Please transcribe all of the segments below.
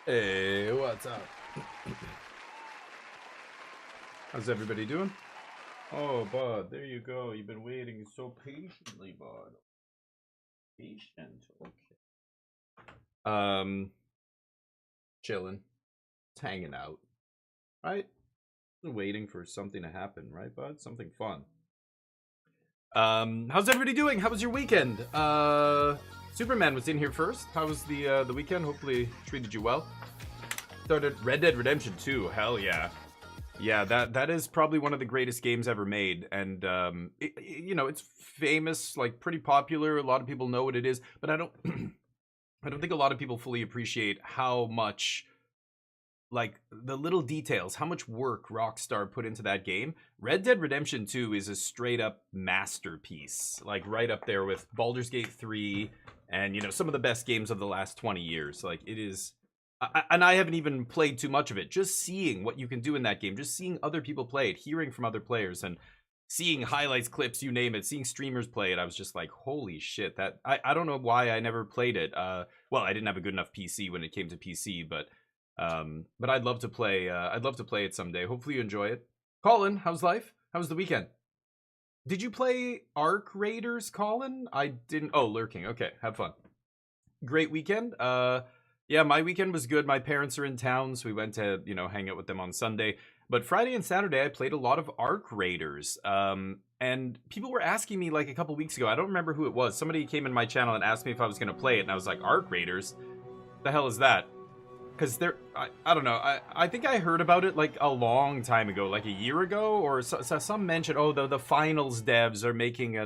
Hey, what's up? How's everybody doing? Oh, bud, there you go. You've been waiting so patiently, bud. Patient. Okay. Chilling. Just hanging out. Right? Waiting for something to happen, right, bud? Something fun. How's everybody doing? How was your weekend? Superman was in here first. How was the weekend? Hopefully treated you well. Started Red Dead Redemption 2. Hell yeah. Yeah, that is probably one of the greatest games ever made, and it's famous, like pretty popular. A lot of people know what it is, but I don't, I don't think a lot of people fully appreciate how much, like the little details, how much work Rockstar put into that game. Red Dead Redemption 2 is a straight up masterpiece, like right up there with Baldur's Gate 3, and some of the best games of the last 20 years. Like it is. And I haven't even played too much of it. Just seeing what you can do in that game, just seeing other people play it, hearing from other players, and seeing highlights, clips, you name it, seeing streamers play it, I was just like, holy shit! That I don't know why I never played it. Well, I didn't have a good enough PC when it came to PC, but I'd love to play. I'd love to play it someday. Hopefully you enjoy it. Colin, how's life? How was the weekend? Did you play Arc Raiders, Colin? I didn't. Oh, Lurking. Okay, have fun. Great weekend. Yeah, my weekend was good. My parents are in town, so we went to, hang out with them on Sunday. But Friday and Saturday, I played a lot of Arc Raiders. And people were asking me like a couple weeks ago. I don't remember who it was. Somebody came in my channel and asked me if I was going to play it, and I was like, Arc Raiders? The hell is that? Because I don't know. I think I heard about it like a long time ago, like a year ago, or some mention. Oh, the finals devs are making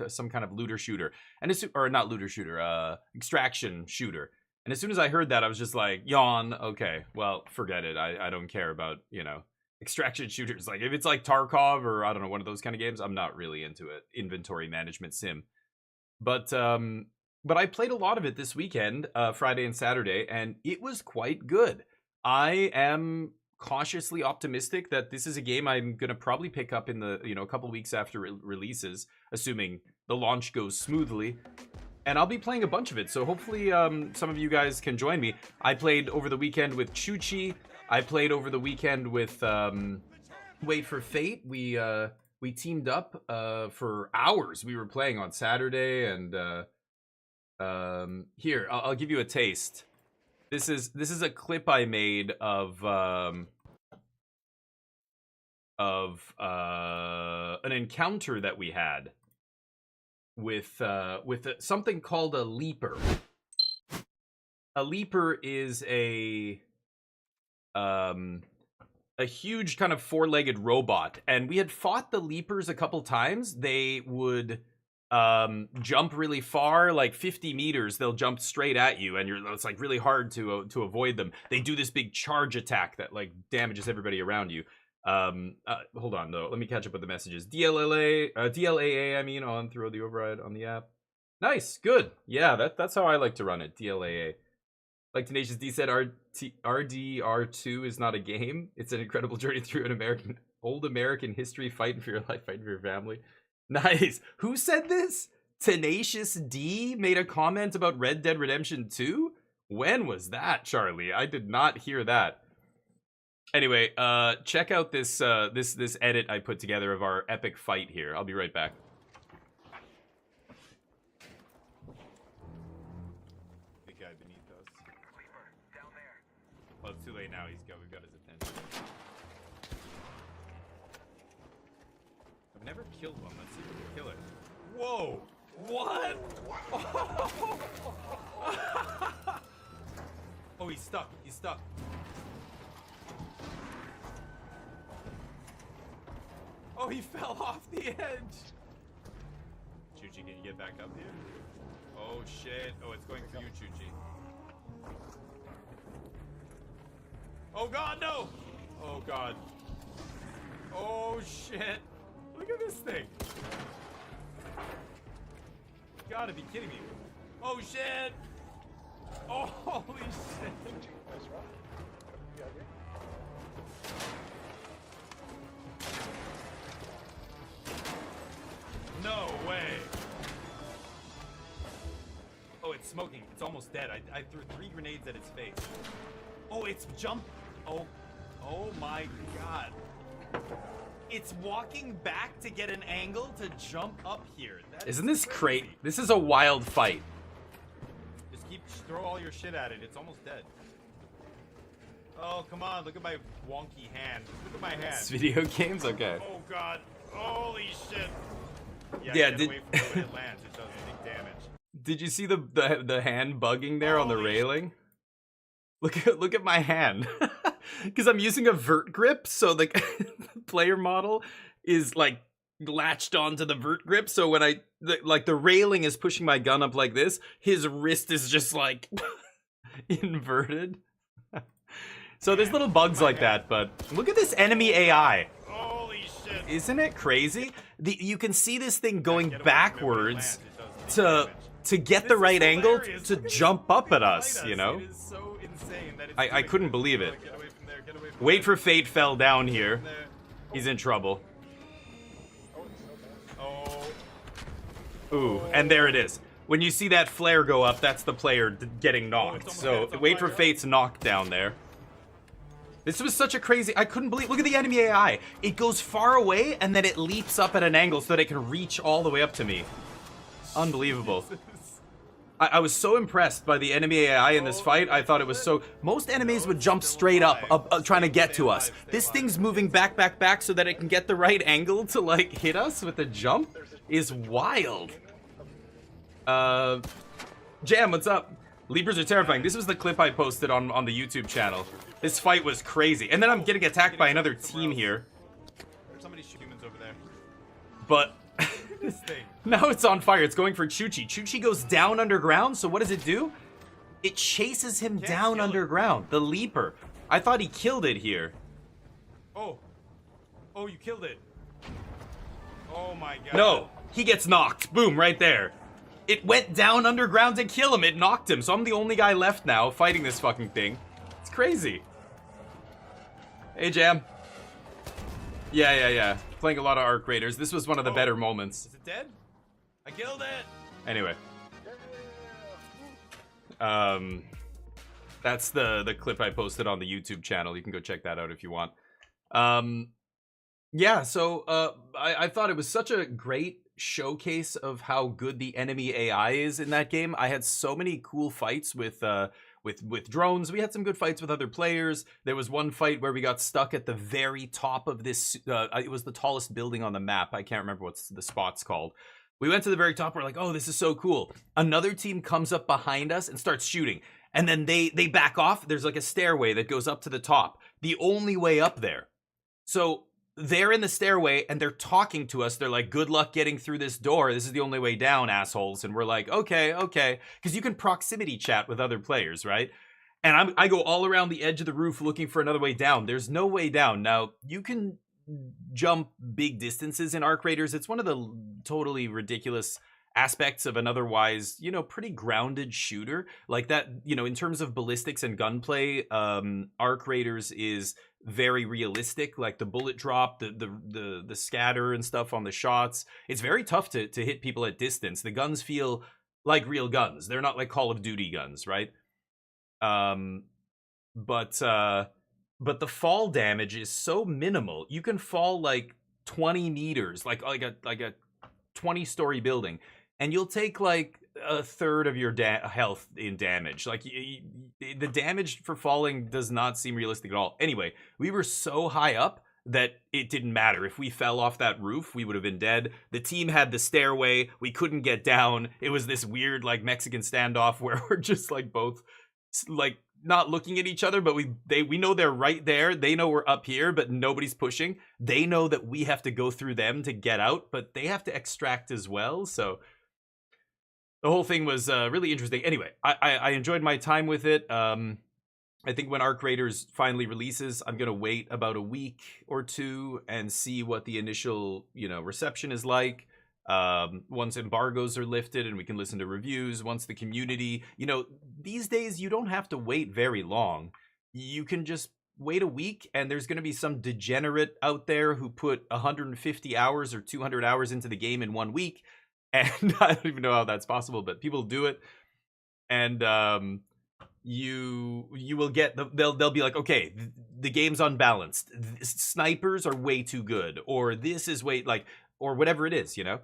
some kind of looter shooter, and or not looter shooter, extraction shooter. And as soon as I heard that, I was just like, yawn. Okay, well, forget it. I don't care about extraction shooters. Like if it's like Tarkov or I don't know, one of those kind of games, I'm not really into it. Inventory management sim, but I played a lot of it this weekend, Friday and Saturday, and it was quite good. I am cautiously optimistic that this is a game I'm gonna probably pick up in the a couple weeks after releases, assuming the launch goes smoothly. And I'll be playing a bunch of it, so hopefully some of you guys can join me. I played over the weekend with Chuchi. I played over the weekend with Wait for Fate. We teamed up for hours. We were playing on Saturday, and here I'll give you a taste. This is a clip I made of an encounter that we had with something called a leaper. A leaper is a huge kind of four-legged robot, and we had fought the leapers a couple times. They would jump really far, like 50 meters. They'll jump straight at you, and it's like really hard to avoid them. They do this big charge attack that like damages everybody around you. Hold on though, let me catch up with the messages. DLAA, I mean, on throw the override on the app. Nice, good. Yeah, that's how I like to run it. DLAA. Like Tenacious D said, RDR2 is not a game. It's an incredible journey through an old American history, fighting for your life, fighting for your family. Nice. Who said this? Tenacious D made a comment about Red Dead Redemption 2? When was that, Charlie? I did not hear that. Anyway, check out this this edit I put together of our epic fight here. I'll be right back. The guy beneath us. Well, it's too late now. We've got his attention. I've never killed one. Let's see if we can kill it. Whoa! What? Oh, he's stuck. He's stuck. Oh, he fell off the edge. Chuchi, can you get back up here? Oh, shit. Oh, it's going for you, Chuchi. Oh, God, no. Oh, God. Oh, shit. Look at this thing. You gotta be kidding me. Oh, shit. Oh, holy shit. No way. Oh, it's smoking. It's almost dead. I threw 3 grenades at its face. Oh, it's jump. Oh my god. It's walking back to get an angle to jump up here. Isn't this crazy? This is a wild fight. Just throw all your shit at it. It's almost dead. Oh, come on. Look at my wonky hand. Look at my hand. It's video games? Okay. Oh god. Holy shit. Yeah, get away from it when it lands. It does big damage. Did you see the hand bugging there on the railing? Look at my hand. Because I'm using a vert grip, so the player model is like latched onto the vert grip. So when the railing is pushing my gun up like this, his wrist is just like inverted. So there's little bugs like that, but look at this enemy AI. Holy shit. Isn't it crazy? You can see this thing going backwards to get the right angle to jump up at us, you know? It is so insane that I couldn't believe it. Get away from there, get away from Wait for Fate fell down here. He's in trouble. Oh. Ooh, and there it is. When you see that flare go up, that's the player getting knocked. So wait for Fate's knockdown there. This was such a crazy... I couldn't believe... Look at the enemy AI. It goes far away, and then it leaps up at an angle so that it can reach all the way up to me. Unbelievable. I was so impressed by the enemy AI in this fight. I thought it was so... Most enemies would jump straight up trying to get to us. This thing's moving back so that it can get the right angle to, like, hit us with a jump is wild. Jam, what's up? Leapers are terrifying. This was the clip I posted on the YouTube channel. This fight was crazy. And then I'm getting attacked by another team here. Somebody shoot humans over there. But... This thing. Now it's on fire. It's going for Chuchi. Chuchi goes down underground, so what does it do? It chases him down underground. The Leaper. I thought he killed it here. Oh. Oh, you killed it. Oh my god. No, he gets knocked. Boom, right there. It went down underground to kill him. It knocked him, so I'm the only guy left now fighting this fucking thing. It's crazy. Hey, Jam. Yeah. Playing a lot of Arc Raiders. This was one of the better moments. Is it dead? I killed it. Anyway. That's the clip I posted on the YouTube channel. You can go check that out if you want. Yeah, so I thought it was such a great showcase of how good the enemy AI is in that game. I had so many cool fights with drones. We had some good fights with other players. There was one fight where we got stuck at the very top of this. It was the tallest building on the map. I can't remember what the spot's called. We went to the very top. We're like, oh, this is so cool. Another team comes up behind us and starts shooting. And then they back off. There's like a stairway that goes up to the top. The only way up there. So they're in the stairway and they're talking to us. They're like, good luck getting through this door. This is the only way down, assholes. And we're like, okay. Because you can proximity chat with other players, right? And I go all around the edge of the roof looking for another way down. There's no way down. Now, you can jump big distances in Arc Raiders. It's one of the totally ridiculous aspects of an otherwise, pretty grounded shooter. Like that, in terms of ballistics and gunplay, Arc Raiders is very realistic. Like the bullet drop, the scatter and stuff on the shots. It's very tough to hit people at distance. The guns feel like real guns. They're not like Call of Duty guns, right? But the fall damage is so minimal. You can fall like 20 meters, like a 20-story building, and you'll take like a third of your health in damage. Like the damage for falling does not seem realistic at all. Anyway, we were so high up that it didn't matter. If we fell off that roof, we would have been dead. The team had the stairway. We couldn't get down. It was this weird like Mexican standoff where we're just like both like not looking at each other, but we know they're right there. They know we're up here, but nobody's pushing. They know that we have to go through them to get out, but they have to extract as well. So the whole thing was really interesting. Anyway, I enjoyed my time with it. I think when Arc Raiders finally releases, I'm gonna wait about a week or two and see what the initial reception is like. Once embargoes are lifted and we can listen to reviews, once the community, these days you don't have to wait very long. You can just wait a week and there's going to be some degenerate out there who put 150 hours or 200 hours into the game in 1 week. And I don't even know how that's possible, but people do it. And you will get they'll be like, okay, the game's unbalanced. Snipers are way too good, or this is way like, or whatever it is, you know.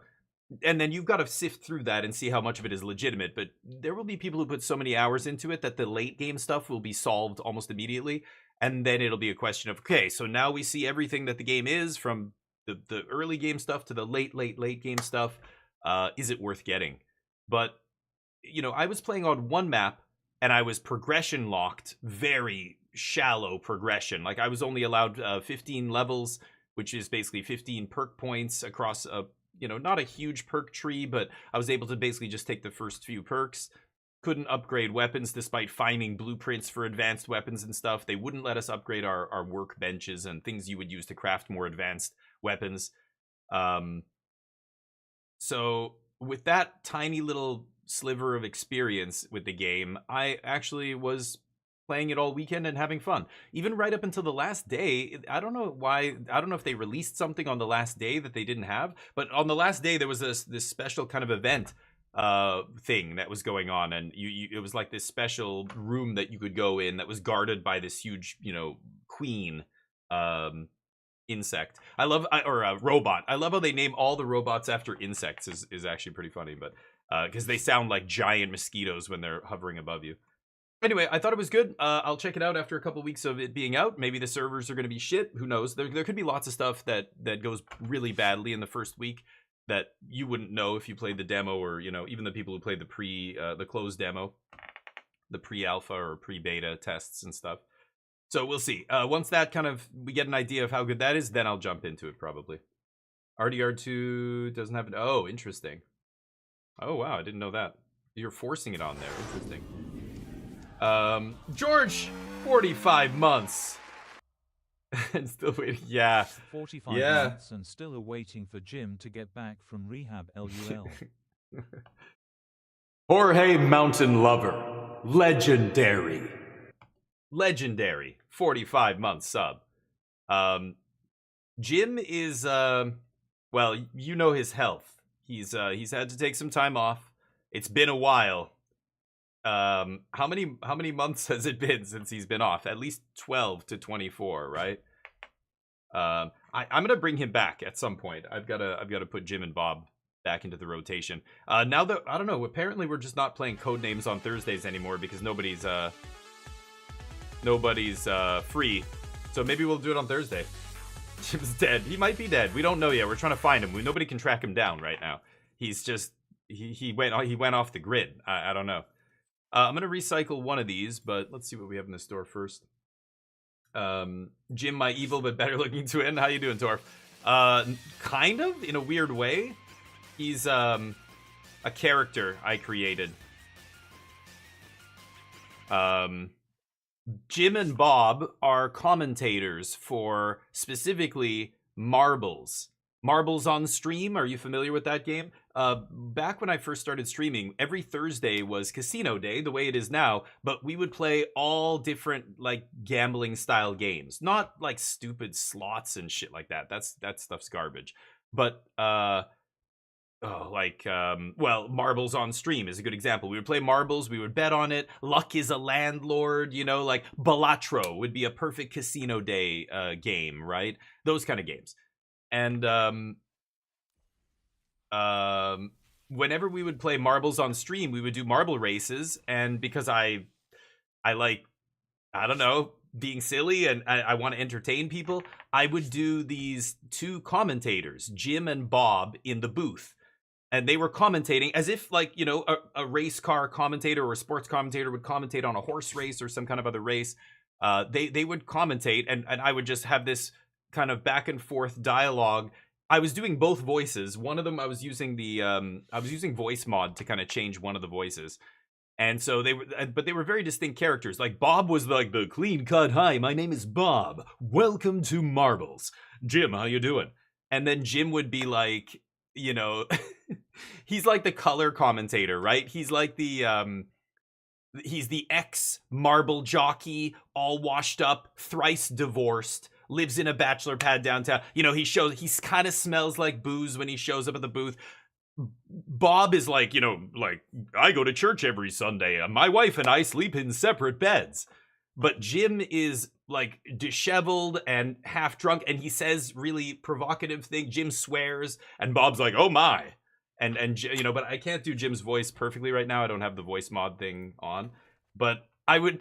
And then you've got to sift through that and see how much of it is legitimate. But there will be people who put so many hours into it that the late game stuff will be solved almost immediately, and then it'll be a question of, okay, so now we see everything that the game is, from the early game stuff to the late game stuff. Is it worth getting? But you know, I was playing on one map and I was progression locked, very shallow progression. Like I was only allowed 15 levels, which is basically 15 perk points across a, you know, not a huge perk tree, but I was able to basically just take the first few perks. Couldn't upgrade weapons despite finding blueprints for advanced weapons and stuff. They wouldn't let us upgrade our workbenches and things you would use to craft more advanced weapons. So with that tiny little sliver of experience with the game, I actually was playing it all weekend and having fun. Even right up until the last day. I don't know why. I don't know if they released something on the last day that they didn't have, but on the last day there was this special kind of event thing that was going on, and it was like this special room that you could go in that was guarded by this huge, you know, queen insect. Or robot. I love how they name all the robots after insects. Is actually pretty funny, but because they sound like giant mosquitoes when they're hovering above you. Anyway, I thought it was good. I'll check it out after a couple weeks of it being out. Maybe the servers are going to be shit. Who knows? There could be lots of stuff that goes really badly in the first week that you wouldn't know if you played the demo, or, you know, even the people who played the closed demo, the pre-alpha or pre-beta tests and stuff. So we'll see. Once that kind of, we get an idea of how good that is, then I'll jump into it probably. RDR2 doesn't have an, oh, interesting. Oh, wow, I didn't know that. You're forcing it on there. Interesting. George, 45 months. And still waiting. Yeah. 45 months and still waiting for Jim to get back from rehab. LUL. Jorge Mountain Lover. Legendary. 45 month sub. Jim is well, you know his health. He's had to take some time off. It's been a while. How many months has it been since he's been off? At least 12 to 24, right? I'm gonna bring him back at some point. I've gotta put Jim and Bob back into the rotation. Now that, I don't know, apparently we're just not playing Codenames on Thursdays anymore because nobody's free. So maybe we'll do it on Thursday. Jim's dead. He might be dead. We don't know yet. We're trying to find him. Nobody can track him down right now. He's just he went off the grid. I don't know. I'm gonna recycle one of these, but let's see what we have in the store first. Jim, my evil but better looking twin. How you doing, Torf? Kind of, in a weird way. He's a character I created. Jim and Bob are commentators for specifically Marbles. Marbles on Stream, are you familiar with that game? Back when I first started streaming, every Thursday was casino day, the way it is now, but we would play all different, like, gambling style games. Not like stupid slots and shit like that. That stuff's garbage. But well, Marbles on Stream is a good example. We would play marbles, we would bet on it. Luck is a Landlord, you know, like Balatro would be a perfect casino day game, right? Those kind of games. And whenever we would play Marbles on Stream, we would do marble races, and because I like, I don't know, being silly and I want to entertain people, I would do these two commentators, Jim and Bob, in the booth. And they were commentating as if, like, you know, a race car commentator or a sports commentator would commentate on a horse race or some kind of other race. They would commentate, and I would just have this kind of back and forth dialogue. I was doing both voices. One of them I was using voice mod to kind of change one of the voices. And so they were very distinct characters. Like Bob was like the clean cut, hi, my name is Bob. Welcome to Marbles. Jim, how you doing? And then Jim would be like, you know, he's like the color commentator, right? He's like the he's the ex-marble jockey, all washed up, thrice divorced, lives in a bachelor pad downtown. You know, he kind of smells like booze when he shows up at the booth. Bob is like, you know, like, I go to church every Sunday. My wife and I sleep in separate beds. But Jim is like disheveled and half drunk, and he says really provocative thing. Jim swears, and Bob's like, "Oh my," and you know, but I can't do Jim's voice perfectly right now. I don't have the voice mod thing on, but I would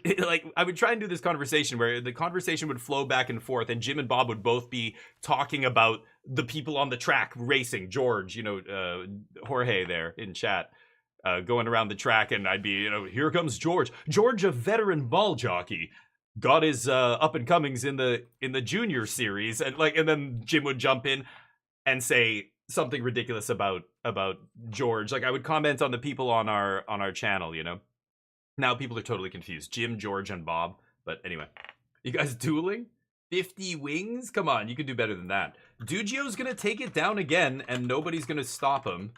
I would try and do this conversation where the conversation would flow back and forth, and Jim and Bob would both be talking about the people on the track racing. George, you know, Jorge there in chat. Going around the track, and I'd be, you know, here comes George. George, a veteran ball jockey, got his up and comings in the junior series, and then Jim would jump in and say something ridiculous about George. Like I would comment on the people on our channel, you know. Now people are totally confused. Jim, George, and Bob. But anyway, you guys dueling? 50 wings? Come on, you can do better than that. Dugio's gonna take it down again, and nobody's gonna stop him.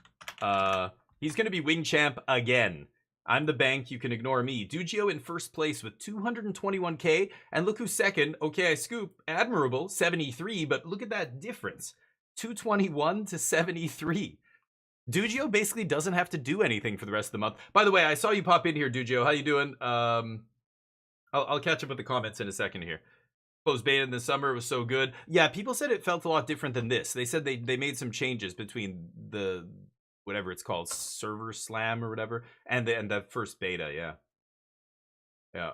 He's going to be wing champ again. I'm the bank, you can ignore me. Dugio in first place with 221k, and look who's second. Okay, I scoop. Admirable, 73, but look at that difference. 221 to 73. Dugio basically doesn't have to do anything for the rest of the month. By the way, I saw you pop in here, Dugio. How you doing? I'll catch up with the comments in a second here. Closed beta in the summer was so good. Yeah, people said it felt a lot different than this. They said they made some changes between the whatever it's called, server slam or whatever, and the first beta. Yeah,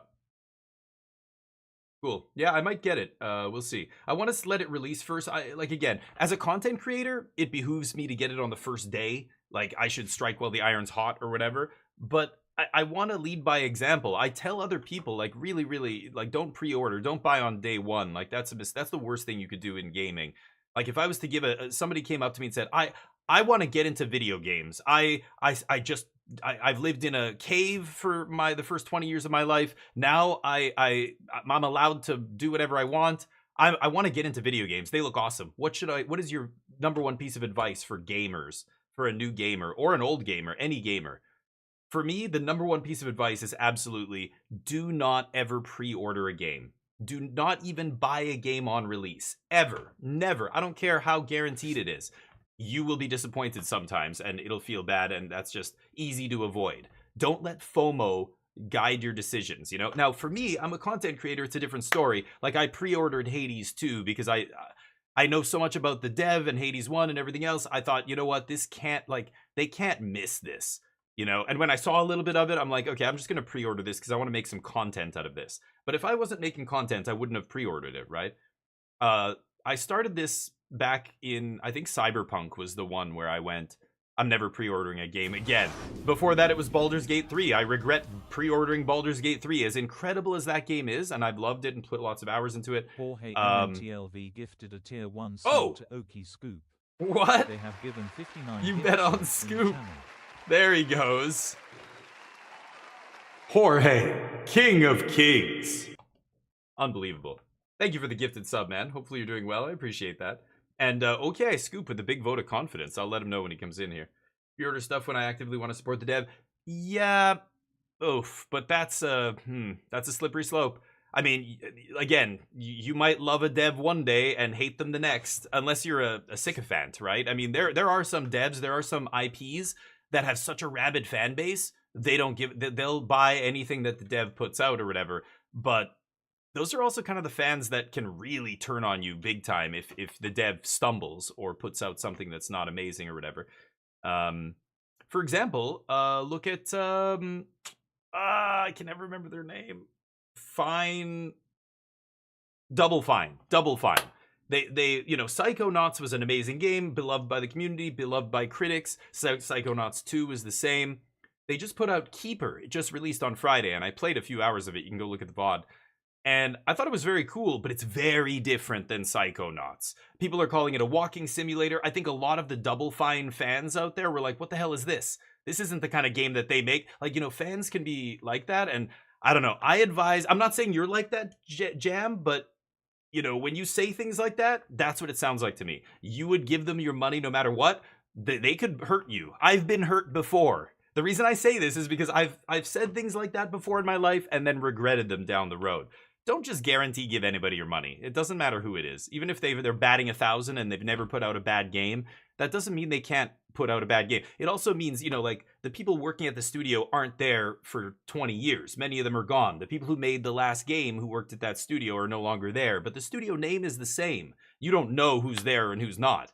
cool. Yeah, I might get it. We'll see. I want to let it release first. Again, as a content creator, it behooves me to get it on the first day. Like I should strike while the iron's hot or whatever, but I want to lead by example. I tell other people, like, really, like, don't pre-order, don't buy on day one. Like that's the worst thing you could do in gaming. Like if I was to give somebody came up to me and said, I want to get into video games. I've lived in a cave for the first 20 years of my life. Now I'm allowed to do whatever I want. I want to get into video games. They look awesome. What is your number one piece of advice for gamers, for a new gamer or an old gamer, any gamer? For me, the number one piece of advice is absolutely do not ever pre-order a game. Do not even buy a game on release. Ever. Never. I don't care how guaranteed it is. You will be disappointed sometimes, and it'll feel bad, and that's just easy to avoid. Don't let FOMO guide your decisions, you know? Now, for me, I'm a content creator. It's a different story. Like, I pre-ordered Hades 2 because I know so much about the dev and Hades 1 and everything else. I thought, you know what? They can't miss this, you know? And when I saw a little bit of it, I'm like, okay, I'm just going to pre-order this because I want to make some content out of this. But if I wasn't making content, I wouldn't have pre-ordered it, right? I started this back in, I think Cyberpunk was the one where I went, I'm never pre-ordering a game again. Before that, it was Baldur's Gate 3. I regret pre-ordering Baldur's Gate 3. As incredible as that game is, and I've loved it and put lots of hours into it. Jorge MTLV gifted a tier 1 sub to Okie Scoop. What? They have given 59 You gifts bet on the Scoop. channel. There he goes. Jorge, King of Kings. Unbelievable. Thank you for the gifted sub, man. Hopefully you're doing well. I appreciate that. And okay, Scoop with the big vote of confidence. I'll let him know when he comes in here. Pre-order stuff when I actively want to support the dev. Yeah, oof. But that's a slippery slope. I mean, again, you might love a dev one day and hate them the next, unless you're a sycophant, right? I mean, there are some devs, there are some IPs that have such a rabid fan base. They'll buy anything that the dev puts out or whatever. But those are also kind of the fans that can really turn on you big time if the dev stumbles or puts out something that's not amazing or whatever. For example, look at I can never remember their name. Double Fine. They Psychonauts was an amazing game, beloved by the community, beloved by critics. Psychonauts 2 was the same. They just put out Keeper. It just released on Friday, and I played a few hours of it. You can go look at the VOD. And I thought it was very cool, but it's very different than Psychonauts. People are calling it a walking simulator. I think a lot of the Double Fine fans out there were like, what the hell is this? This isn't the kind of game that they make. Like, you know, fans can be like that. And I don't know. I'm not saying you're like that, Jam, but, you know, when you say things like that, that's what it sounds like to me. You would give them your money no matter what. They could hurt you. I've been hurt before. The reason I say this is because I've said things like that before in my life and then regretted them down the road. Don't just guarantee give anybody your money. It doesn't matter who it is. Even if they're batting 1,000 and they've never put out a bad game, that doesn't mean they can't put out a bad game. It also means, you know, like the people working at the studio aren't there for 20 years. Many of them are gone. The people who made the last game who worked at that studio are no longer there, but the studio name is the same. You don't know who's there and who's not.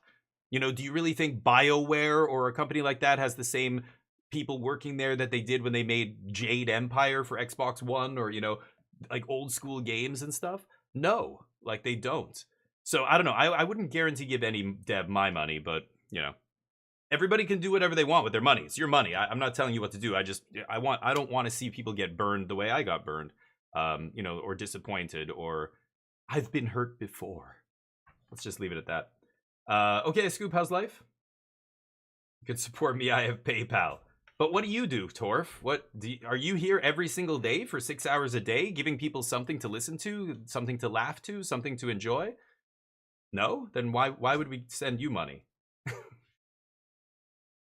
You know, do you really think BioWare or a company like that has the same people working there that they did when they made Jade Empire for Xbox One, or, you know, like old school games and stuff? No, like they don't. So I don't know. I wouldn't guarantee give any dev my money, but, you know, everybody can do whatever they want with their money. It's your money. I'm not telling you what to do. I don't want to see people get burned the way I got burned, you know, or disappointed, or I've been hurt before. Let's just leave it at that. Okay, Scoop, how's life? You can support me. I have PayPal. But what do you do, Torf? Are you here every single day for 6 hours a day, giving people something to listen to, something to laugh to, something to enjoy? No? Then why would we send you money?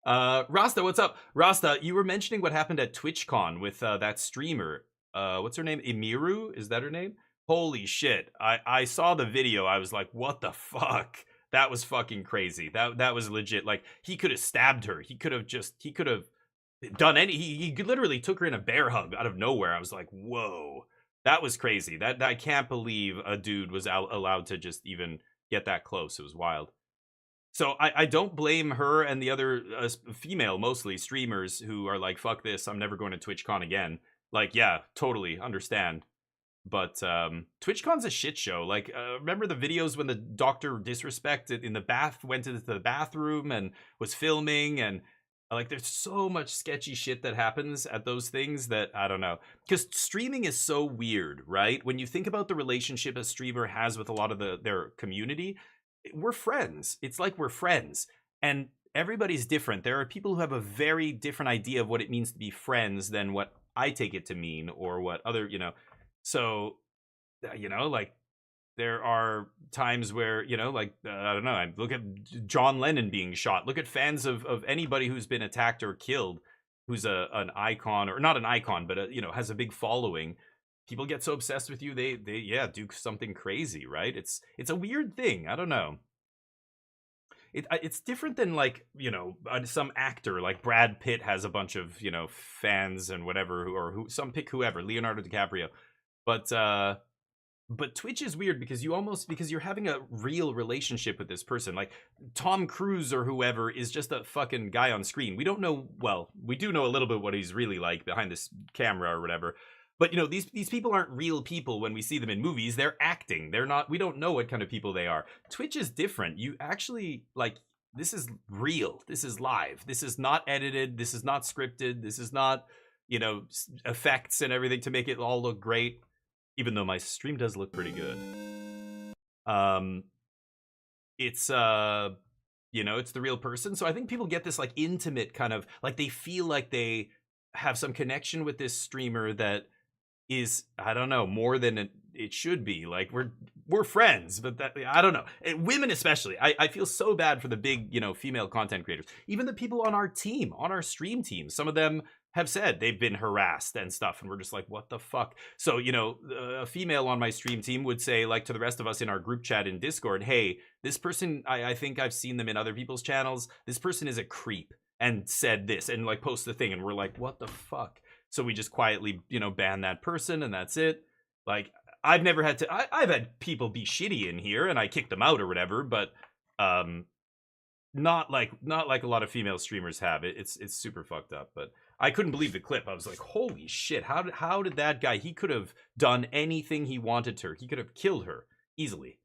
Rasta, what's up? Rasta, you were mentioning what happened at TwitchCon with that streamer. What's her name? Emiru? Is that her name? Holy shit. I saw the video. I was like, what the fuck? That was fucking crazy. That was legit. Like, he could have stabbed her. He could have done he literally took her in a bear hug out of nowhere. I was like, whoa. That was crazy. That I can't believe a dude was allowed to just even get that close. It was wild. So I don't blame her and the other female, mostly, streamers who are like, fuck this, I'm never going to TwitchCon again. Like, yeah, totally understand. But TwitchCon's a shit show. Like, remember the videos when the Dr. Disrespect in the went into the bathroom and was filming, and like, there's so much sketchy shit that happens at those things that I don't know. Because streaming is so weird, right? When you think about the relationship a streamer has with a lot of their community, we're friends. It's like we're friends, and everybody's different. There are people who have a very different idea of what it means to be friends than what I take it to mean, or what other, you know. So, you know, like, there are times where, you know, like, I don't know, I look at John Lennon being shot. Look at fans of anybody who's been attacked or killed, who's an icon, or not an icon, but, you know, has a big following. People get so obsessed with you, they do something crazy, right? It's a weird thing. I don't know. It's different than, like, you know, some actor like Brad Pitt has a bunch of, you know, fans and whatever, pick whoever, Leonardo DiCaprio. But Twitch is weird because you're having a real relationship with this person. Like, Tom Cruise or whoever is just a fucking guy on screen. We don't know, well, we do know a little bit what he's really like behind this camera or whatever. But, you know, these people aren't real people when we see them in movies. They're acting. We don't know what kind of people they are. Twitch is different. You actually, like, this is real. This is live. This is not edited. This is not scripted. This is not, you know, effects and everything to make it all look great. Even though my stream does look pretty good. It's, you know, it's the real person. So I think people get this, like, intimate kind of, like, they feel like they have some connection with this streamer that is, I don't know, more than it should be. Like, we're friends, but that, I don't know. Women especially. I feel so bad for the big, you know, female content creators. Even the people on our team, on our stream team, some of them have said they've been harassed and stuff, and we're just like, what the fuck? So, you know, a female on my stream team would say, like, to the rest of us in our group chat in Discord, hey, this person, I think I've seen them in other people's channels, this person is a creep, and said this, and, like, post the thing, and we're like, what the fuck? So we just quietly, you know, ban that person, and that's it. Like, I've never had to, I've had people be shitty in here, and I kicked them out or whatever, but not like a lot of female streamers have. It's super fucked up. But I couldn't believe the clip. I was like, holy shit, how did that guy, he could have done anything he wanted to her. He could have killed her easily.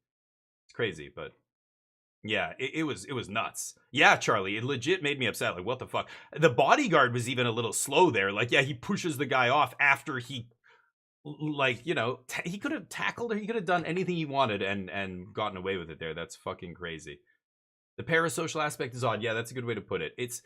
It's crazy, but yeah, it was nuts. Yeah, Charlie, it legit made me upset. Like, what the fuck? The bodyguard was even a little slow there. Like, yeah, he pushes the guy off after he, like, you know, he could have tackled her. He could have done anything he wanted and gotten away with it there. That's fucking crazy. The parasocial aspect is odd. Yeah, that's a good way to put it. It's,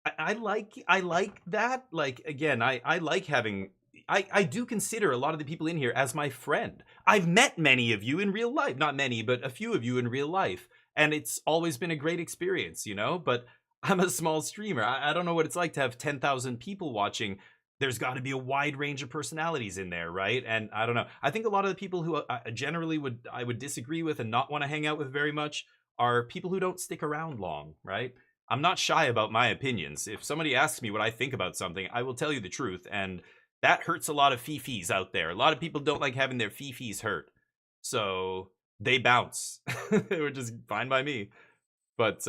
I like that. Like, again, I like having, I do consider a lot of the people in here as my friend. I've met many of you in real life. Not many, but a few of you in real life. And it's always been a great experience, you know? But I'm a small streamer. I don't know what it's like to have 10,000 people watching. There's got to be a wide range of personalities in there, right? And I don't know. I think a lot of the people who generally I would disagree with and not want to hang out with very much are people who don't stick around long, right? I'm not shy about my opinions. If somebody asks me what I think about something, I will tell you the truth, and that hurts a lot of fifis out there. A lot of people don't like having their fifis hurt, so they bounce, which is fine by me. But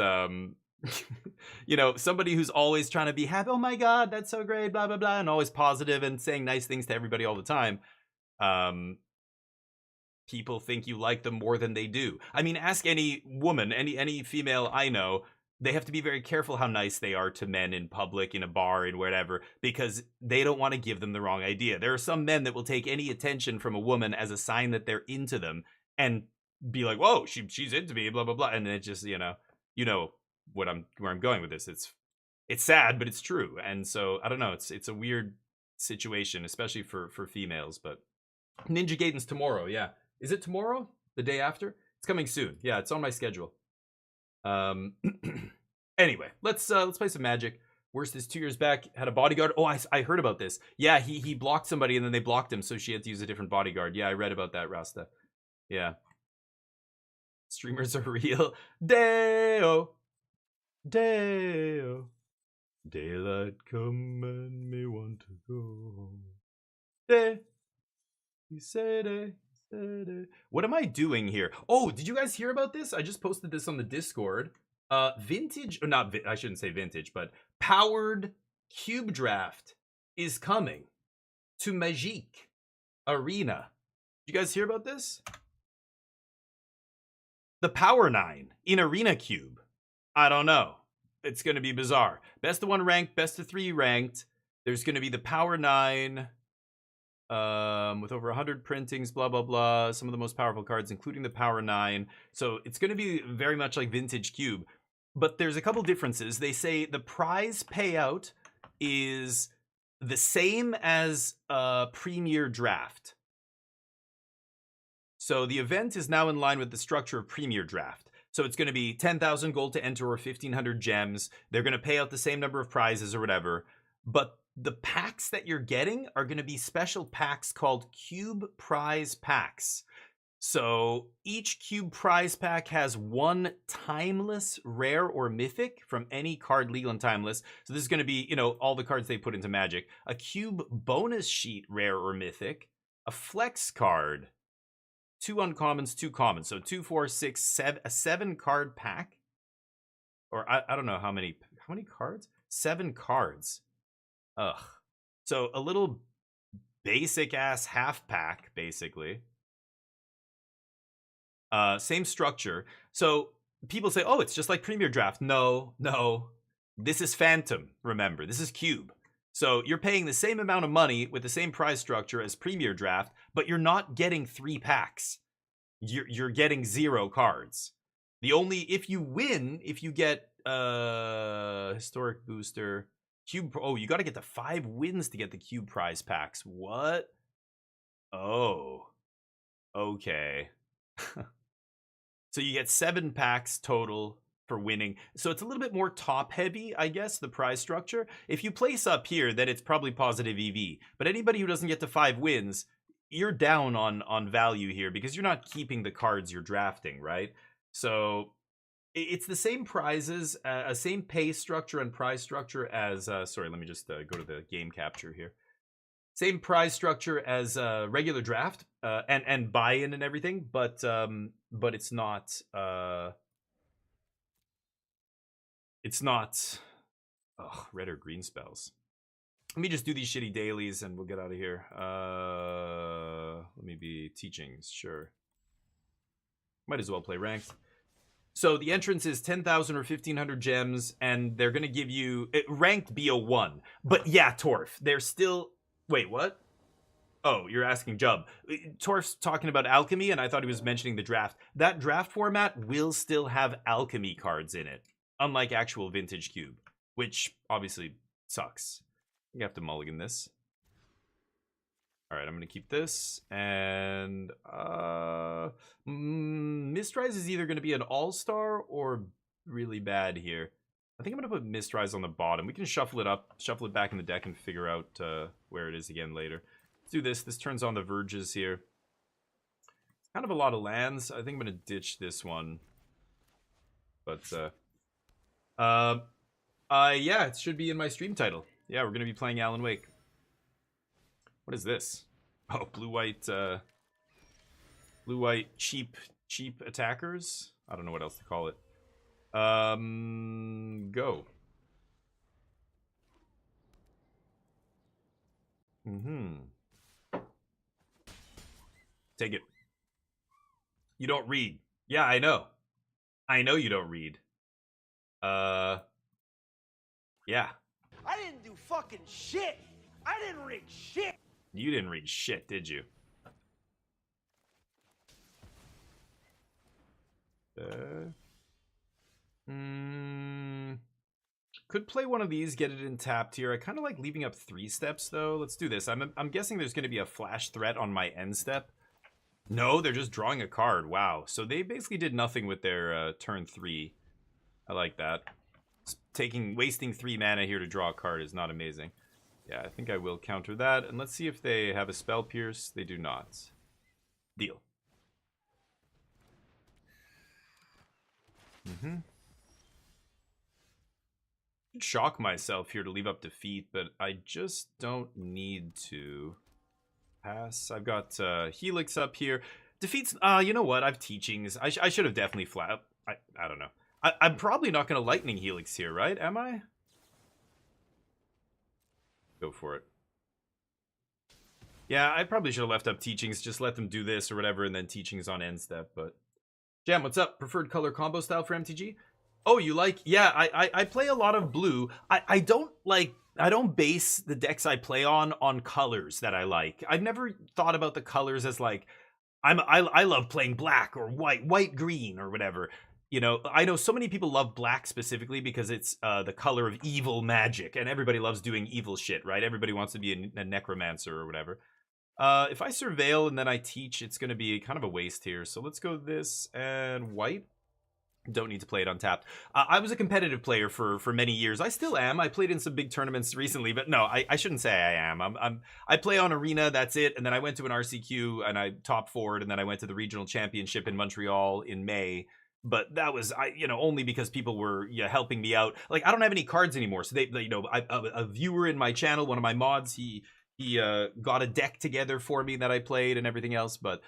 you know, somebody who's always trying to be happy, oh my god, that's so great, blah blah blah, and always positive and saying nice things to everybody all the time. People think you like them more than they do. I mean, ask any woman, any female I know, they have to be very careful how nice they are to men in public, in a bar, in whatever, because they don't want to give them the wrong idea. There are some men that will take any attention from a woman as a sign that they're into them and be like, whoa, she's into me, blah blah blah, and it just, you know where I'm going with this. It's sad, but it's true. And so I don't know, it's a weird situation, especially for females. But Ninja Gaiden's tomorrow, yeah. Is it tomorrow? The day after? It's coming soon. Yeah, it's on my schedule. Anyway, let's play some Magic. Worst is 2 years back, had a bodyguard. Oh, I heard about this. Yeah, he blocked somebody and then they blocked him, so she had to use a different bodyguard. Yeah, I read about that, Rasta. Yeah. Streamers are real. Deo. Deo. Daylight come and me want to go home. Day. You say day. What am I doing here? Oh, did you guys hear about this? I just posted this on the Discord. Vintage, or not, I shouldn't say vintage, but powered cube draft is coming to Magic Arena. Did you guys hear about this? The Power 9 in Arena Cube. I don't know. It's going to be bizarre. Best of 1 ranked, best of 3 ranked. There's going to be the Power 9. With over 100 printings, blah blah blah, some of the most powerful cards, including the Power 9. So it's going to be very much like Vintage Cube, but there's a couple differences. They say the prize payout is the same as a Premier Draft. So the event is now in line with the structure of Premier Draft. So it's going to be 10,000 gold to enter or 1,500 gems. They're going to pay out the same number of prizes or whatever, but the packs that you're getting are going to be special packs called Cube Prize Packs. So each Cube Prize Pack has 1 timeless, rare, or mythic from any card, legal and timeless. So this is going to be, you know, all the cards they put into Magic. A Cube bonus sheet, rare or mythic. A flex card. 2 uncommons, 2 commons. So 2, 4, 6, 7, a 7 card pack. Or I don't know how many cards? 7 cards. Ugh. So a little basic ass half pack, basically. Same structure. So people say, oh, it's just like Premier Draft. No. This is Phantom, remember. This is Cube. So you're paying the same amount of money with the same prize structure as Premier Draft, but you're not getting 3 packs. You're getting 0 cards. If you win, if you get Historic Booster... Cube, oh, you got to get to 5 wins to get the Cube Prize Packs. What? Oh. Okay. So you get 7 packs total for winning. So it's a little bit more top heavy, I guess, the prize structure. If you place up here, then it's probably positive EV. But anybody who doesn't get to 5 wins, you're down on value here because you're not keeping the cards you're drafting, right? So it's the same prizes, same pay structure and prize structure as, sorry, let me just go to the game capture here. Same prize structure as regular draft and buy-in and everything, but it's not, red or green spells. Let me just do these shitty dailies and we'll get out of here. Let me be teachings, sure. Might as well play ranked. So the entrance is 10,000 or 1,500 gems, and they're going to give you ranked BO1. But yeah, Torf, they're still... Wait, what? Oh, you're asking Jub. Torf's talking about Alchemy, and I thought he was mentioning the draft. That draft format will still have Alchemy cards in it, unlike actual Vintage Cube, which obviously sucks. You have to mulligan this. All right, I'm going to keep this, and Mistrise is either going to be an all-star or really bad here. I think I'm going to put Mistrise on the bottom. We can shuffle it up, shuffle it back in the deck, and figure out where it is again later. Let's do this. This turns on the Verges here. Kind of a lot of lands. I think I'm going to ditch this one. But Yeah, it should be in my stream title. Yeah, we're gonna be playing Alan Wake. What is this? Oh, blue-white cheap attackers? I don't know what else to call it. Go. Take it. You don't read. Yeah, I know. I know you don't read. Yeah. I didn't do fucking shit. I didn't read shit. You didn't read shit, did you? Could play one of these, get it in tapped here. I kind of like leaving up 3 steps, though. Let's do this. I'm guessing there's going to be a flash threat on my end step. No, they're just drawing a card. Wow. So they basically did nothing with their turn 3. I like that. Wasting 3 mana here to draw a card is not amazing. Yeah, I think I will counter that. And let's see if they have a Spell Pierce. They do not. Deal. Shock myself here to leave up defeat, but I just don't need to. Pass. I've got Helix up here. Defeats. You know what? I've teachings. I should have definitely flat. I don't know. I'm probably not going to Lightning Helix here, right? Am I? Go for it. Yeah, I probably should have left up teachings. Just let them do this or whatever, and then teachings on end step. But Jam, what's up? Preferred color combo style for MTG? Oh, you like? Yeah, I play a lot of blue. I don't base the decks I play on colors that I like. I've never thought about the colors as like I love playing black or white green or whatever. You know, I know so many people love black specifically because it's the color of evil magic, and everybody loves doing evil shit, right? Everybody wants to be a necromancer or whatever. If I surveil and then I teach, it's going to be kind of a waste here. So let's go this and white. Don't need to play it untapped. I was a competitive player for many years. I still am. I played in some big tournaments recently, but no, I shouldn't say I am. I play on Arena, that's it. And then I went to an RCQ and I top 4'd, and then I went to the regional championship in Montreal in May. But that was only because people were helping me out. Like, I don't have any cards anymore, so they a viewer in my channel, one of my mods, he got a deck together for me that I played and everything else, but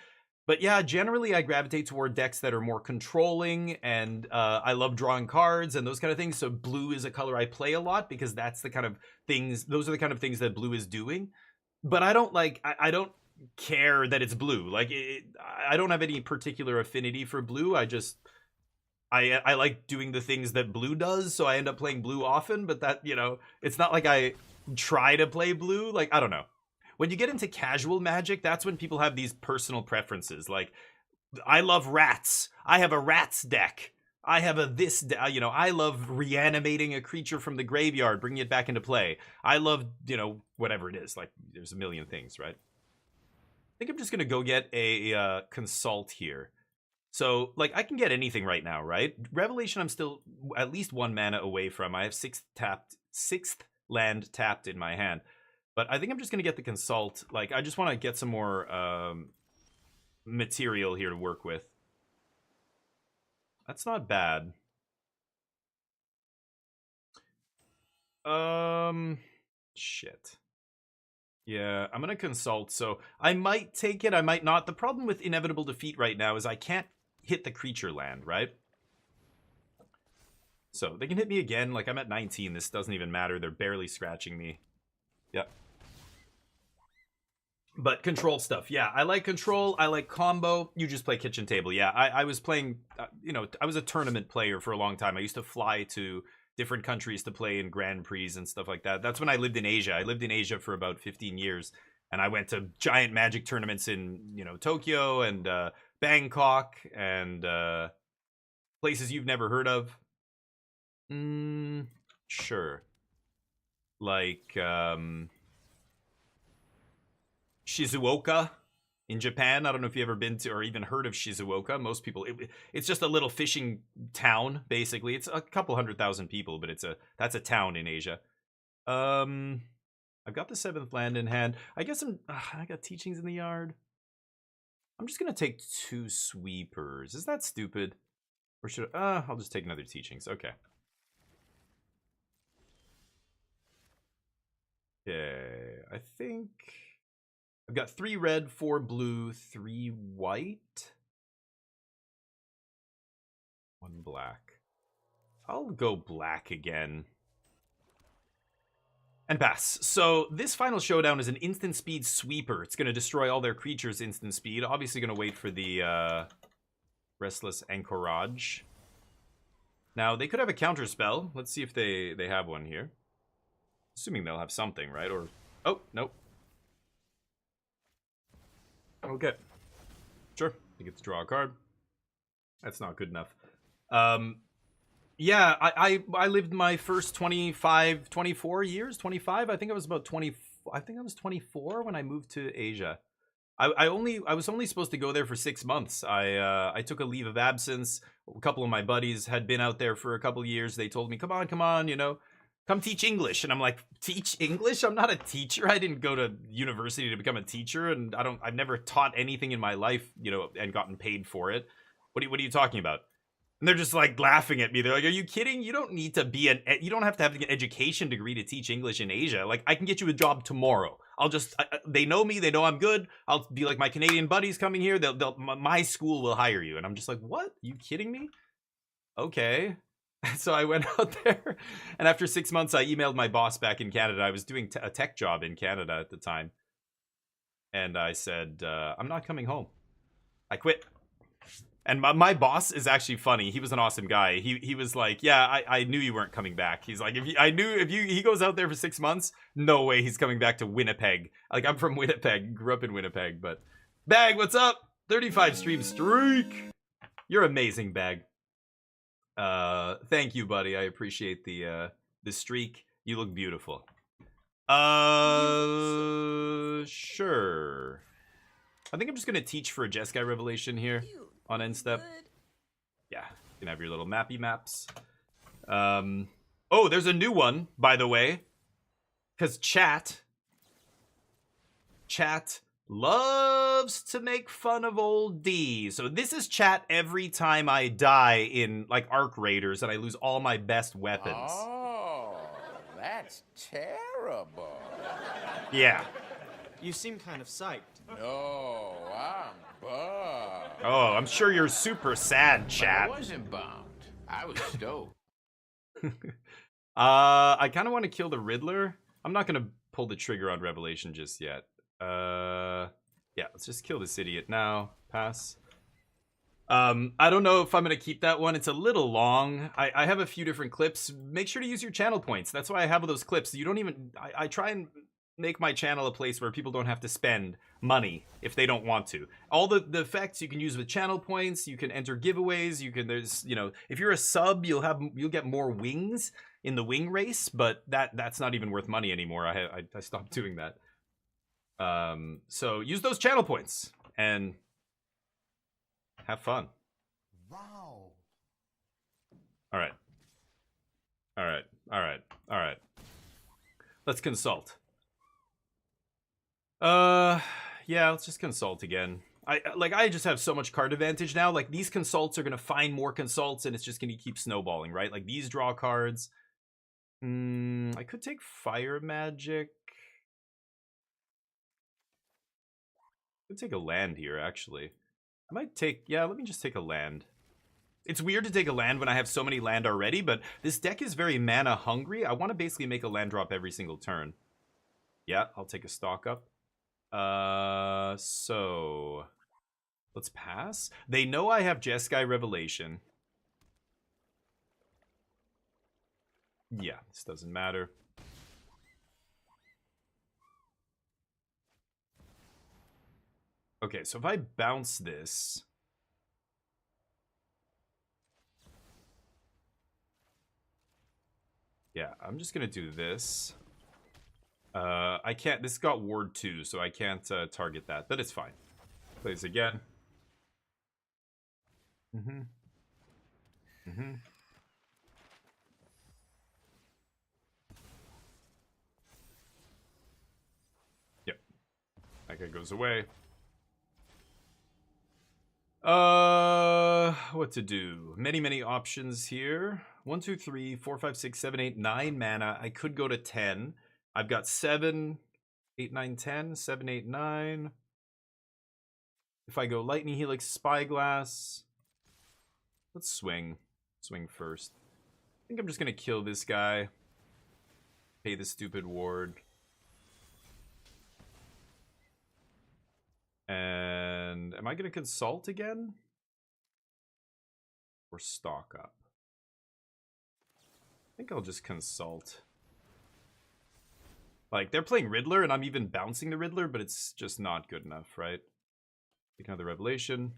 yeah, generally I gravitate toward decks that are more controlling, and I love drawing cards and those kind of things. So blue is a color I play a lot because that's the kind of things, those are the kind of things that blue is doing. But I don't I don't care that it's blue. Like, I don't have any particular affinity for blue. I like doing the things that blue does, so I end up playing blue often, but that, it's not like I try to play blue. Like, I don't know. When you get into casual Magic, that's when people have these personal preferences. Like, I love rats. I have a rats deck. I have I love reanimating a creature from the graveyard, bringing it back into play. I love, whatever it is. Like, there's a million things, right? I think I'm just going to go get a Consult here. So, like, I can get anything right now, right? Revelation, I'm still at least 1 mana away from. I have 6th land tapped in my hand. But I think I'm just going to get the Consult. Like, I just want to get some more material here to work with. That's not bad. Shit. Yeah, I'm going to Consult. So I might take it, I might not. The problem with Inevitable Defeat right now is I can't hit the creature land, right? So they can hit me again. Like, I'm at 19. This doesn't even matter. They're barely scratching me. Yep. But control stuff, yeah. I like control. I like combo. You just play kitchen table. Yeah, I was playing, I was a tournament player for a long time. I used to fly to different countries to play in Grand Prix and stuff like that. That's when I lived in Asia. I lived in Asia for about 15 years. And I went to giant Magic tournaments in, Tokyo and Bangkok and places you've never heard of. Sure. Like, Shizuoka in Japan. I don't know if you've ever been to or even heard of Shizuoka. Most people, it's just a little fishing town, basically. It's a couple 100,000 people, but that's a town in Asia. I've got the 7th land in hand. I guess I got teachings in the yard. I'm just gonna take 2 sweepers. Is that stupid? Or should I'll just take another teachings. Okay. Okay, I think I've got 3 red, 4 blue, 3 white, 1 black. I'll go black again. And pass. So this final showdown is an instant speed sweeper. It's going to destroy all their creatures instant speed. Obviously going to wait for the Restless Anchorage. Now, they could have a counter spell. Let's see if they have one here. Assuming they'll have something, right? Or, oh, nope. Okay. Sure. They get to draw a card. That's not good enough. Yeah, I lived my first 24 years, 25. I think I was about 20. I think I was 24 when I moved to Asia. I was only supposed to go there for 6 months. I took a leave of absence. A couple of my buddies had been out there for a couple of years. They told me, come on, you know, come teach English. And I'm like, teach English? I'm not a teacher. I didn't go to university to become a teacher, and I've never taught anything in my life, you know, and gotten paid for it. What are you talking about? And they're just like laughing at me. They're like, are you kidding? You don't need to be you don't have to have an education degree to teach English in Asia. Like, I can get you a job tomorrow. They know me. They know I'm good. I'll be like my Canadian buddies coming here. My school will hire you. And I'm just like, what? Are you kidding me? Okay. So I went out there, and after 6 months, I emailed my boss back in Canada. I was doing a tech job in Canada at the time. And I said, I'm not coming home. I quit. And my boss is actually funny. He was an awesome guy. He was like, yeah, I knew you weren't coming back. He's like, he goes out there for 6 months, no way he's coming back to Winnipeg. Like, I'm from Winnipeg, grew up in Winnipeg, but Bag, what's up? 35 stream streak. You're amazing, Bag. Thank you, buddy. I appreciate the streak. You look beautiful. Sure. I think I'm just gonna teach for a Jeskai Revelation here on end step. Yeah, you can have your little mappy maps. Oh, there's a new one, by the way, because chat loves to make fun of old D. So this is chat every time I die in like Arc Raiders and I lose all my best weapons. Oh, that's terrible. Yeah. You seem kind of psyched. No, I'm bummed. Oh, I'm sure you're super sad, chat. I wasn't bummed. I was stoked. I kind of want to kill the Riddler. I'm not going to pull the trigger on Revelation just yet. Yeah, let's just kill this idiot now. Pass. I don't know if I'm going to keep that one. It's a little long. I have a few different clips. Make sure to use your channel points. That's why I have those clips. You don't even... I try and make my channel a place where people don't have to spend money if they don't want to. All the effects you can use with channel points. You can enter giveaways. You can... There's, you know, if you're a sub, you'll get more wings in the wing race, but that's not even worth money anymore. I stopped doing that. So use those channel points and have fun. Wow. All right. Let's consult. Yeah, let's just consult again. I just have so much card advantage now. Like, these consults are gonna find more consults, and it's just gonna keep snowballing, right? Like, these draw cards. I could take Fire Magic. I could take a land here, actually. I might take... Yeah, let me just take a land. It's weird to take a land when I have so many land already, but this deck is very mana hungry. I want to basically make a land drop every single turn. Yeah, I'll take a stock up. So... Let's pass. They know I have Jeskai Revelation. Yeah, this doesn't matter. Okay, so if I bounce this... Yeah, I'm just gonna do this. I can't... This got Ward 2, so I can't target that, but it's fine. Plays again. Yep. That guy goes away. What to do? Many options here. 1, 2, 3, 4, 5, 6, 7, 8, 9 mana. I could go to 10. I've got 7, 8, 9, 10, 7, 8, 9. If I go Lightning Helix, Spyglass. Let's swing. Swing first. I think I'm just going to kill this guy. Pay the stupid ward. And am I going to consult again? Or stock up? I think I'll just consult. Like, they're playing Riddler, and I'm even bouncing the Riddler, but it's just not good enough, right? Take another Revelation.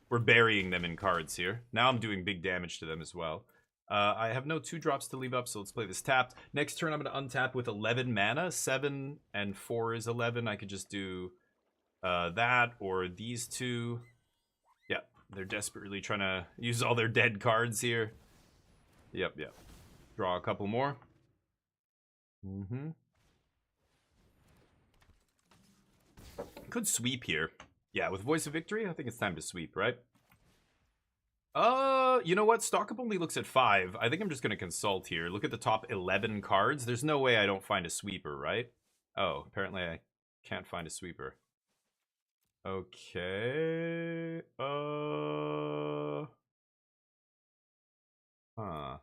We're burying them in cards here. Now I'm doing big damage to them as well. I have no 2-drops to leave up, so let's play this tapped. Next turn, I'm going to untap with 11 mana. 7 and 4 is 11. I could just do that or these two. Yeah, they're desperately trying to use all their dead cards here. Yep. Draw a couple more. Could sweep here. Yeah, with Voice of Victory, I think it's time to sweep, right? You know what? Stockup only looks at 5. I think I'm just going to consult here. Look at the top 11 cards. There's no way I don't find a sweeper, right? Oh, apparently I can't find a sweeper. Okay. Huh.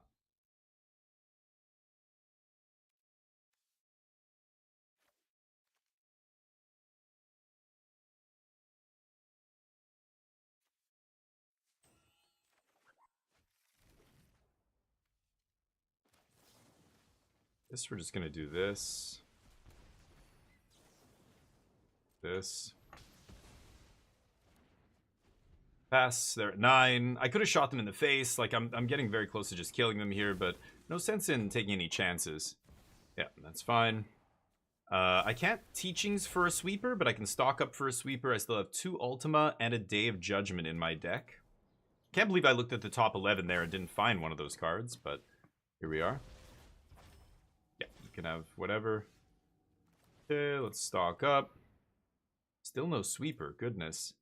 Guess we're just gonna do this. This. Pass, they're at 9. I could have shot them in the face. Like, I'm getting very close to just killing them here, but no sense in taking any chances. Yeah, that's fine. I can't Teachings for a sweeper, but I can stock up for a sweeper. I still have 2 Ultima and a Day of Judgment in my deck. Can't believe I looked at the top 11 there and didn't find one of those cards, but here we are. Yeah, you can have whatever. Okay, let's stock up. Still no sweeper, goodness.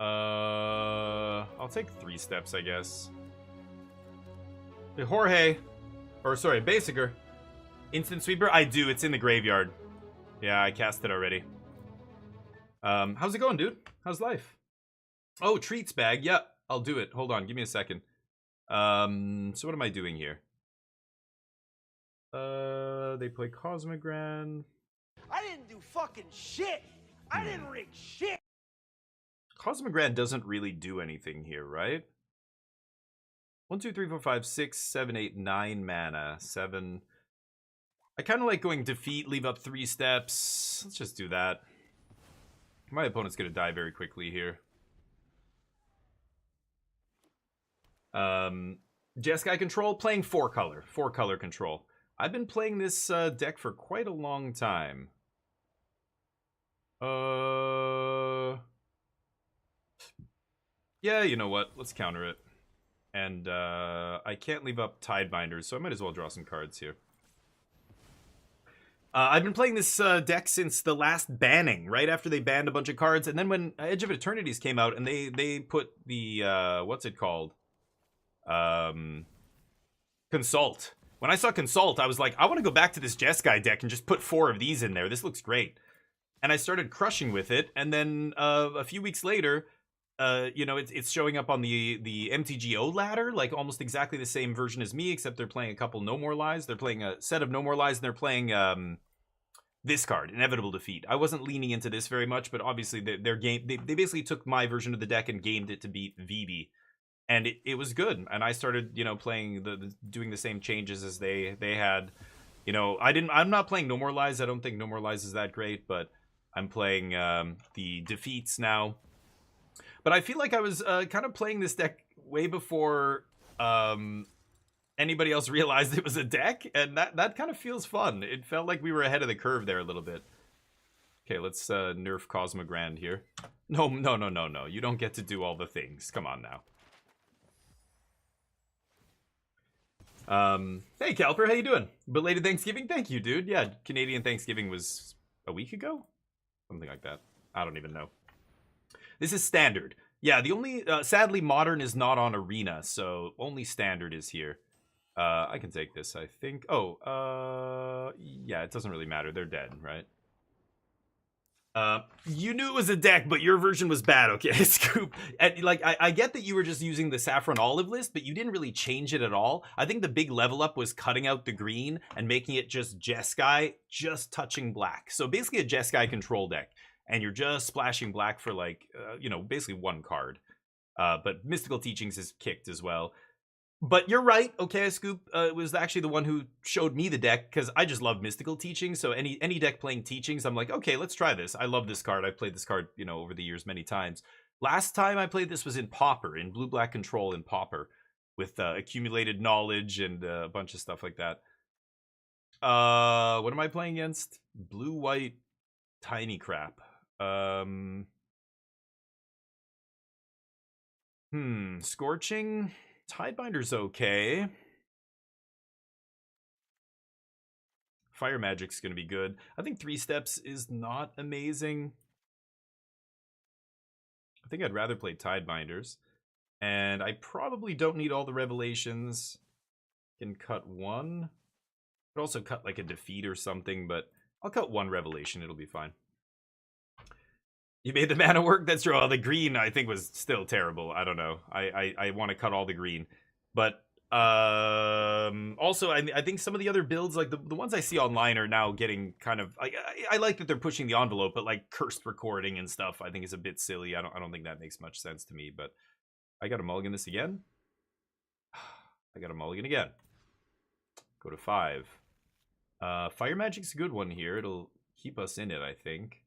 I'll take 3 steps, I guess. Hey, Jorge. Or, sorry, Basicer. Instant sweeper? I do, it's in the graveyard. Yeah, I cast it already. How's it going, dude? How's life? Oh, treats bag. Yeah, I'll do it. Hold on, give me a second. So what am I doing here? They play Cosmogran. I didn't do fucking shit. I didn't rig shit. Cosmogran doesn't really do anything here, right? 1, 2, 3, 4, 5, 6, 7, 8, 9 mana. 7. I kind of like going defeat, leave up 3 steps. Let's just do that. My opponent's going to die very quickly here. Jeskai control, playing 4 color. 4 color control. I've been playing this deck for quite a long time. Yeah, you know what? Let's counter it. And I can't leave up Tidebinders, so I might as well draw some cards here. I've been playing this deck since the last banning, right after they banned a bunch of cards. And then when Edge of Eternities came out and they put the, what's it called? Consult. When I saw Consult, I was like, I want to go back to this Jeskai deck and just put 4 of these in there. This looks great. And I started crushing with it. And then a few weeks later, you know, it's showing up on the MTGO ladder, like almost exactly the same version as me, except they're playing a couple No More Lies. They're playing a set of No More Lies, and they're playing this card, Inevitable Defeat. I wasn't leaning into this very much, but obviously their game, they basically took my version of the deck and gamed it to beat VB. And it was good. And I started, you know, playing doing the same changes as they had. You know, I'm not playing No More Lies. I don't think No More Lies is that great, but I'm playing the defeats now. But I feel like I was kind of playing this deck way before anybody else realized it was a deck, and that kind of feels fun. It felt like we were ahead of the curve there a little bit. Okay, let's nerf Cosmogran here. No. You don't get to do all the things. Come on now. Hey, Calper, how you doing? Belated Thanksgiving? Thank you, dude. Yeah, Canadian Thanksgiving was a week ago? Something like that. I don't even know. This is standard. Yeah, the only, sadly, modern is not on Arena, so only standard is here. I can take this, I think. Oh, yeah, it doesn't really matter. They're dead, right? You knew it was a deck, but your version was bad, okay, Scoop. And, like, I get that you were just using the Saffron Olive list, but you didn't really change it at all. I think the big level up was cutting out the green and making it just Jeskai, just touching black. So basically a Jeskai control deck, and you're just splashing black for, like, you know, basically one card. But Mystical Teachings is kicked as well. But you're right, okay, Scoop was actually the one who showed me the deck, because I just love Mystical Teachings, so any deck playing Teachings, I'm like, okay, let's try this. I love this card. I've played this card, you know, over the years many times. Last time I played this was in Pauper, in Blue-Black Control in Pauper, with accumulated knowledge and a bunch of stuff like that. What am I playing against? Blue-White Tiny Crap. Scorching? Tidebinder's okay. Fire Magic's gonna be good. I think 3 steps is not amazing. I think I'd rather play Tidebinders. And I probably don't need all the revelations. Can cut 1. Could also cut like a defeat or something, but I'll cut 1 revelation, it'll be fine. You made the mana work? That's true. Oh, the green I think was still terrible. I don't know. I want to cut all the green. But also I think some of the other builds, like the ones I see online, are now getting kind of I like that they're pushing the envelope, but like cursed recording and stuff I think is a bit silly. I don't think that makes much sense to me, but I got to mulligan this again. I got to mulligan again. Go to 5. Fire Magic's a good one here. It'll keep us in it, I think.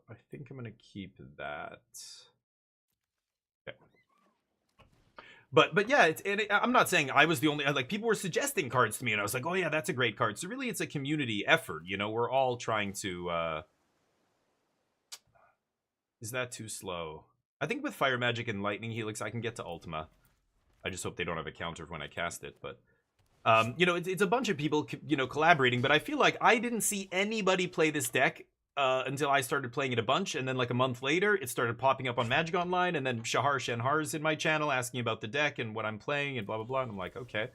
I think I'm gonna keep that. Okay. But yeah, I'm not saying I was the only, like, people were suggesting cards to me, and I was like, oh yeah, that's a great card. So really, it's a community effort. You know, we're all trying to. Is that too slow? I think with Fire Magic and Lightning Helix, I can get to Ultima. I just hope they don't have a counter when I cast it, but. You know, it's a bunch of people, you know, collaborating, but I feel like I didn't see anybody play this deck until I started playing it a bunch, and then like a month later, it started popping up on Magic Online, and then Shahar Shenhar's in my channel asking about the deck and what I'm playing and blah blah blah, and I'm like, okay.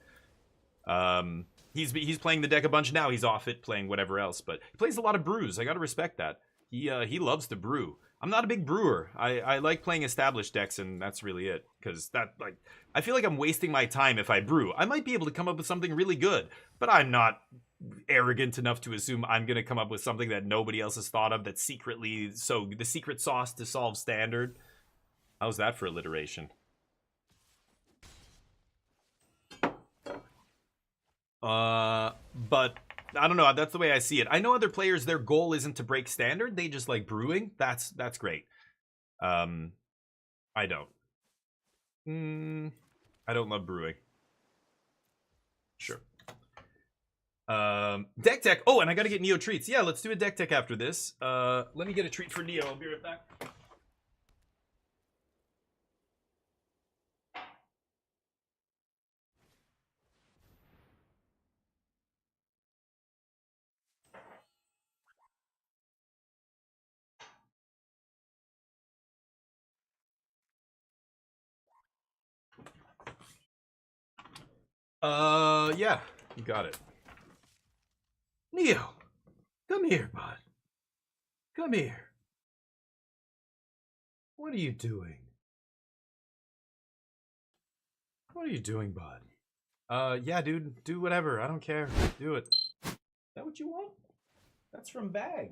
He's playing the deck a bunch now. He's off it playing whatever else, but he plays a lot of brews. I gotta respect that. He loves to brew. I'm not a big brewer. I like playing established decks, and that's really it. Because that, like, I feel like I'm wasting my time if I brew. I might be able to come up with something really good, but I'm not arrogant enough to assume I'm going to come up with something that nobody else has thought of that's secretly, so the secret sauce to solve standard. How's that for alliteration? But I don't know. That's the way I see it. I know other players, their goal isn't to break standard. They just like brewing. That's great. I don't. I don't love brewing. Sure. Deck tech. Oh, and I gotta get Neo treats. Yeah, let's do a deck tech after this. Let me get a treat for Neo. I'll be right back. Yeah, you got it. Neo, come here, bud. Come here. What are you doing? What are you doing, bud? Yeah, dude, do whatever. I don't care. Do it. Is that what you want? That's from Bag.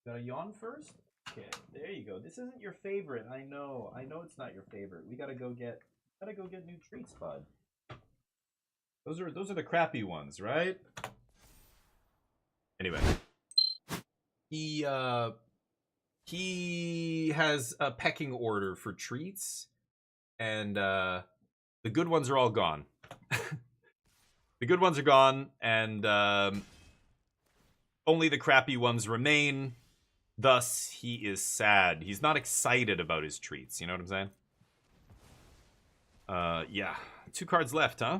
Gotta yawn first? Okay, there you go. This isn't your favorite. I know it's not your favorite. We gotta go get new treats, bud. Those are the crappy ones, right? Anyway. He has a pecking order for treats, and the good ones are all gone. The good ones are gone, and only the crappy ones remain. Thus, he is sad. He's not excited about his treats. You know what I'm saying? Yeah. 2 cards left, huh?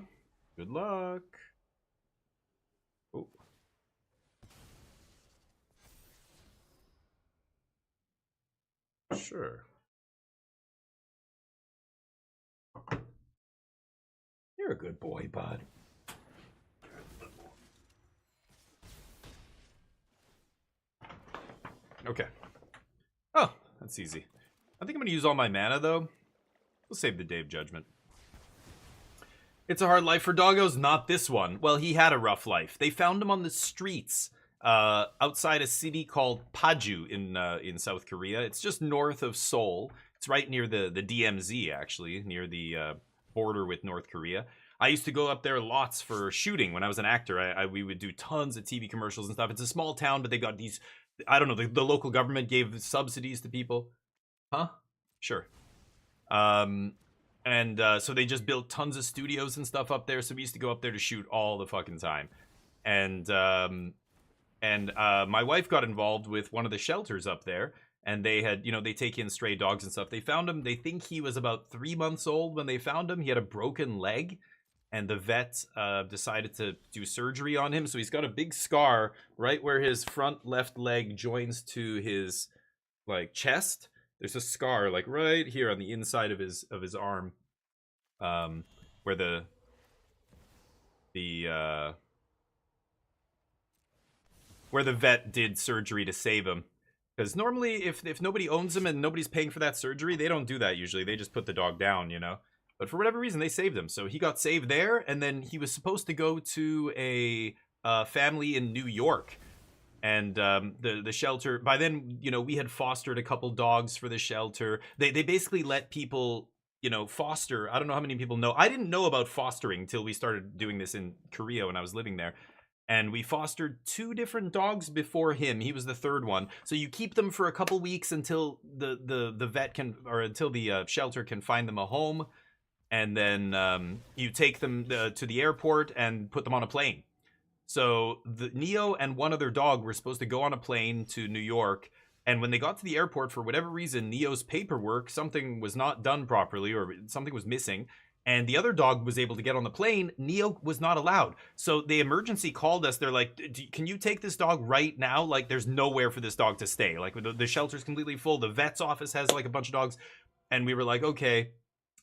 Good luck. Oh. Sure. You're a good boy, bud. Okay. Oh, that's easy. I think I'm gonna use all my mana though. We'll save the Day of Judgment. It's a hard life for doggos, not this one. Well, he had a rough life. They found him on the streets outside a city called Paju in South Korea. It's just north of Seoul. It's right near the DMZ, actually, near the border with North Korea. I used to go up there lots for shooting when I was an actor. We would do tons of TV commercials and stuff. It's a small town, but they got these, I don't know, the local government gave subsidies to people. Huh? Sure. So they just built tons of studios and stuff up there. So we used to go up there to shoot all the fucking time. And my wife got involved with one of the shelters up there. And they had, they take in stray dogs and stuff. They found him. They think he was about 3 months old when they found him. He had a broken leg. And the vet decided to do surgery on him. So he's got a big scar right where his front left leg joins to his, chest. There's a scar, right here on the inside of his arm. Where the vet did surgery to save him. Because normally, if nobody owns him and nobody's paying for that surgery, they don't do that usually. They just put the dog down, But for whatever reason, they saved him. So he got saved there, and then he was supposed to go to a family in New York. And the shelter, by then, we had fostered a couple dogs for the shelter. They basically let people, foster. I don't know how many people know. I didn't know about fostering until we started doing this in Korea when I was living there. And we fostered 2 different dogs before him. He was the 3rd one. So you keep them for a couple weeks until the vet can, or until the shelter can find them a home. And then you take them to the airport and put them on a plane. So Neo and one other dog were supposed to go on a plane to New York. And when they got to the airport, for whatever reason, Neo's paperwork, something was not done properly or something was missing. And the other dog was able to get on the plane. Neo was not allowed. So the emergency called us. They're like, can you take this dog right now? There's nowhere for this dog to stay. The shelter's completely full. The vet's office has a bunch of dogs. And we were like, okay.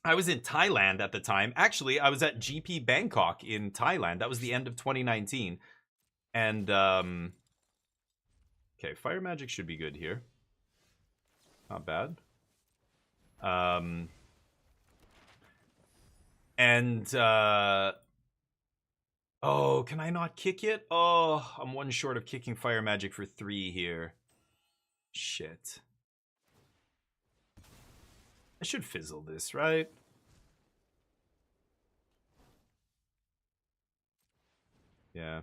I was in Thailand at the time. Actually, I was at GP Bangkok in Thailand. That was the end of 2019. And, okay, Fire Magic should be good here. Not bad. Oh, can I not kick it? Oh, I'm 1 short of kicking Fire Magic for 3 here. Shit. I should fizzle this, right? Yeah.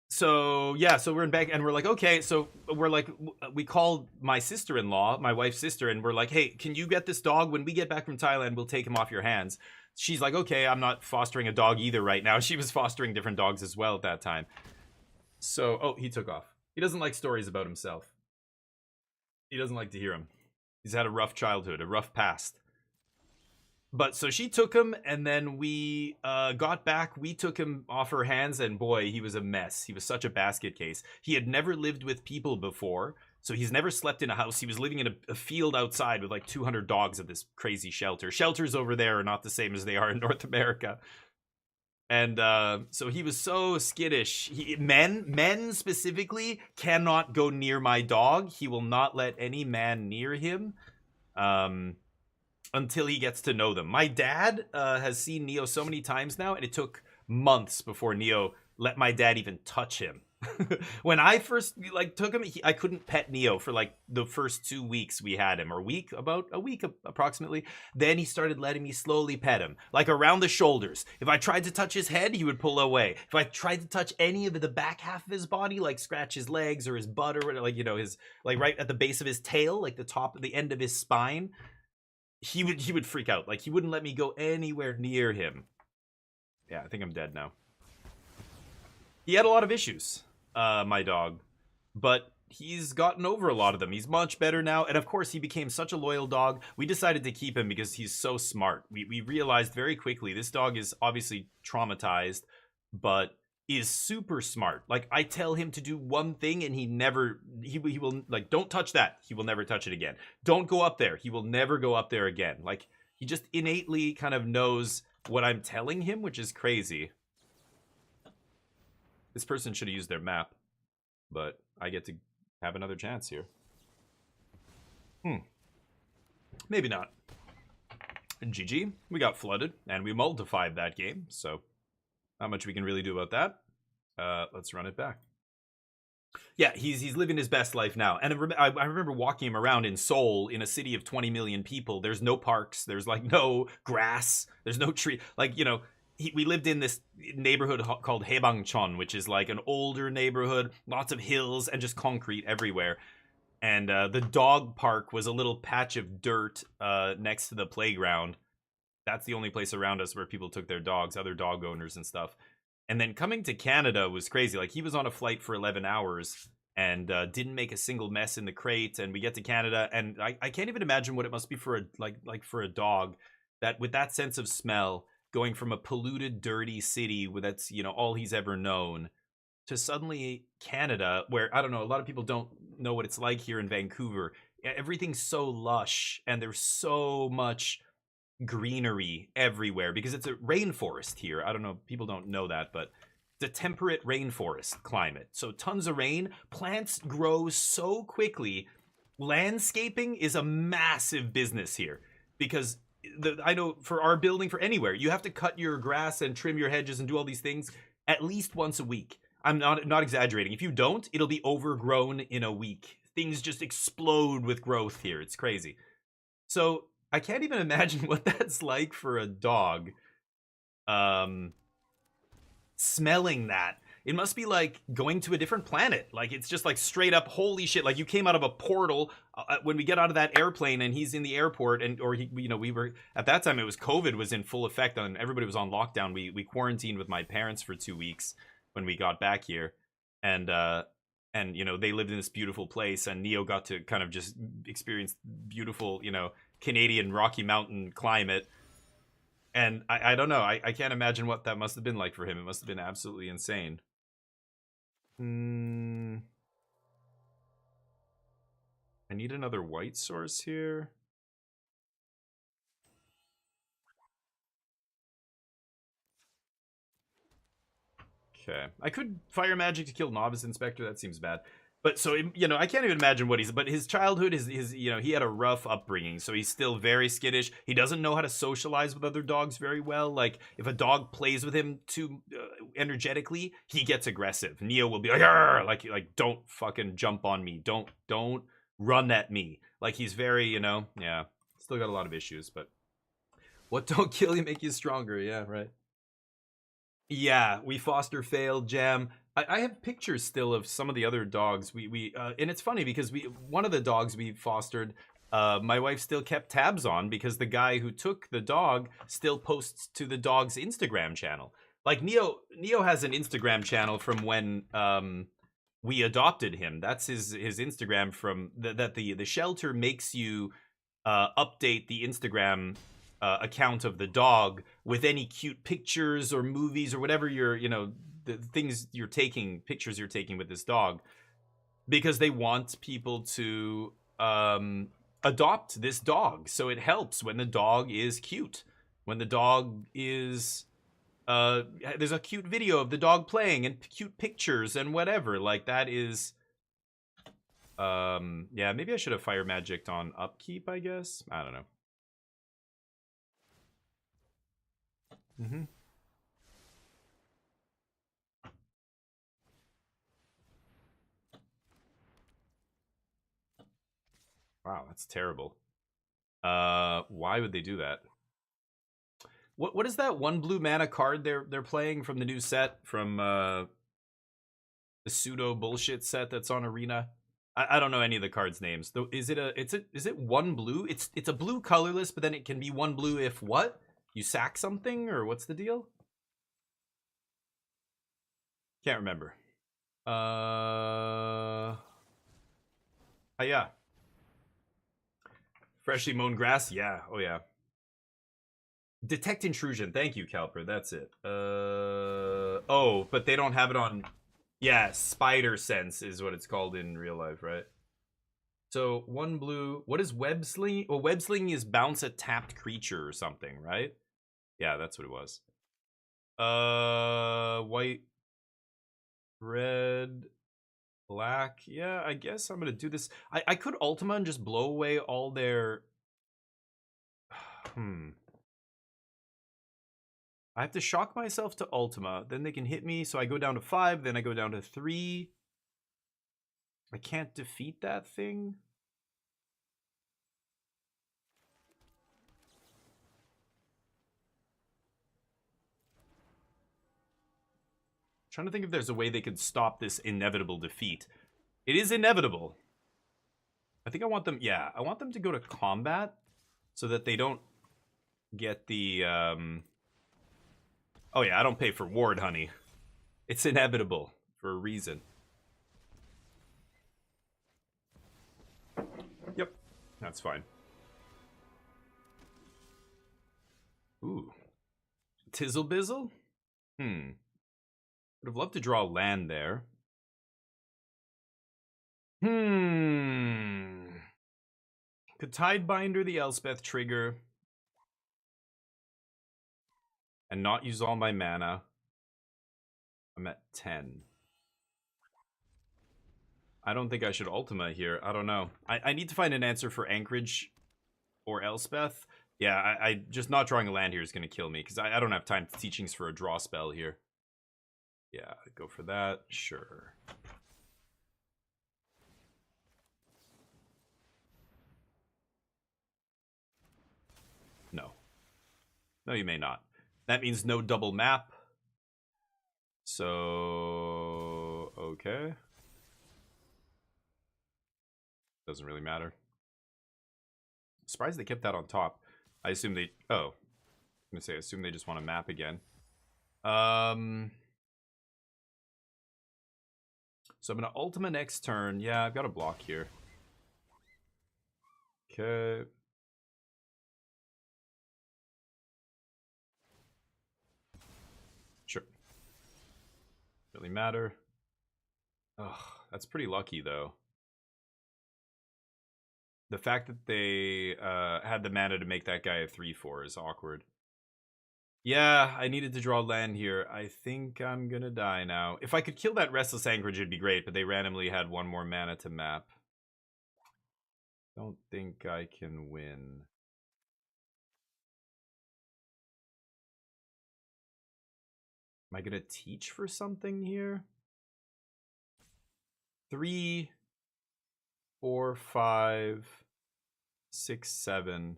So we're in back and we're like, okay, so we're like, we called my sister-in-law, my wife's sister, and we're like, hey, can you get this dog? When we get back from Thailand, we'll take him off your hands. She's like, okay, I'm not fostering a dog either right now. She was fostering different dogs as well at that time. So, oh, he took off. He doesn't like stories about himself. He doesn't like to hear them. He's had a rough childhood, a rough past. But so she took him, and then we got back. We took him off her hands, and boy, he was a mess. He was such a basket case. He had never lived with people before, so he's never slept in a house. He was living in a field outside with 200 dogs at this crazy shelter. Shelters over there are not the same as they are in North America. And so he was so skittish. Men specifically cannot go near my dog. He will not let any man near him until he gets to know them. My dad has seen Neo so many times now, and it took months before Neo let my dad even touch him. When I first took him, I couldn't pet Neo for the first 2 weeks we had him, or about a week approximately. Then he started letting me slowly pet him, around the shoulders. If I tried to touch his head, he would pull away. If I tried to touch any of the back half of his body, scratch his legs or his butt or whatever, his right at the base of his tail, the end of his spine, he would freak out. He wouldn't let me go anywhere near him. Yeah, I think I'm dead now. He had a lot of issues. My dog, but he's gotten over a lot of them. He's much better now, and of course he became such a loyal dog. We decided to keep him because he's so smart. We realized very quickly this dog is obviously traumatized, but is super smart. I tell him to do one thing and he will don't touch that. He will never touch it again. Don't go up there. He will never go up there again. He just innately kind of knows what I'm telling him, which is crazy. This person should have used their map, but I get to have another chance here. Maybe not. GG, we got flooded, and we multiplied that game, so not much we can really do about that. Let's run it back. Yeah, he's living his best life now. And I remember walking him around in Seoul, in a city of 20 million people. There's no parks. There's, like, no grass. There's no tree. Like, you know, we lived in this neighborhood called Haebangchon, which is, like, an older neighborhood. Lots of hills and just concrete everywhere. And the dog park was a little patch of dirt next to the playground. That's the only place around us where people took their dogs, other dog owners and stuff. And then coming to Canada was crazy. Like, he was on a flight for 11 hours and didn't make a single mess in the crate. And we get to Canada, and I can't even imagine what it must be for a like for a dog that with that sense of smell, going from a polluted, dirty city where that's, you know, all he's ever known, to suddenly Canada, where, I don't know, a lot of people don't know what it's like here in Vancouver. Everything's so lush, and there's so much greenery everywhere because it's a rainforest here. I don't know, people don't know that, but it's a temperate rainforest climate. So tons of rain, plants grow so quickly. Landscaping is a massive business here because I know for our building, for anywhere, you have to cut your grass and trim your hedges and do all these things at least once a week. I'm not exaggerating. If you don't, it'll be overgrown in a week. Things just explode with growth here. It's crazy. So I can't even imagine what that's like for a dog. Smelling that. It must be like going to a different planet. Like, it's just like straight up, holy shit. Like, you came out of a portal when we get out of that airplane and he's in the airport, and or he, you know, we were at that time, it was COVID was in full effect and everybody was on lockdown. We quarantined with my parents for 2 weeks when we got back here, and you know, they lived in this beautiful place, and Neo got to kind of just experience beautiful, you know, Canadian Rocky Mountain climate. And I don't know, I can't imagine what that must have been like for him. It must have been absolutely insane. I need another white source here. Okay, I could fire magic to kill Novice Inspector. That seems bad. But so, you know, I can't even imagine what but his childhood is, you know, he had a rough upbringing, so he's still very skittish. He doesn't know how to socialize with other dogs very well. Like, if a dog plays with him too energetically, he gets aggressive. Neo will be like, don't fucking jump on me. Don't run at me. Like, he's very, you know, yeah, still got a lot of issues, but what don't kill you make you stronger. Yeah, right. Yeah, we foster failed, Jam. I have pictures still of some of the other dogs. And it's funny because one of the dogs we fostered, my wife still kept tabs on because the guy who took the dog still posts to the dog's Instagram channel. Like, Neo has an Instagram channel from when we adopted him. That's his Instagram from that the shelter makes you update the Instagram account of the dog with any cute pictures or movies or whatever you're, you know, the things you're taking, pictures you're taking with this dog, because they want people to adopt this dog. So it helps when the dog is cute, when the dog is there's a cute video of the dog playing and cute pictures and whatever. Like, that is yeah, maybe I should have fire magicked on upkeep, I guess. I don't know. Wow, that's terrible. Why would they do that? What is that one blue mana card they're playing from the new set, from the pseudo bullshit set that's on Arena? I don't know any of the cards' names. Though, is it one blue? It's a blue colorless, but then it can be one blue if what? You sack something, or what's the deal? Can't remember. Yeah. Freshly mown grass? Yeah. Oh, yeah. Detect intrusion. Thank you, Calper. That's it. Oh, but they don't have it on... Yeah, spider sense is what it's called in real life, right? So 1 blue. What is web sling? Well, web slinging is bounce a tapped creature or something, right? Yeah, that's what it was. White, red, black. Yeah, I guess I'm gonna do this. I could Ultima and just blow away all their. I have to shock myself to Ultima, then they can hit me, so I go down to 5, then I go down to 3. I can't defeat that thing. Trying to think if there's a way they could stop this inevitable defeat. It is inevitable. I think I want them, yeah, I want them to go to combat so that they don't get the, oh yeah, I don't pay for ward, honey. It's inevitable for a reason. Yep, that's fine. Ooh. Tizzle Bizzle? Would have loved to draw land there. Could Tidebinder the Elspeth trigger and not use all my mana. I'm at 10. I don't think I should Ultima here. I don't know. I need to find an answer for Anchorage or Elspeth. Yeah, I just not drawing a land here is going to kill me because I don't have time to teachings for a draw spell here. Yeah, go for that. Sure. No. No, you may not. That means no double map. So, okay. Doesn't really matter. Surprised they kept that on top. I assume they... Oh. I'm going to say, I assume they just want to map again. So I'm going to Ultima next turn. Yeah, I've got a block here. Okay. Sure. Really matter. Ugh, that's pretty lucky, though. The fact that they had the mana to make that guy a 3/4 is awkward. Yeah, I needed to draw land here. I think I'm gonna die now. If I could kill that Restless Anchorage, it'd be great, but they randomly had one more mana to map. Don't think I can win. Am I gonna teach for something here? 3, 4, 5, 6, 7.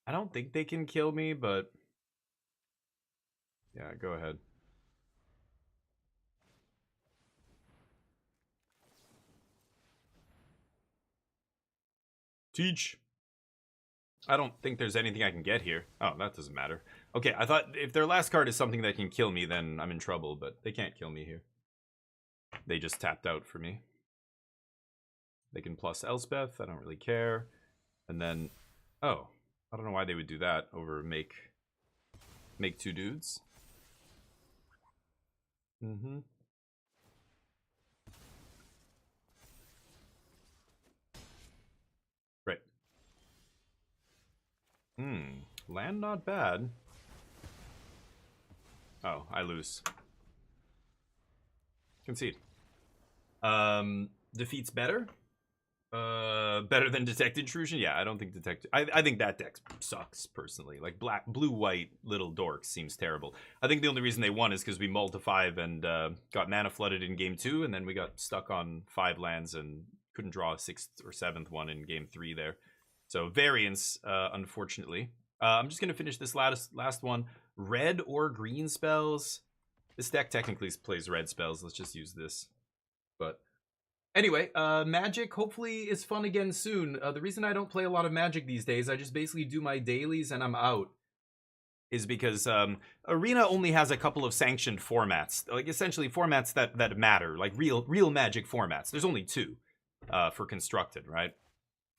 I don't think they can kill me, but yeah, go ahead. Teach. I don't think there's anything I can get here. Oh, that doesn't matter. Okay, I thought if their last card is something that can kill me, then I'm in trouble, but they can't kill me here. They just tapped out for me. They can plus Elspeth, I don't really care. And then, oh, I don't know why they would do that over make 2 dudes. Right. Land not bad. Oh, I lose. Concede. Defeats better? Better than Detect Intrusion? Yeah, I don't think Detect... I think that deck sucks, personally. Like, blue-white little dorks seems terrible. I think the only reason they won is because we mulled to 5 and got mana flooded in game 2, and then we got stuck on 5 lands and couldn't draw a 6th or 7th one in game 3 there. So, variance, unfortunately. I'm just going to finish this last one. Red or green spells. This deck technically plays red spells. Let's just use this. But... anyway, Magic hopefully is fun again soon. The reason I don't play a lot of Magic these days, I just basically do my dailies and I'm out, is because Arena only has a couple of sanctioned formats, like essentially formats that matter, like real Magic formats. There's only 2 for Constructed, right?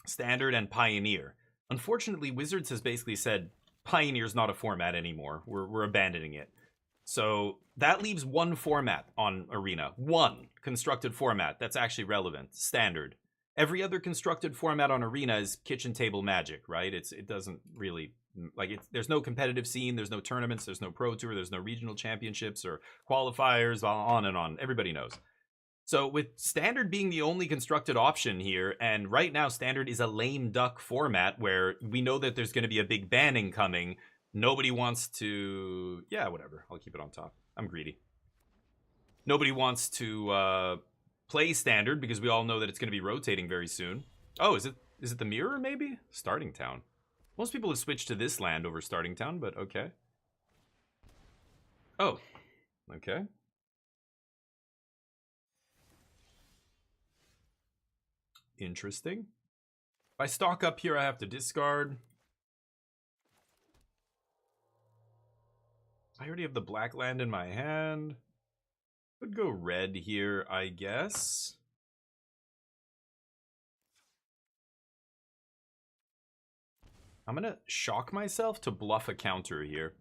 Standard and Pioneer. Unfortunately, Wizards has basically said Pioneer's not a format anymore. We're abandoning it. So that leaves 1 format on Arena. 1 constructed format that's actually relevant. Standard. every other constructed format on Arena is kitchen table Magic, right? It doesn't really like there's no competitive scene, there's no tournaments, there's no pro tour, there's no regional championships or qualifiers, on and on. Everybody knows. So with Standard being the only constructed option here, and right now Standard is a lame duck format where we know that there's going to be a big banning coming. Nobody wants to... Yeah, whatever. I'll keep it on top. I'm greedy. Nobody wants to play Standard because we all know that it's going to be rotating very soon. Oh, is it the Mirror, maybe? Starting Town. Most people have switched to this land over Starting Town, but okay. Oh, okay. Interesting. If I stock up here, I have to discard. I already have the black land in my hand. Could go red here, I guess. I'm gonna shock myself to bluff a counter here.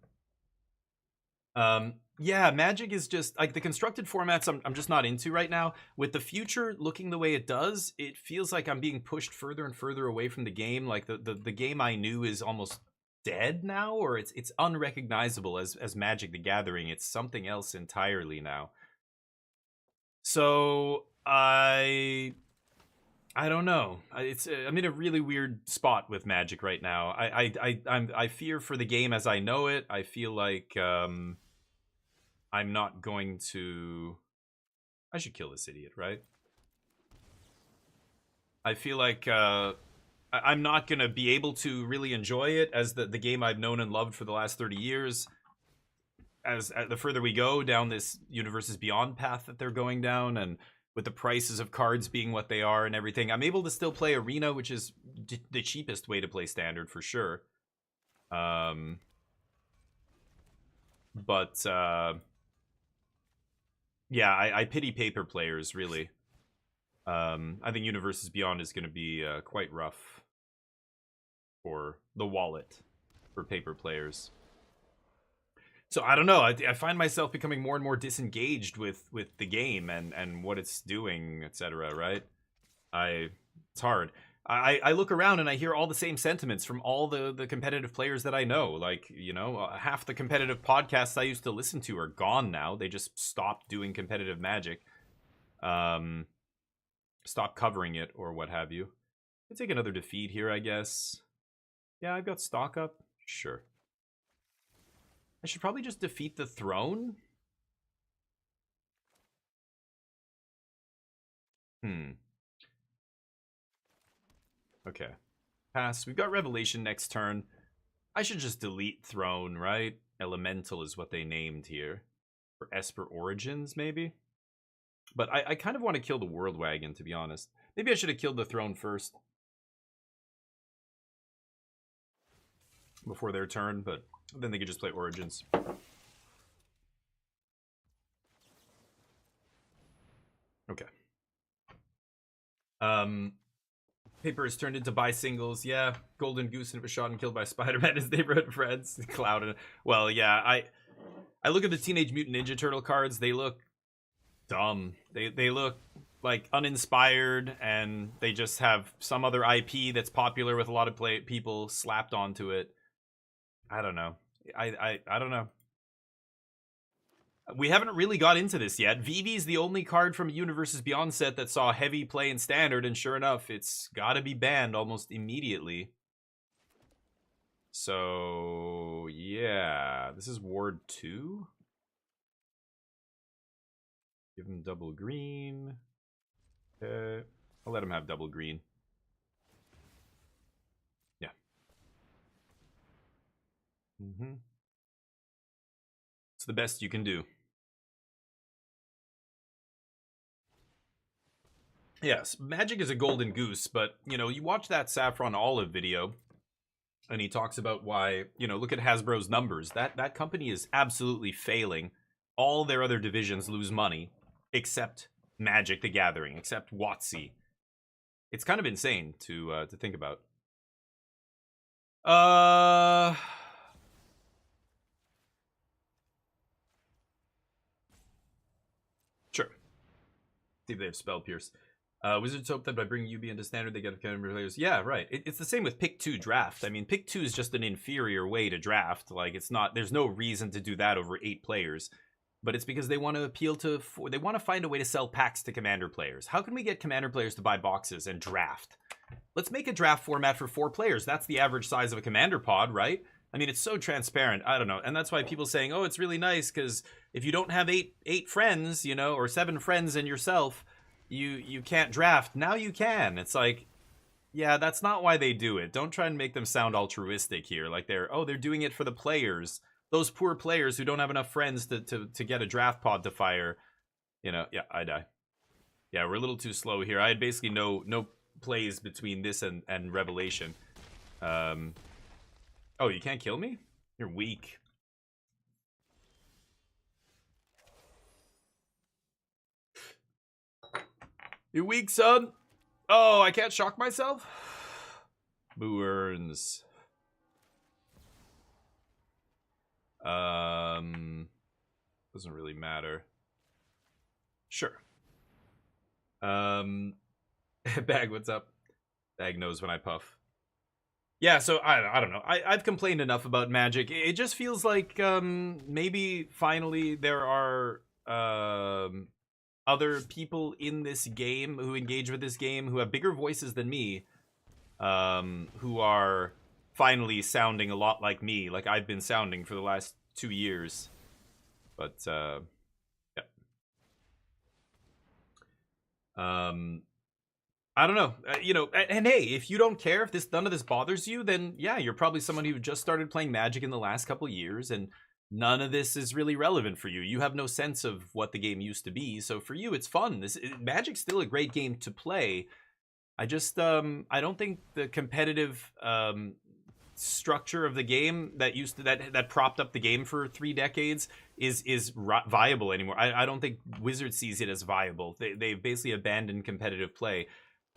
Yeah, Magic is just like the constructed formats I'm just not into right now. With the future looking the way it does, it feels like I'm being pushed further and further away from the game. Like the game I knew is almost dead now, or it's unrecognizable as Magic the Gathering. It's something else entirely now. So I don't know. I'm in a really weird spot with Magic right now. I fear for the game as I know it. I feel like I'm not going to... I should kill this idiot, right? I feel like I'm not going to be able to really enjoy it as the game I've known and loved for the last 30 years. As the further we go down this Universes Beyond path that they're going down, and with the prices of cards being what they are and everything, I'm able to still play Arena, which is the cheapest way to play Standard for sure. Yeah, I pity paper players, really. I think Universes Beyond is going to be quite rough for the wallet for paper players. So I don't know. I find myself becoming more and more disengaged with the game and what it's doing, etc. Right? It's hard. I look around and I hear all the same sentiments from all the competitive players that I know. Like, you know, half the competitive podcasts I used to listen to are gone now. They just stopped doing competitive Magic. Stop covering it or what have you. I'll take another defeat here, I guess. Yeah, I've got stock up. Sure. I should probably just defeat the throne. Okay. Pass. We've got Revelation next turn. I should just delete Throne, right? Elemental is what they named here. For Esper Origins, maybe? But I kind of want to kill the World Wagon, to be honest. Maybe I should have killed the Throne first. Before their turn, but then they could just play Origins. Okay. Paper is turned into buy singles. Yeah, Golden Goose and it was shot and killed by Spider-Man, his neighborhood friends. Cloud and... Well, yeah, I look at the Teenage Mutant Ninja Turtle cards. They look dumb. They look like uninspired, and they just have some other IP that's popular with a lot of people slapped onto it. I don't know. I don't know. We haven't really got into this yet. Vivi's the only card from a Universes Beyond set that saw heavy play in Standard, and sure enough, it's gotta be banned almost immediately. So, yeah. This is Ward 2. Give him double green. Okay. I'll let him have double green. Yeah. It's the best you can do. Yes, Magic is a golden goose, but, you know, you watch that Saffron Olive video, and he talks about why, you know, look at Hasbro's numbers. That company is absolutely failing. All their other divisions lose money, except Magic the Gathering, except WotC. It's kind of insane to think about. Sure. See if they have Spell Pierce. Wizards hope that by bringing UB into standard, they get commander players. Yeah, right. It's the same with pick 2 draft. I mean, pick 2 is just an inferior way to draft. Like, it's not. There's no reason to do that over 8 players. But it's because they want to appeal to. They want to find a way to sell packs to commander players. How can we get commander players to buy boxes and draft? Let's make a draft format for 4 players. That's the average size of a commander pod, right? I mean, it's so transparent. I don't know. And that's why people saying, oh, it's really nice because if you don't have eight friends, you know, or 7 friends and yourself, you can't draft. Now you can. It's like, yeah, that's not why they do it. Don't try and make them sound altruistic here. Like they're doing it for the players. Those poor players who don't have enough friends to get a draft pod to fire. You know, yeah, I die. Yeah, we're a little too slow here. I had basically no plays between this and Revelation. Oh, you can't kill me? You're weak. You're weak, son. Oh, I can't shock myself? Boo earns. Doesn't really matter. Sure. Bag, what's up? Bag knows when I puff. Yeah, so I don't know. I've complained enough about Magic. It just feels like maybe finally there are other people in this game who engage with this game who have bigger voices than me, who are finally sounding a lot like me, like I've been sounding for the last 2 years. But yeah. I don't know, you know, and hey, if you don't care, if none of this bothers you, then yeah, you're probably someone who just started playing Magic in the last couple of years, and none of this is really relevant for you. You have no sense of what the game used to be, so for you, it's fun. Magic's still a great game to play. I just, I don't think the competitive structure of the game that propped up the game for 3 decades is viable anymore. I don't think Wizards sees it as viable. They've basically abandoned competitive play.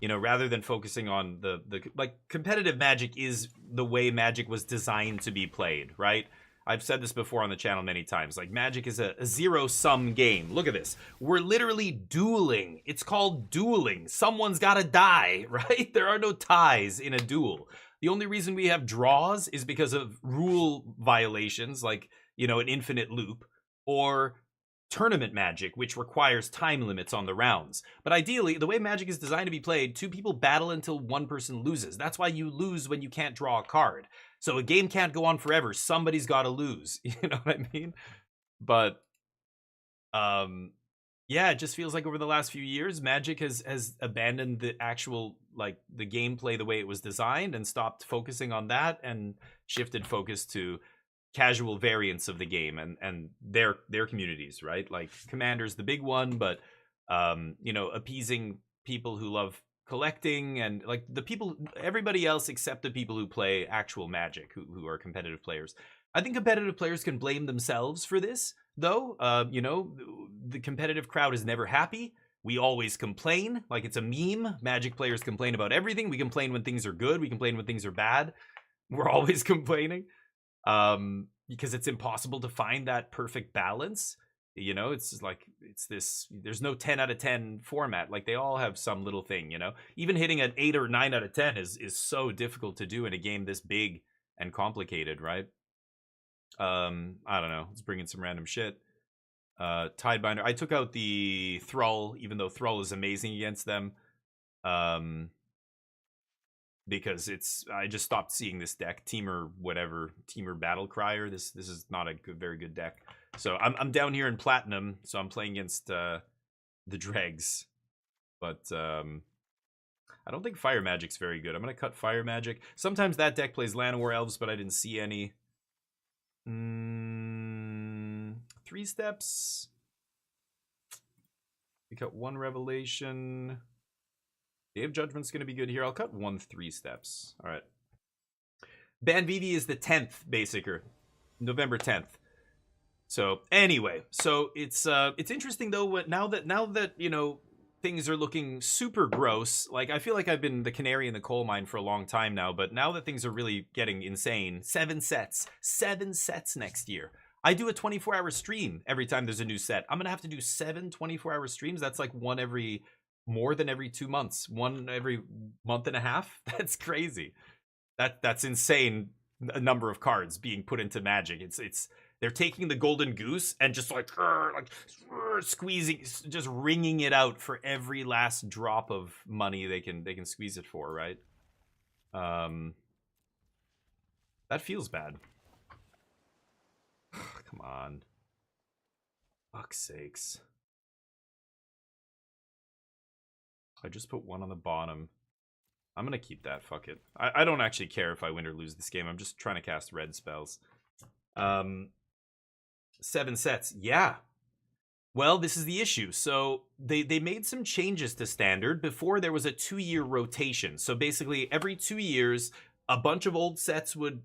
You know, rather than focusing on the like, competitive Magic is the way Magic was designed to be played, right? I've said this before on the channel many times. Like, Magic is a zero-sum game. Look at this. We're literally dueling. It's called dueling. Someone's got to die, right? There are no ties in a duel. The only reason we have draws is because of rule violations, like, you know, an infinite loop, or tournament Magic, which requires time limits on the rounds. But ideally, the way Magic is designed to be played, 2 people battle until 1 person loses. That's why you lose when you can't draw a card. So a game can't go on forever. Somebody's got to lose. You know what I mean? But yeah, it just feels like over the last few years, Magic has abandoned the actual, like, the gameplay the way it was designed and stopped focusing on that and shifted focus to casual variants of the game and their communities, right? Like, Commander's the big one, but you know, appeasing people who love collecting and, like, the people, everybody else except the people who play actual Magic, who are competitive players. I think competitive players can blame themselves for this, though. You know, the competitive crowd is never happy. We always complain, like it's a meme. Magic players complain about everything. We complain when things are good. We complain when things are bad. We're always complaining. Because it's impossible to find that perfect balance. You know, it's like, it's this, there's no 10 out of 10 format. Like, they all have some little thing, you know? Even hitting an 8 or 9 out of 10 is so difficult to do in a game this big and complicated, right? I don't know. Let's bring in some random shit. Tidebinder. I took out the Thrall, even though Thrall is amazing against them. Because I just stopped seeing this deck, Teamer whatever, Teamer Battle Crier. This is not a very good deck. So I'm down here in Platinum, so I'm playing against the Dregs. But I don't think Fire Magic's very good. I'm gonna cut Fire Magic. Sometimes that deck plays Llanowar Elves, but I didn't see any. 3 steps. We cut 1 Revelation. Day of Judgment's going to be good here. I'll cut 1 3 steps. All right. Banvivi is the 10th Basicer. November 10th. So, anyway. So, it's interesting, though, now that, you know, things are looking super gross. Like, I feel like I've been the canary in the coal mine for a long time now, but now that things are really getting insane, 7 sets. 7 sets next year. I do a 24-hour stream every time there's a new set. I'm going to have to do 7 24-hour streams. That's like one every more than every 2 months, one every month and a half. That's crazy. That's insane. A number of cards being put into Magic. It's they're taking the golden goose and just like squeezing, just wringing it out for every last drop of money they can squeeze it for, right? That feels bad. Come on. Fuck's sakes. I just put one on the bottom. I'm gonna keep that, fuck it. I don't actually care if I win or lose this game. I'm just trying to cast red spells. 7 sets. Yeah. Well, this is the issue. So they made some changes to Standard. Before, there was a 2-year rotation. So basically, every 2 years, a bunch of old sets would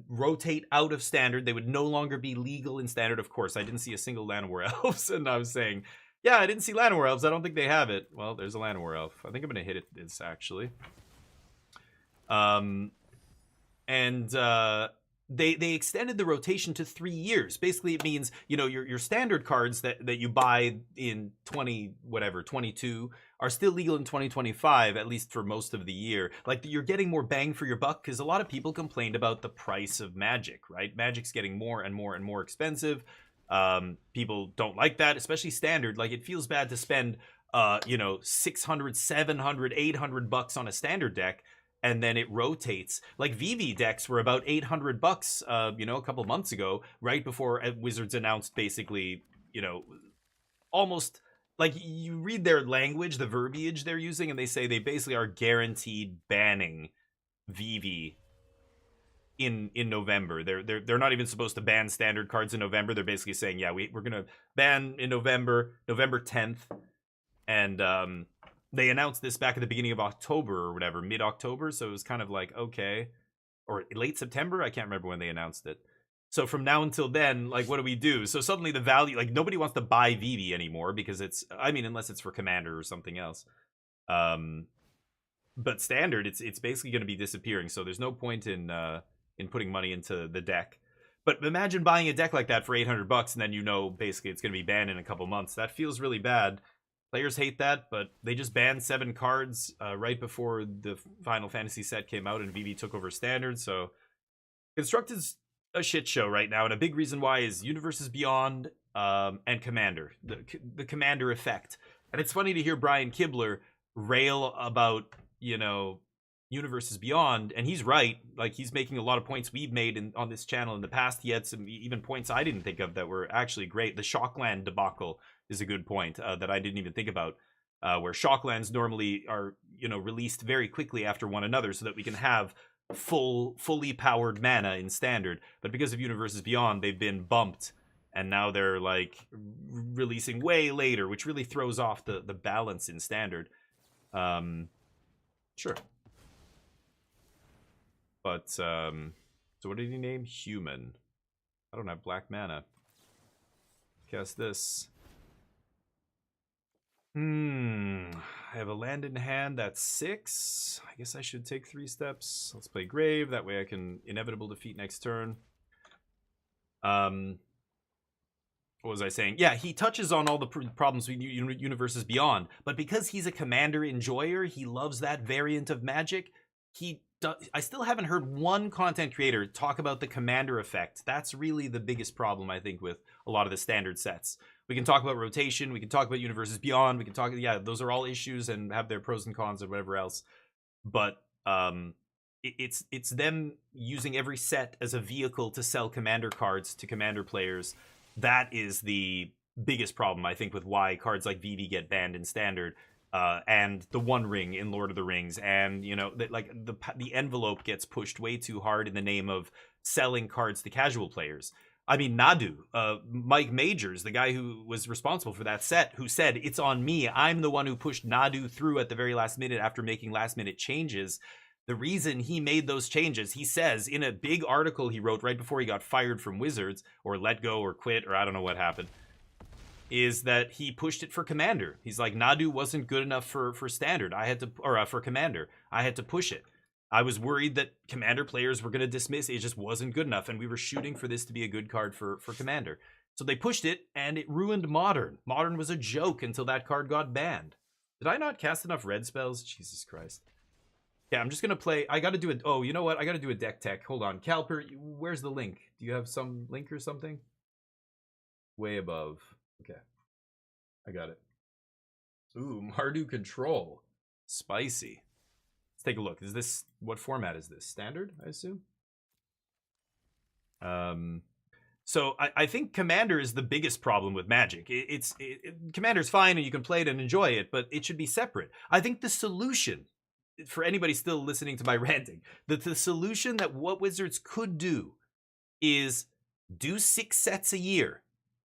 rotate out of Standard. They would no longer be legal in Standard. Of course, I didn't see a single Llanowar Elves, and I was saying, yeah, I didn't see Llanowar Elves. I don't think they have it. Well, there's a Llanowar Elf. I think I'm going to hit this, actually. They extended the rotation to 3 years. Basically, it means, you know, your standard cards that you buy in 22 are still legal in 2025, at least for most of the year. Like, you're getting more bang for your buck, because a lot of people complained about the price of Magic, right? Magic's getting more and more and more expensive. People don't like that, especially Standard. Like, it feels bad to spend, you know, 600, 700, 800 bucks on a Standard deck, and then it rotates. Like, VV decks were about 800 bucks, you know, a couple months ago, right before Wizards announced basically, you know, almost, like, you read their language, the verbiage they're using, and they say they basically are guaranteed banning VV in November. They're not even supposed to ban Standard cards in November. They're basically saying, yeah, we're gonna ban in November 10th, and they announced this back at the beginning of October or whatever, mid-October, so it was kind of like, okay. Or late September? I can't remember when they announced it. So from now until then, like, what do we do? So suddenly the value, like, nobody wants to buy VV anymore because it's, I mean, unless it's for Commander or something else. But Standard, it's basically going to be disappearing, so there's no point in putting money into the deck. But imagine buying a deck like that for 800 bucks and then you know basically it's going to be banned in a couple months. That feels really bad. Players hate that, but they just banned 7 cards right before the Final Fantasy set came out and VV took over Standard. So Constructed's a shit show right now, and a big reason why is Universes Beyond and Commander, the Commander effect. And it's funny to hear Brian Kibler rail about, you know, Universes Beyond, and he's right. Like, he's making a lot of points we've made on this channel in the past. He had some even points I didn't think of that were actually great. The Shockland debacle is a good point that I didn't even think about, where Shocklands normally are, you know, released very quickly after one another so that we can have fully powered mana in Standard. But because of Universes Beyond, they've been bumped, and now they're like releasing way later, which really throws off the balance in Standard. Sure. But, so what did he name? Human. I don't have black mana. Cast this. I have a land in hand that's 6. I guess I should take 3 steps. Let's play Grave. That way I can inevitable defeat next turn. What was I saying? Yeah, he touches on all the problems with Universes Beyond. But because he's a Commander enjoyer, he loves that variant of Magic. I still haven't heard one content creator talk about the Commander effect. That's really the biggest problem, I think, with a lot of the Standard sets. We can talk about rotation, we can talk about Universes Beyond, we can talk, yeah, those are all issues and have their pros and cons and whatever else. But it's them using every set as a vehicle to sell Commander cards to Commander players. That is the biggest problem, I think, with why cards like VV get banned in Standard. And the One Ring in Lord of the Rings, and, you know, the envelope gets pushed way too hard in the name of selling cards to casual players. I mean, Nadu, Mike Majors, the guy who was responsible for that set, who said, it's on me, I'm the one who pushed Nadu through at the very last minute after making last minute changes. The reason he made those changes, he says in a big article he wrote right before he got fired from Wizards, or let go or quit, or I don't know what happened, is that he pushed it for Commander. He's like, Nadu wasn't good enough for Standard. I had to, or for Commander. I had to push it. I was worried that Commander players were going to dismiss it. It just wasn't good enough, and we were shooting for this to be a good card for Commander. So they pushed it, and it ruined Modern. Modern was a joke until that card got banned. Did I not cast enough red spells? Jesus Christ. Yeah, I'm just gonna play. I gotta do it. Oh, you know what? I gotta do a deck tech. Hold on. Calper, where's the link? Do you have some link or something? Way above. Okay. I got it. Ooh, Mardu Control. Spicy. Let's take a look. Is this, what format is this? Standard, I assume? So I think Commander is the biggest problem with Magic. Commander's fine and you can play it and enjoy it, but it should be separate. I think the solution, for anybody still listening to my ranting, the solution that what Wizards could do is do 6 sets a year.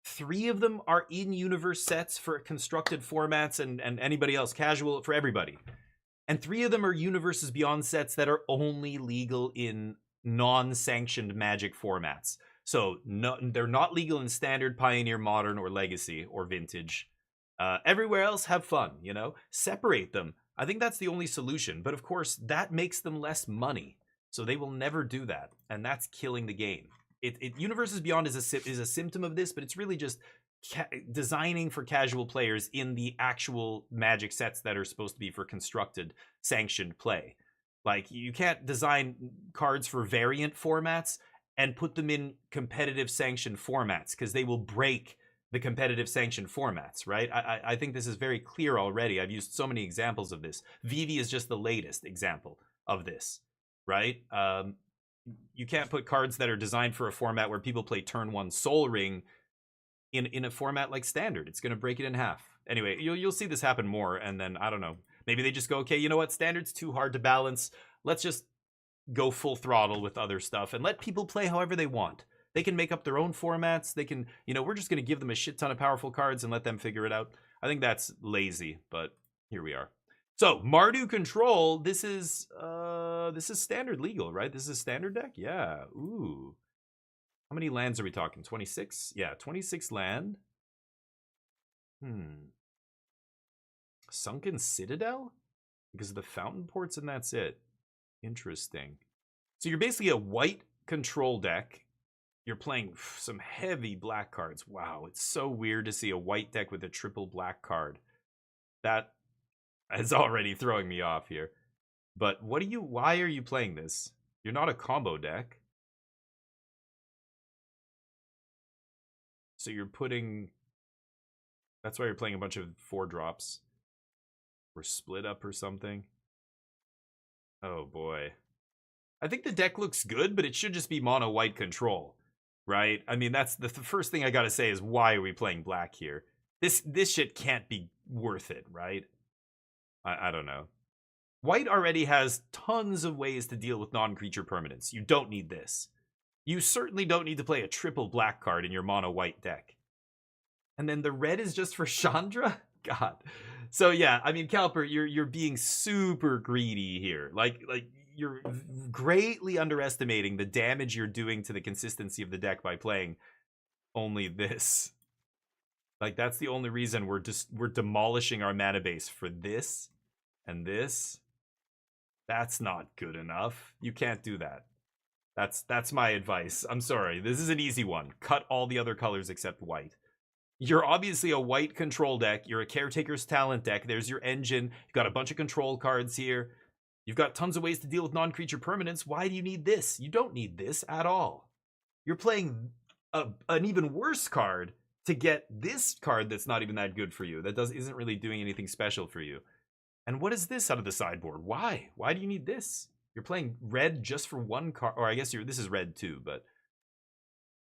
3 of them are in-universe sets for constructed formats and anybody else, casual, for everybody. And 3 of them are Universes Beyond sets that are only legal in non-sanctioned Magic formats. So no, they're not legal in Standard, Pioneer, Modern, or Legacy, or Vintage. Everywhere else, have fun, you know? Separate them. I think that's the only solution. But of course, that makes them less money. So they will never do that. And that's killing the game. Universes Beyond is a symptom of this, but it's really just designing for casual players in the actual Magic sets that are supposed to be for constructed, sanctioned play. Like, you can't design cards for variant formats and put them in competitive sanctioned formats, because they will break the competitive sanctioned formats, right? I think this is very clear already. I've used so many examples of this. Vivi is just the latest example of this, right? You can't put cards that are designed for a format where people play turn 1 Soul Ring in a format like Standard. It's going to break it in half. Anyway, you'll see this happen more, and then, I don't know, maybe they just go, okay, you know what, Standard's too hard to balance. Let's just go full throttle with other stuff and let people play however they want. They can make up their own formats. They can, you know, we're just going to give them a shit ton of powerful cards and let them figure it out. I think that's lazy, but here we are. So, Mardu Control, this is Standard legal, right? This is a Standard deck? Yeah. Ooh. How many lands are we talking? 26? Yeah, 26 land. Sunken Citadel? Because of the Fountain Ports, and that's it. Interesting. So you're basically a white control deck. You're playing some heavy black cards. Wow, it's so weird to see a white deck with a triple black card. That is already throwing me off here. But why are you playing this? You're not a combo deck. So you're putting... That's why you're playing a bunch of 4-drops. Or split up or something. Oh boy. I think the deck looks good, but it should just be mono white control, right? I mean, that's the first thing I gotta say is, why are we playing black here? This shit can't be worth it, right? I don't know. White already has tons of ways to deal with non-creature permanents. You don't need this. You certainly don't need to play a triple black card in your mono white deck. And then the red is just for Chandra? God. So yeah, I mean, Calper, you're being super greedy here. Like you're greatly underestimating the damage you're doing to the consistency of the deck by playing only this. Like, that's the only reason we're demolishing our mana base for this and this. That's not good enough. You can't do that. That's my advice. I'm sorry. This is an easy one. Cut all the other colors except white. You're obviously a white control deck. You're a Caretaker's Talent deck. There's your engine. You've got a bunch of control cards here. You've got tons of ways to deal with non-creature permanents. Why do you need this? You don't need this at all. You're playing an even worse card to get this card that's not even that good for you. That isn't really doing anything special for you. And what is this out of the sideboard? Why? Why do you need this? You're playing red just for one card. Or I guess this is red too, but...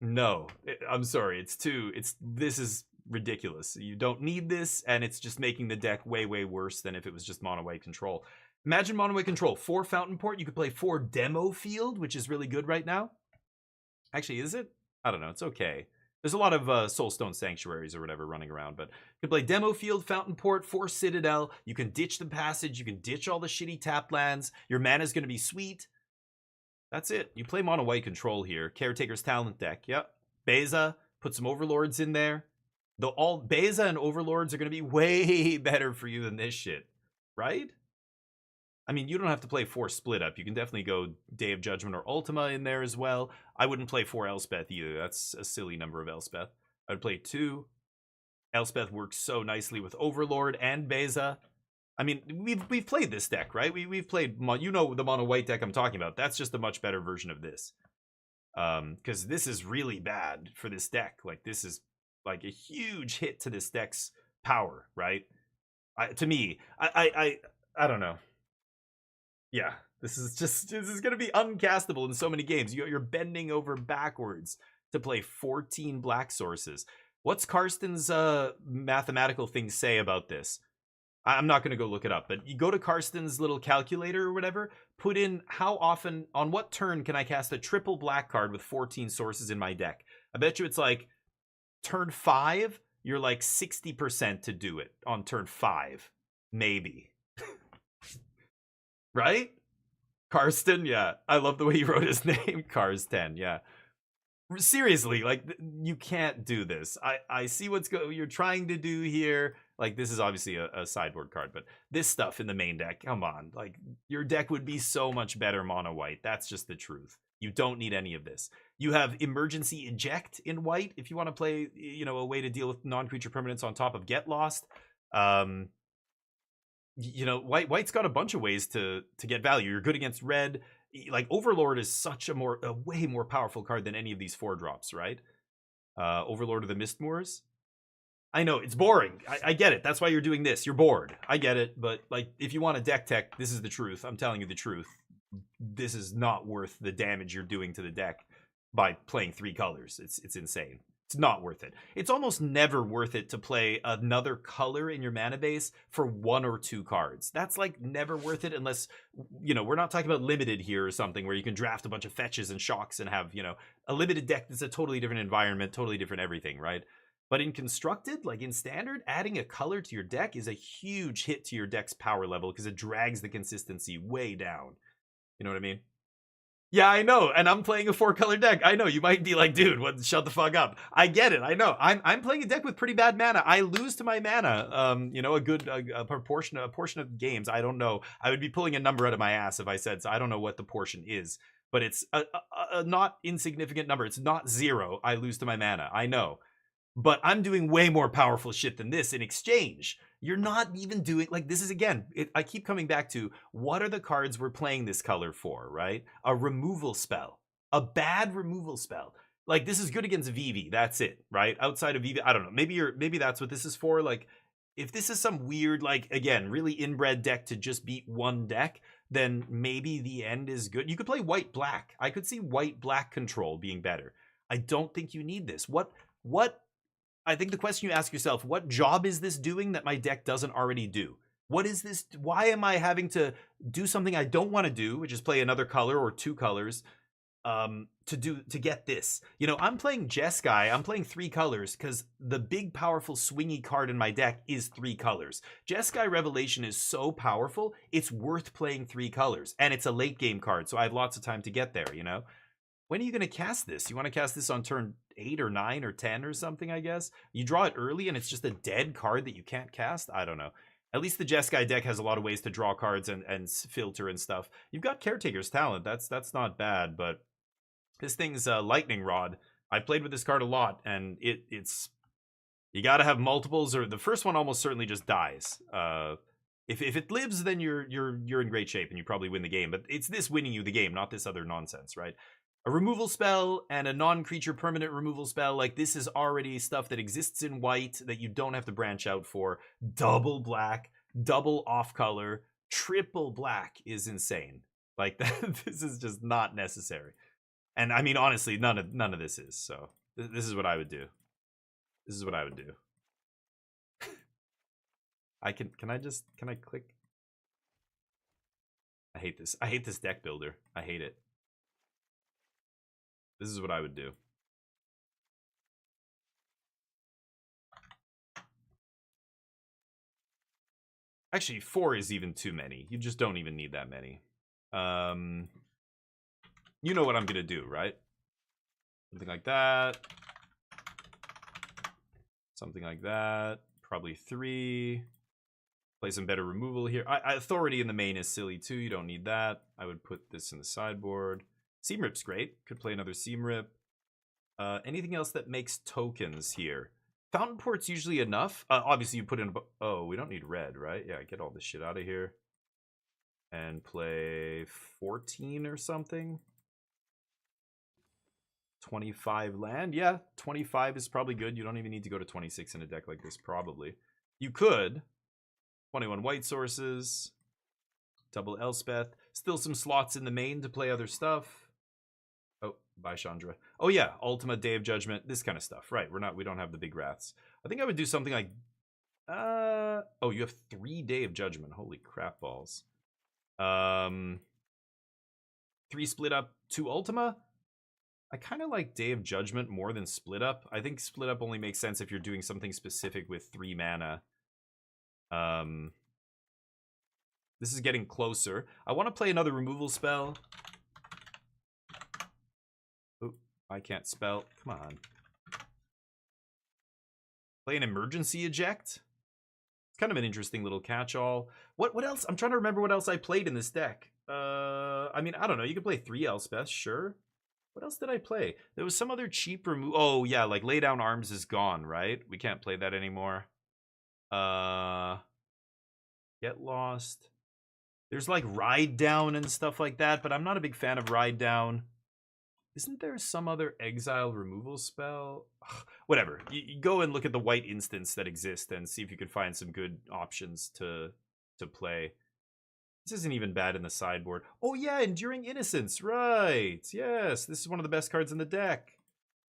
No, I'm sorry. This is ridiculous. You don't need this, and it's just making the deck way, way worse than if it was just mono white control. Imagine mono white control. 4 Fountain Port. You could play 4 Demo Field, which is really good right now. Actually, is it? I don't know. It's okay. There's a lot of Soulstone Sanctuaries or whatever running around, but you can play Demo Field, Fountain Port, 4 Citadel. You can ditch the Passage. You can ditch all the shitty tapped lands. Your mana's going to be sweet. That's it. You play mono white control here. Caretaker's Talent deck. Yep. Beza. Put some Overlords in there. Beza and Overlords are going to be way better for you than this shit. Right? I mean, you don't have to play 4 Split Up. You can definitely go Day of Judgment or Ultima in there as well. I wouldn't play 4 Elspeth either. That's a silly number of Elspeth. I would play 2. Elspeth works so nicely with Overlord and Beza. I mean, we've played this deck, right? We've played, you know, the mono white deck I'm talking about. That's just a much better version of this. Because this is really bad for this deck. Like, this is like a huge hit to this deck's power, right? To me, I don't know. Yeah, this is gonna be uncastable in so many games. You're bending over backwards to play 14 black sources. What's Karsten's mathematical thing say about this? I'm not going to go look it up, but you go to Karsten's little calculator or whatever, put in how often, on what turn can I cast a triple black card with 14 sources in my deck? I bet you it's like turn 5, you're like 60% to do it on turn 5. Maybe. Right? Karsten, yeah. I love the way you wrote his name. Cars10, yeah. Seriously, like, you can't do this. I see what's you're trying to do here. Like, this is obviously a sideboard card, but this stuff in the main deck, come on. Like, your deck would be so much better mono white. That's just the truth. You don't need any of this. You have emergency eject in white if you want to play, you know, a way to deal with non-creature permanents on top of get lost. You know, white's got a bunch of ways to get value. You're good against red. Like, Overlord is such a way more powerful card than any of these 4-drops, right? Overlord of the Mistmoors. I know, it's boring. I get it. That's why you're doing this. You're bored. I get it. But, like, if you want a deck tech, this is the truth. I'm telling you the truth. This is not worth the damage you're doing to the deck by playing 3 colors. It's insane. It's not worth it. It's almost never worth it to play another color in your mana base for 1 or 2 cards. That's like never worth it unless, you know, we're not talking about limited here or something where you can draft a bunch of fetches and shocks and have, you know, a limited deck that's a totally different environment, totally different everything, right? But in constructed, like in standard, adding a color to your deck is a huge hit to your deck's power level because it drags the consistency way down. You know what I mean? Yeah, I know, and I'm playing a 4-color deck. I know, you might be like, dude, what? Shut the fuck up. I get it, I know. I'm playing a deck with pretty bad mana. I lose to my mana, you know, a portion of games. I don't know. I would be pulling a number out of my ass if I said so. I don't know what the portion is, but it's a not insignificant number. It's not 0. I lose to my mana. I know. But I'm doing way more powerful shit than this in exchange. You're not even doing, like, this is, again, I keep coming back to, what are the cards we're playing this color for, right? A removal spell. A bad removal spell. Like, this is good against Vivi, that's it, right? Outside of Vivi, I don't know, maybe that's what this is for. Like, if this is some weird, like, again, really inbred deck to just beat one deck, then maybe the end is good. You could play white-black. I could see white-black control being better. I don't think you need this. What I think the question you ask yourself, what job is this doing that my deck doesn't already do? What is this? Why am I having to do something I don't want to do, which is play another color or 2 colors, to get this? You know, I'm playing Jeskai. I'm playing 3 colors because the big, powerful, swingy card in my deck is 3 colors. Jeskai Revelation is so powerful, it's worth playing 3 colors. And it's a late game card, so I have lots of time to get there, you know? When are you going to cast this? You want to cast this on turn 8 or 9 or 10 or something, I guess? You draw it early and it's just a dead card that you can't cast? I don't know. At least the Jeskai deck has a lot of ways to draw cards and filter and stuff. You've got Caretaker's Talent. That's not bad, but this thing's Lightning Rod. I played with this card a lot, and it's... You got to have multiples, or the first one almost certainly just dies. If it lives, then you're in great shape, and you probably win the game. But it's this winning you the game, not this other nonsense, right? A removal spell and a non-creature permanent removal spell, like, this is already stuff that exists in white that you don't have to branch out for. Double black, double off color, triple black is insane. Like, this is just not necessary. And I mean, honestly, none of this is. So this is what I would do. This is what I would do. Can I click? I hate this. I hate this deck builder. I hate it. This is what I would do. Actually, 4 is even too many. You just don't even need that many. You know what I'm gonna do, right? Something like that. Something like that. Probably 3. Play some better removal here. Authority in the main is silly too. You don't need that. I would put this in the sideboard. Seam Rip's great. Could play another Seam Rip. Anything else that makes tokens here? Fountain Port's usually enough. Obviously, you put in... Oh, we don't need red, right? Yeah, get all this shit out of here. And play 14 or something. 25 land. Yeah, 25 is probably good. You don't even need to go to 26 in a deck like this, probably. You could. 21 white sources. Double Elspeth. Still some slots in the main to play other stuff. Oh, bye Chandra. Oh yeah, Ultima, Day of Judgment, this kind of stuff. Right, we don't have the big wraths. I think I would do something like oh, you have 3 Day of Judgment. Holy crap balls. 3 split up, 2 Ultima. I kind of like Day of Judgment more than split up. I think split up only makes sense if you're doing something specific with 3 mana. This is getting closer. I want to play another removal spell. Oh, I can't spell. Come on. Play an Emergency Eject. It's kind of an interesting little catch-all. What else? I'm trying to remember what else I played in this deck. I mean, I don't know. You could play 3 Elspeth, sure. What else did I play? There was some other cheap remove. Oh, yeah, like Lay Down Arms is gone, right? We can't play that anymore. Get Lost. There's like Ride Down and stuff like that, but I'm not a big fan of Ride Down. Isn't there some other exile removal spell? Ugh, whatever. You go and look at the white instants that exist and see if you can find some good options to play. This isn't even bad in the sideboard. Oh yeah, Enduring Innocence, right. Yes, this is one of the best cards in the deck.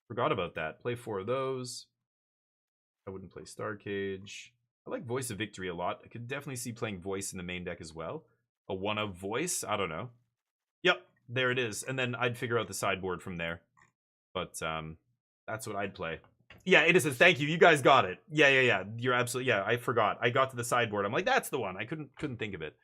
Forgot about that. Play 4 of those. I wouldn't play Starcage. I like Voice of Victory a lot. I could definitely see playing Voice in the main deck as well. A 1-of Voice? I don't know. Yep, there it is. And then I'd figure out the sideboard from there. But that's what I'd play. Yeah, Innocence, thank you. You guys got it. Yeah. You're absolutely... Yeah, I forgot. I got to the sideboard. I'm like, that's the one. I couldn't think of it.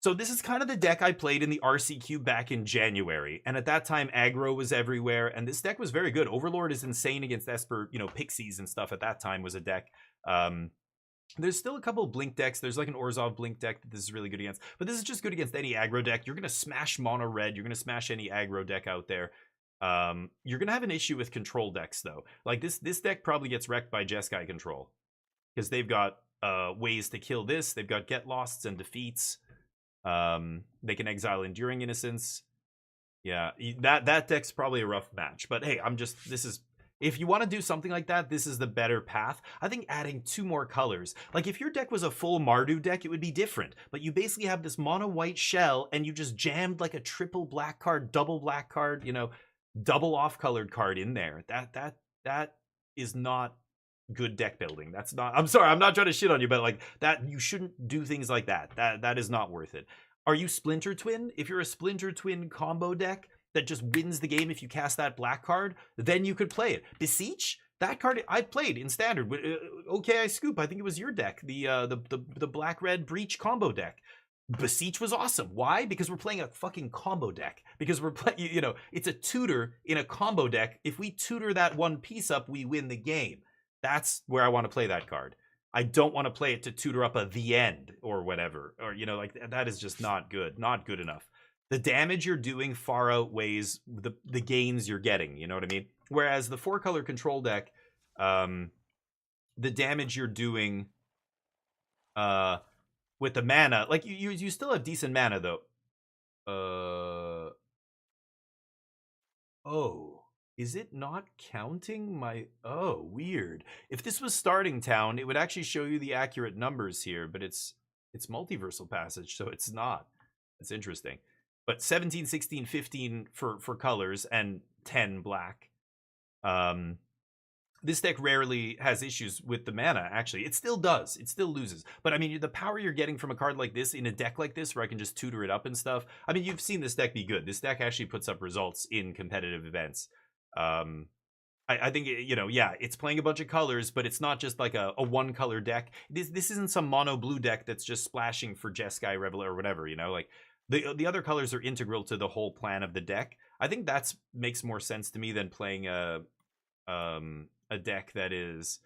So this is kind of the deck I played in the RCQ back in January. And at that time, aggro was everywhere. And this deck was very good. Overlord is insane against Esper, Pixies and stuff at that time was a deck. There's still a couple of Blink decks. There's like an Orzhov Blink deck that this is really good against. But this is just good against any aggro deck. You're going to smash mono red. You're going to smash any aggro deck out there. You're going to have an issue with control decks, though. Like this deck probably gets wrecked by Jeskai control. Because they've got ways to kill this. They've got Get Losts and Defeats. They can exile Enduring Innocence. Yeah, that deck's probably a rough match. But hey, if you want to do something like that, this is the better path. I think adding 2 more colors. Like if your deck was a full Mardu deck, it would be different. But you basically have this mono white shell and you just jammed like a triple black card, double black card, double off colored card in there. That is not good deck building. That's not... I'm sorry, I'm not trying to shit on you, but like that, you shouldn't do things like that. That is not worth it. Are you Splinter Twin? If you're a Splinter Twin combo deck that just wins the game if you cast that black card, then you could play it. Beseech, that card I played in Standard. Okay, Scoop, I think it was your deck, the black-red Breach combo deck. Beseech was awesome. Why? Because we're playing a fucking combo deck. Because we're playing, it's a tutor in a combo deck. If we tutor that one piece up, we win the game. That's where I want to play that card. I don't want to play it to tutor up a The End or whatever. Or, that is just not good. Not good enough. The damage you're doing far outweighs the gains you're getting. You know what I mean? Whereas the 4-color control deck, the damage you're doing with the mana, like you still have decent mana though. Oh, is it not counting my... Oh, weird. If this was Starting Town, it would actually show you the accurate numbers here, but it's Multiversal Passage, so it's not. It's interesting. But 17, 16, 15 for colors and 10 black. This deck rarely has issues with the mana, actually. It still does. It still loses. But, I mean, the power you're getting from a card like this in a deck like this where I can just tutor it up and stuff. I mean, you've seen this deck be good. This deck actually puts up results in competitive events. I think, yeah, it's playing a bunch of colors, but it's not just like a one-color deck. This isn't some mono blue deck that's just splashing for Jeskai, Reveler, or whatever, like... The other colors are integral to the whole plan of the deck. I think that makes more sense to me than playing a deck that is...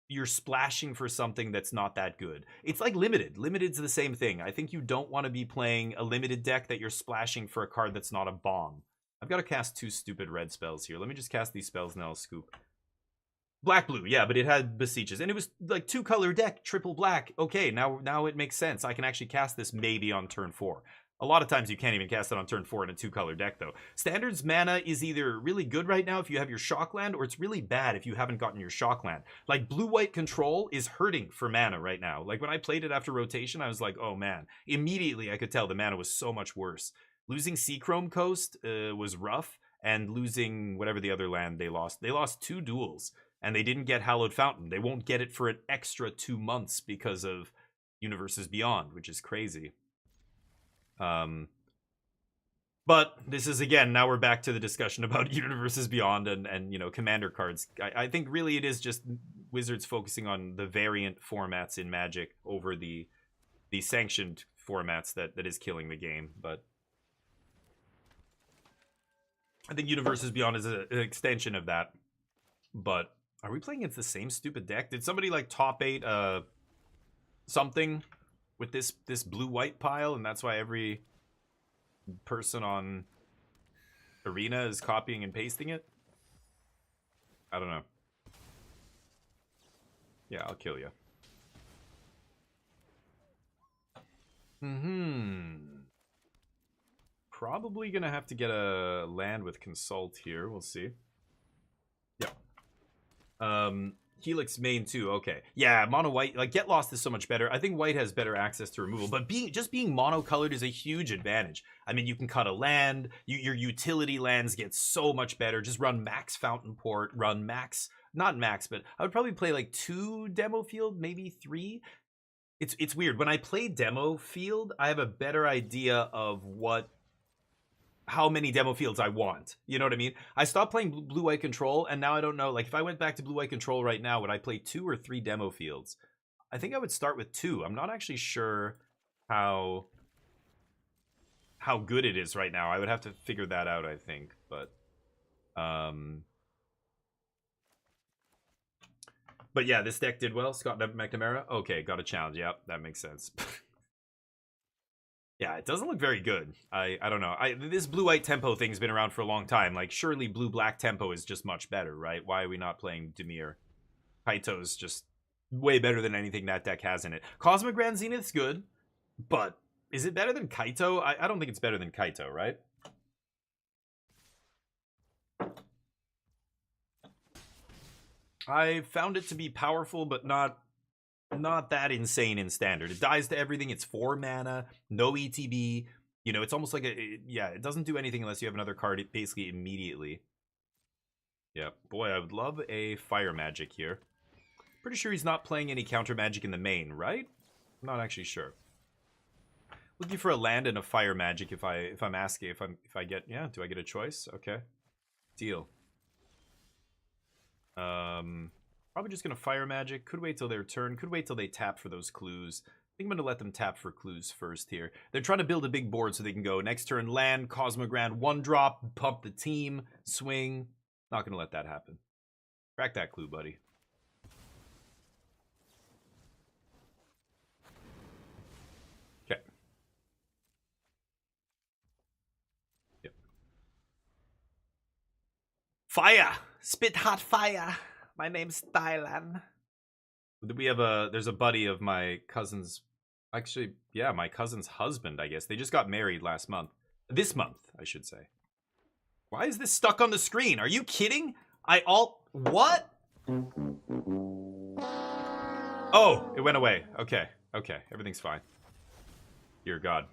You're splashing for something that's not that good. It's like Limited. Limited's the same thing. I think you don't want to be playing a Limited deck that you're splashing for a card that's not a bomb. I've got to cast 2 stupid red spells here. Let me just cast these spells and then I'll scoop. Black blue, yeah, but it had Beseeches, and it was like 2-color deck, triple black. Okay, now it makes sense. I can actually cast this maybe on turn 4. A lot of times you can't even cast it on turn 4 in a 2-color deck, though. Standard's mana is either really good right now if you have your Shockland, or it's really bad if you haven't gotten your Shockland. Like, blue-white control is hurting for mana right now. Like, when I played it after rotation, I was like, oh man. Immediately I could tell the mana was so much worse. Losing Seachrome Coast was rough, and losing whatever the other land they lost. They lost 2 duels, and they didn't get Hallowed Fountain. They won't get it for an extra 2 months because of Universes Beyond, which is crazy. But this is, again, now we're back to the discussion about Universes Beyond and you know, Commander cards. I think really it is just Wizards focusing on the variant formats in Magic over the sanctioned formats that is killing the game. But I think Universes Beyond is an extension of that. But are we playing against the same stupid deck? Did somebody like top 8 something with this blue-white pile, and that's why every person on Arena is copying and pasting it? I don't know. Yeah, I'll kill you. Probably gonna have to get a land with Consult here. We'll see. Yeah. Helix main too. Okay. Yeah, mono white. Like, Get Lost is so much better. I think white has better access to removal, but just being mono-colored is a huge advantage. I mean, you can cut a land. Your utility lands get so much better. Just run max Fountain Port. Run max, not max, but I would probably play like 2 Demo Field, maybe 3. It's weird. When I play Demo Field, I have a better idea of how many demo fields I want. You know what I mean? I stopped playing blue-white control, and now I don't know. Like, if I went back to blue-white control right now, would I play 2 or 3 demo fields? I think I would start with 2. I'm not actually sure how good it is right now. I would have to figure that out, I think. But yeah, this deck did well. Scott McNamara. Okay, got a challenge. Yep, that makes sense. Yeah, it doesn't look very good. I don't know. This blue-white tempo thing's been around for a long time. Like, surely blue-black tempo is just much better, right? Why are we not playing Dimir? Kaito's just way better than anything that deck has in it. Cosmic Grand Zenith's good, but is it better than Kaito? I don't think it's better than Kaito, right? I found it to be powerful, but not that insane in Standard. It dies to everything. It's 4 mana, no ETB. You know, it's almost like it doesn't do anything unless you have another card basically immediately. Yeah, boy, I would love a Fire Magic here. Pretty sure he's not playing any counter magic in the main, right? I'm not actually sure. Looking for a land and a Fire Magic if I'm asking if I get, yeah, do I get a choice? Okay. Deal. Probably just gonna Fire Magic. Could wait till their turn. Could wait till they tap for those clues. I think I'm gonna let them tap for clues first here. They're trying to build a big board so they can go next turn land, Cosmogrand, 1-drop, pump the team, swing. Not gonna let that happen. Crack that clue, buddy. Okay. Yep. Fire! Spit hot fire! My name's Thailand. We have there's a buddy of my cousin's, actually, yeah, my cousin's husband, I guess. They just got married last month. This month, I should say. Why is this stuck on the screen? Are you kidding? What? Oh, it went away. Okay, everything's fine. Dear God.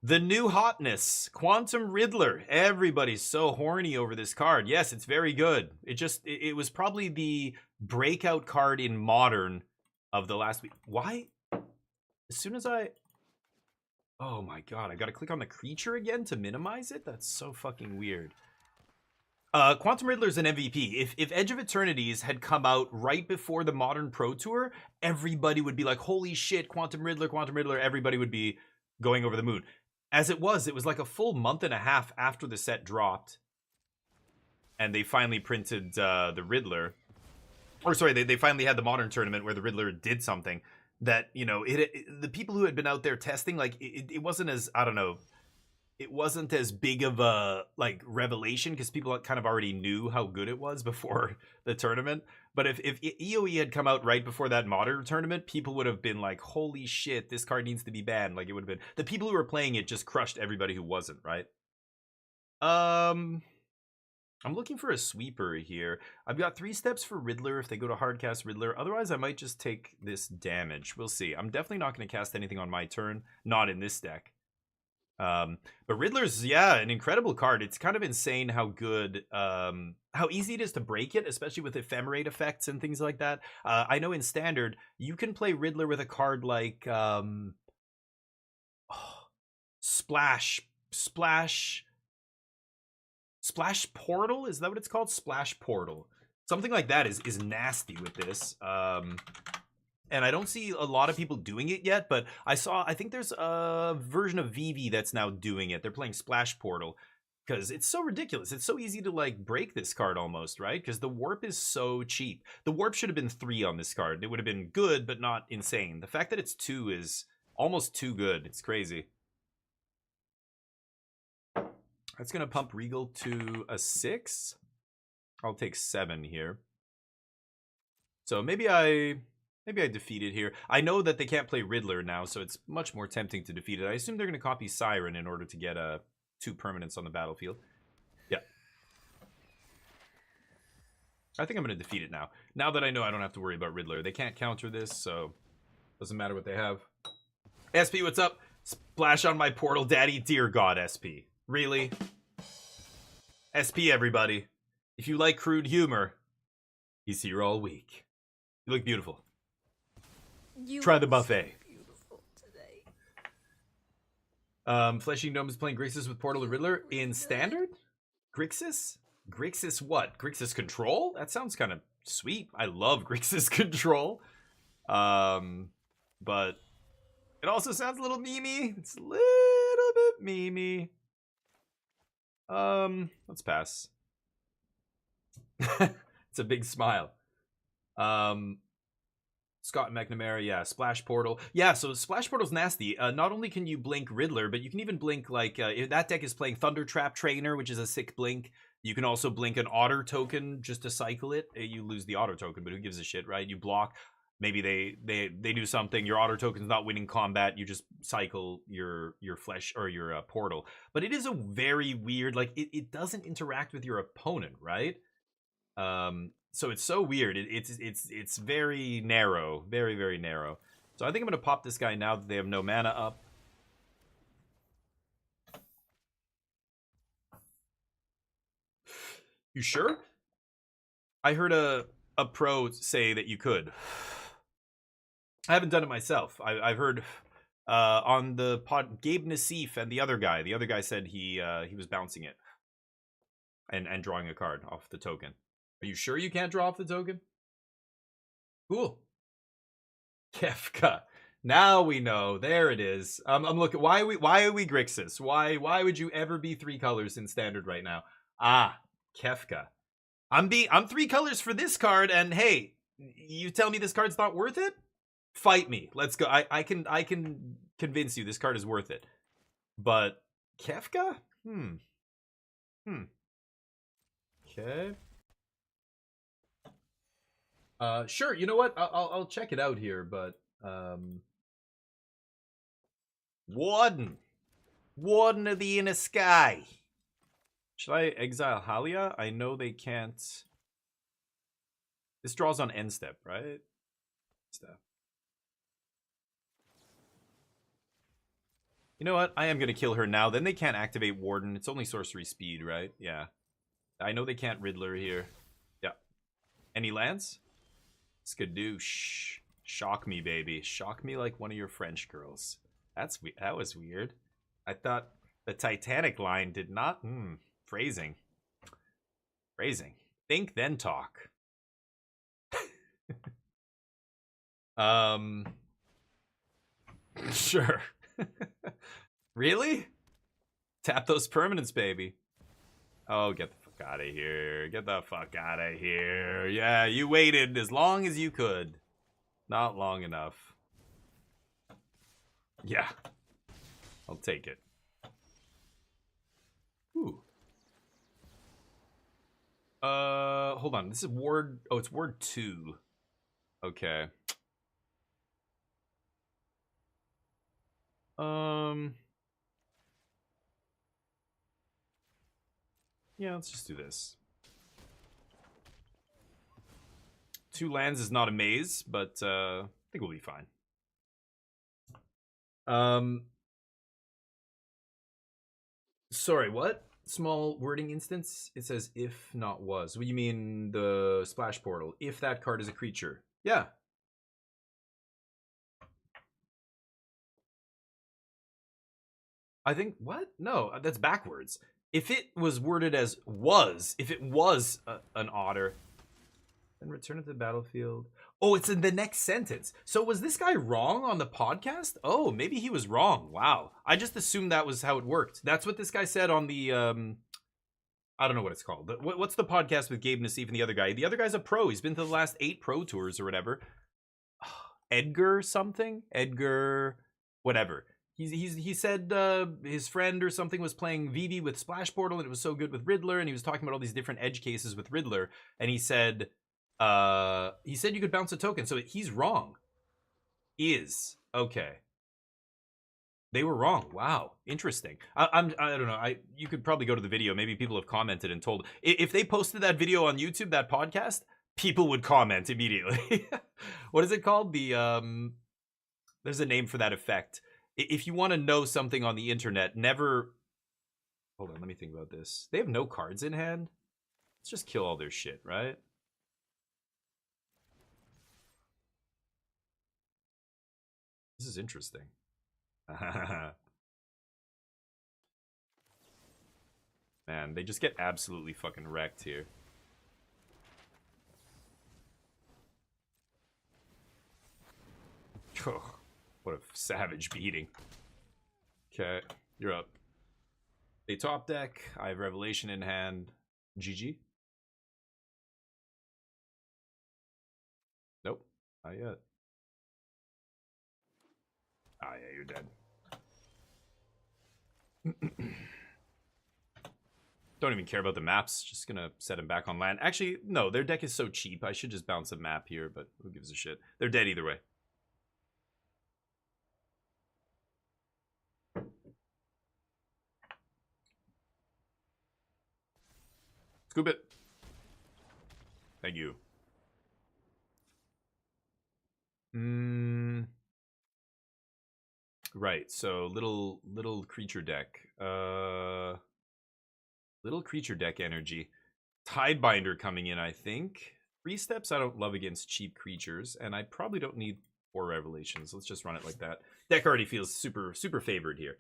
The new hotness, Quantum Riddler. Everybody's so horny over this card. Yes, it's very good. It was probably the breakout card in Modern of the last week. Why? As soon as oh my God, I gotta click on the creature again to minimize it? That's so fucking weird. Quantum Riddler's an MVP. If Edge of Eternities had come out right before the Modern Pro Tour, everybody would be like, holy shit, Quantum Riddler. Everybody would be going over the moon. As it was like a full month and a half after the set dropped, and they finally printed the Riddler. Or sorry, they finally had the Modern tournament where the Riddler did something that, you know, the people who had been out there testing, like, it wasn't as, I don't know, it wasn't as big of a like revelation because people kind of already knew how good it was before the tournament. But if EOE had come out right before that modern tournament, people would have been like, holy shit, this card needs to be banned. Like, it would have been, the people who were playing it just crushed everybody who wasn't, right? I'm looking for a sweeper here. I've got 3 steps for Riddler if they go to hardcast Riddler. Otherwise, I might just take this damage. We'll see. I'm definitely not going to cast anything on my turn. Not in this deck. But Riddler's, yeah, an incredible card. It's kind of insane how good, how easy it is to break it, especially with ephemerate effects and things like that. I know in Standard, you can play Riddler with a card like, Splash Portal? Is that what it's called? Splash Portal. Something like that is nasty with this. And I don't see a lot of people doing it yet, but I think there's a version of Vivi that's now doing it. They're playing Splash Portal because it's so ridiculous. It's so easy to like break this card almost, right? Because the warp is so cheap. The warp should have been 3 on this card. It would have been good, but not insane. The fact that it's 2 is almost too good. It's crazy. That's going to pump Regal to a 6. I'll take 7 here. So maybe I defeat it here. I know that they can't play Riddler now, so it's much more tempting to defeat it. I assume they're going to copy Siren in order to get 2 permanents on the battlefield. Yeah. I think I'm going to defeat it now. Now that I know I don't have to worry about Riddler. They can't counter this, so doesn't matter what they have. SP, what's up? Splash on my portal, daddy. Dear God, SP. Really? SP, everybody. If you like crude humor, he's here all week. You look beautiful. Try the buffet. Beautiful today. Fleshing Gnome is playing Grixis with Portal and Riddler in Standard? Grixis? Grixis what? Grixis Control? That sounds kind of sweet. I love Grixis Control. But it also sounds a little memey. It's a little bit memey. Let's pass. It's a big smile. Scott McNamara, yeah, Splash Portal. Yeah, so Splash Portal's nasty. Not only can you blink Riddler, but you can even blink, like, if that deck is playing Thunder Trap Trainer, which is a sick blink. You can also blink an Otter token just to cycle it. You lose the Otter token, but who gives a shit, right? You block. Maybe they do something. Your Otter token's not winning combat. You just cycle your Flesh or your Portal. But it is a very weird, like, it doesn't interact with your opponent, right? So it's so weird. It's very narrow, very, very narrow. So I think I'm gonna pop this guy now that they have no mana up. You sure? I heard a pro say that you could. I haven't done it myself. I've heard on the pod Gabe Nassif and the other guy said he was bouncing it and drawing a card off the token. Are you sure you can't draw off the token? Cool. Kefka. Now we know. There it is. I'm looking. Why are we Grixis? Why would you ever be 3 colors in Standard right now? Ah, Kefka. I'm 3 colors for this card, and hey, you tell me this card's not worth it? Fight me. Let's go. I can convince you this card is worth it. But Kefka? Okay. Sure. You know what? I'll check it out here, but Warden of the Inner Sky. Should I exile Halia? I know they can't. This draws on end step, right? Step. You know what? I am gonna kill her now. Then they can't activate Warden. It's only sorcery speed, right? Yeah. I know they can't Riddler here. Yeah. Any lands? Skadoosh. Shock me, baby. Shock me like one of your French girls. That was weird. I thought the Titanic line did not. Phrasing. Think then talk. Sure. Really? Tap those permanents, baby. Oh, get the fuck out of here. Get the fuck out of here. Yeah, you waited as long as you could. Not long enough. Yeah. I'll take it. Ooh. Hold on. This is ward. Oh, it's ward 2. Okay. Yeah, let's just do this. 2 lands is not a maze, but I think we'll be fine. Sorry, what? Small wording instance? It says if not was. What do you mean the splash portal? If that card is a creature. Yeah. I think, what? No, that's backwards. If it was worded as was, if it was an otter, then return it to the battlefield. Oh, it's in the next sentence. So was this guy wrong on the podcast? Oh, maybe he was wrong. Wow. I just assumed that was how it worked. That's what this guy said on the, I don't know what it's called. What's the podcast with Gabe Nassif and the other guy? The other guy's a pro. He's been to the last 8 pro tours or whatever. Edgar something? Edgar, whatever. He said his friend or something was playing Vivi with Splash Portal and it was so good with Riddler, and he was talking about all these different edge cases with Riddler, and he said you could bounce a token. So he's wrong. Okay. They were wrong. Wow, interesting. I don't know. You could probably go to the video. Maybe people have commented and told. If they posted that video on YouTube, that podcast, people would comment immediately. What is it called? There's a name for that effect. If you want to know something on the internet, never... Hold on, let me think about this. They have no cards in hand? Let's just kill all their shit, right? This is interesting. Man, they just get absolutely fucking wrecked here. Oh. What a savage beating. Okay, you're up. They top deck. I have Revelation in hand. GG. Nope, not yet. Ah, yeah, you're dead. Don't even care about the maps. Just gonna set him back on land. Actually, no, their deck is so cheap. I should just bounce a map here, but who gives a shit? They're dead either way. Scoop it. Thank you. Right, so little creature deck. Little creature deck energy. Tidebinder coming in, I think. 3 steps I don't love against cheap creatures, and I probably don't need 4 revelations. Let's just run it like that. Deck already feels super favored here.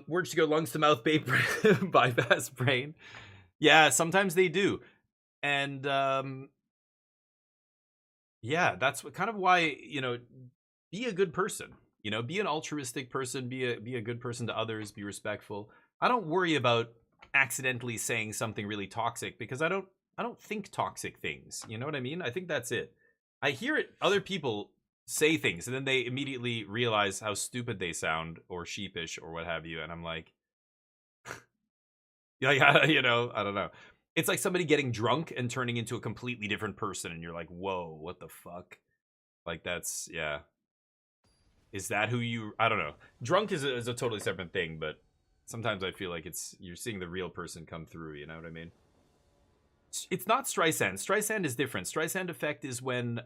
Words to go lungs to mouth, bypass brain. Yeah, sometimes they do. And yeah, that's kind of why, you know, be a good person. You know, be an altruistic person, be a good person to others, be respectful. I don't worry about accidentally saying something really toxic because I don't think toxic things. You know what I mean? I think that's it. I hear it, other people say things and then they immediately realize how stupid they sound or sheepish or what have you, and I'm like, yeah, you know, I don't know. It's like somebody getting drunk and turning into a completely different person, and you're like, whoa, what the fuck? Like, that's, yeah. Is that who you, I don't know. Drunk is a totally separate thing, but sometimes I feel like you're seeing the real person come through, you know what I mean? It's not Streisand. Streisand is different. Streisand effect is when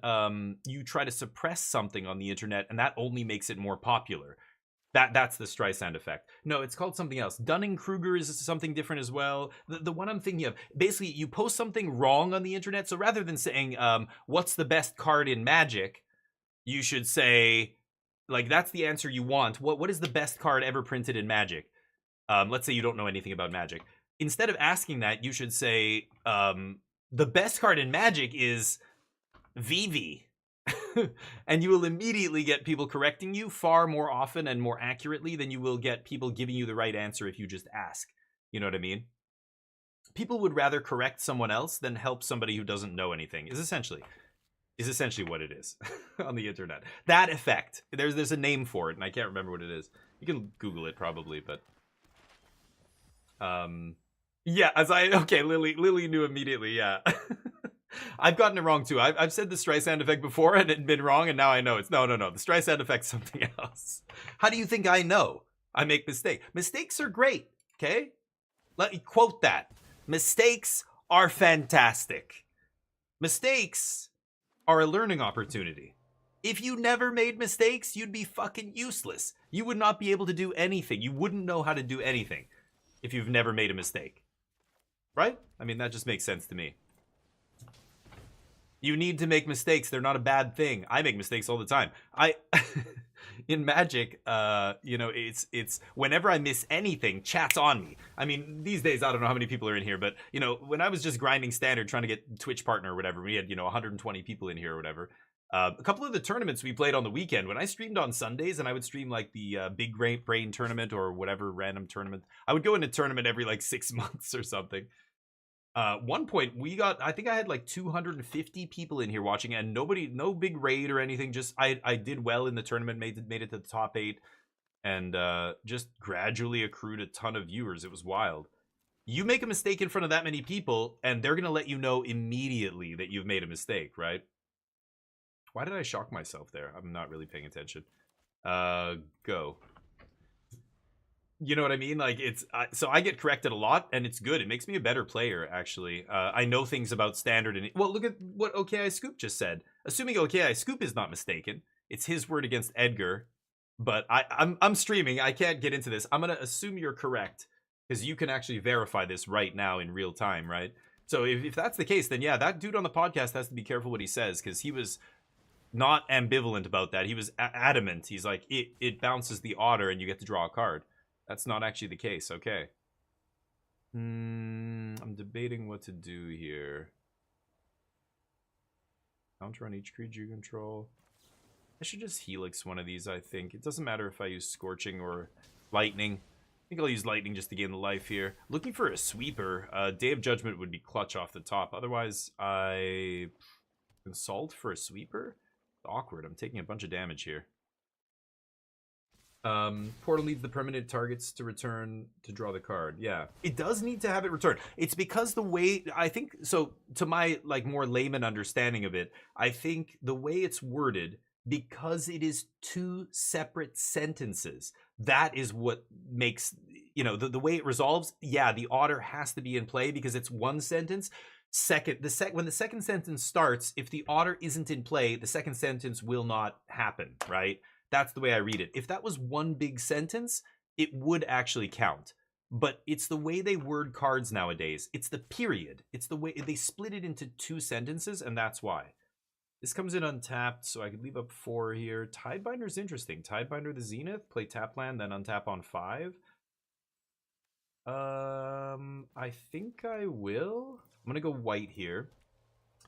you try to suppress something on the internet, and that only makes it more popular. That's the Streisand effect. No, it's called something else. Dunning-Kruger is something different as well. The one I'm thinking of, basically, you post something wrong on the internet, so rather than saying, what's the best card in Magic, you should say, like, that's the answer you want. What is the best card ever printed in Magic? Let's say you don't know anything about Magic. Instead of asking that, you should say, the best card in Magic is Vivi. And you will immediately get people correcting you far more often and more accurately than you will get people giving you the right answer if you just ask. You know what I mean? People would rather correct someone else than help somebody who doesn't know anything, is essentially what it is on the internet. That effect. There's a name for it, and I can't remember what it is. You can Google it probably, but Yeah, okay, Lily knew immediately, yeah. I've gotten it wrong too. I've said the Streisand effect before and it'd been wrong, and now I know it's no. The Streisand effect's something else. How do you think I know? I make mistakes. Mistakes are great, okay? Let me quote that. Mistakes are fantastic. Mistakes are a learning opportunity. If you never made mistakes, you'd be fucking useless. You would not be able to do anything. You wouldn't know how to do anything if you've never made a mistake. Right? I mean, that just makes sense to me. You need to make mistakes. They're not a bad thing. I make mistakes all the time. In Magic, you know, it's whenever I miss anything, chat's on me. I mean, these days, I don't know how many people are in here, but, you know, when I was just grinding standard, trying to get Twitch partner or whatever, we had, you know, 120 people in here or whatever. A couple of the tournaments we played on the weekend, when I streamed on Sundays, and I would stream like the Big Brain tournament or whatever random tournament, I would go in a tournament every like 6 months or something. One point I think I had like 250 people in here watching, and no big raid or anything. Just I did well in the tournament, made it to the top 8, and just gradually accrued a ton of viewers. It was wild. You make a mistake in front of that many people, and they're gonna let you know immediately that you've made a mistake, right? Why did I shock myself there? I'm not really paying attention. Go. You know what I mean? Like, it's so I get corrected a lot, and it's good. It makes me a better player, actually. I know things about standard, and well, look at what OKI Scoop just said. Assuming OKI Scoop is not mistaken, it's his word against Edgar. But I'm streaming. I can't get into this. I'm gonna assume you're correct because you can actually verify this right now in real time, right? So if that's the case, then yeah, that dude on the podcast has to be careful what he says, because he was not ambivalent about that. He was adamant. He's like, it bounces the otter and you get to draw a card. That's not actually the case. Okay. I'm debating what to do here. Counter on each creature you control. I should just Helix one of these, I think. It doesn't matter if I use Scorching or Lightning. I think I'll use Lightning just to gain the life here. Looking for a sweeper. Day of Judgment would be clutch off the top. Otherwise, I Consult for a sweeper? Awkward. I'm taking a bunch of damage here. Portal needs the permanent targets to return to draw the card. Yeah, it does need to have it return. It's because the way, I think, so to my like more layman understanding of it, I think the way it's worded, because it is 2 separate sentences, that is what makes, you know, the way it resolves. Yeah, the otter has to be in play because it's 1 sentence. When the second sentence starts, if the otter isn't in play, the second sentence will not happen, right? That's the way I read it. If that was 1 big sentence, it would actually count. But it's the way they word cards nowadays. It's the period. It's the way they split it into 2 sentences, and that's why. This comes in untapped, so I could leave up 4 here. Tidebinder's interesting. Tidebinder the Zenith, play tap land, then untap on 5. I think I will. I'm gonna go white here.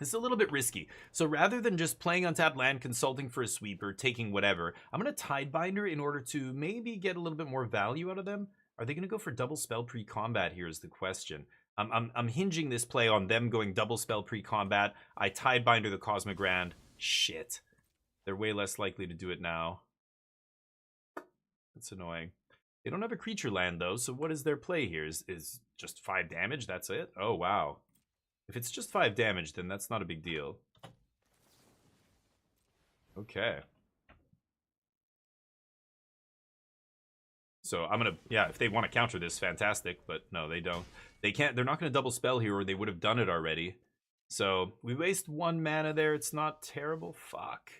This is a little bit risky. So rather than just playing untapped land, consulting for a sweeper, taking whatever, I'm going to Tidebinder in order to maybe get a little bit more value out of them. Are they going to go for double spell pre-combat here is the question. I'm hinging this play on them going double spell pre-combat. I Tidebinder the Cosmogrand. Shit. They're way less likely to do it now. That's annoying. They don't have a creature land though, so what is their play here? Is just 5 damage? That's it? Oh, wow. If it's just 5 damage, then that's not a big deal. Okay. So I'm gonna, yeah, if they want to counter this, fantastic, but no, they don't. They can't, they're not gonna double spell here, or they would have done it already. So we waste 1 mana there, it's not terrible. Fuck.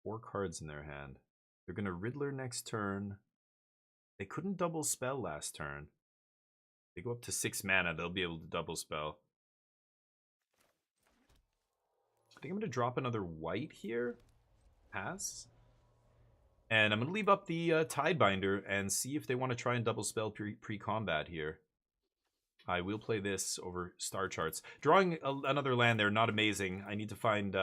4 cards in their hand. They're gonna Riddler next turn. They couldn't double spell last turn. They go up to 6 mana, they'll be able to double spell. I think I'm gonna drop another white here. Pass. And I'm gonna leave up the Tidebinder and see if they want to try and double spell pre-combat here. I will play this over Star Charts. Drawing another land there, not amazing. I need to find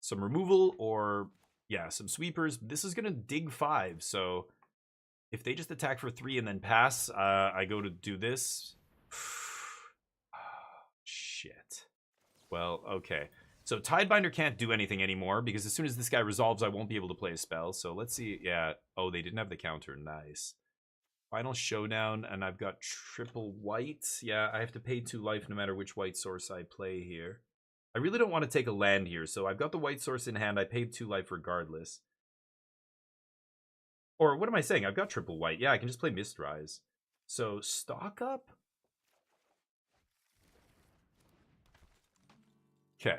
some removal or, yeah, some sweepers. This is going to dig 5, so If they just attack for 3 and then pass, I go to do this. Shit. Well, okay. So Tidebinder can't do anything anymore because as soon as this guy resolves, I won't be able to play a spell. So let's see. Yeah. Oh, they didn't have the counter. Nice. Final Showdown, and I've got triple white. Yeah, I have to pay 2 life no matter which white source I play here. I really don't want to take a land here, so I've got the white source in hand. I paid 2 life regardless. Or what am I saying? I've got triple white. Yeah, I can just play Mistrise. So stock up? Okay.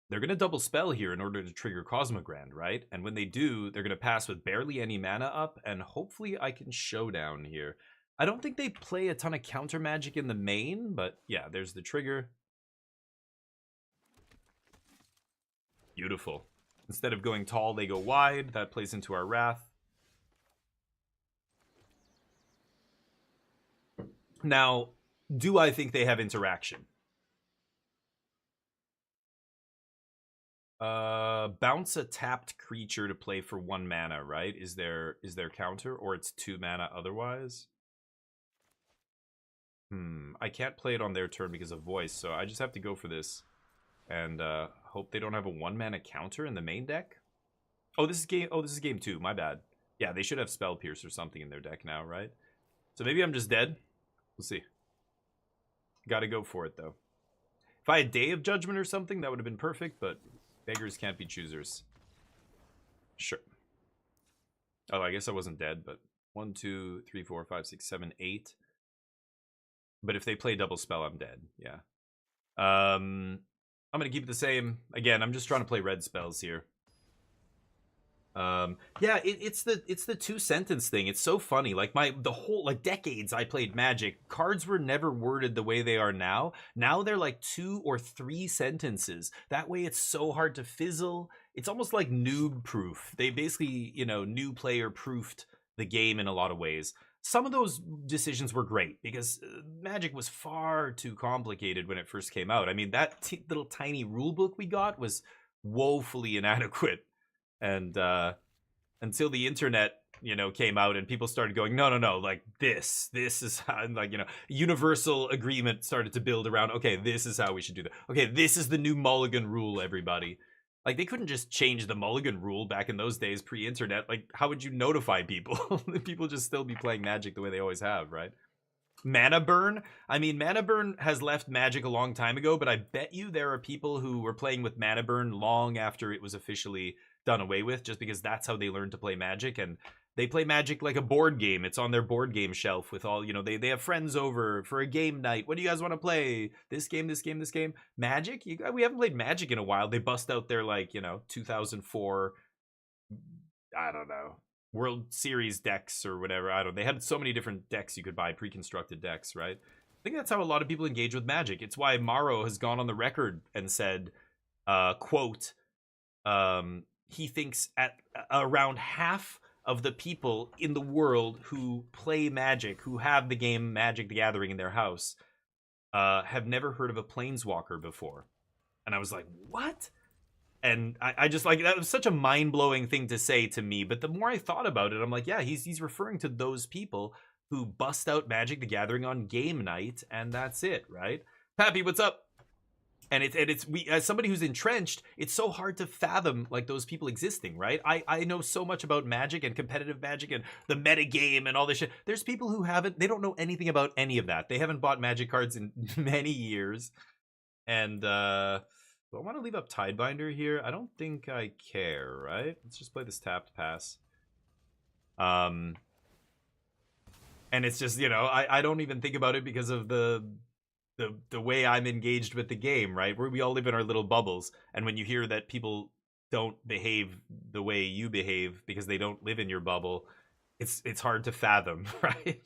They're going to double spell here in order to trigger Cosmogrand, right? And when they do, they're going to pass with barely any mana up, and hopefully I can Showdown here. I don't think they play a ton of counter magic in the main, but yeah, there's the trigger. Beautiful. Instead of going tall, they go wide. That plays into our Wrath. Now, do I think they have interaction? Bounce a tapped creature to play for 1 mana, right? Is there counter, or it's 2 mana otherwise? I can't play it on their turn because of voice, so I just have to go for this and hope they don't have a 1 mana counter in the main deck. Oh, this is game 2. My bad. Yeah, they should have Spell Pierce or something in their deck now, right? So maybe I'm just dead. We'll see. Got to go for it though. If I had Day of Judgment or something, that would have been perfect, but beggars can't be choosers. Sure. Oh, I guess I wasn't dead, but 1, 2, 3, 4, 5, 6, 7, 8. But if they play double spell, I'm dead. Yeah. I'm gonna keep it the same. Again, I'm just trying to play red spells here. Yeah, it's the 2 sentence thing. It's so funny. Like the whole decades I played Magic, cards were never worded the way they are now. Now they're like 2 or 3 sentences. That way it's so hard to fizzle. It's almost like noob proof. They basically, new player proofed the game in a lot of ways. Some of those decisions were great because Magic was far too complicated when it first came out. I mean, that little tiny rule book we got was woefully inadequate. And until the internet, came out and people started going, no, like this is how, universal agreement started to build around, okay, this is how we should do that. Okay, this is the new Mulligan rule, everybody. Like, they couldn't just change the Mulligan rule back in those days, pre-internet. Like, how would you notify people? People just still be playing Magic the way they always have, right? Mana Burn? I mean, Mana Burn has left Magic a long time ago, but I bet you there are people who were playing with Mana Burn long after it was officially done away with, just because that's how they learned to play Magic. And they play Magic like a board game. It's on their board game shelf with all, they have friends over for a game night. What do you guys want to play? This game, this game, this game? Magic? We haven't played Magic in a while. They bust out their 2004, I don't know, World Series decks or whatever. They had so many different decks you could buy, pre-constructed decks, right? I think that's how a lot of people engage with Magic. It's why Maro has gone on the record and said, quote, he thinks at around half of the people in the world who play Magic, who have the game Magic the Gathering in their house, have never heard of a Planeswalker before. And I was like, what? And I just that was such a mind-blowing thing to say to me. But the more I thought about it, I'm like, yeah, he's referring to those people who bust out Magic the Gathering on game night, and that's it, right? Pappy, what's up? And it's as somebody who's entrenched, it's so hard to fathom those people existing, right? I know so much about Magic and competitive Magic and the meta game and all this shit. There's people who they don't know anything about any of that. They haven't bought Magic cards in many years. And do I want to leave up Tidebinder here? I don't think I care, right? Let's just play this tapped pass. And it's just, I don't even think about it because of the way I'm engaged with the game, right? Where we all live in our little bubbles. And when you hear that people don't behave the way you behave because they don't live in your bubble, it's hard to fathom, right?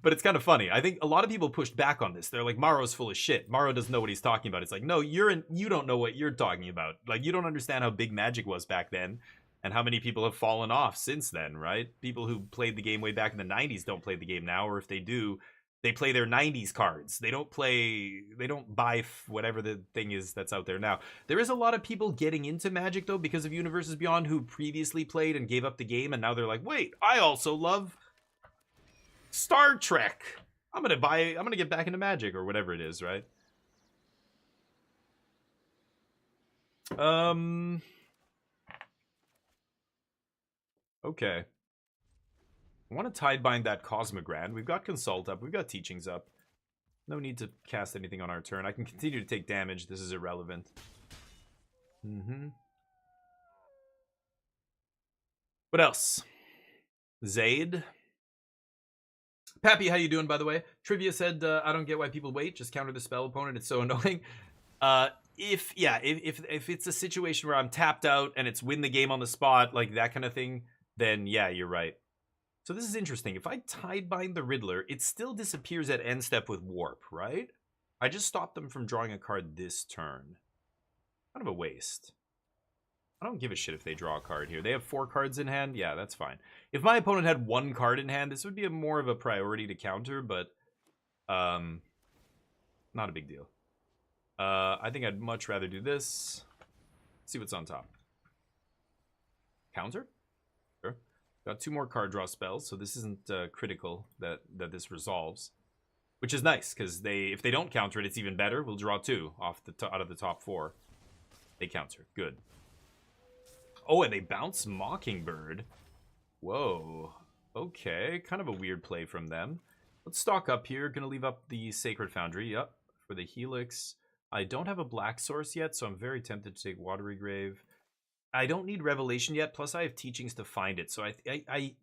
But it's kind of funny. I think a lot of people pushed back on this. They're like, Maro's full of shit. Maro doesn't know what he's talking about. It's like, no, you don't know what you're talking about. You don't understand how big Magic was back then and how many people have fallen off since then, right? People who played the game way back in the 90s don't play the game now, or if they do, They play their 90s cards. They don't buy whatever the thing is that's out there now. There is a lot of people getting into Magic though because of Universes Beyond who previously played and gave up the game, and now they're like, wait, I also love Star Trek. I'm gonna get back into Magic or whatever it is, right? Okay. I want to Tidebind that Cosmogrand. We've got Consult up. We've got Teachings up. No need to cast anything on our turn. I can continue to take damage. This is irrelevant. What else? Zaid. Pappy, how you doing, by the way? Trivia said, I don't get why people wait. Just counter the spell opponent. It's so annoying. If it's a situation where I'm tapped out and it's win the game on the spot, like that kind of thing, then yeah, you're right. So this is interesting. If I Tidebind the Riddler, it still disappears at end step with Warp, right? I just stopped them from drawing a card this turn. Kind of a waste. I don't give a shit if they draw a card here. They have 4 cards in hand. Yeah, that's fine. If my opponent had 1 card in hand, this would be more of a priority to counter, but not a big deal. I think I'd much rather do this. See what's on top. Counter? Sure. Got 2 more card draw spells, so this isn't critical that this resolves. Which is nice, because if they don't counter it, it's even better. We'll draw 2 out of the top 4. They counter. Good. Oh, and they bounce Mockingbird. Whoa. Okay, kind of a weird play from them. Let's stock up here. Gonna leave up the Sacred Foundry. Yep, for the Helix. I don't have a black source yet, so I'm very tempted to take Watery Grave. I don't need Revelation yet, plus I have Teachings to find it. So I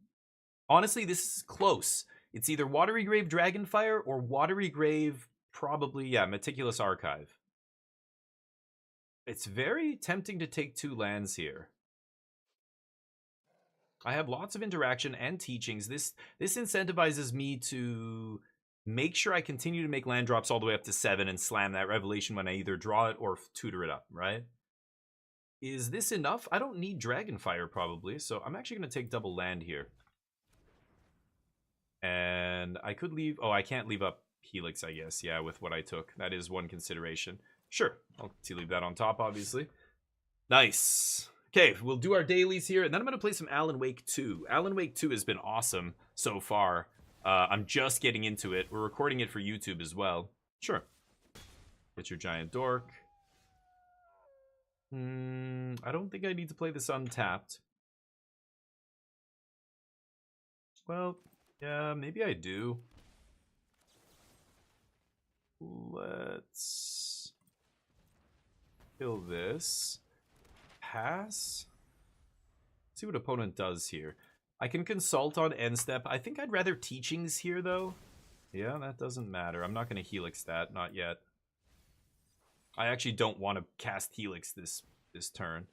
honestly, this is close. It's either Watery Grave Dragonfire or Watery Grave, probably, yeah, Meticulous Archive. It's very tempting to take 2 lands here. I have lots of interaction and Teachings. This incentivizes me to make sure I continue to make land drops all the way up to 7 and slam that Revelation when I either draw it or tutor it up, right? Is this enough? I don't need Dragonfire, probably, so I'm actually going to take double land here. And I could leave... Oh, I can't leave up Helix, I guess, yeah, with what I took. That is one consideration. Sure, I'll leave that on top, obviously. Nice. Okay, we'll do our dailies here, and then I'm going to play some Alan Wake 2. Alan Wake 2 has been awesome so far. I'm just getting into it. We're recording it for YouTube as well. Sure. Get your Giant Dork. I don't think I need to play this untapped. Well, yeah, maybe I do. Let's kill this. Pass. See what opponent does here. I can consult on end step. I think I'd rather Teachings here, though. Yeah, that doesn't matter. I'm not going to Helix that. Not yet. I actually don't want to cast Helix this turn.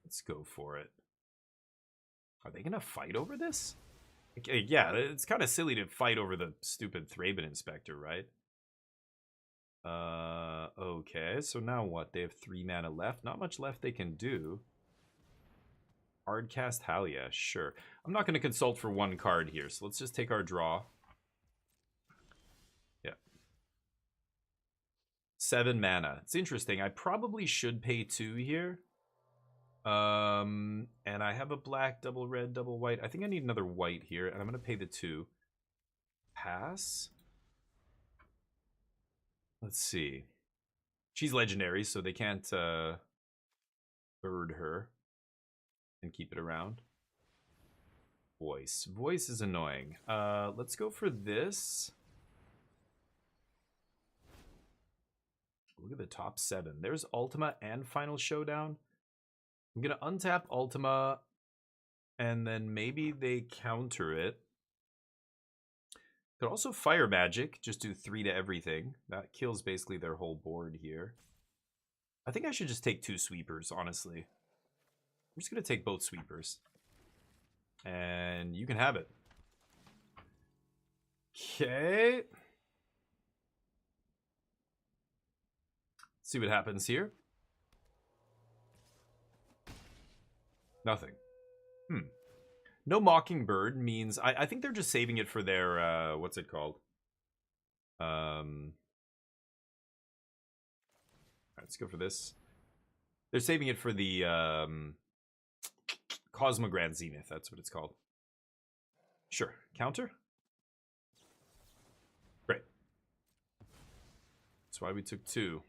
Let's go for it. Are they going to fight over this? Okay, yeah, it's kind of silly to fight over the stupid Thraben Inspector, right? Okay, so now what? They have 3 mana left. Not much left they can do. Hardcast Halia, sure. I'm not going to consult for 1 card here, so let's just take our draw. Yeah. 7 mana. It's interesting. I probably should pay 2 here. And I have a black, double red, double white. I think I need another white here, and I'm going to pay the 2. Pass? Let's see. She's legendary, so they can't bird her and keep it around. Voice. Voice is annoying. Let's go for this. Look at the top 7. There's Ultima and Final Showdown. I'm going to untap Ultima, and then maybe they counter it. Could also Fire Magic, just do 3 to everything. That kills basically their whole board here. I think I should just take 2 sweepers, honestly. I'm just going to take both sweepers. And you can have it. Okay. See what happens here. Nothing. No Mockingbird means I think they're just saving it for their what's it called? Let's go for this. They're saving it for the Cosmogrand Zenith. That's what it's called. Sure. Counter? Great. That's why we took 2.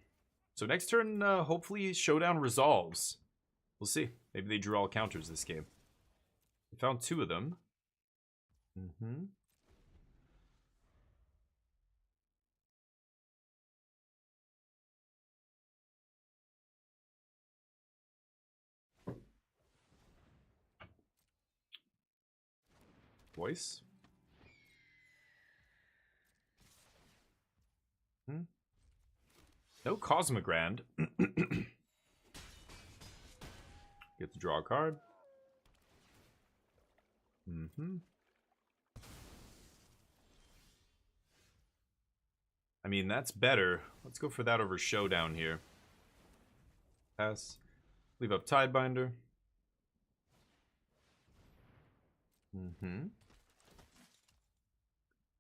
So next turn, hopefully Showdown resolves. We'll see. Maybe they drew all counters this game. We found 2 of them. Voice. No Cosmogrand. Get to draw a card. I mean, that's better. Let's go for that over Showdown here. Pass. Leave up Tidebinder.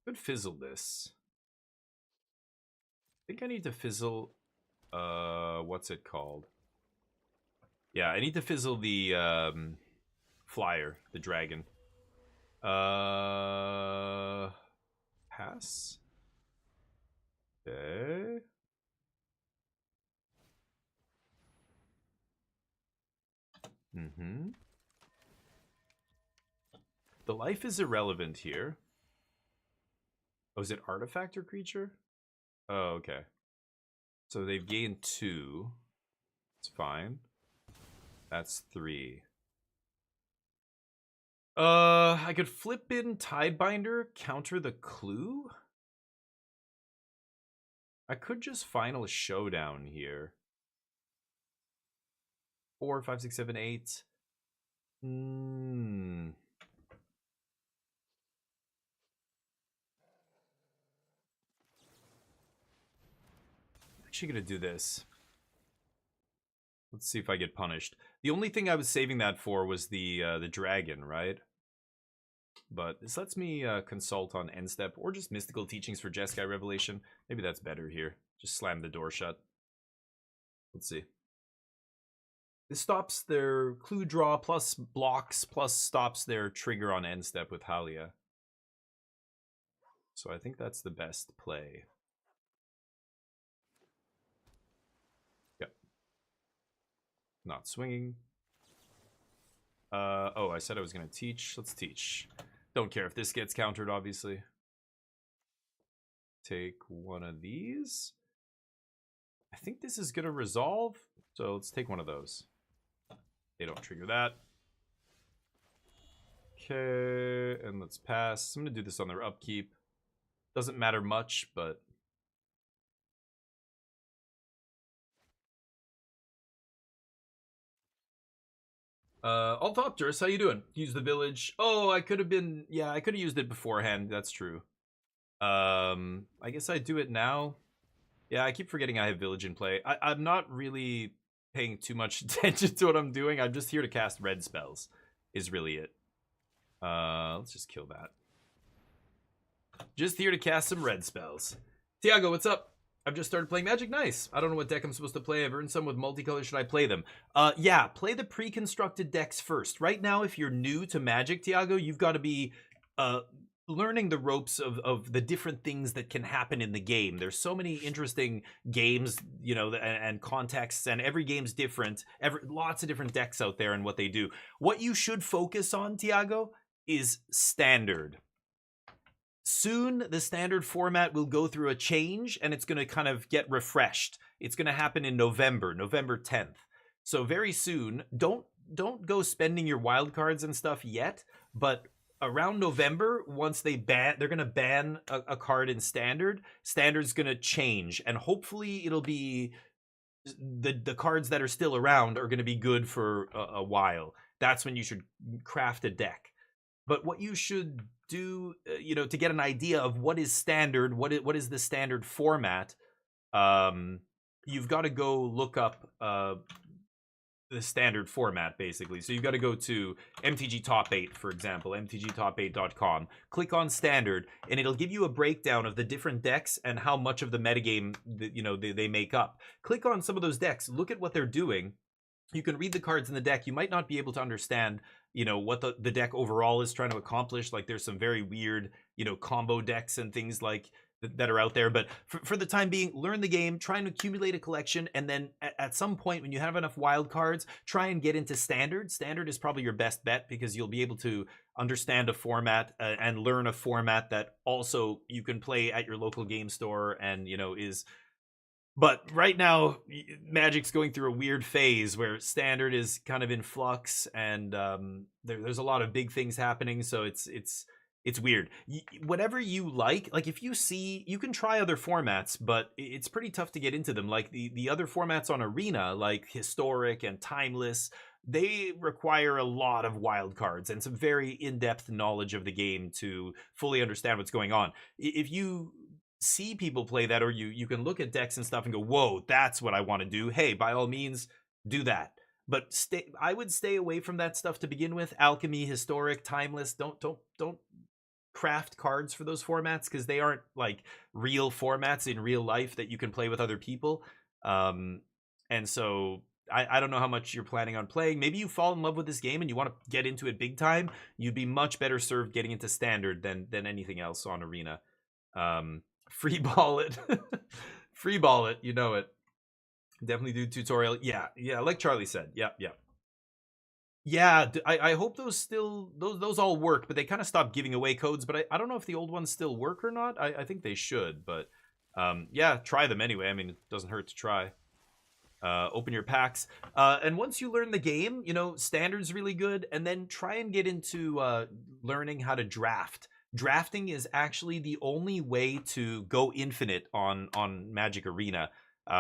Could fizzle this. I think I need to fizzle, what's it called? Yeah, I need to fizzle the, flyer, the dragon. Pass? Okay. The life is irrelevant here. Oh, is it artifact or creature? Oh, okay. So they've gained 2. It's fine. That's 3. I could flip in Tidebinder, counter the clue. I could just final Showdown here. 4, 5, 6, 7, 8. Actually gonna do this. Let's see if I get punished. The only thing I was saving that for was the dragon, right? But this lets me consult on End Step or just Mystical Teachings for Jeskai Revelation. Maybe that's better here. Just slam the door shut. Let's see. This stops their clue draw plus blocks plus stops their trigger on End Step with Halia. So I think that's the best play. Yep. Not swinging. Oh, I said I was going to teach. Let's teach. Don't care if this gets countered, obviously. Take one of these. I think this is going to resolve. So let's take one of those. They don't trigger that. Okay, and let's pass. I'm going to do this on their upkeep. Doesn't matter much, but... Althopterus, how you doing? Use the village. Oh, I could have been... Yeah, I could have used it beforehand. That's true. I guess I do it now. Yeah, I keep forgetting I have village in play. I'm not really paying too much attention to what I'm doing. I'm just here to cast red spells, is really it. Let's just kill that. Just here to cast some red spells. Tiago, what's up? I've just started playing Magic. Nice. I don't know what deck I'm supposed to play. I've earned some with multicolor. Should I play them? Yeah, play the pre-constructed decks first. Right now, if you're new to Magic, Tiago, you've got to be learning the ropes of the different things that can happen in the game. There's so many interesting games, you know, and contexts, and every game's different. Lots of different decks out there and what they do. What you should focus on, Tiago, is Standard. Soon, the Standard format will go through a change, and it's going to kind of get refreshed. It's going to happen in November 10th. So very soon, don't go spending your wild cards and stuff yet, but around November, once they're going to ban a card in Standard. Standard's going to change, and hopefully it'll be the cards that are still around are going to be good for a while. That's when you should craft a deck. But what you should do, you know, to get an idea of what is Standard, what is the Standard format, you've got to go look up the standard format, basically. So you've got to go to MTG Top 8, for example, mtgtop8.com. Click on standard, and it'll give you a breakdown of the different decks and how much of the metagame that, you know, they make up. Click on some of those decks, look at what they're doing. You can read the cards in the deck. You might not be able to understand, you know, what the deck overall is trying to accomplish. Like, there's some very weird, you know, combo decks and things like that are out there, but for the time being, learn the game, try and accumulate a collection, and then at some point when you have enough wild cards, try and get into standard. Standard is probably your best bet because you'll be able to understand a format and learn a format that also you can play at your local game store and, you know, is... But right now, Magic's going through a weird phase where standard is kind of in flux, and there's a lot of big things happening, so it's weird. Whatever you like if you see, you can try other formats, but it's pretty tough to get into them. Like the other formats on Arena, like Historic and Timeless, they require a lot of wild cards and some very in-depth knowledge of the game to fully understand what's going on. If you see people play that, or you can look at decks and stuff and go, whoa, that's what I want to do, hey, by all means, do that. But I would stay away from that stuff to begin with. Alchemy, Historic, Timeless, don't craft cards for those formats because they aren't like real formats in real life that you can play with other people. And so I don't know how much you're planning on playing. Maybe you fall in love with this game and you want to get into it big time. You'd be much better served getting into standard than anything else on Arena. Free ball it. Free ball it, you know it. Definitely do tutorial. Yeah, like Charlie said. Yeah, I hope those still those all work, but they kind of stopped giving away codes. But I don't know if the old ones still work or not. I think they should, but yeah, try them anyway. I mean, it doesn't hurt to try. Open your packs, and once you learn the game, you know, standard's really good, and then try and get into learning how to draft. Drafting is actually the only way to go infinite on Magic Arena.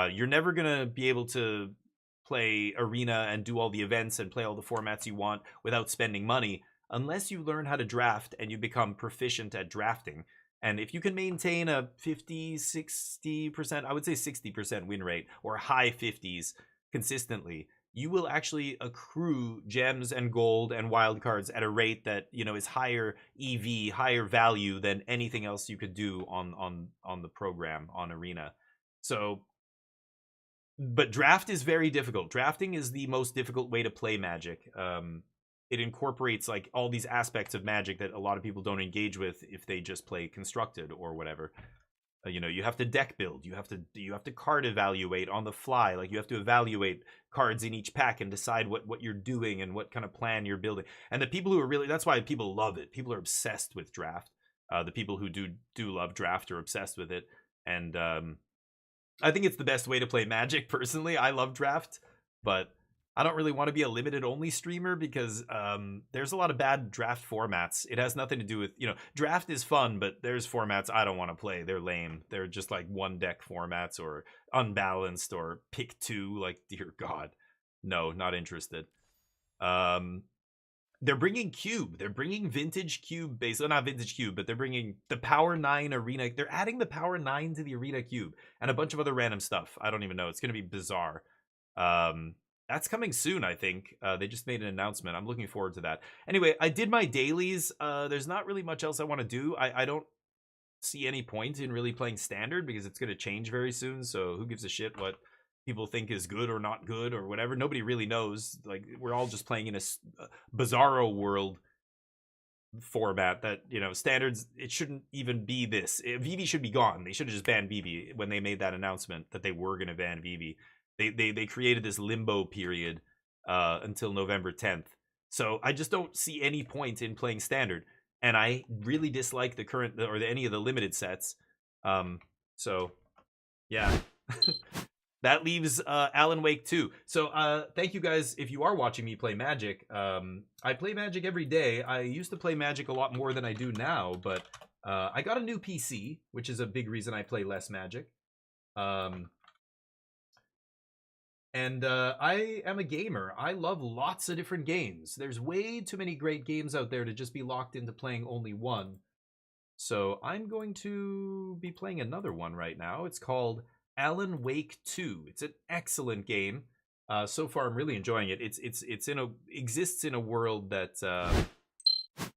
You're never gonna be able to play Arena and do all the events and play all the formats you want without spending money unless you learn how to draft and you become proficient at drafting. And if you can maintain a 50-60%, I would say 60% win rate, or high 50s consistently, you will actually accrue gems and gold and wild cards at a rate that, you know, is higher EV, higher value than anything else you could do on the program on Arena. So, but draft is very difficult. Drafting is the most difficult way to play Magic. It incorporates like all these aspects of Magic that a lot of people don't engage with if they just play constructed or whatever. You know, you have to deck build, you have to card evaluate on the fly. Like, you have to evaluate cards in each pack and decide what you're doing and what kind of plan you're building. And the people who are really, that's why people love it. People are obsessed with draft. The people who do love draft are obsessed with it. And I think it's the best way to play Magic. Personally, I love draft, but I don't really want to be a limited only streamer because there's a lot of bad draft formats. It has nothing to do with, you know, draft is fun, but there's formats I don't want to play. They're lame. They're just like one deck formats or unbalanced or pick two. Like, dear God, no, not interested. They're bringing Cube. They're bringing Vintage Cube base. Well, not Vintage Cube, but they're bringing the Power 9 Arena. They're adding the Power 9 to the Arena Cube and a bunch of other random stuff. I don't even know. It's going to be bizarre. That's coming soon, I think. They just made an announcement. I'm looking forward to that. Anyway, I did my dailies. There's not really much else I want to do. I don't see any point in really playing standard because it's going to change very soon. So who gives a shit what people think is good or not good or whatever? Nobody really knows. Like, we're all just playing in a bizarro world format that, you know, standards, it shouldn't even be this. Vivi should be gone. They should have just banned Vivi when they made that announcement that they were going to ban Vivi. They created this limbo period until November 10th. So I just don't see any point in playing standard. And I really dislike the current or any of the limited sets. So yeah. That leaves Alan Wake 2. So thank you guys if you are watching me play Magic. I play Magic every day. I used to play Magic a lot more than I do now, but I got a new PC, which is a big reason I play less Magic. And I am a gamer. I love lots of different games. There's way too many great games out there to just be locked into playing only one. So I'm going to be playing another one right now. It's called Alan Wake 2. It's an excellent game. So far, I'm really enjoying it. Exists in a world that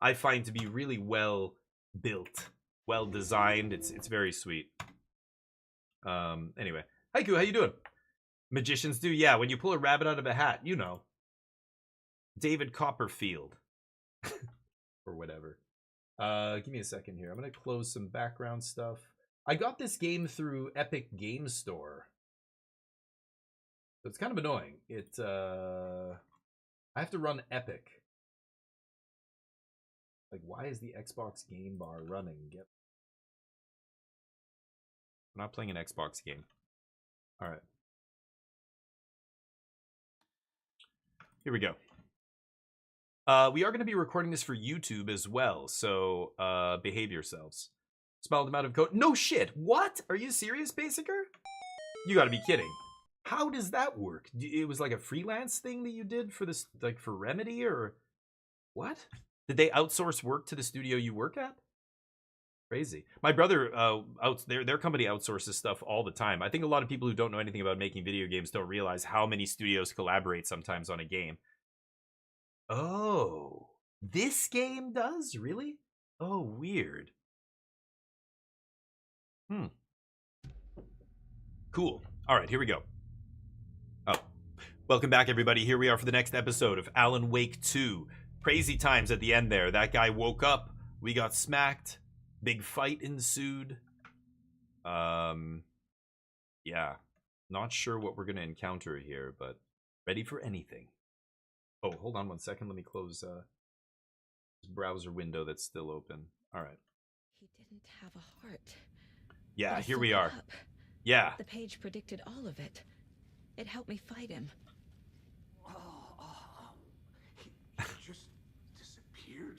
I find to be really well built, well designed. It's very sweet. Anyway, Haiku, how you doing? Magicians do, yeah. When you pull a rabbit out of a hat, you know. David Copperfield, or whatever. Give me a second here. I'm gonna close some background stuff. I got this game through Epic Game Store. So it's kind of annoying. I have to run Epic. Like, why is the Xbox game bar running? I'm not playing an Xbox game. All right. Here we go. We are going to be recording this for YouTube as well, so behave yourselves. Smiled him out of code. No shit. What? Are you serious, Basicer? You got to be kidding. How does that work? It was like a freelance thing that you did for this, like for Remedy, or what? Did they outsource work to the studio you work at? Crazy. My brother, their company outsources stuff all the time. I think a lot of people who don't know anything about making video games don't realize how many studios collaborate sometimes on a game. Oh, this game does? Really? Oh, weird. Cool. All right, here we go. Oh, welcome back, everybody. Here we are for the next episode of Alan Wake 2. Crazy times at the end there. That guy woke up. We got smacked. Big fight ensued. Yeah. Not sure what we're going to encounter here, but ready for anything. Oh, hold on one second. Let me close this browser window that's still open. All right. He didn't have a heart. Yeah, But here I we still are. got up. Yeah. The page predicted all of it. It helped me fight him. He just disappeared.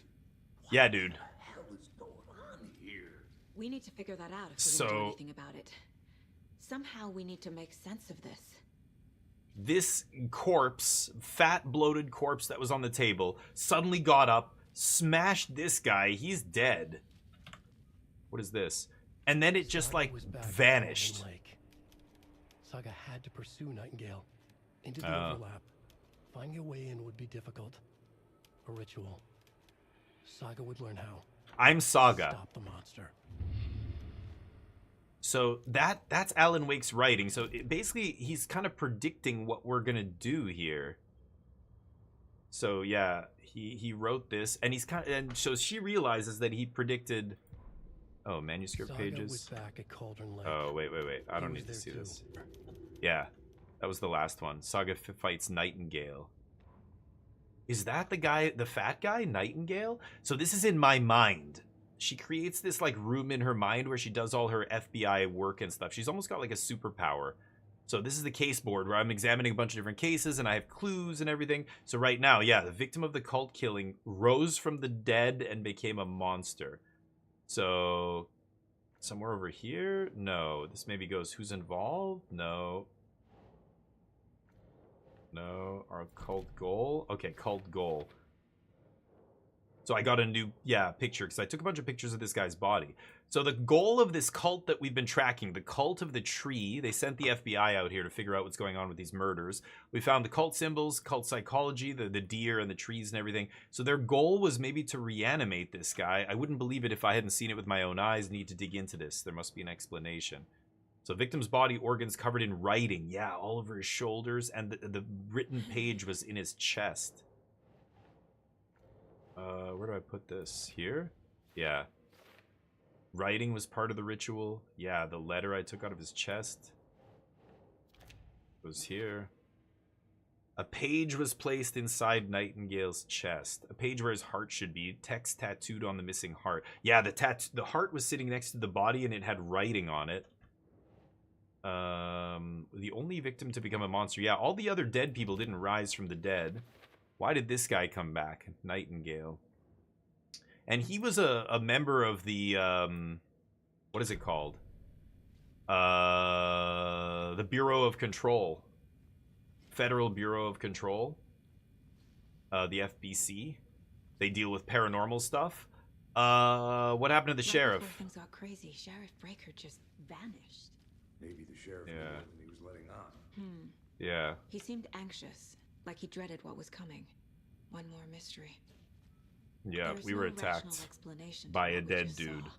Yeah, dude. What the hell is going on here? We need to figure that out if we're gonna do So- anything about it. Somehow we need to make sense of this. This corpse, fat, bloated corpse that was on the table, suddenly got up, smashed this guy. He's dead. What is this? And then it just, like, vanished. Saga had to pursue Nightingale into the overlap. Finding a way in would be difficult. A ritual. Saga would learn how. I'm Saga. Stop the monster. So that's Alan Wake's writing. So basically, he's kind of predicting what we're gonna do here. So yeah, he wrote this, and so she realizes that he predicted. Oh, manuscript Saga pages. was back at Cauldron Lake. Oh wait. I don't He need was to see there this. Yeah, that was the last one. Saga fights Nightingale. Is that the guy, the fat guy, Nightingale? So this is in my mind. She creates this like room in her mind where she does all her FBI work and stuff. She's almost got like a superpower. So this is the case board where I'm examining a bunch of different cases and I have clues and everything. So right now, yeah, the victim of the cult killing rose from the dead and became a monster. So somewhere over here? No. This maybe goes who's involved? No. No. Our cult goal? Okay, cult goal. So I got a new, picture, because I took a bunch of pictures of this guy's body. So the goal of this cult that we've been tracking, the cult of the tree, they sent the FBI out here to figure out what's going on with these murders. We found the cult symbols, cult psychology, the deer and the trees and everything. So their goal was maybe to reanimate this guy. I wouldn't believe it if I hadn't seen it with my own eyes. Need to dig into this. There must be an explanation. So victim's body organs covered in writing. Yeah, all over his shoulders. And the written page was in his chest. Where do I put this? Here? Yeah. Writing was part of the ritual. Yeah, the letter I took out of his chest was here. A page was placed inside Nightingale's chest. A page where his heart should be. Text tattooed on the missing heart. Yeah, the heart was sitting next to the body and it had writing on it. The only victim to become a monster. Yeah, all the other dead people didn't rise from the dead. Why did this guy come back? Nightingale. And he was a member of the, what is it called? The Bureau of Control. Federal Bureau of Control. The FBC. They deal with paranormal stuff. What happened to the sheriff? Before things got crazy, Sheriff Breaker just vanished. Maybe the sheriff knew Yeah. what he was letting on. Yeah. He seemed anxious, like he dreaded what was coming. One more mystery. Yeah, There's we were no rational attacked explanation to by a what we dead just dude. saw.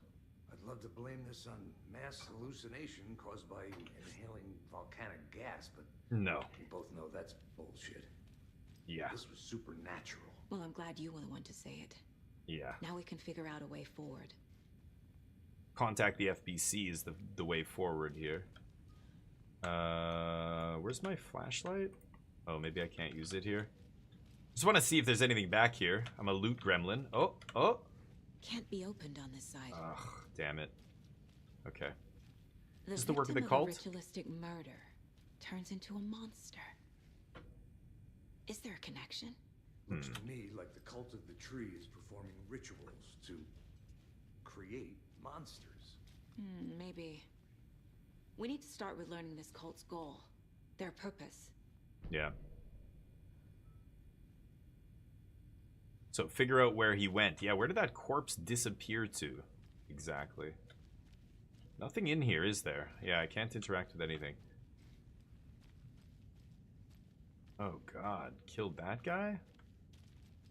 I'd love to blame this on mass hallucination caused by inhaling volcanic gas, but No. we both know that's bullshit. Yeah. This was supernatural. Well, I'm glad you were the one to say it. Yeah. Now we can figure out a way forward. Contact the FBC is the way forward here. Where's my flashlight? Oh, maybe I can't use it here. Just want to see if there's anything back here. I'm a loot gremlin. Oh. Can't be opened on this side. Ugh, damn it. Okay. This is the work of the A cult? ritualistic murder turns into a monster. Is there a connection? Looks to me like the cult of the tree is performing rituals to create monsters. Maybe. We need to start with learning this cult's goal. Their purpose. Yeah. So figure out where he went. Yeah, where did that corpse disappear to? Exactly. Nothing in here, is there? Yeah, I can't interact with anything. Oh god, killed that guy?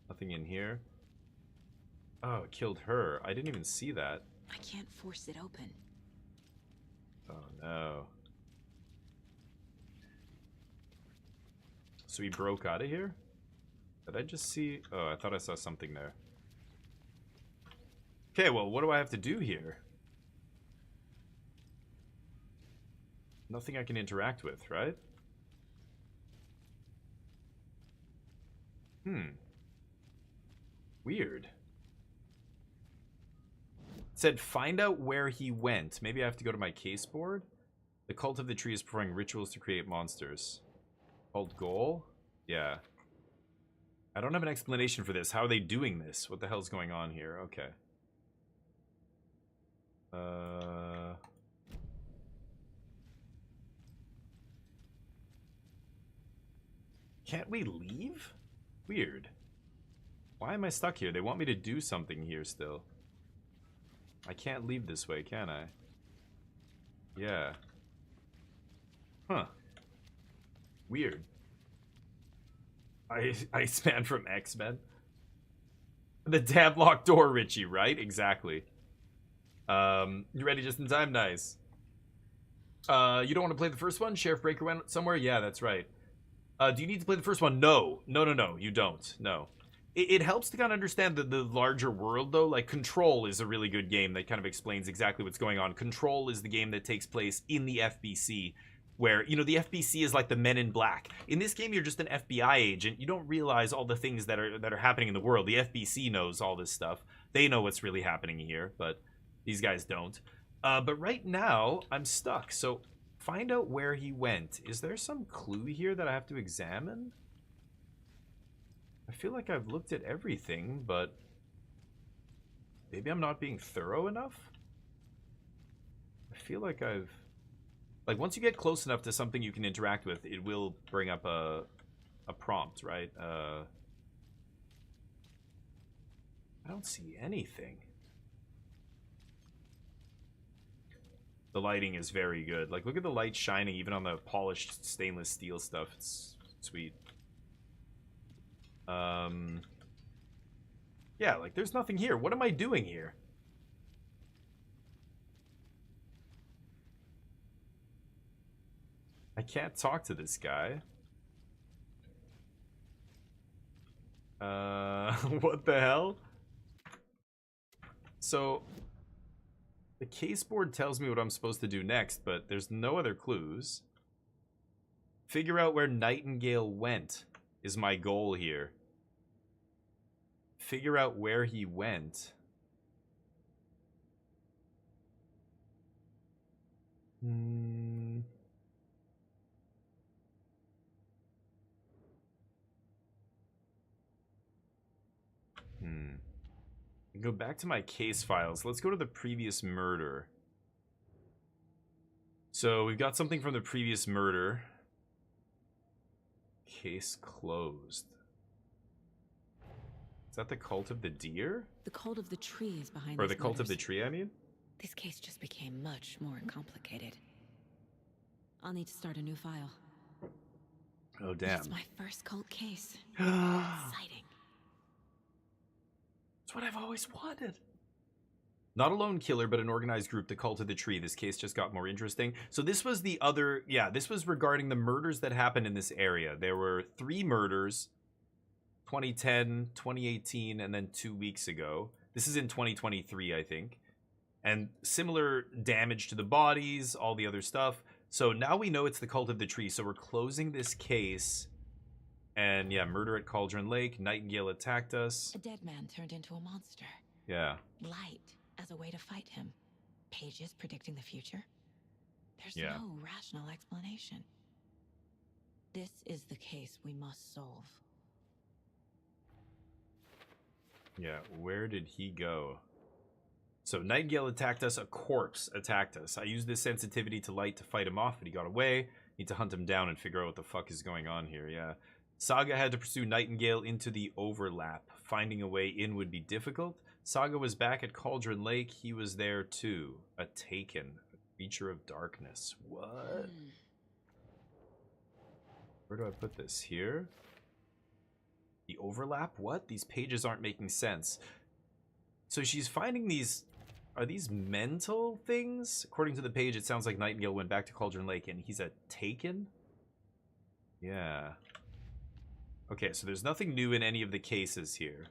Nothing in here. Oh, it killed her. I didn't even see that. I can't force it open. Oh no. So he broke out of here? Did I just see... Oh, I thought I saw something there. Okay, well, what do I have to do here? Nothing I can interact with, right? Weird. It said, find out where he went. Maybe I have to go to my case board? The cult of the tree is performing rituals to create monsters. Called goal? Yeah. I don't have an explanation for this. How are they doing this? What the hell's going on here? Okay. Can't we leave? Weird. Why am I stuck here? They want me to do something here still. I can't leave this way, can I? Yeah. Huh. Weird. Iceman from X-Men. The damn locked door, Richie, right? Exactly. You ready just in time? Nice. You don't want to play the first one? Sheriff Breaker went somewhere? Yeah, that's right. Do you need to play the first one? No. No, you don't. No. It helps to kind of understand the larger world, though. Like, Control is a really good game that kind of explains exactly what's going on. Control is the game that takes place in the FBC, where, you know, the FBC is like the Men in Black. In this game, you're just an FBI agent. You don't realize all the things that are happening in the world. The FBC knows all this stuff. They know what's really happening here, but these guys don't. But right now, I'm stuck. So, find out where he went. Is there some clue here that I have to examine? I feel like I've looked at everything, but maybe I'm not being thorough enough? I feel like I've... Like, once you get close enough to something you can interact with, it will bring up a prompt, right? I don't see anything. The lighting is very good. Like, look at the light shining even on the polished stainless steel stuff. It's sweet. Yeah, like, there's nothing here. What am I doing here? I can't talk to this guy. What the hell? So, the case board tells me what I'm supposed to do next, but there's no other clues. Figure out where Nightingale went is my goal here. Figure out where he went. Go back to my case files. Let's go to the previous murder. So we've got something from the previous murder. Case closed. Is that the cult of the deer? The cult of the tree is behind Or these the cult of the murders. tree, I mean? This case just became much more complicated. I'll need to start a new file. Oh, It's damn. my first cult case. That's Exciting. what I've always wanted. Not a lone killer, but an organized group, the Cult of the Tree. This case just got more interesting. So this was the other, yeah, this was regarding the murders that happened in this area. There were 3 murders, 2010, 2018, and then 2 weeks ago. This is in 2023, I think. And similar damage to the bodies, all the other stuff. So now we know it's the Cult of the Tree. So we're closing this case. And yeah, murder at Cauldron Lake. Nightingale attacked us. A dead man turned into a monster. Yeah. Light as a way to fight him. Pages predicting the future. There's Yeah. no rational explanation. This is the case we must solve. Yeah, where did he go? So Nightingale attacked us, a corpse attacked us. I used this sensitivity to light to fight him off, but he got away. Need to hunt him down and figure out what the fuck is going on here, yeah. Saga had to pursue Nightingale into the overlap. Finding a way in would be difficult. Saga was back at Cauldron Lake. He was there too. A Taken. A creature of darkness. What? Where do I put this? Here? The overlap? What? These pages aren't making sense. So she's finding these... Are these mental things? According to the page, it sounds like Nightingale went back to Cauldron Lake and he's a Taken? Yeah. Okay, so there's nothing new in any of the cases here.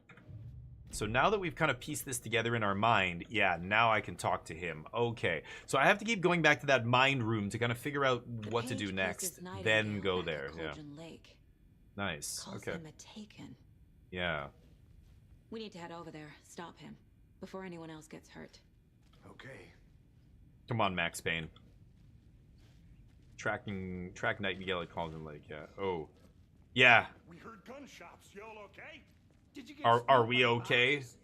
So now that we've kind of pieced this together in our mind, yeah, now I can talk to him. Okay, so I have to keep going back to that mind room to kind of figure out what to do next, then go there. Yeah. Lake. Nice. Calls Okay. him a Taken. Yeah. We need to head over there, stop him, before anyone else gets hurt. Okay. Come on, Max Payne. Track Nightingale at Cauldron Lake. Yeah. Oh. Yeah. We heard gunshots. Y'all okay? Did you get Are struck we by okay? bodies?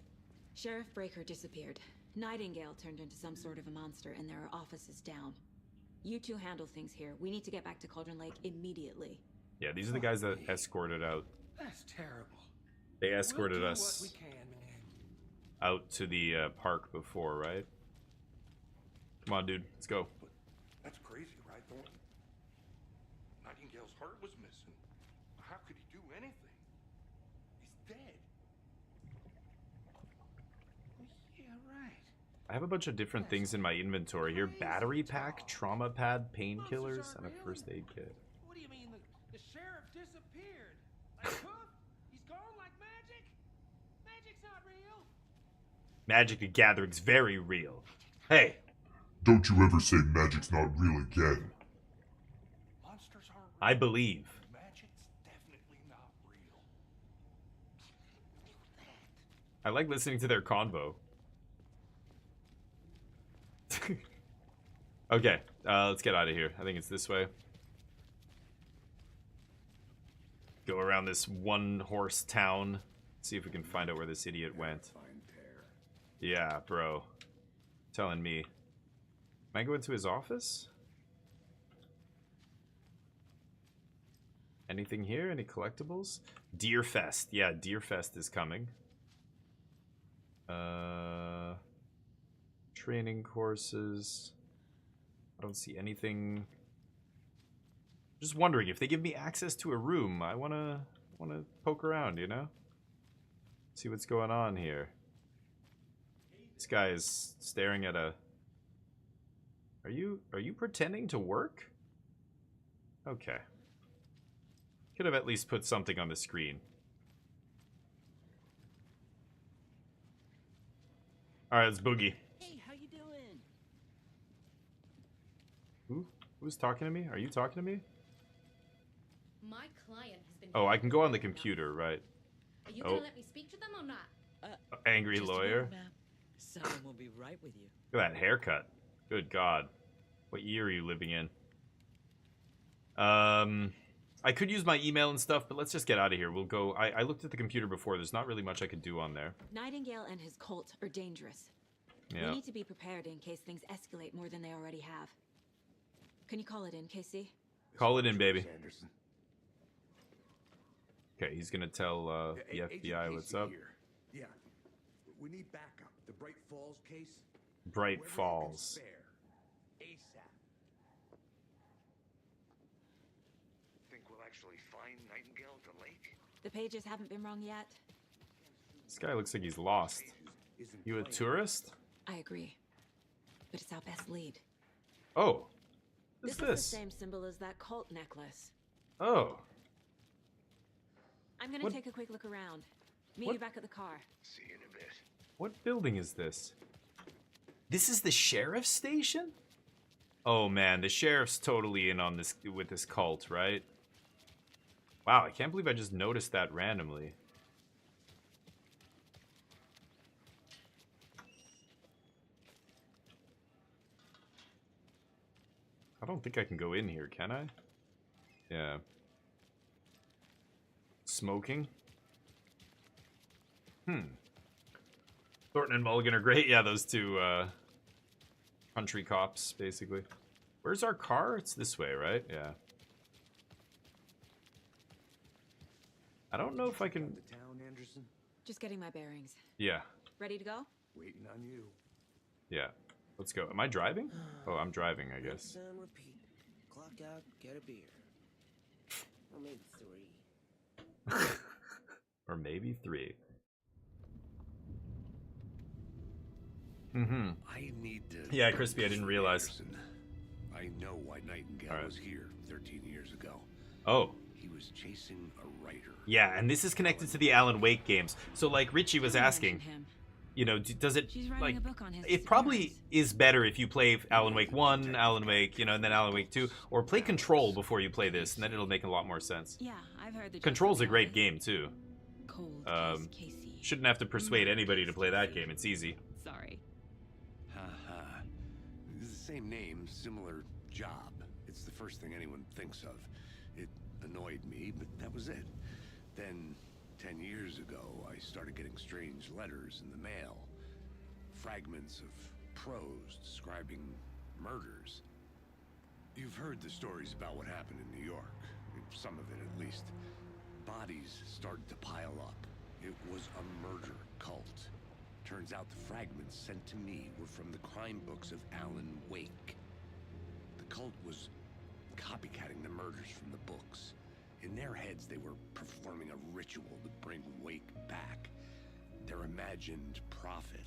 Sheriff Breaker disappeared. Nightingale turned into some sort of a monster, and there are offices down. You two handle things here. We need to get back to Cauldron Lake immediately. Yeah, these are the guys that escorted out. That's terrible. They escorted We'll do us what we can, man. out to the park before, right? Come on, dude. Let's go. That's crazy, right, Thornton? Nightingale's heart was missing. How could he do anything? He's dead. Yeah, right. I have a bunch of different things in my inventory here. Battery pack, trauma pad, painkillers, and a first aid kit. What do you mean the sheriff disappeared? Like Hoof? He's gone like magic? Magic's not real. Magic the Gathering's very real. Hey, Don't you ever say magic's not real again. Monsters aren't real. I believe. Magic's definitely not real. I like listening to their convo. Okay, let's get out of here. I think it's this way. Go around this one-horse town. See if we can find out where this idiot went. Yeah, bro. Telling me. Can I go into his office? Anything here? Any collectibles? Deerfest. Yeah, Deerfest is coming. Training courses. I don't see anything. Just wondering if they give me access to a room. I wanna poke around, you know? See what's going on here. This guy is staring at a. Are you pretending to work? Okay. Could have at least put something on the screen. Alright, let's boogie. Hey, how you doing? Who's talking to me? Are you talking to me? My client has been. Oh, I can go on the computer, right? Are you Oh. gonna let me speak to them or not? Angry Just a lawyer. moment, ma'am. Someone will be right with you. Look at that haircut. Good God. What year are you living in? I could use my email and stuff, but let's just get out of here. We'll go. I looked at the computer before. There's not really much I could do on there. Nightingale and his cult are dangerous. Yeah. We need to be prepared in case things escalate more than they already have. Can you call it in, Casey? Call it in, baby. Anderson. Okay, he's gonna tell the Agent FBI Casey what's up. here. Yeah. We need backup. The Bright Falls case? Bright Whoever you can Falls. spare. ASAP. Think we'll actually find Nightingale at the lake? The pages haven't been wrong yet. This guy looks like he's lost. You a tourist? I agree. But it's our best lead. Oh. What's This is this? the same symbol as that cult necklace. Oh. I'm gonna What- take a quick look around. Meet What- you back at the car. See you in a bit. What building is this? This is the sheriff's station? Oh man, the sheriff's totally in on this with this cult, right? Wow, I can't believe I just noticed that randomly. I don't think I can go in here, can I? Yeah. Smoking? Thornton and Mulligan are great. Yeah, those two country cops, basically. Where's our car? It's this way, right? Yeah. I don't know if I can... The town, Anderson? Just getting my bearings. Yeah. Ready to go? Waiting on you. Yeah. Let's go. Am I driving? Oh, I'm driving, I guess. And repeat. Clock out, get a beer. Or maybe 3. Or maybe 3. I need to. Yeah, Crispy, I didn't realize. Anderson. I know why Nightingale Alright. was here 13 years ago. Oh. He was chasing a writer. Yeah, and this is connected to the Alan Wake games. So, like Richie was asking, Him. you know, does it, She's writing like, a book on his it probably disappearance. is better if you play Alan Wake 1, Alan Wake, you know, and then Alan Wake 2, or play Control before you play this, and then it'll make a lot more sense. Yeah, I've heard the Control's a great game, too. Cold Casey. Shouldn't have to persuade anybody to play that game, it's easy. Sorry. Haha. This is the same name, similar job. It's the first thing anyone thinks of. It annoyed me, but that was it. Then, 10 years ago, I started getting strange letters in the mail. Fragments of prose describing murders. You've heard the stories about what happened in New York. Some of it, at least. Bodies started to pile up. It was a murder cult. Turns out the fragments sent to me were from the crime books of Alan Wake. The cult was copycatting the murders from the books. In their heads, they were performing a ritual to bring Wake back. Their imagined prophet.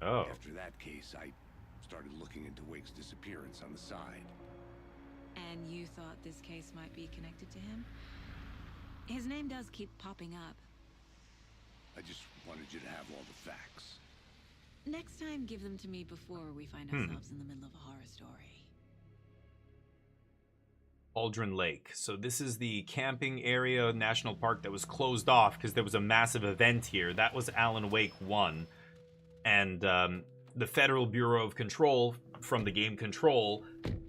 Oh. After that case, I started looking into Wake's disappearance on the side. And you thought this case might be connected to him? His name does keep popping up. I just wanted you to have all the facts. Next time, give them to me before we find ourselves in the middle of a horror story. Cauldron Lake. So this is the camping area national park that was closed off because there was a massive event here. That was Alan Wake 1. And the Federal Bureau of Control from the game Control,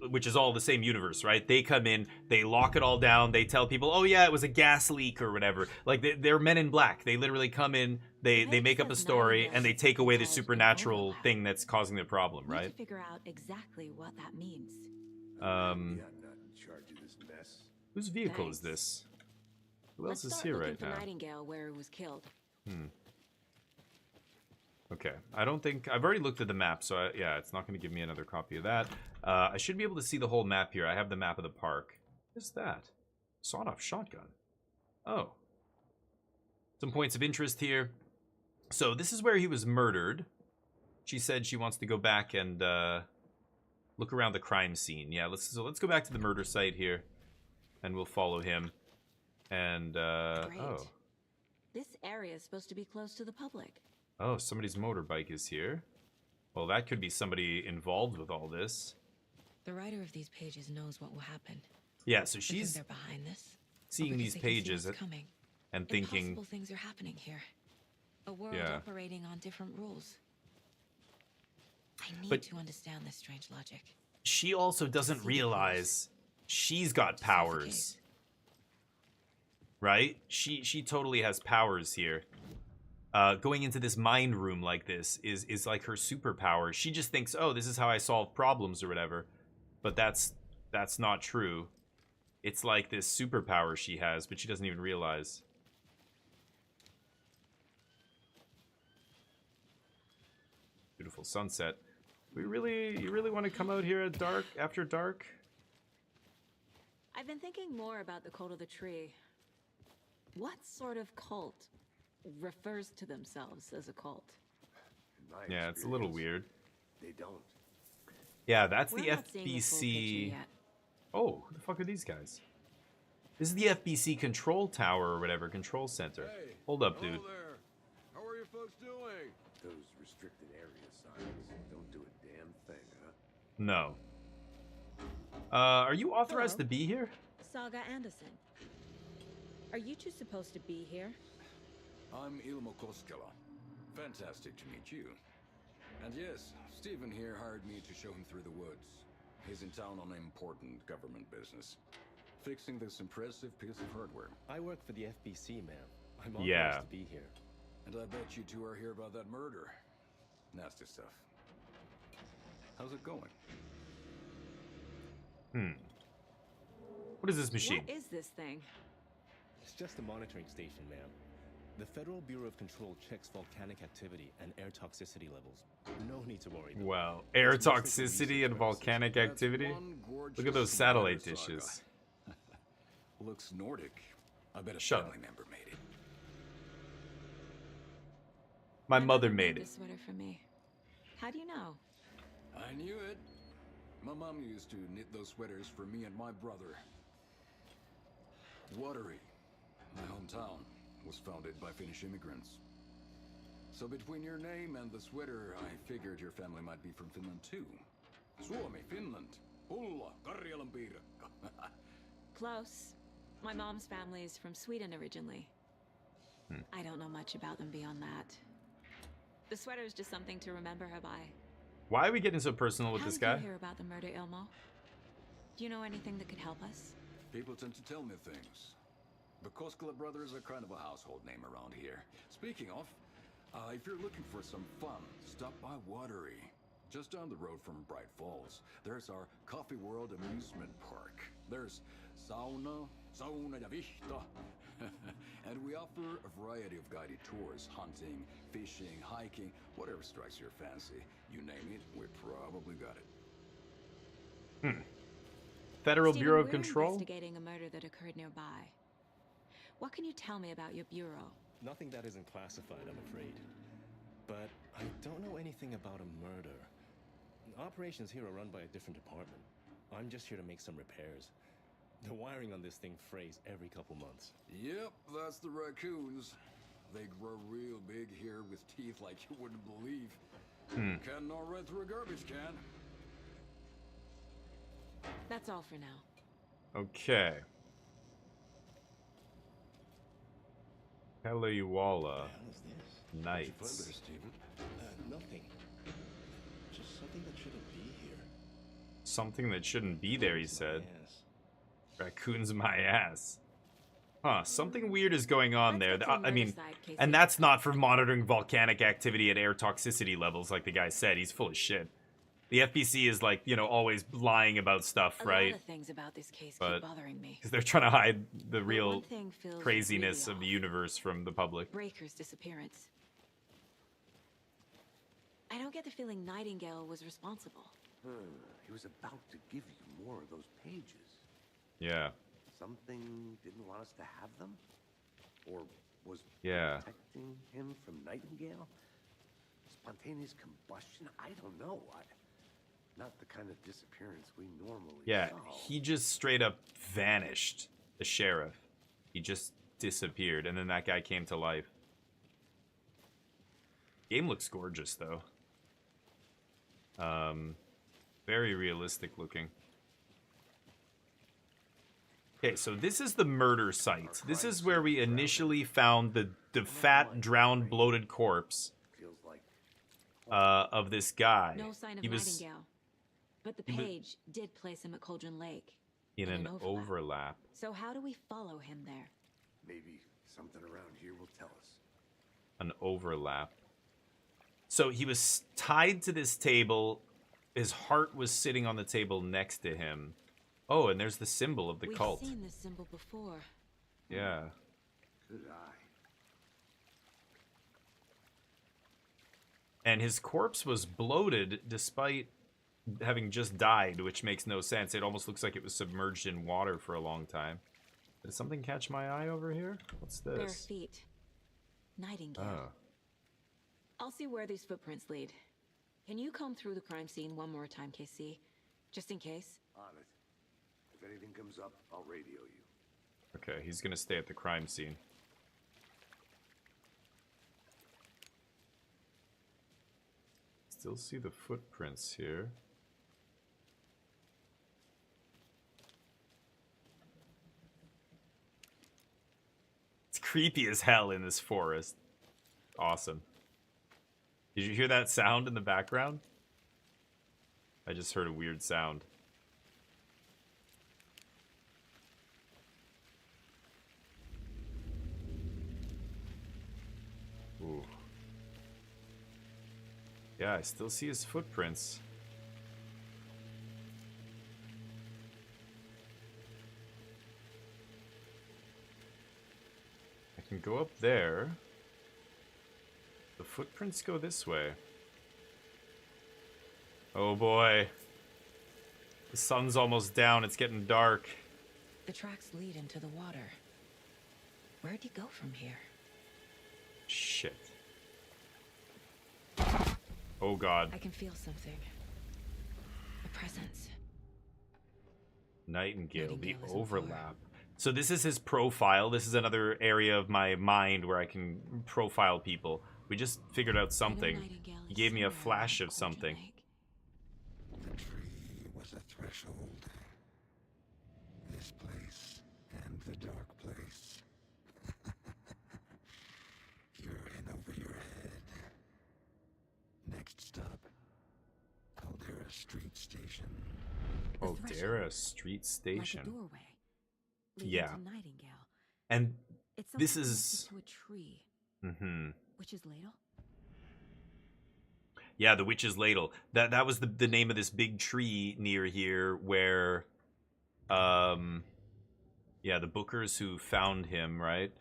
which is all the same universe, right? They come in, they lock it all down, they tell people, oh yeah, it was a gas leak or whatever. Like, they're men in black. They literally come in, they make up a story, and they take away the supernatural thing that's causing the problem, Need right? to figure out exactly what that means. I'm not in charge of this mess. Whose vehicle is Thanks. this? Who else Let's is start here looking right for now? Nightingale where he was killed. Okay, I don't think... I've already looked at the map, so yeah, it's not going to give me another copy of that. I should be able to see the whole map here. I have the map of the park. What's that? Sawed-off shotgun. Oh. Some points of interest here. So this is where he was murdered. She said she wants to go back and look around the crime scene. Yeah, let's go back to the murder site here, and we'll follow him. And, Great. oh. This area is supposed to be close to the public. Oh, somebody's motorbike is here. Well, that could be somebody involved with all this. The writer of these pages knows what will happen. Yeah, so Because she's they're behind this. seeing Or because these they can see pages what's coming. and thinking, Impossible things are happening here. A world Yeah. operating on different rules. I need But- to understand this strange logic. she also doesn't realize she's got powers. Right? She totally has powers here. Going into this mind room like this is like her superpower. She just thinks, oh, this is how I solve problems or whatever. But that's not true. It's like this superpower she has, but she doesn't even realize. Beautiful sunset. You really want to come out here at dark, after dark? I've been thinking more about the cult of the tree. What sort of cult refers to themselves as a cult? In my Yeah, it's a little experience, weird. They don't. Yeah, that's We're the not seeing the full picture FBC. yet. Oh, who the fuck are these guys? This is the FBC control tower or whatever, control center. Hey, Hold up, hello dude. there. How are you folks doing? Those restricted area signs don't do a damn thing, huh? No. Are you authorized Hello. to be here? Saga Anderson. Are you two supposed to be here? I'm Ilmo Koskela. Fantastic to meet you. And yes, Stephen here hired me to show him through the woods. He's in town on important government business. Fixing this impressive piece of hardware. I work for the FBC, ma'am. I'm authorized Yeah. to be here. And I bet you two are here about that murder. Nasty stuff. How's it going? What is this machine? What is this thing? It's just a monitoring station, ma'am. The Federal Bureau of Control checks volcanic activity and air toxicity levels. No need to worry, though. Wow. Air It's mostly for toxicity research and purposes. volcanic That's activity? one gorgeous Look at those satellite spider saga. dishes. Looks Nordic. I bet a Shut family up. member made it. My mother made This it. sweater for me. How do you know? I knew it. My mom used to knit those sweaters for me and my brother. Watery, my hometown, was founded by Finnish immigrants. So between your name and the sweater, I figured your family might be from Finland too. Suomi, Finland. Ulla, Karjalan piirakka. Close. My mom's family is from Sweden originally. I don't know much about them beyond that. The sweater is just something to remember her by. Why are we getting so personal with How this did guy? you hear about the murder, Ilmo? Do you know anything that could help us? People tend to tell me things. The Koskela brothers are kind of a household name around here. Speaking of, if you're looking for some fun, stop by Watery. Just down the road from Bright Falls, there's our Coffee World amusement park. There's sauna ja vihta. And we offer a variety of guided tours, hunting, fishing, hiking, whatever strikes your fancy. You name it, we probably got it. Federal Stephen, Bureau of we're Control? investigating a murder that occurred nearby. What can you tell me about your bureau? Nothing that isn't classified, I'm afraid. But I don't know anything about a murder. Operations here are run by a different department. I'm just here to make some repairs. The wiring on this thing frays every couple months. Yep, that's the raccoons. They grow real big here with teeth like you wouldn't believe. Can gnaw right through a garbage can. That's all for now. Okay. Peliwala What is this? Find Knights. there, Stephen. Nothing. Just something that shouldn't be here. Something that shouldn't be there, he said. Yes. Raccoons my ass. Huh, something weird is going on there. Let's get to the I mean, murder side, Casey. and that's not for monitoring volcanic activity at air toxicity levels, like the guy said. He's full of shit. The FBC is like, you know, always lying about stuff, A right? lot of things about this case But- keep bothering me. Because they're trying to hide the But real one thing feels craziness really of the off. universe from the public. Breaker's disappearance. I don't get the feeling Nightingale was responsible. He was about to give you more of those pages. Yeah. Something didn't want us to have them? Or was Yeah. protecting him from Nightingale? Spontaneous combustion? I don't know. Not the kind of disappearance we normally Yeah, solve. he just straight up vanished. The sheriff. He just disappeared, and then that guy came to life. Game looks gorgeous, though. Very realistic looking. Okay, so this is the murder site. This is where we initially found the fat, drowned, bloated corpse Feels like of this guy. No sign of He was Nightingale. But the he was- page did place him at Cauldron Lake. in an overlap. So how do we follow him there? maybe something around here will tell us. An overlap. So he was tied to this table. His heart was sitting on the table next to him. Oh, and there's the symbol of the We've cult. seen this symbol before. Yeah. Good eye. And his corpse was bloated despite having just died, which makes no sense. It almost looks like it was submerged in water for a long time. Did something catch my eye over here? What's this? Bare feet. Nightingale. Oh. I'll see where these footprints lead. Can you comb through the crime scene one more time, KC? Just in case? On it. If anything comes up, I'll radio you. Okay, he's gonna stay at the crime scene. Still see the footprints here. It's creepy as hell in this forest. Awesome. Did you hear that sound in the background? I just heard a weird sound. Ooh. Yeah, I still see his footprints. I can go up there. The footprints go this way. Oh boy. The sun's almost down. It's getting dark. The tracks lead into the water. Where'd he go from here? Shit. Oh god. I can feel something. A presence. Nightingale, the Nightingale is overlap. So this is his profile. This is another area of my mind where I can profile people. We just figured out something. He gave me a flash of something. The tree was a threshold. This place and the dark place. You're in over your head. Next stop, Caldera Street Station. Caldera Street Station. Like a doorway. Leading Yeah. to Nightingale. And It's this something is... connected to a tree. Mm-hmm. Witch's Ladle? Yeah, the Witch's Ladle. That was the name of this big tree near here where... Yeah, the Bookers who found him, right?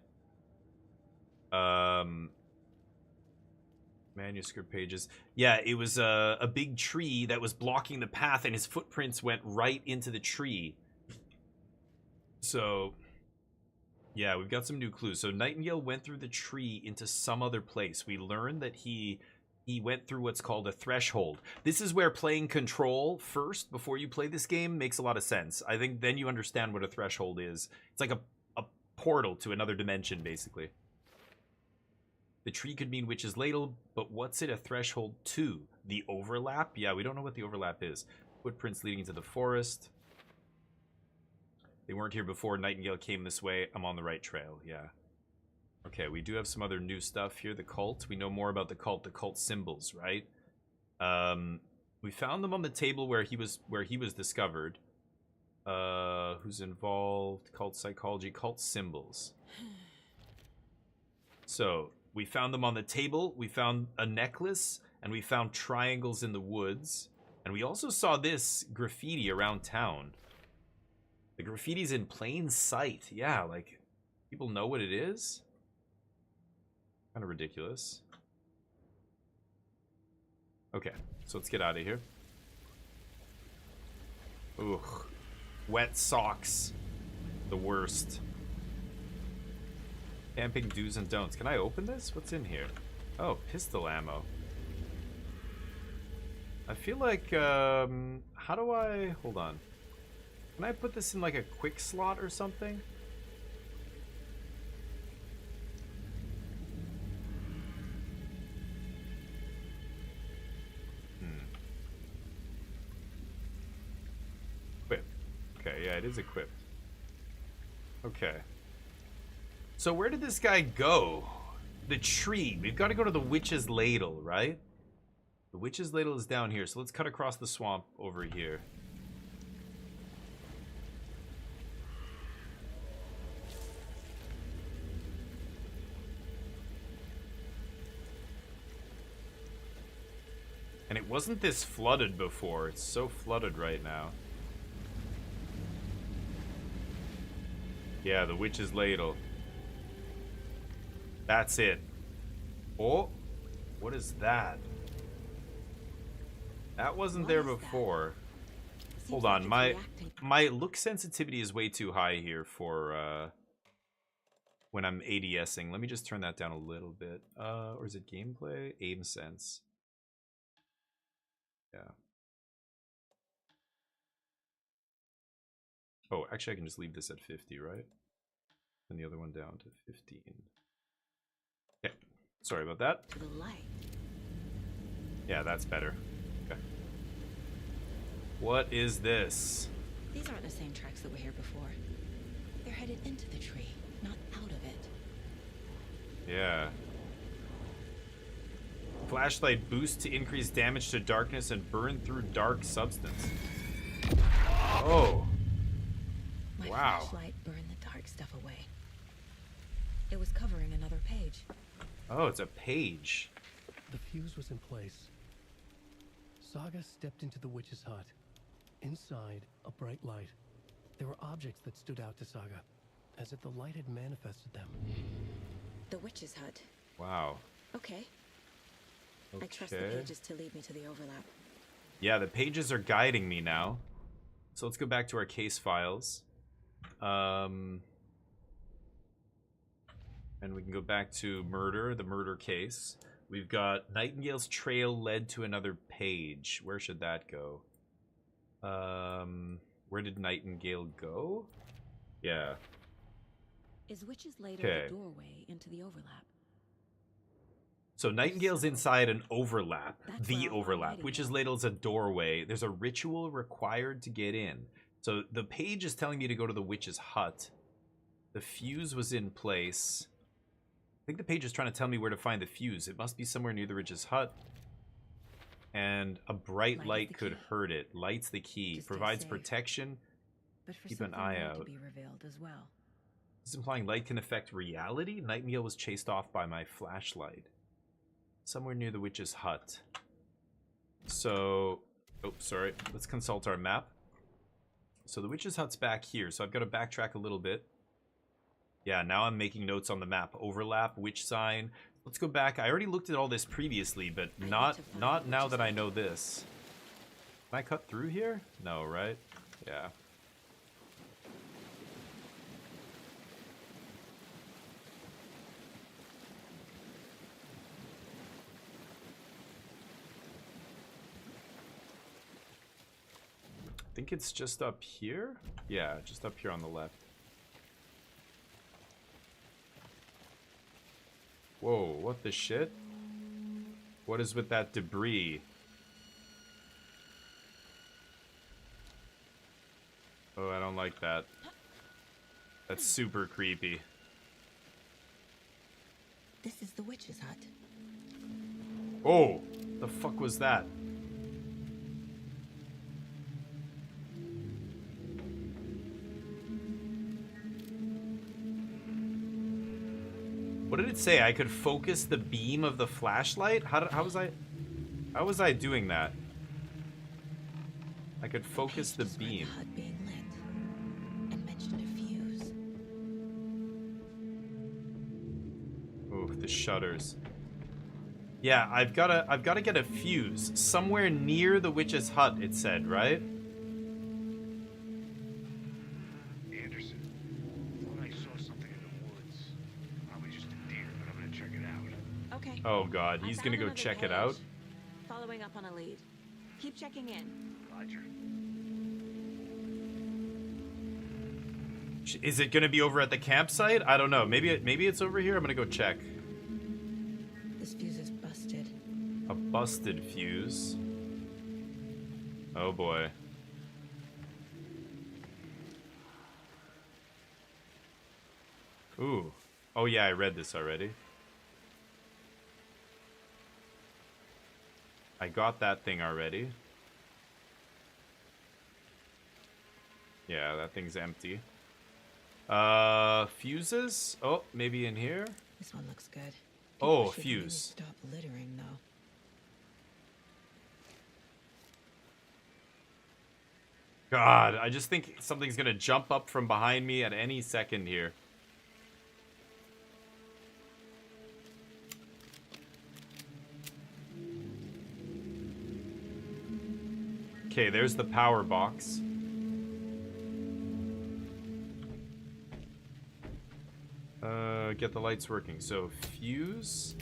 Manuscript pages. Yeah, it was a big tree that was blocking the path, and his footprints went right into the tree. So, yeah, we've got some new clues. So Nightingale went through the tree into some other place. We learned that he went through what's called a threshold. This is where playing Control first, before you play this game, makes a lot of sense. I think then you understand what a threshold is. It's like a portal to another dimension, basically. The tree could mean Witch's Ladle, but what's it a threshold to? The overlap? Yeah, we don't know what the overlap is. Footprints leading into the forest. They weren't here before. Nightingale came this way. I'm on the right trail. Yeah. Okay, we do have some other new stuff here. The cult. We know more about the cult symbols, right? We found them on the table where he was discovered. Who's involved? Cult psychology, cult symbols. So, we found them on the table. We found a necklace, and we found triangles in the woods. And we also saw this graffiti around town. The graffiti's in plain sight. Yeah, like, people know what it is. Kind of ridiculous. Okay, so let's get out of here. Ugh. Wet socks. The worst. Camping do's and don'ts. Can I open this? What's in here? Oh, pistol ammo. I feel like, how do I... Hold on. Can I put this in like a quick slot or something? Equip. Okay, yeah, it is equipped. Okay. So where did this guy go? The tree. We've got to go to the Witch's Ladle, right? The Witch's Ladle is down here, so let's cut across the swamp over here. And it wasn't this flooded before. It's so flooded right now. Yeah, the Witch's Ladle. That's it. Oh, what is that? That wasn't What there is that? before. Seems Hold like on, it's my reacting. look sensitivity is way too high here for when I'm ADSing. Let me just turn that down a little bit. Or is it gameplay? Aim sense. Yeah. Oh, actually I can just leave this at 50, right? And the other one down to 15. Okay. Sorry about that. To the light. Yeah, that's better. Okay. What is this? These aren't the same tracks that were here before. They're headed into the tree, not out of it. Yeah. Flashlight boost to increase damage to darkness and burn through dark substance. Oh. My Wow. flashlight burned the dark stuff away. It was covering another page. Oh, it's a page. The fuse was in place. Saga stepped into the witch's hut. Inside, a bright light. There were objects that stood out to Saga, as if the light had manifested them. The witch's hut. Wow. Okay. I trust the Okay. pages to lead me to the overlap. Yeah, the pages are guiding me now. So let's go back to our case files. And we can go back to murder, the murder case. We've got Nightingale's trail led to another page. Where should that go? Where did Nightingale go? Yeah. Is Witch's later Okay. the doorway into the overlap? So Nightingale's inside an overlap, That's the where I want overlap, Witch's ladle's a doorway. There's a ritual required to get in. So the page is telling me to go to the witch's hut. The fuse was in place. I think the page is trying to tell me where to find the fuse. It must be somewhere near the witch's hut. And a bright light could hurt it. Light's the key. To stay Provides safe. protection. But for Keep an something eye more out. to be revealed as well. This is implying light can affect reality? Nightingale was chased off by my flashlight. Somewhere near the witch's hut. So, oh, sorry. Let's consult our map. So the witch's hut's back here. So I've got to backtrack a little bit. Yeah, now I'm making notes on the map. Overlap, witch sign. Let's go back. I already looked at all this previously, but not now that I know this. Can I cut through here? No, right? Yeah. I think it's just up here? Yeah, just up here on the left. Whoa, what the shit? What is with that debris? Oh, I don't like that. That's super creepy. This is the witch's hut. Oh, the fuck was that? What did it say? I could focus the beam of the flashlight? How was I doing that? I could focus the beam. The hut being lit and mentioned a fuse. Ooh, the shutters. Yeah, I've gotta get a fuse somewhere near the witch's hut. It said, right? Anderson, thought I saw something in the woods. Probably just a deer, but I'm gonna check it out. Okay. Oh god, he's I gonna found go another check it page. out. Following up on a lead. Keep checking in. Roger. Is it gonna be over at the campsite? I don't know. Maybe it's over here. I'm gonna go check. This fuse is busted. A busted fuse. Oh boy. Ooh. Oh yeah, I read this already. I got that thing already. Yeah, that thing's empty. Fuses? Oh, maybe in here? This one looks good. Oh, People should really fuse. Stop littering, though. God, I just think something's gonna jump up from behind me at any second here. Okay, there's the power box. Get the lights working. So, fuse.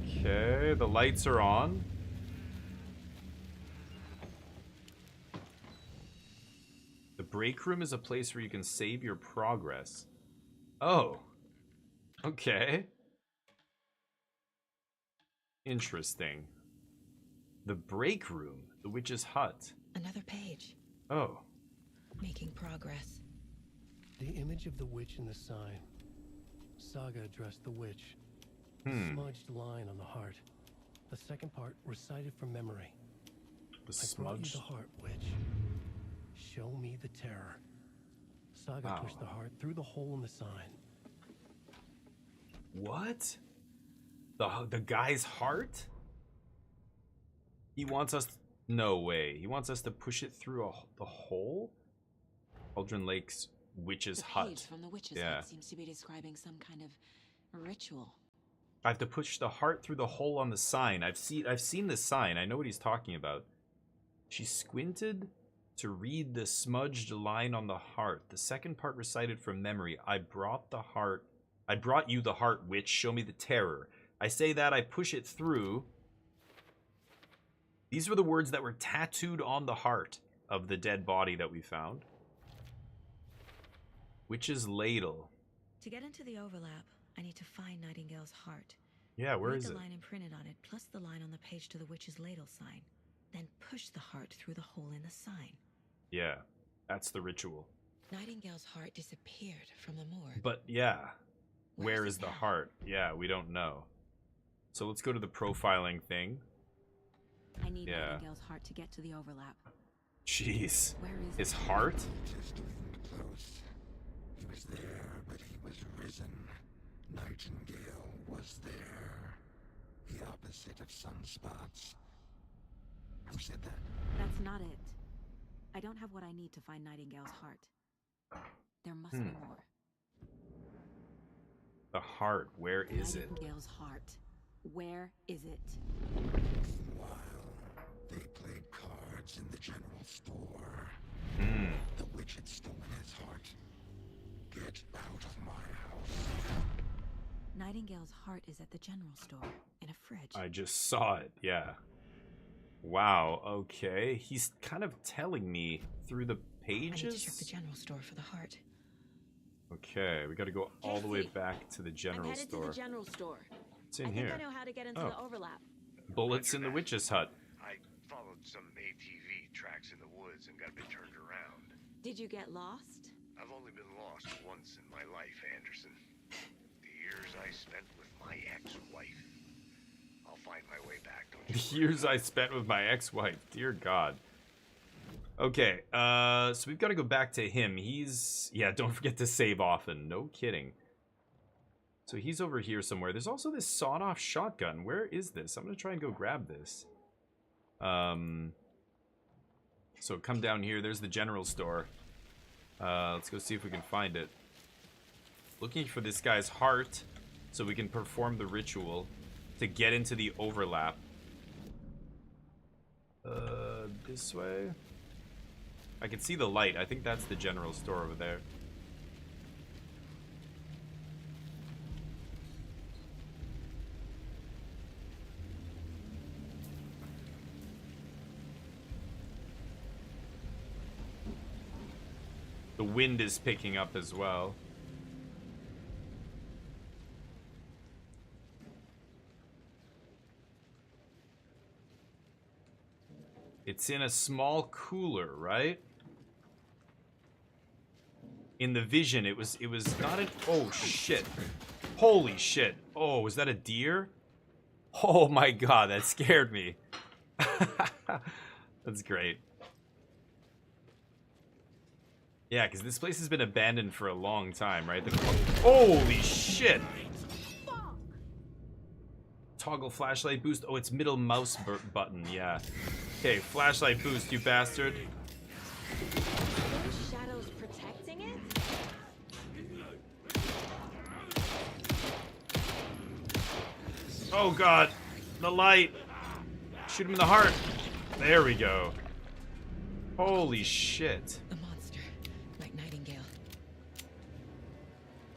Okay, the lights are on. The break room is a place where you can save your progress. Oh. Okay. Interesting. The break room. The witch's hut. Another page. Oh. Making progress. The image of the witch in the sign. Saga addressed the witch. Smudged line on the heart. The second part recited from memory. I brought you the heart, witch. Show me the terror. Saga pushed the heart through the hole in the sign. What? The guy's heart? He wants us... No way. He wants us to push it through the hole? Cauldron Lake's witch's hut. The page from the witch's hut seems to be describing some kind of ritual. I have to push the heart through the hole on the sign. I've seen the sign. I know what he's talking about. She squinted to read the smudged line on the heart. The second part recited from memory. I brought you the heart, witch. Show me the terror. I say that, I push it through. These were the words that were tattooed on the heart of the dead body that we found. Witch's ladle. To get into the overlap, I need to find Nightingale's heart. Yeah, where Read is the it? line imprinted on it, plus the line on the page to the witch's ladle sign. Then push the heart through the hole in the sign. Yeah, that's the ritual. Nightingale's heart disappeared from the morgue. But yeah, where Where is the heart? Yeah, we don't know. So let's go to the profiling thing. I need Nightingale's heart to get to the overlap. Jeez. Where is his heart? Just moved close. He was there, but he was risen. Nightingale was there. The opposite of sunspots. Who said that? That's not it. I don't have what I need to find Nightingale's heart. There must be more. The heart, where is it? Nightingale's heart. Where is it? Meanwhile, they played cards in the general store. The witch had stolen his heart. Get out of my house. Nightingale's heart is at the general store, in a fridge. I just saw it, yeah. Wow, okay. He's kind of telling me through the I need to check pages? the general store for the heart. Okay, we gotta go all the way back to the general I'm headed store. to the general store. What's in I here? think I know how to get into the overlap. Bullets in the witch's hut. I followed some ATV tracks in the woods and got a bit turned around. Did you get lost? I've only been lost once in my life, Anderson. The years I spent with my ex-wife. I'll find my way back, don't you? The years I spent with my ex-wife. Dear God. Okay, so we've got to go back to him. He's... Yeah, don't forget to save often. No kidding. So he's over here somewhere. There's also this sawed-off shotgun. Where is this? I'm going to try and go grab this. So come down here. There's the general store. Let's go see if we can find it. Looking for this guy's heart so we can perform the ritual to get into the overlap. This way? I can see the light. I think that's the general store over there. The wind is picking up as well. It's in a small cooler, right? In the vision, it was not an... Oh, shit. Holy shit. Oh, was that a deer? Oh my god, that scared me. That's great. Yeah, because this place has been abandoned for a long time, right? Holy shit! Toggle flashlight boost. Oh, it's middle mouse button, yeah. Okay, flashlight boost, you bastard. Those shadows protecting it? Oh god, the light. Shoot him in the heart. There we go. Holy shit. A monster, like Nightingale.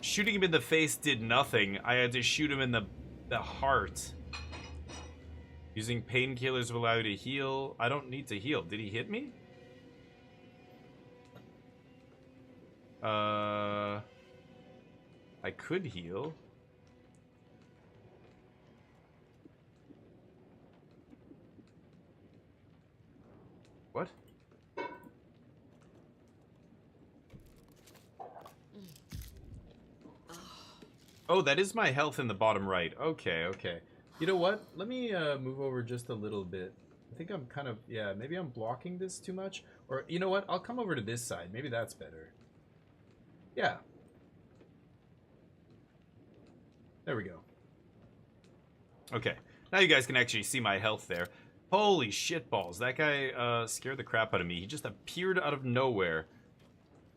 Shooting him in the face did nothing. I had to shoot him in the heart. Using painkillers will allow you to heal. I don't need to heal. Did he hit me? I could heal. What? Oh, that is my health in the bottom right. Okay, okay. You know what? Let me move over just a little bit. I think I'm kind of, yeah, maybe I'm blocking this too much. Or, you know what? I'll come over to this side. Maybe that's better. Yeah. There we go. Okay. Now you guys can actually see my health there. Holy shitballs. That guy scared the crap out of me. He just appeared out of nowhere.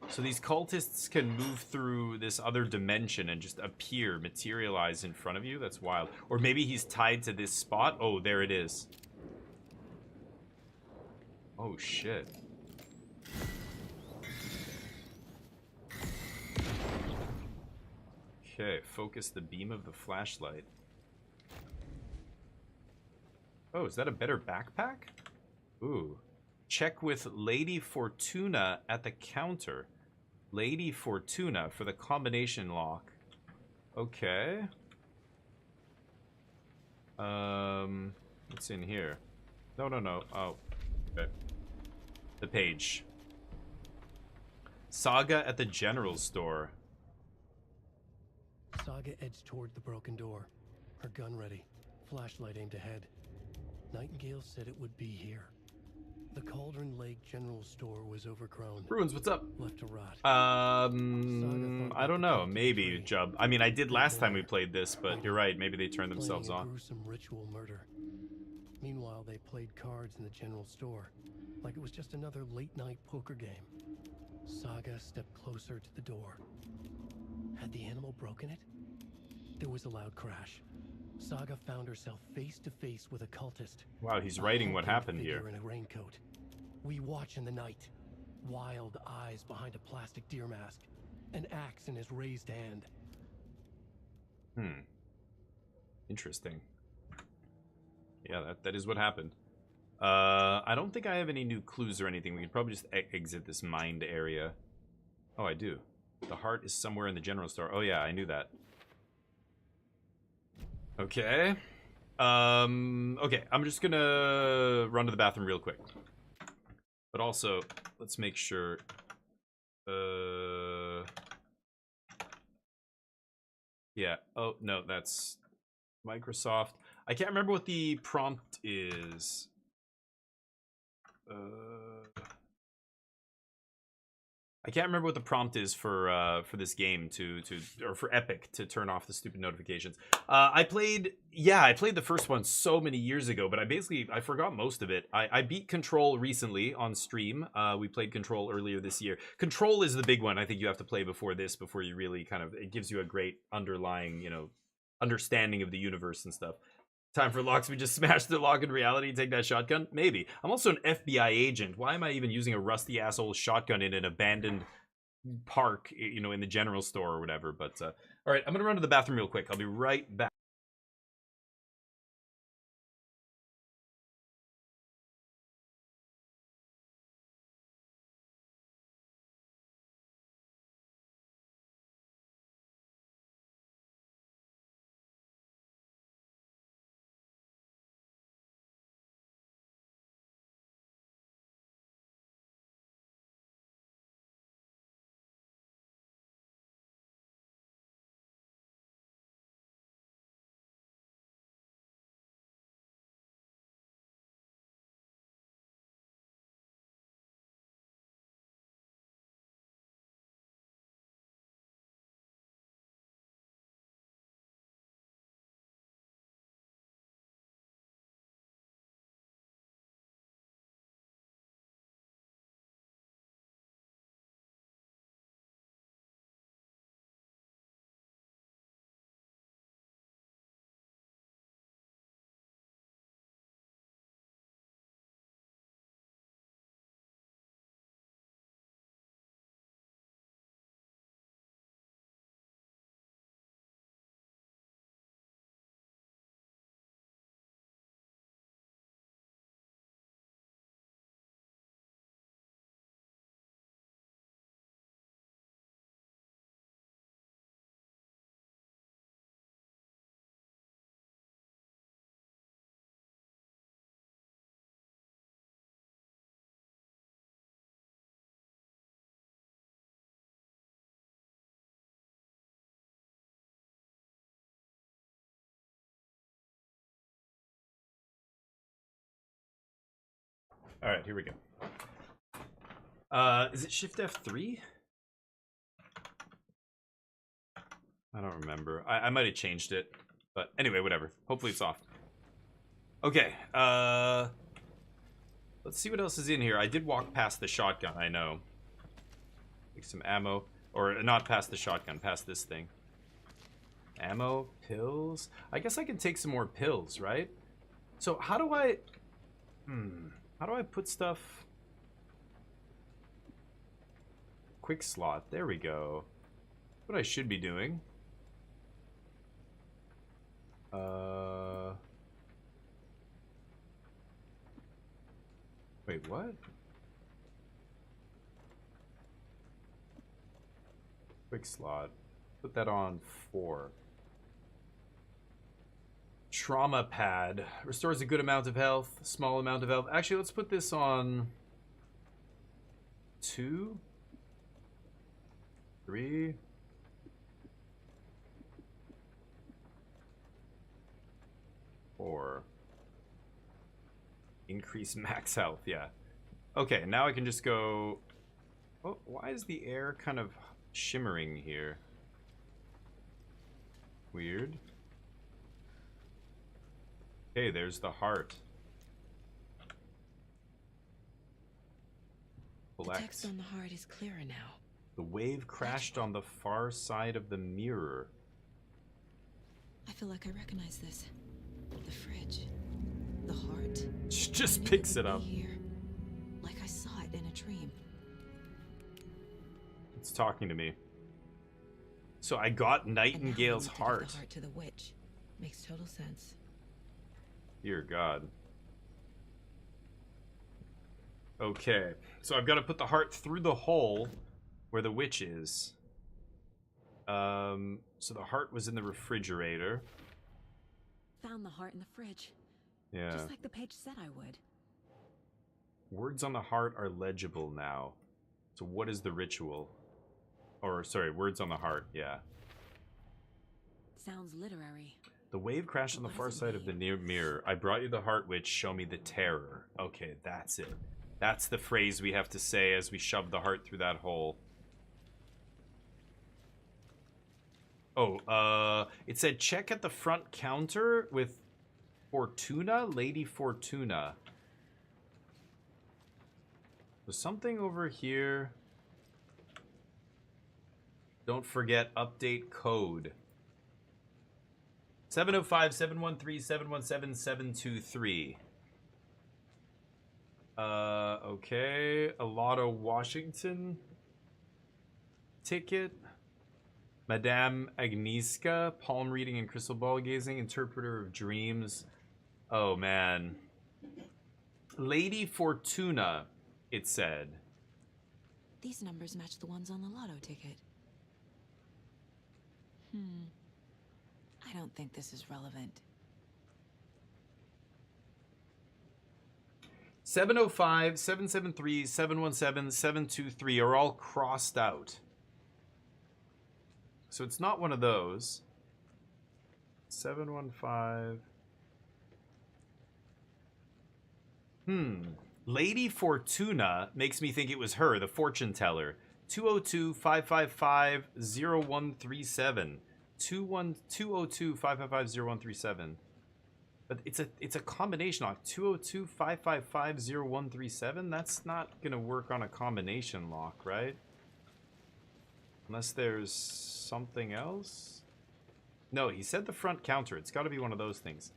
So these cultists can move through this other dimension and just appear, materialize in front of you. That's wild. Or maybe he's tied to this spot. Oh, there it is. Oh, shit. Okay, focus the beam of the flashlight. Oh, is that a better backpack? Ooh. Check with Lady Fortuna at the counter. Lady Fortuna for the combination lock. Okay. What's in here? No. Oh, okay. The page. Saga at the general store. Saga edged toward the broken door, her gun ready, flashlight aimed ahead. Nightingale said it would be here. The Cauldron Lake General Store was overgrown. Ruins, what's up? Left to rot. I don't know. Maybe, Jub. I mean, I did last time we played this, but you're right. Maybe they turned themselves Planning a on. gruesome ritual murder. Meanwhile, they played cards in the general store, like it was just another late-night poker game. Saga stepped closer to the door. Had the animal broken it? There was a loud crash. Saga found herself face to face with a cultist. Wow, he's writing what happened here. In a raincoat. We watch in the night. Wild eyes behind a plastic deer mask. An axe in his raised hand. Interesting. Yeah, that is what happened. I don't think I have any new clues or anything. We could probably just exit this mined area. Oh, I do. The heart is somewhere in the general store. Oh yeah, I knew that. Okay. Okay, I'm just gonna run to the bathroom real quick. But also, let's make sure... Yeah. Oh, no, that's Microsoft. I can't remember what the prompt is. I can't remember what the prompt is for this game or for Epic to turn off the stupid notifications. I played the first one so many years ago, but I forgot most of it. I beat Control recently on stream. We played Control earlier this year. Control is the big one I think you have to play before this, before you really it gives you a great underlying, understanding of the universe and stuff. Time for locks. We just smash the lock in reality and take that shotgun? Maybe. I'm also an FBI agent. Why am I even using a rusty asshole shotgun in an abandoned park, in the general store or whatever? But, all right, I'm going to run to the bathroom real quick. I'll be right back. All right, here we go. Is it Shift F3? I don't remember. I might have changed it, but anyway, whatever. Hopefully it's off. Okay, let's see what else is in here. I did walk past the shotgun, I know. Take some ammo, or not past the shotgun, past this thing. Ammo, pills. I guess I can take some more pills, right? So how do I put stuff? Quick slot, there we go. What I should be doing. Wait, what? Quick slot. Put that on 4. Trauma pad. Restores a good amount of health, small amount of health. Actually, let's put this on 2, 3. Or increase max health, yeah. Okay, now I can just go... Oh, why is the air kind of shimmering here? Weird. Okay, there's the heart. The text on the heart is clearer now. The wave crashed on the far side of the mirror. I feel like I recognize this. The fridge. The heart. She just picks it up. Here. Like I saw it in a dream. It's talking to me. So I got Nightingale's heart. The heart to the witch. Makes total sense. Dear God. Okay. So I've got to put the heart through the hole where the witch is. So the heart was in the refrigerator. Found the heart in the fridge. Yeah. Just like the page said I would. Words on the heart are legible now. So what is the ritual? Or, sorry, words on the heart, yeah. Sounds literary. The wave crashed on the far side of the near mirror. I brought you the heart witch, show me the terror. Okay, that's it. That's the phrase we have to say as we shove the heart through that hole. Oh, it said check at the front counter with Fortuna, Lady Fortuna. There's something over here. Don't forget update code. 705-713-717-723. Okay. A Lotto Washington ticket. Madame Agnieszka, palm reading and crystal ball gazing, interpreter of dreams. Oh, man. Lady Fortuna, it said. These numbers match the ones on the lotto ticket. I don't think this is relevant. 705-773-717-723 are all crossed out. So it's not one of those. 715. Lady Fortuna makes me think it was her, the fortune teller. 202-555-0137. 202-555-0137. But it's a combination lock. 202-555-0137? That's not gonna work on a combination lock, right? Unless there's something else? No, he said the front counter. It's got to be one of those things.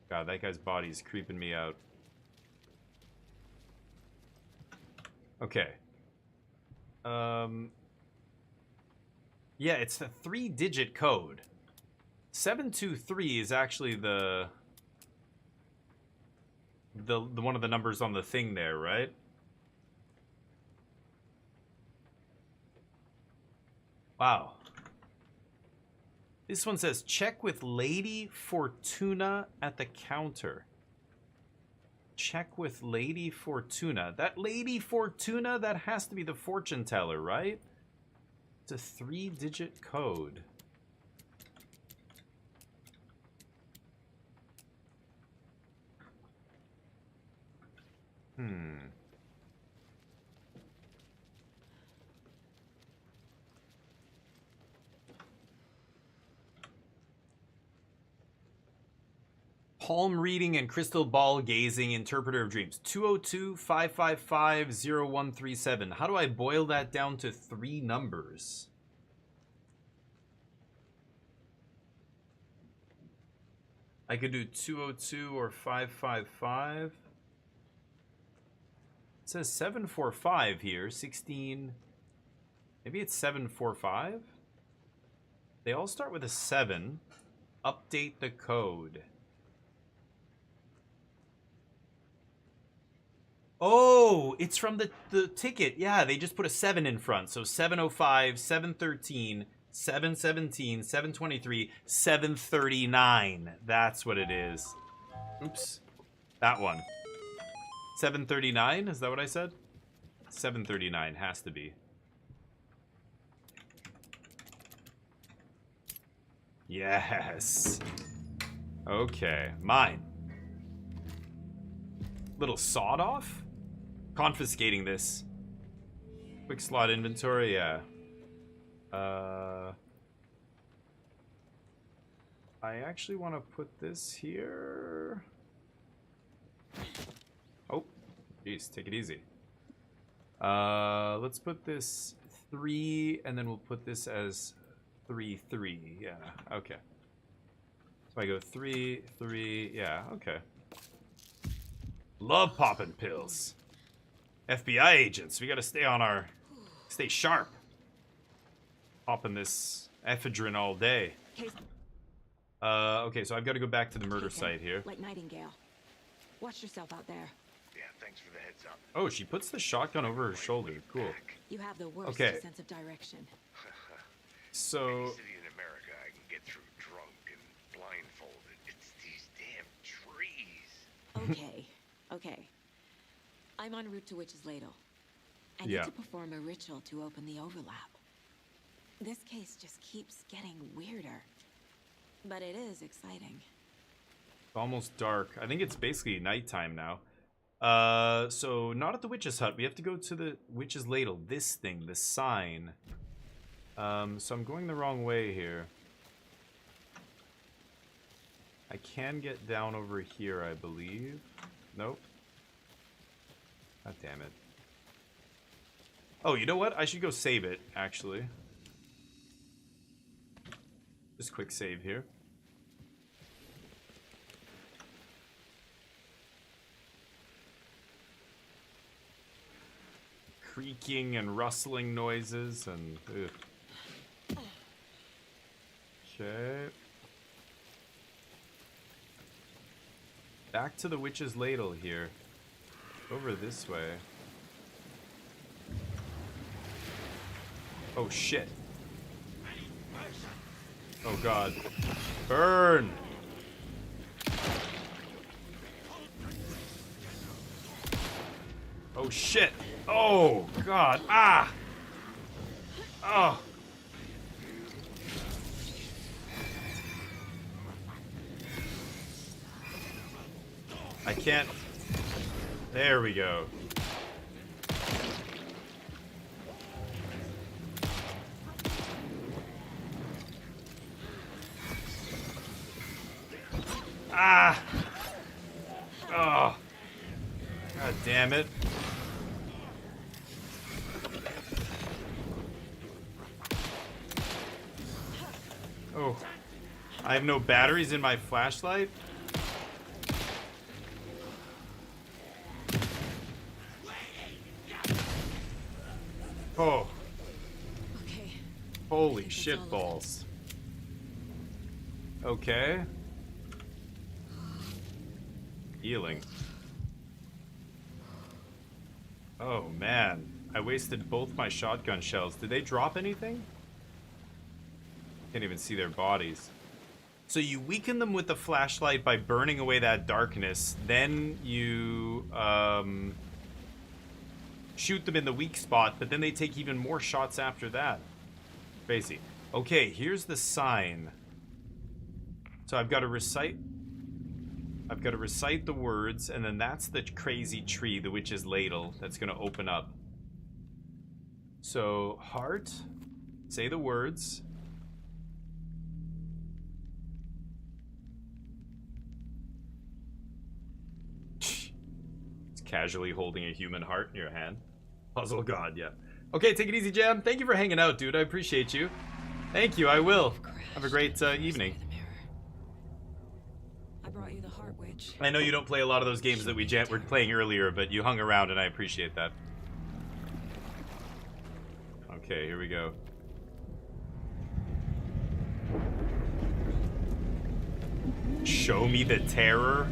God, that guy's body's creeping me out. Okay. Yeah, it's the 3-digit code. 723 is actually the one of the numbers on the thing there, right? Wow. This one says, check with Lady Fortuna at the counter. Check with Lady Fortuna. That Lady Fortuna, that has to be the fortune teller, right? It's a 3-digit code. Palm reading and crystal ball gazing, interpreter of dreams. 202-555-0137. How do I boil that down to 3 numbers? I could do 202 or 555. It says 745 here. 16. Maybe it's 745? They all start with a 7. Update the code. Oh, it's from the ticket. Yeah, they just put a 7 in front. So 705, 713, 717, 723, 739. That's what it is. Oops. That one. 739? Is that what I said? 739 has to be. Yes. Okay, mine. Little sawed off? Confiscating this. Quick slot inventory, yeah. I actually want to put this here. Oh, jeez, take it easy. Let's put this 3, and then we'll put this as 3, 3. Yeah, okay. So I go 3, 3. Yeah, okay. Love popping pills. FBI agents, we gotta stay sharp. Popping this ephedrine all day. Okay, so I've got to go back to the murder site here. Like Nightingale. Watch yourself out there. Yeah, thanks for the heads up. Oh, she puts the shotgun over her shoulder. Cool. You have the worst sense of direction. So. Any city in America I can get through drunk and blindfolded. It's these damn trees. Okay, okay. I'm en route to Witch's Ladle. I need Yeah. to perform a ritual to open the overlap. This case just keeps getting weirder. But it is exciting. It's almost dark. I think it's basically nighttime now. So not at the witch's hut. We have to go to the witch's ladle. This thing, the sign. So I'm going the wrong way here. I can get down over here, I believe. Nope. God damn it. Oh, you know what? I should go save it, actually. Just quick save here. Creaking and rustling noises and... ugh. Okay. Back to the witch's ladle here. Over this way. Oh shit. Oh god. Burn! Oh shit! Oh god! Ah! Oh! I can't... There we go. Ah! Oh! God damn it. Oh. I have no batteries in my flashlight? Oh. Okay. Holy shit balls. Okay. Healing. Oh man. I wasted both my shotgun shells. Did they drop anything? Can't even see their bodies. So you weaken them with the flashlight by burning away that darkness. Then you shoot them in the weak spot, but then they take even more shots after that. Crazy. Okay, here's the sign. So I've got to recite the words, and then that's the crazy tree, the witch's ladle, that's going to open up. So, heart, say the words. casually holding a human heart in your hand. Puzzle god, yeah. Okay, take it easy, Jam. Thank you for hanging out, dude. I appreciate you. Thank you, I will. Have a great evening. I brought you the Heart Witch. I know you don't play a lot of those games that we were playing earlier, but you hung around and I appreciate that. Okay, here we go. Show me the terror.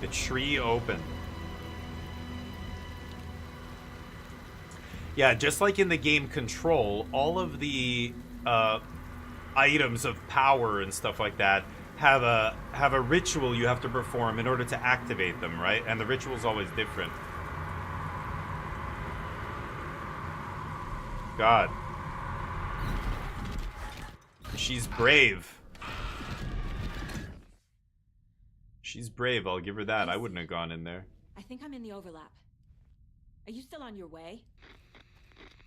The tree opened. Yeah, just like in the game Control, all of the items of power and stuff like that have a ritual you have to perform in order to activate them, right? And the ritual's always different. God. She's brave. She's brave, I'll give her that. I wouldn't have gone in there. I think I'm in the overlap. Are you still on your way?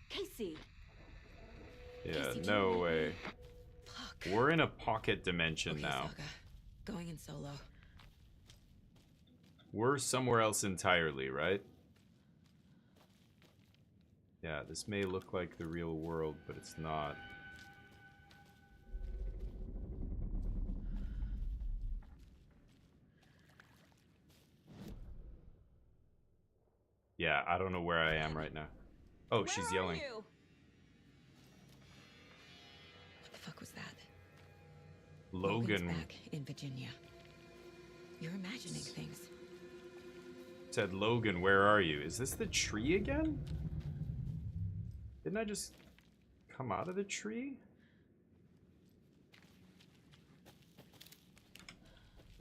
Casey! Yeah, Casey, no way. We're in a pocket dimension now. Saga. Going in solo. We're somewhere else entirely, right? Yeah, this may look like the real world, but it's not. Yeah, I don't know where I am right now. Oh, she's yelling. What the fuck was that? Logan back in Virginia. You're imagining things. said, Logan, where are you? Is this the tree again? Didn't I just come out of the tree?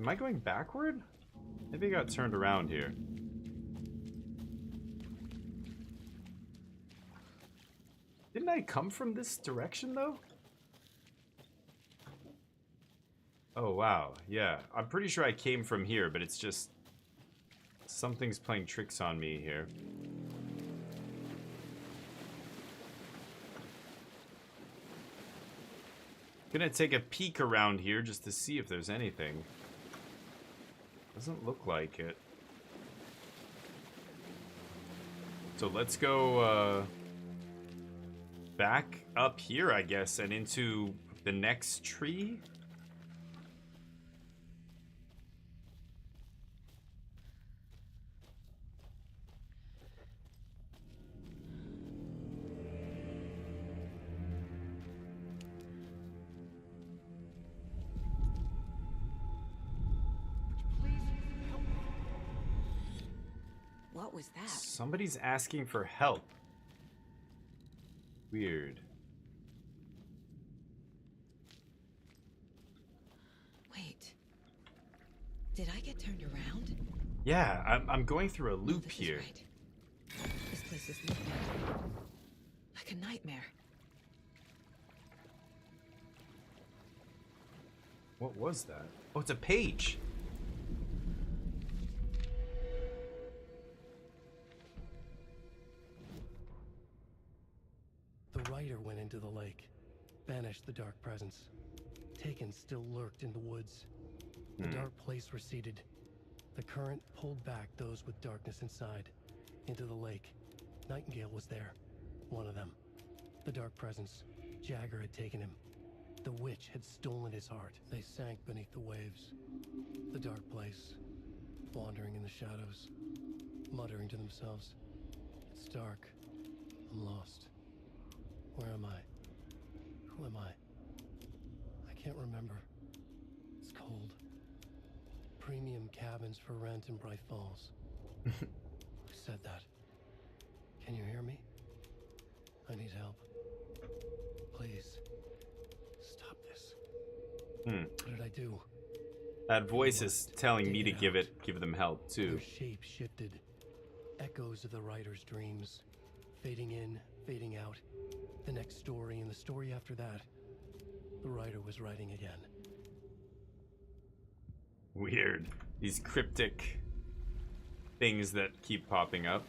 Am I going backward? Maybe I got turned around here. Didn't I come from this direction, though? Oh, wow. Yeah, I'm pretty sure I came from here, but it's just... something's playing tricks on me here. Gonna take a peek around here just to see if there's anything. Doesn't look like it. So let's go, back up here, I guess, and into the next tree? What was that? Somebody's asking for help. Weird. Wait. Did I get turned around? Yeah, I'm going through a loop here. This place is looking like a nightmare. What was that? Oh, it's a page. The rider went into the lake, banished the dark presence. Taken still lurked in the woods. The dark place receded. The current pulled back those with darkness inside, into the lake. Nightingale was there, one of them. The dark presence, Jagger had taken him. The witch had stolen his heart. They sank beneath the waves. The dark place, wandering in the shadows, muttering to themselves. It's dark. I'm lost. Where am I? Who am I? I can't remember. It's cold. Premium cabins for rent in Bright Falls. Who said that? Can you hear me? I need help. Please. Stop this. What did I do? That voice is telling me to give them help too. Their shape shifted. Echoes of the writer's dreams. Fading in, fading out. The next story and the story after that. The writer was writing again. Weird. These cryptic things that keep popping up.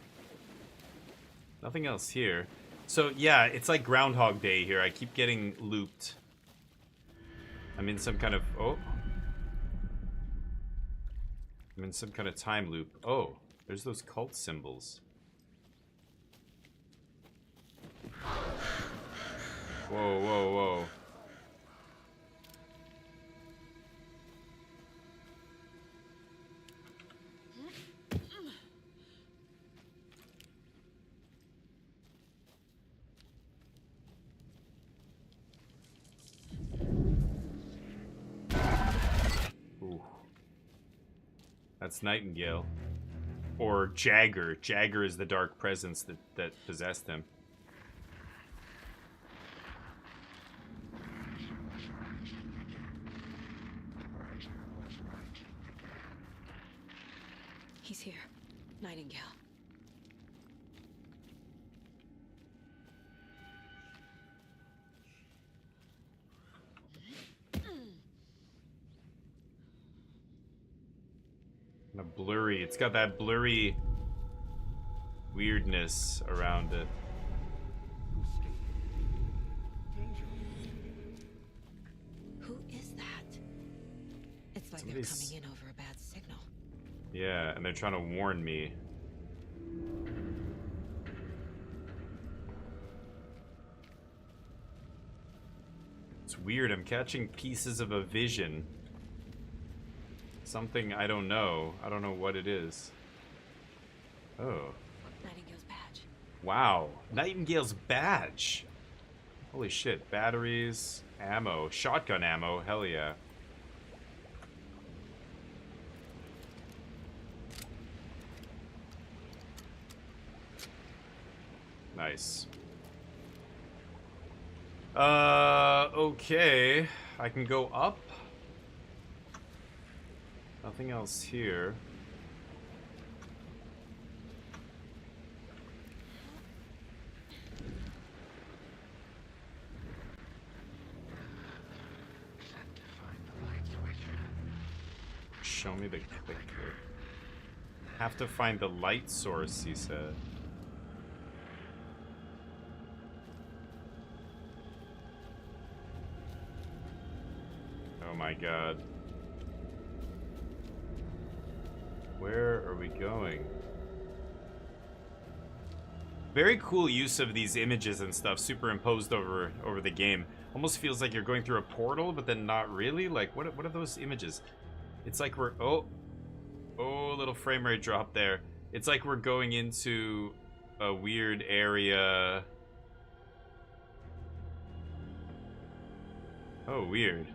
Nothing else here. So yeah, it's like Groundhog Day here. I keep getting looped. I'm in some kind of I'm in some kind of time loop. Oh, there's those cult symbols. Whoa, whoa, whoa. Ooh. That's Nightingale. Or Jagger. Jagger is the dark presence that possessed him. He's here. Nightingale. Kind of blurry. It's got that blurry weirdness around it. Who is that? It's like Somebody's- they're coming in over a bad signal. Yeah, and they're trying to warn me. It's weird. I'm catching pieces of a vision. Something I don't know. I don't know what it is. Oh. Nightingale's badge. Wow. Nightingale's badge. Holy shit. Batteries, ammo, shotgun ammo. Hell yeah. Nice. Okay. I can go up. Nothing else here. Show me the clicker. Have to find the light source, he said. Oh my god. Where are we going? Very cool use of these images and stuff superimposed over the game. Almost feels like you're going through a portal, but then not really. Like, what are those images? It's like we're... Oh, little frame rate drop there. It's like we're going into a weird area. Oh, weird.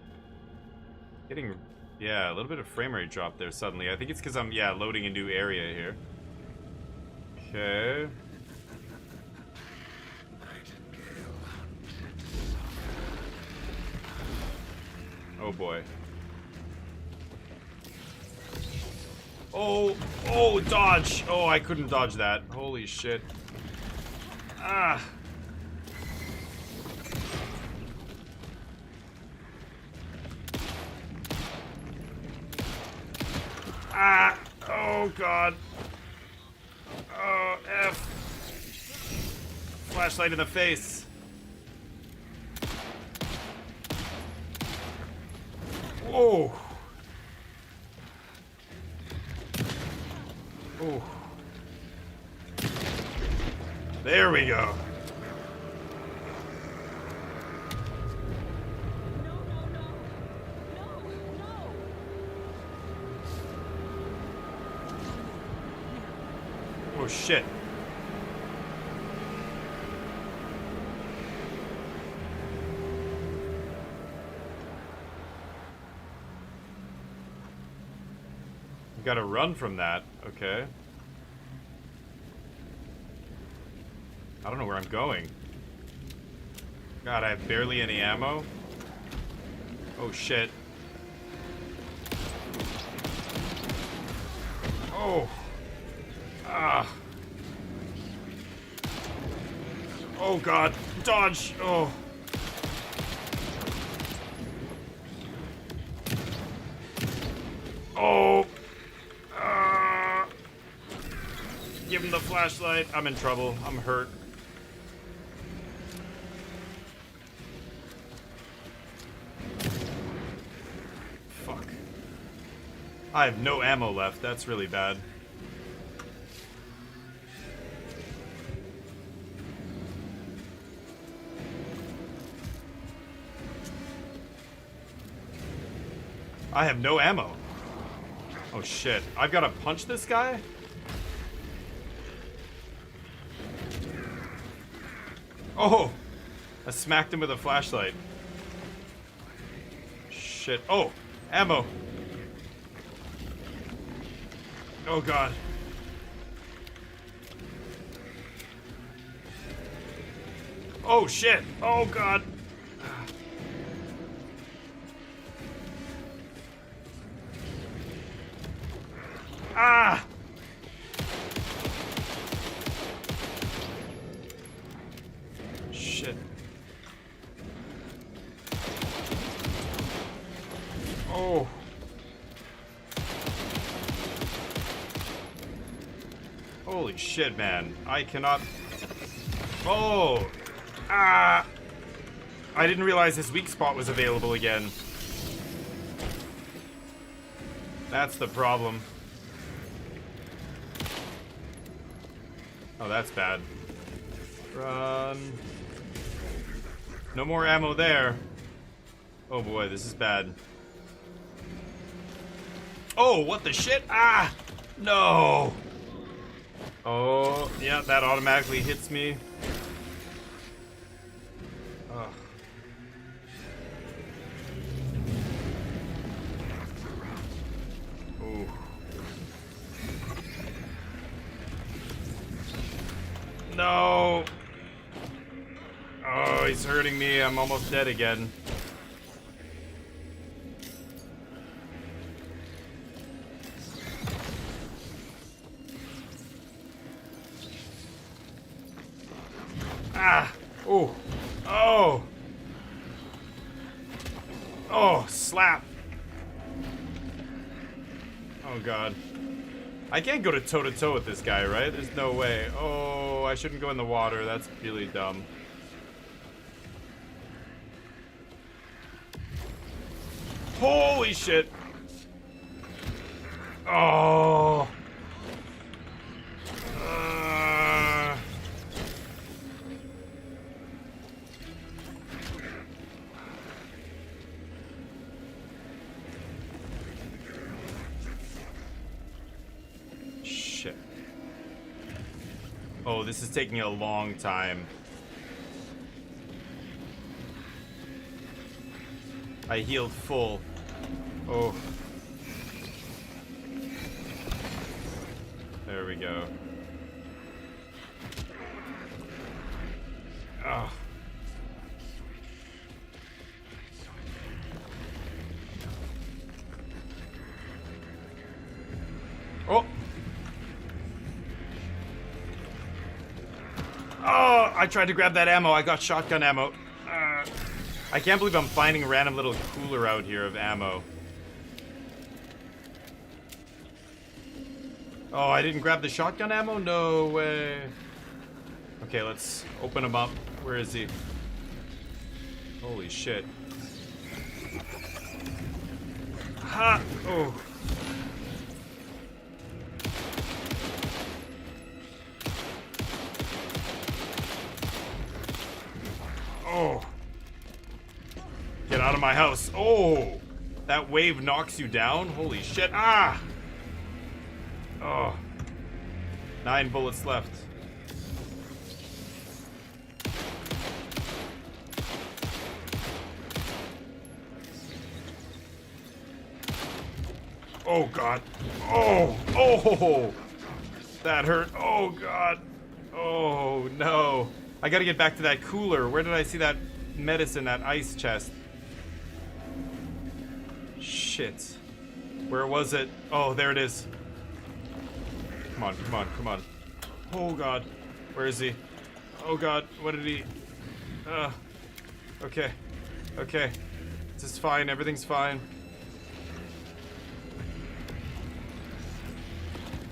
Getting... Yeah, a little bit of frame rate drop there suddenly. I think it's because I'm, yeah, loading a new area here. Okay. Oh boy. Oh, dodge! Oh, I couldn't dodge that. Holy shit. Ah. Ah! Oh god. Oh, F. Flashlight in the face. Oh. Oh. There we go. Oh shit. You gotta run from that. Okay. I don't know where I'm going. God, I have barely any ammo. Oh shit. Oh. Ah. Oh god. Dodge. Oh. Oh. Give him the flashlight. I'm in trouble. I'm hurt. I have no ammo left. That's really bad. I have no ammo. Oh shit. I've got to punch this guy? Oh! I smacked him with a flashlight. Shit. Oh! Ammo! Oh god. Oh shit! Oh god! Ah! Shit. Oh. Holy shit, man. I cannot... Oh! Ah! I didn't realize his weak spot was available again. That's the problem. Oh, that's bad. Run. No more ammo there. Oh boy, this is bad. Oh, what the shit? Ah! No! Oh, yeah, that automatically hits me. Ugh. Ooh. No! Oh, he's hurting me. I'm almost dead again. Ah! Oh! Oh! Oh, slap! Oh god. I can't go to toe-to-toe with this guy, right? There's no way. Oh, I shouldn't go in the water. That's really dumb. Holy shit! Oh! Shit. Oh, this is taking a long time. I healed full. Oh. There we go. Oh. Oh. Oh, I tried to grab that ammo. I got shotgun ammo. I can't believe I'm finding a random little cooler out here of ammo. Oh, I didn't grab the shotgun ammo? No way. Okay, let's open him up. Where is he? Holy shit. Ha! Oh. Oh. Get out of my house. Oh. That wave knocks you down? Holy shit. Ah! Oh. 9 bullets left. Oh god. Oh. Oh. That hurt. Oh god. Oh no. I gotta get back to that cooler. Where did I see that medicine, that ice chest? Shit. Where was it? Oh, there it is. Come on, come on, come on. Oh god. Where is he? Oh god, what did he... Okay. Okay. This is fine, everything's fine.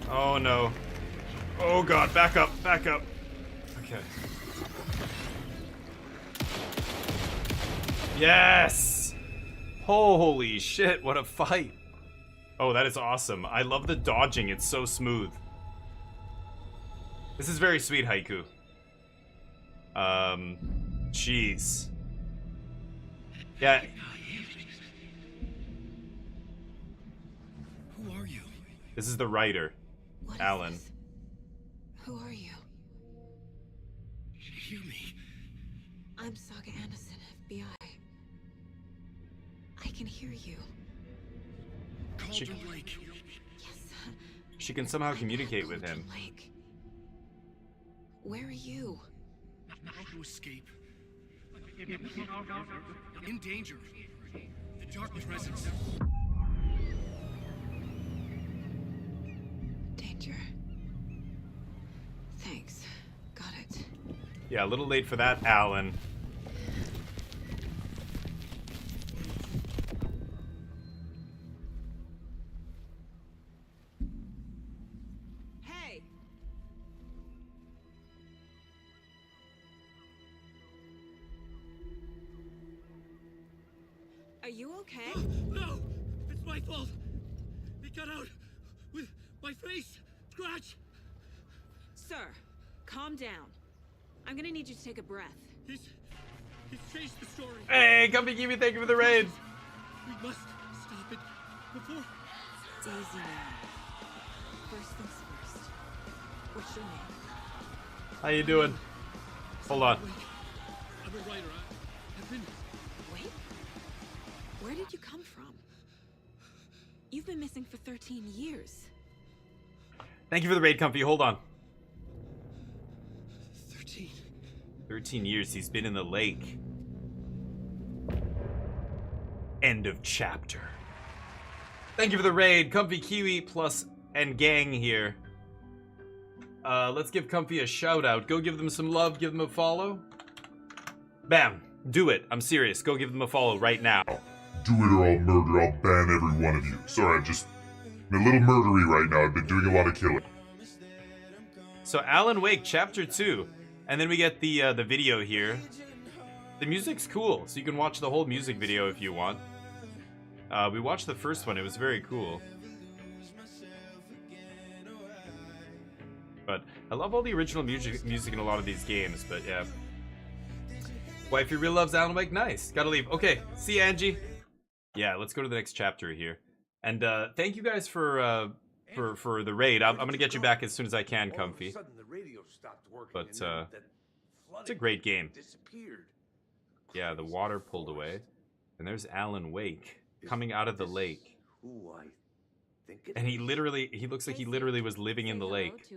Oh no. Oh god, back up, back up. Okay. Yes! Holy shit, what a fight. Oh, that is awesome. I love the dodging. It's so smooth. This is very sweet, Haiku. Jeez. Yeah. Who are you? This is the writer, Alan. Who are you? Hear me. I'm Saga Anderson, FBI. I can hear you. Cauldron Lake. Yes. She can somehow communicate with him. Lake. Where are you? How to escape? In danger. The dark presence. Danger. Thanks. Got it. Yeah, a little late for that, Alan. Hey! Are you okay? No! It's my fault! It got out with my face! Scratch! Sir, calm down. I'm gonna need you to take a breath. He's changed the story. Hey, Comfy Kiwi, thank you for the raid. We must stop it before... It's easy now. First things first. What's your name? How you doing? Hold on. I'm a writer. I've been... Wait? Where did you come from? You've been missing for 13 years. Thank you for the raid, Comfy. Hold on. 13. 13 years he's been in the lake. End of chapter. Thank you for the raid, Comfy Kiwi plus and gang here. Let's give Comfy a shout out. Go give them some love, give them a follow. Bam. Do it. I'm serious. Go give them a follow right now. Do it or I'll murder. I'll ban every one of you. Sorry, I'm a little murdery right now. I've been doing a lot of killing. So Alan Wake chapter 2. And then we get the video here. The music's cool, so you can watch the whole music video if you want. We watched the first one, it was very cool. But I love all the original music in a lot of these games, but yeah. Wifey really loves Alan Wake, nice. Gotta leave. Okay, see you, Angie. Yeah, let's go to the next chapter here. And thank you guys for the raid. I'm gonna get you back as soon as I can, Comfy. But it's a great game. Yeah, the water pulled away, and there's Alan Wake coming out of the lake. And he looks like he literally was living in the lake,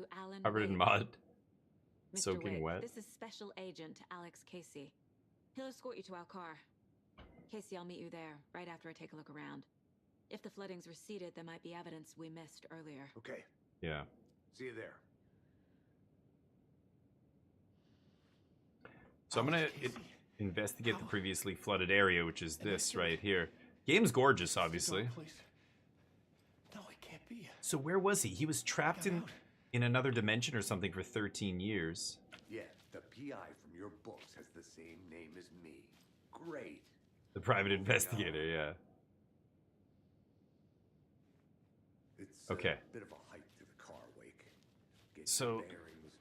covered in mud, soaking wet. This is Special Agent Alex Casey. He'll escort you to our car. Casey, I'll meet you there right after I take a look around. If the flooding's receded, there might be evidence we missed earlier. Okay. Yeah. See you there. So I'm gonna investigate the previously flooded area, which is this right here. Game's gorgeous, obviously. No, it can't be. So where was he? He was trapped in another dimension or something for 13 years. Yeah, the PI from your books has the same name as me. Great. The private investigator, yeah. It's okay. A bit of a hike to the car, Wake. Get So bearings.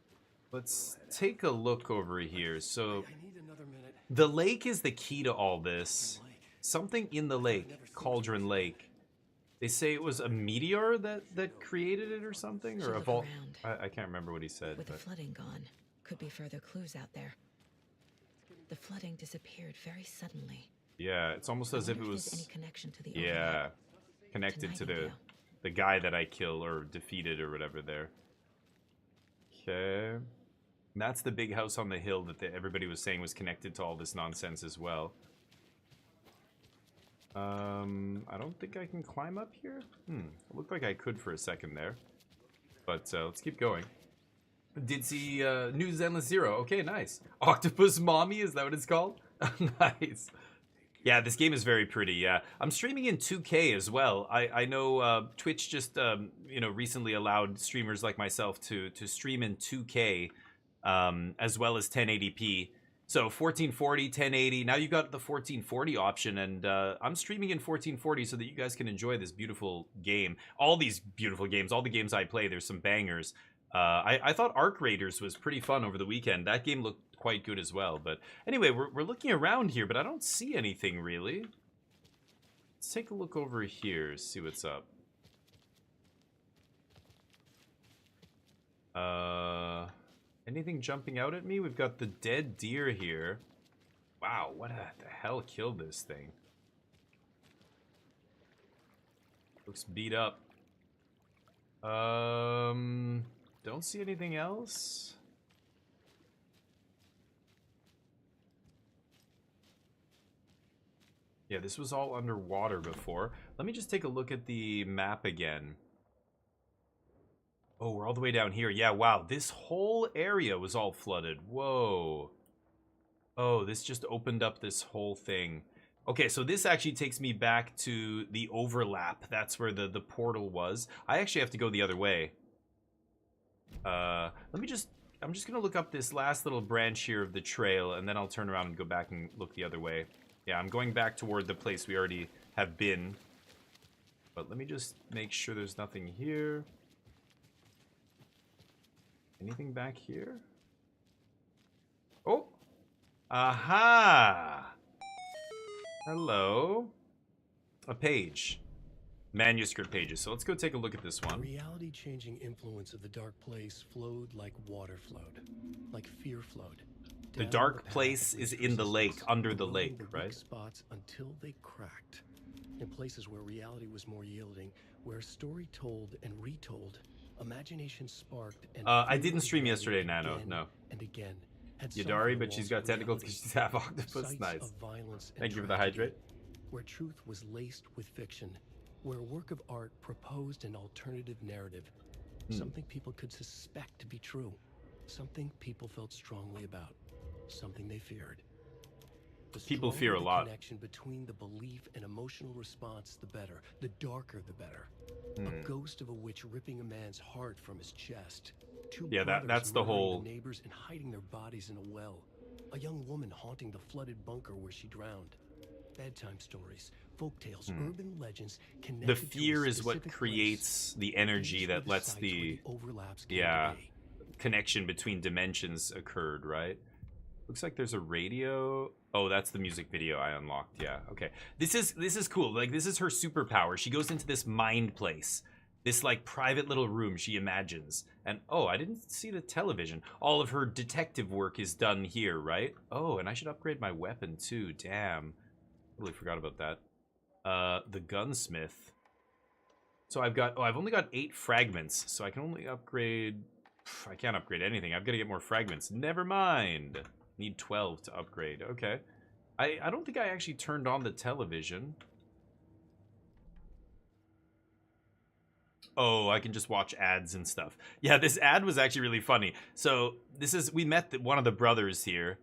let's take a look over here. So I need another minute. the lake is the key to all this. Something in the lake, Cauldron Lake. They say it was a meteor that created it or something, or a vault. I can't remember what he said. With the flooding gone, could be further clues out there. The flooding disappeared very suddenly. Yeah, it's almost as if it was any connection to the connected to the guy that I kill or defeated or whatever there. Okay. And that's the big house on the hill that everybody was saying was connected to all this nonsense as well. I don't think I can climb up here. It looked like I could for a second there. But let's keep going. Did see News Endless Zero. Okay, nice. Octopus Mommy, is that what it's called? Nice. Yeah, this game is very pretty, yeah. I'm streaming in 2K as well. I know Twitch just, recently allowed streamers like myself to stream in 2K as well as 1080p. So 1440, 1080. Now you got the 1440 option, and I'm streaming in 1440 so that you guys can enjoy this beautiful game. All these beautiful games, all the games I play, there's some bangers. I thought Arc Raiders was pretty fun over the weekend. That game looked quite good as well. But anyway, we're looking around here, but I don't see anything really. Let's take a look over here, see what's up. Anything jumping out at me? We've got the dead deer here. Wow, what the hell killed this thing? Looks beat up. Don't see anything else. Yeah, this was all underwater before. Let me just take a look at the map again. Oh, we're all the way down here. Yeah, wow. This whole area was all flooded. Whoa. Oh, this just opened up this whole thing. Okay, so this actually takes me back to the overlap. That's where the portal was. I actually have to go the other way. I'm just going to look up this last little branch here of the trail, and then I'll turn around and go back and look the other way. Yeah, I'm going back toward the place we already have been. But let me just make sure there's nothing here. Anything back here? Oh! Aha! Hello. A page. Manuscript pages. So let's go take a look at this one. The reality-changing influence of the dark place flowed like water flowed, like fear flowed. The dark place is in the lake, under the lake, right? Spots until they cracked. In places where reality was more yielding, where story told and retold, imagination sparked, and I didn't stream yesterday, Nano. No. And again. Yadari, but she's got tentacles because she's half octopus. Nice. Thank you for the hydrate. Where truth was laced with fiction, where a work of art proposed an alternative narrative, something people could suspect to be true, something people felt strongly about, something they feared. People fear a lot. The connection between the belief and emotional response, the better. The darker, the better. A ghost of a witch ripping a man's heart from his chest. Yeah, that's the whole. Neighbors and hiding their bodies in a well. A young woman haunting the flooded bunker where she drowned. Bedtime stories, folktales, urban legends. The fear is what creates the energy that lets the connection between dimensions occurred, right? Looks like there's a radio. Oh, that's the music video I unlocked. Yeah, okay. This is cool. Like, this is her superpower. She goes into this mind place. This, like, private little room she imagines. And, oh, I didn't see the television. All of her detective work is done here, right? Oh, and I should upgrade my weapon, too. Damn. Totally forgot about that. The gunsmith. So I've only got 8 fragments. So I can only upgrade... I can't upgrade anything. I've got to get more fragments. Never mind. Need 12 to upgrade. Okay. I don't think I actually turned on the television. Oh, I can just watch ads and stuff. Yeah, this ad was actually really funny. So we met one of the brothers here.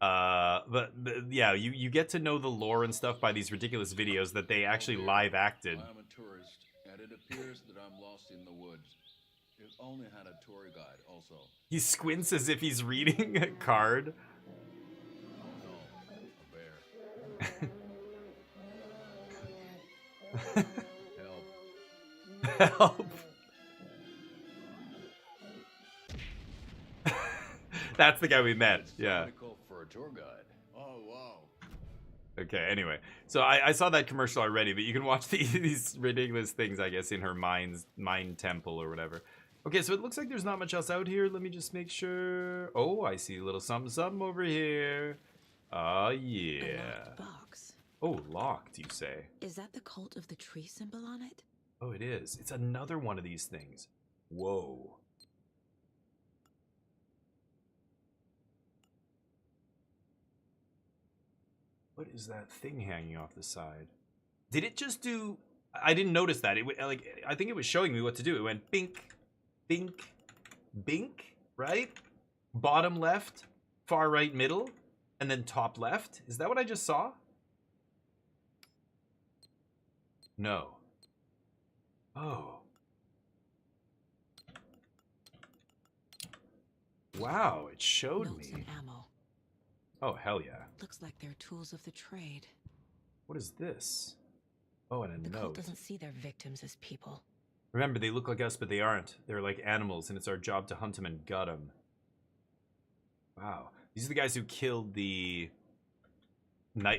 But yeah, you get to know the lore and stuff by these ridiculous videos that they actually live acted. I'm a tourist, and it appears that I'm lost in the woods. If only had a tour guide also. He squints as if he's reading a card. Oh no, a bear. Help. That's the guy we met. Yeah. For a tour guide. Oh wow. Okay, anyway. So I saw that commercial already, but you can watch these ridiculous things, I guess, in her mind temple or whatever. Okay, so it looks like there's not much else out here. Let me just make sure. Oh, I see a little something over here. Oh, yeah. A locked box. Oh, locked, you say? Is that the cult of the tree symbol on it? Oh, it is. It's another one of these things. Whoa. What is that thing hanging off the side? Did it just do... I didn't notice that. I think it was showing me what to do. It went bink, bink, bink, right? Bottom left, far right middle, and then top left. Is that what I just saw? No. Oh. Wow, it showed Notes me. and ammo. Oh, hell yeah. Looks like they're tools of the trade. What is this? Oh, and a The cult note. doesn't see their victims as people. Remember, they look like us, but they aren't. They're like animals, and it's our job to hunt them and gut them. Wow. These are the guys who killed the...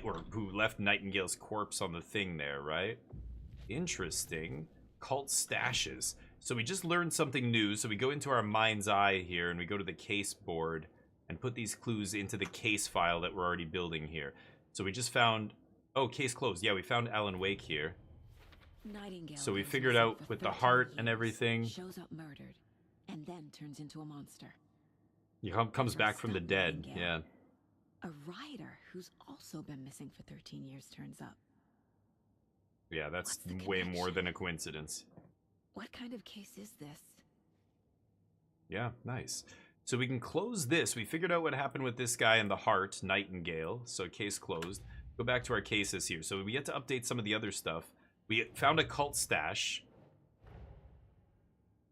or who left Nightingale's corpse on the thing there, right? Interesting. Cult stashes. So we just learned something new, so we go into our mind's eye here, and we go to the case board, and put these clues into the case file that we're already building here. So we just found... Oh, case closed. Yeah, we found Alan Wake here. Nightingale So we goes figured missing out for with the 13 heart and years, everything. Shows up murdered, and then turns into a monster. He comes back from the dead. Yeah. A rider who's also been missing for 13 years turns up. Yeah, that's way more than a coincidence. What kind of case is this? Yeah, nice. So we can close this. We figured out what happened with this guy and the heart, Nightingale. So case closed. Go back to our cases here. So we get to update some of the other stuff. We found a cult stash.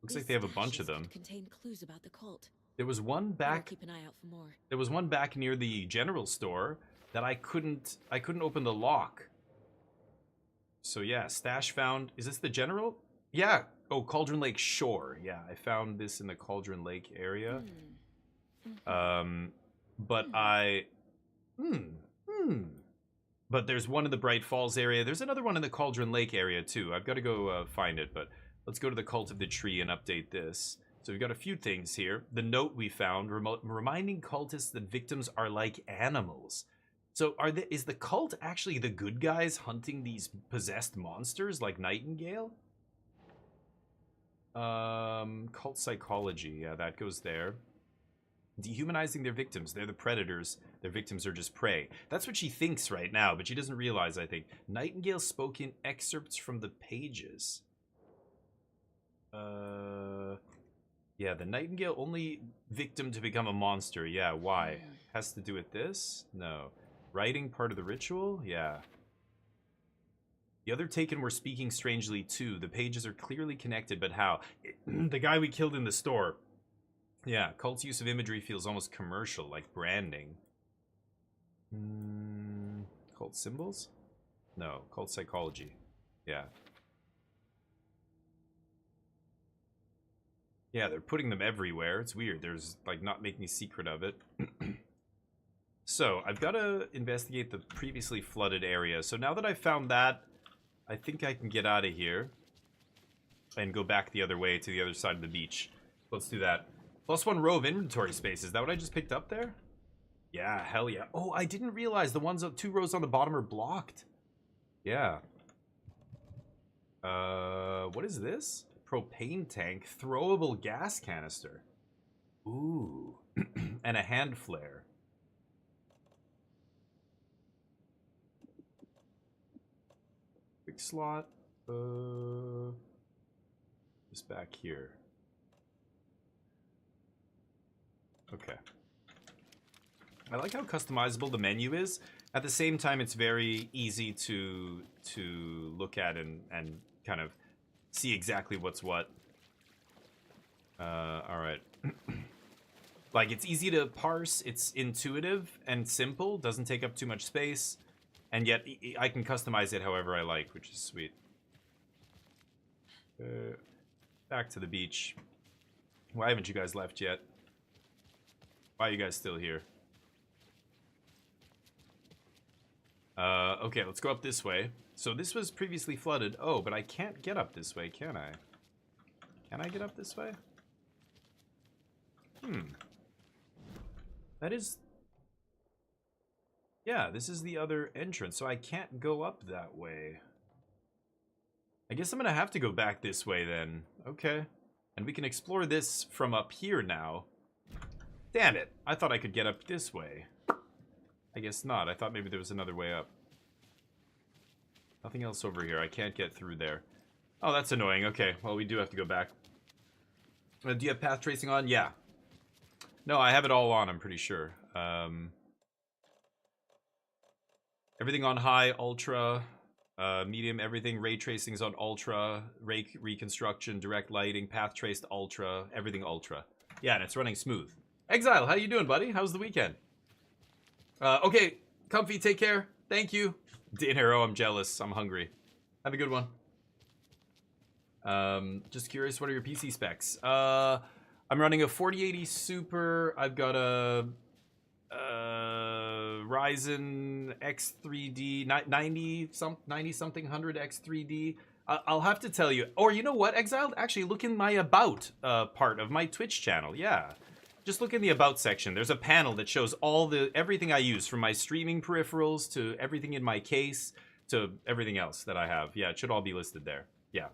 Looks like they have a bunch of them. Contain clues about the cult. There was one We'll back. keep an eye out for more. There was one back near the general store that I couldn't open the lock. So yeah, stash found. Is this the general? Yeah. Oh, Cauldron Lake Shore. Yeah, I found this in the Cauldron Lake area. But But there's one in the Bright Falls area. There's another one in the Cauldron Lake area too. I've got to go find it, but let's go to the Cult of the Tree and update this. So we've got a few things here. The note we found, reminding cultists that victims are like animals. So is the cult actually the good guys hunting these possessed monsters like Nightingale? Cult psychology. Yeah, that goes there. Dehumanizing their victims. They're the predators. Their victims are just prey. That's what she thinks right now, but she doesn't realize, I think. Nightingale spoke in excerpts from the pages. Yeah, the Nightingale only victim to become a monster. Yeah, why? Has to do with this? No. Writing part of the ritual? Yeah. The other Taken were speaking strangely too. The pages are clearly connected, but how? The guy we killed in the store. Yeah, cult's use of imagery feels almost commercial, like branding. Cult symbols? No, cult psychology. Yeah. Yeah, they're putting them everywhere. It's weird. There's, like, not making a secret of it. So, I've got to investigate the previously flooded area. So now that I've found that, I think I can get out of here and go back the other way to the other side of the beach. Let's do that. +1 row of inventory space. Is that what I just picked up there? Yeah, hell yeah. Oh, I didn't realize the ones 2 rows on the bottom are blocked. Yeah. What is this? Propane tank, throwable gas canister. Ooh. And a hand flare. Quick slot. Just back here. Okay. I like how customizable the menu is. At the same time, it's very easy to look at and kind of see exactly what's what. Alright. Like, it's easy to parse, it's intuitive and simple, doesn't take up too much space, and yet I can customize it however I like, which is sweet. Back to the beach. Why haven't you guys left yet? Why are you guys still here? Okay, let's go up this way. So this was previously flooded. Oh, but I can't get up this way, can I? Can I get up this way? That is... Yeah, this is the other entrance, so I can't go up that way. I guess I'm gonna have to go back this way then. Okay. And we can explore this from up here now. Damn it! I thought I could get up this way. I guess not. I thought maybe there was another way up. Nothing else over here. I can't get through there. Oh, that's annoying. Okay, well, we do have to go back. Do you have path tracing on? Yeah. No, I have it all on, I'm pretty sure. Everything on high, ultra, medium, everything. Ray tracing is on ultra. Ray reconstruction, direct lighting, path traced ultra, everything ultra. Yeah, and it's running smooth. Exile, how you doing, buddy? How's the weekend? Okay, Comfy, take care. Thank you. Dinner, oh, I'm jealous. I'm hungry. Have a good one. Just curious, what are your PC specs? I'm running a 4080 Super. I've got a Ryzen X3D 90 something 100 X3D. I'll have to tell you. Or you know what, Exiled? Actually, look in my about part of my Twitch channel. Yeah. Just look in the about section. There's a panel that shows everything I use, from my streaming peripherals to everything in my case to everything else that I have. Yeah, it should all be listed there. Yeah.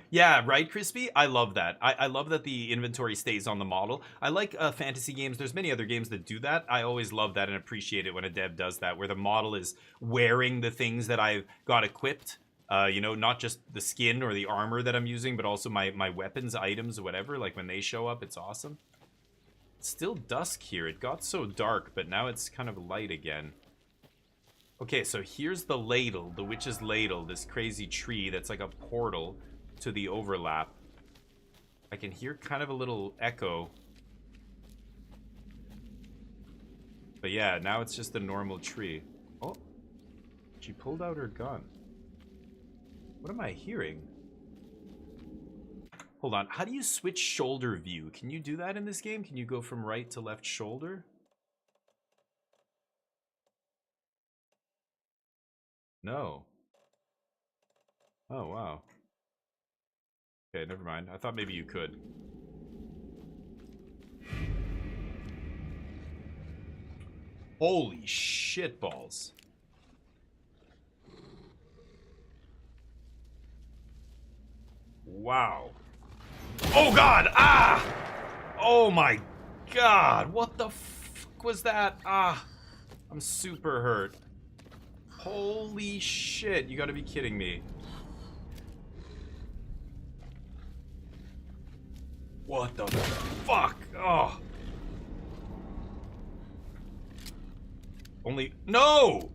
Yeah, right, Crispy? I love that. I love that the inventory stays on the model. I like fantasy games. There's many other games that do that. I always love that and appreciate it when a dev does that, where the model is wearing the things that I've got equipped. You know, not just the skin or the armor that I'm using, but also my weapons, items, or whatever. Like, when they show up, it's awesome. It's still dusk here. It got so dark, but now it's kind of light again. Okay, so here's the ladle, the witch's ladle, this crazy tree that's like a portal to the overlap. I can hear kind of a little echo. But yeah, now it's just a normal tree. Oh, she pulled out her gun. What am I hearing? Hold on, how do you switch shoulder view? Can you do that in this game? Can you go from right to left shoulder? No. Oh, wow. Okay, never mind. I thought maybe you could. Holy shit balls. Wow. Oh god! Ah! Oh my god! What the fuck was that? Ah! I'm super hurt. Holy shit, you gotta be kidding me. What the fuck? Oh. Only... No!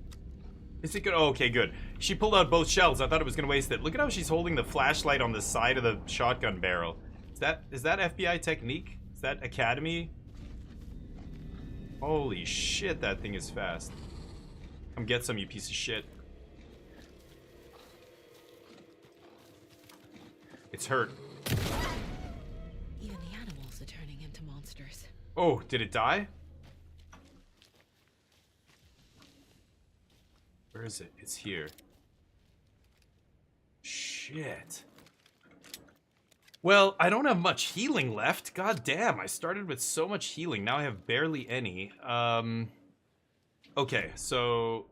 Is it good? Oh, okay, good. She pulled out both shells. I thought it was gonna waste it. Look at how she's holding the flashlight on the side of the shotgun barrel. Is that FBI technique? Is that Academy? Holy shit, that thing is fast. Come get some, you piece of shit. It's hurt. Even the animals are turning into monsters. Oh, did it die? Where is it? It's here. Shit. Well, I don't have much healing left. God damn, I started with so much healing. Now I have barely any. Okay, so...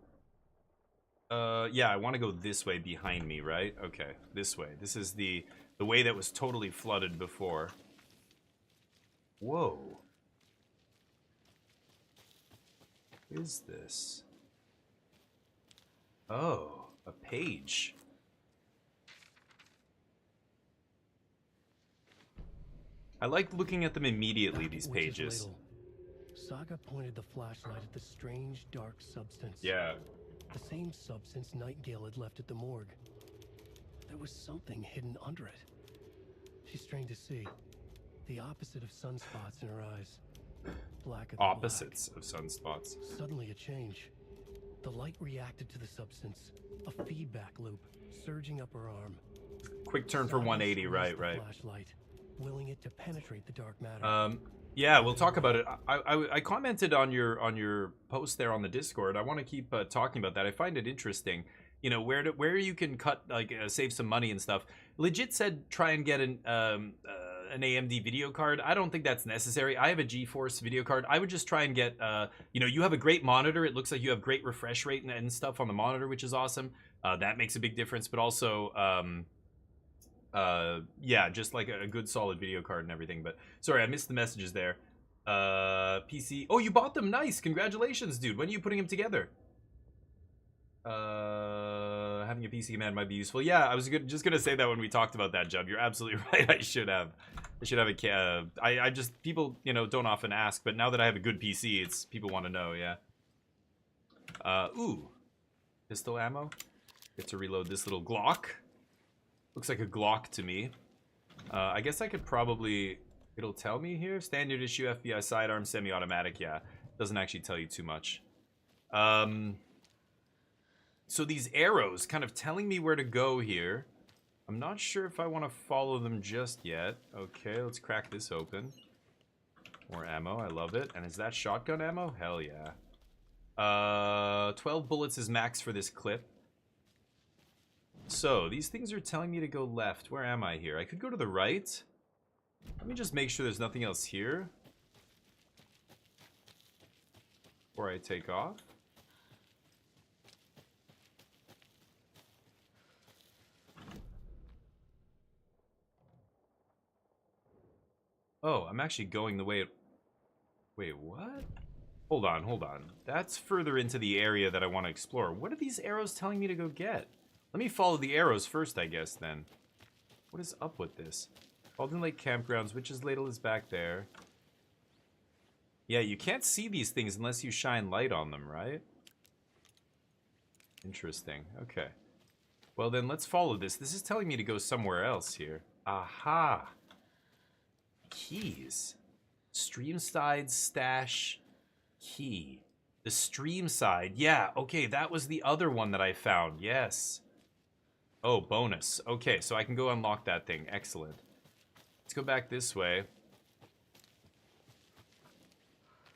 yeah, I want to go this way behind me, right? Okay, this way. This is the way that was totally flooded before. Whoa. What is this? Oh, a page. I like looking at them immediately, these pages. Saga pointed the flashlight at the strange, dark substance. Yeah. The same substance Nightingale had left at the morgue. There was something hidden under it. She strained to see. The opposite of sunspots in her eyes. Black at the Opposites of sunspots. Suddenly a change. The light reacted to the substance. A feedback loop, surging up her arm. Quick turn for 180, right. Flashlight, willing it to penetrate the dark matter. Yeah, we'll talk about it. I commented on your post there on the Discord. I want to keep talking about that. I find it interesting. You know, where you can cut, like, save some money and stuff. Legit said try and get an AMD video card. I don't think that's necessary. I have a GeForce video card. I would just try and get, you know, you have a great monitor. It looks like you have great refresh rate and stuff on the monitor, which is awesome. That makes a big difference. But also, yeah, just like a good solid video card and everything. But sorry, I missed the messages there. PC. Oh, you bought them. Nice. Congratulations, dude. When are you putting them together? Having a PC command might be useful. Yeah, I was just gonna say that when we talked about that, Jub. You're absolutely right. I should have a I just, people, you know, don't often ask, but now that I have a good PC, it's people want to know. Yeah. Ooh, pistol ammo. Get to reload this little Glock. Looks like a Glock to me. I guess I could probably, it'll tell me here. Standard issue FBI sidearm semi-automatic. Yeah. Doesn't actually tell you too much. So these arrows kind of telling me where to go here. I'm not sure if I want to follow them just yet. Okay, let's crack this open. More ammo, I love it. And is that shotgun ammo? Hell yeah. 12 bullets is max for this clip. So, these things are telling me to go left. Where am I here? I could go to the right. Let me just make sure there's nothing else here before I take off. Oh, I'm actually going the way it... Wait, what? Hold on, hold on. That's further into the area that I want to explore. What are these arrows telling me to go get? Let me follow the arrows first, I guess, then. What is up with this? Alden Lake Campgrounds, Witch's Ladle is back there. Yeah, you can't see these things unless you shine light on them, right? Interesting. Okay. Well, then let's follow this. This is telling me to go somewhere else here. Aha! Keys. Streamside stash key. The Streamside. Yeah, okay, that was the other one that I found. Yes. Oh, bonus. Okay, so I can go unlock that thing. Excellent. Let's go back this way.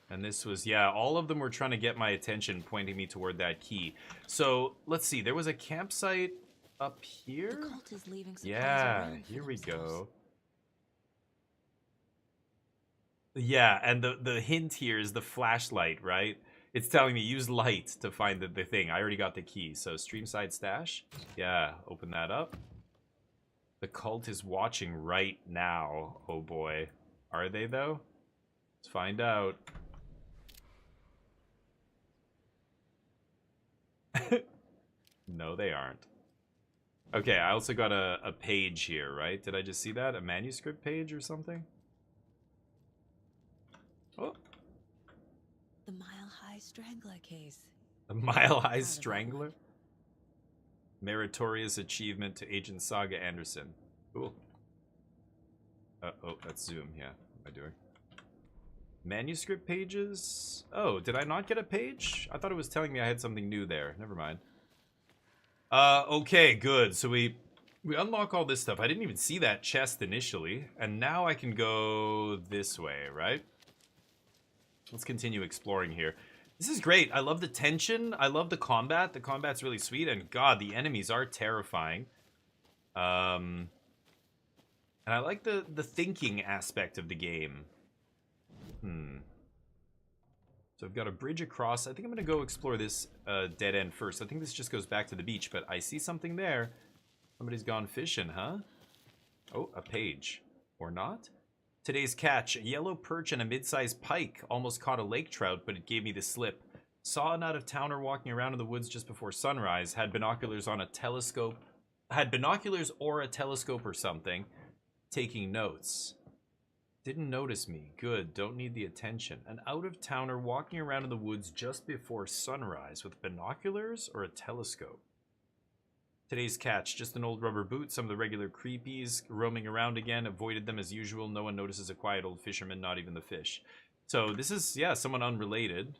And this was, yeah, all of them were trying to get my attention, pointing me toward that key. So, let's see. There was a campsite up here? The cult is leaving supplies Yeah, around for here we themselves. go. Yeah, and the hint here is the flashlight, right? It's telling me use light to find the thing. I already got the key. So Streamside Stash. Yeah, open that up. The cult is watching right now. Oh boy. Are they though? Let's find out. No, they aren't. Okay, I also got a page here, right? Did I just see that? A manuscript page or something? Oh. The Mile High Strangler case. A Mile High Strangler? Meritorious achievement to Agent Saga Anderson. Cool. Oh, that's Zoom, yeah. What am I doing? Manuscript pages? Oh, did I not get a page? I thought it was telling me I had something new there. Never mind. Okay, good. So we unlock all this stuff. I didn't even see that chest initially. And now I can go this way, right? Let's continue exploring here. This is great. I love the tension. I love the combat. The combat's really sweet. And God, the enemies are terrifying. And I like the thinking aspect of the game. So I've got a bridge across. I think I'm going to go explore this dead end first. I think this just goes back to the beach, but I see something there. Somebody's gone fishing, huh? Oh, a page. Or not? Today's catch, a yellow perch and a mid-sized pike. Almost caught a lake trout, but it gave me the slip. Saw an out-of-towner walking around in the woods just before sunrise. Had binoculars on a telescope. Had binoculars or a telescope or something. Taking notes. Didn't notice me. Good, don't need the attention. An out-of-towner walking around in the woods just before sunrise with binoculars or a telescope. Today's catch, just an old rubber boot. Some of the regular creepies roaming around again. Avoided them as usual. No one notices a quiet old fisherman, not even the fish. So this is, yeah, someone unrelated.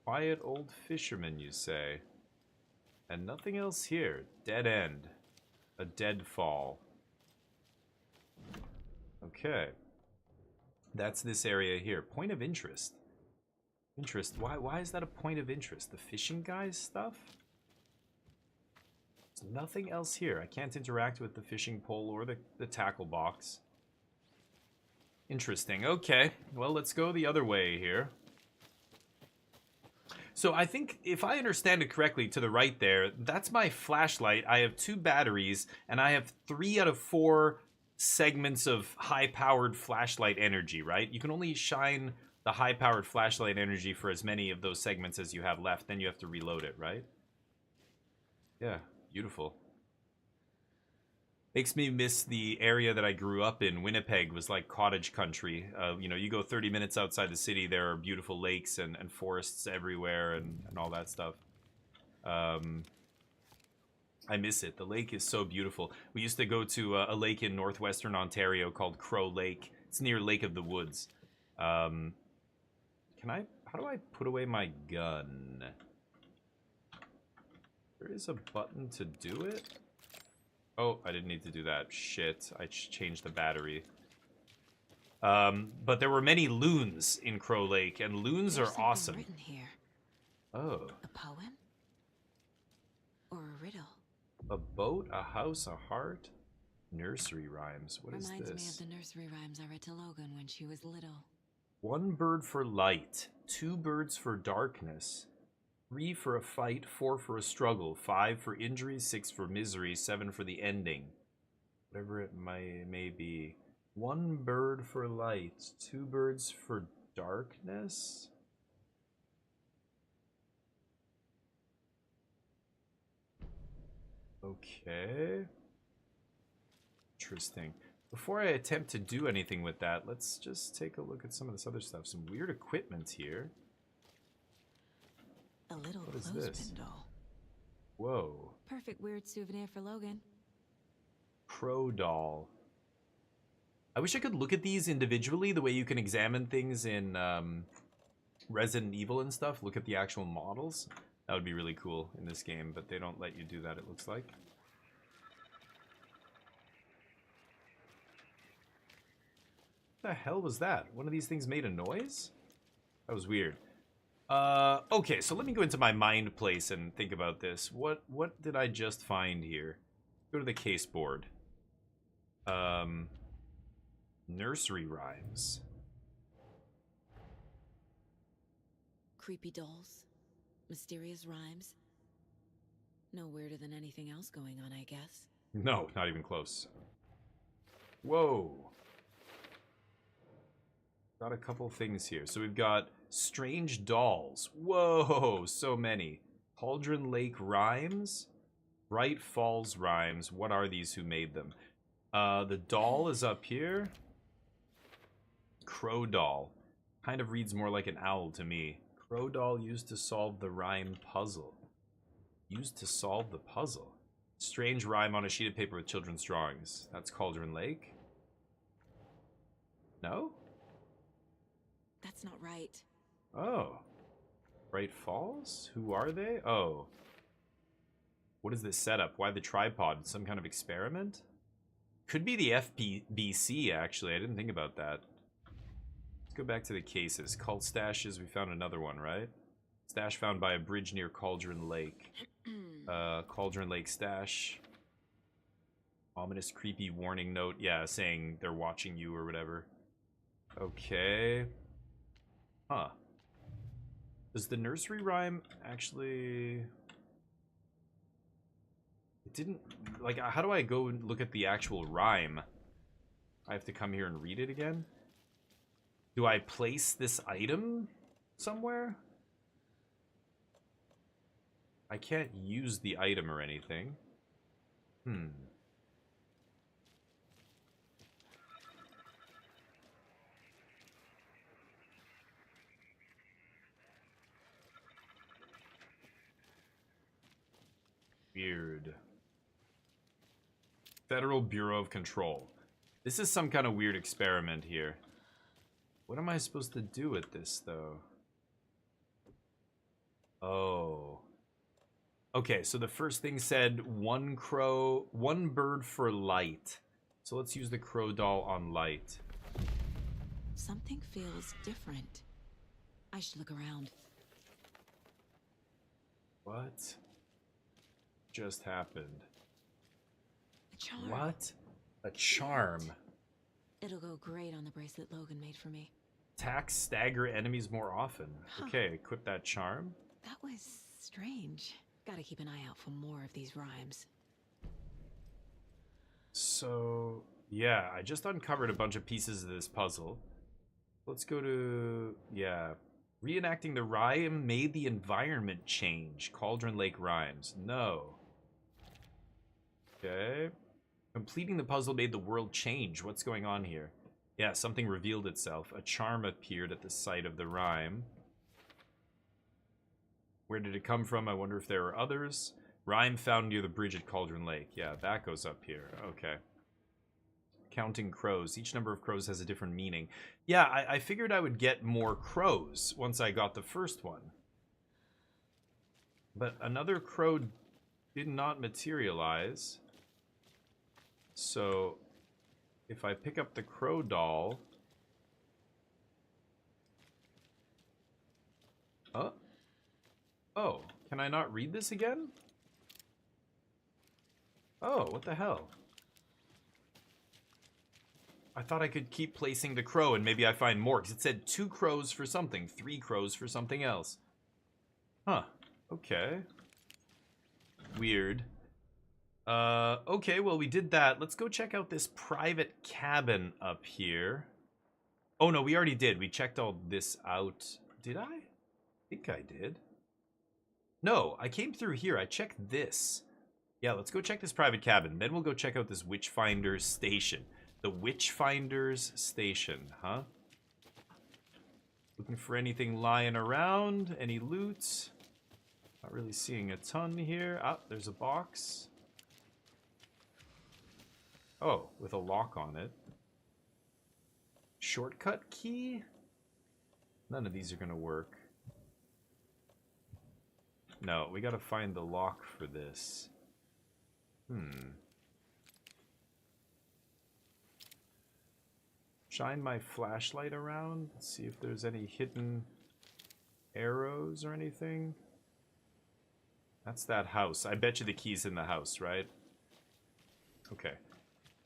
Quiet old fisherman, you say. And nothing else here. Dead end. A deadfall. Okay. That's this area here. Point of interest. Interest. Why is that a point of interest? The fishing guys stuff? There's nothing else here. I can't interact with the fishing pole or the tackle box. Interesting. Okay. Well, let's go the other way here. So I think, if I understand it correctly, to the right there, that's my flashlight. I have 2 batteries, and I have 3 out of 4 segments of high-powered flashlight energy, right? You can only shine the high-powered flashlight energy for as many of those segments as you have left. Then you have to reload it, right? Yeah, beautiful. Makes me miss the area that I grew up in. Winnipeg was like cottage country. You know, you go 30 minutes outside the city, there are beautiful lakes and forests everywhere and all that stuff. I miss it. The lake is so beautiful. We used to go to a lake in northwestern Ontario called Crow Lake. It's near Lake of the Woods. Can I... How do I put away my gun? There is a button to do it? Oh, I didn't need to do that. Shit, I changed the battery. But there were many loons in Crow Lake, and loons are awesome. Written here. Oh. A poem? Or a riddle? A boat, a house, a heart, nursery rhymes. What is Reminds this? me of the nursery rhymes I read to Logan when she was little. 1 bird for light, 2 birds for darkness, 3 for a fight, 4 for a struggle, 5 for injury, 6 for misery, 7 for the ending. Whatever it may be. 1 bird for light, 2 birds for darkness? Okay. Interesting. Before I attempt to do anything with that, let's just take a look at some of this other stuff. Some weird equipment here. A little What is clothespin this? doll. Whoa. Perfect weird souvenir for Logan. Crow doll. I wish I could look at these individually, the way you can examine things in Resident Evil and stuff. Look at the actual models. That would be really cool in this game, but they don't let you do that, it looks like. What the hell was that? One of these things made a noise? That was weird. Okay, so let me go into my mind place and think about this. What did I just find here? Go to the case board. Nursery rhymes. Creepy dolls. Mysterious rhymes. No weirder than anything else going on, I guess. No, not even close. Whoa. Got a couple things here. So we've got strange dolls. Whoa, so many. Cauldron Lake rhymes. Bright Falls rhymes. What are these? Who made them? The doll is up here. Crow doll. Kind of reads more like an owl to me. Crow doll used to solve the rhyme puzzle. Used to solve the puzzle. Strange rhyme on a sheet of paper with children's drawings. That's Cauldron Lake. No? That's not right. Oh. Bright Falls? Who are they? Oh. What is this setup? Why the tripod? Some kind of experiment? Could be the FBC, actually. I didn't think about that. Let's go back to the cases. Cult stashes. We found another one, right? Stash found by a bridge near Cauldron Lake. Cauldron Lake stash. Ominous, creepy warning note. Yeah, saying they're watching you or whatever. Okay. Huh. Does the nursery rhyme actually... It didn't... Like, how do I go and look at the actual rhyme? I have to come here and read it again? Do I place this item somewhere? I can't use the item or anything. Weird. Federal Bureau of Control. This is some kind of weird experiment here. What am I supposed to do with this, though? Oh. Okay, so the first thing said 1 bird for light. So let's use the crow doll on light. Something feels different. I should look around. What just happened? A charm. What? A charm. It'll go great on the bracelet Logan made for me. Attack, stagger enemies more often. Okay, equip that charm. That was strange. Gotta keep an eye out for more of these rhymes. So, yeah, I just uncovered a bunch of pieces of this puzzle. Let's go to, yeah. Reenacting the rhyme made the environment change. Cauldron Lake rhymes. No. Okay. Completing the puzzle made the world change. What's going on here? Yeah, something revealed itself. A charm appeared at the site of the rhyme. Where did it come from? I wonder if there are others. Rhyme found near the bridge at Cauldron Lake. Yeah, that goes up here. Okay. Counting crows. Each number of crows has a different meaning. Yeah, I figured I would get more crows once I got the first one. But another crow did not materialize. So, if I pick up the crow doll... Oh, can I not read this again? Oh, what the hell? I thought I could keep placing the crow and maybe I find more, because it said 2 crows for something, 3 crows for something else. Huh, okay. Weird. Okay, well, we did that. Let's go check out this private cabin up here. Oh, no, we already did. We checked all this out. Did I? I think I did. No, I came through here. I checked this. Yeah, let's go check this private cabin. Then we'll go check out this Witchfinder's station. The Witchfinder's station, huh? Looking for anything lying around? Any loot? Not really seeing a ton here. Ah, there's a box. Oh, with a lock on it. Shortcut key? None of these are gonna work. No, we gotta find the lock for this. Shine my flashlight around. Let's see if there's any hidden arrows or anything. That's that house. I bet you the key's in the house, right? Okay.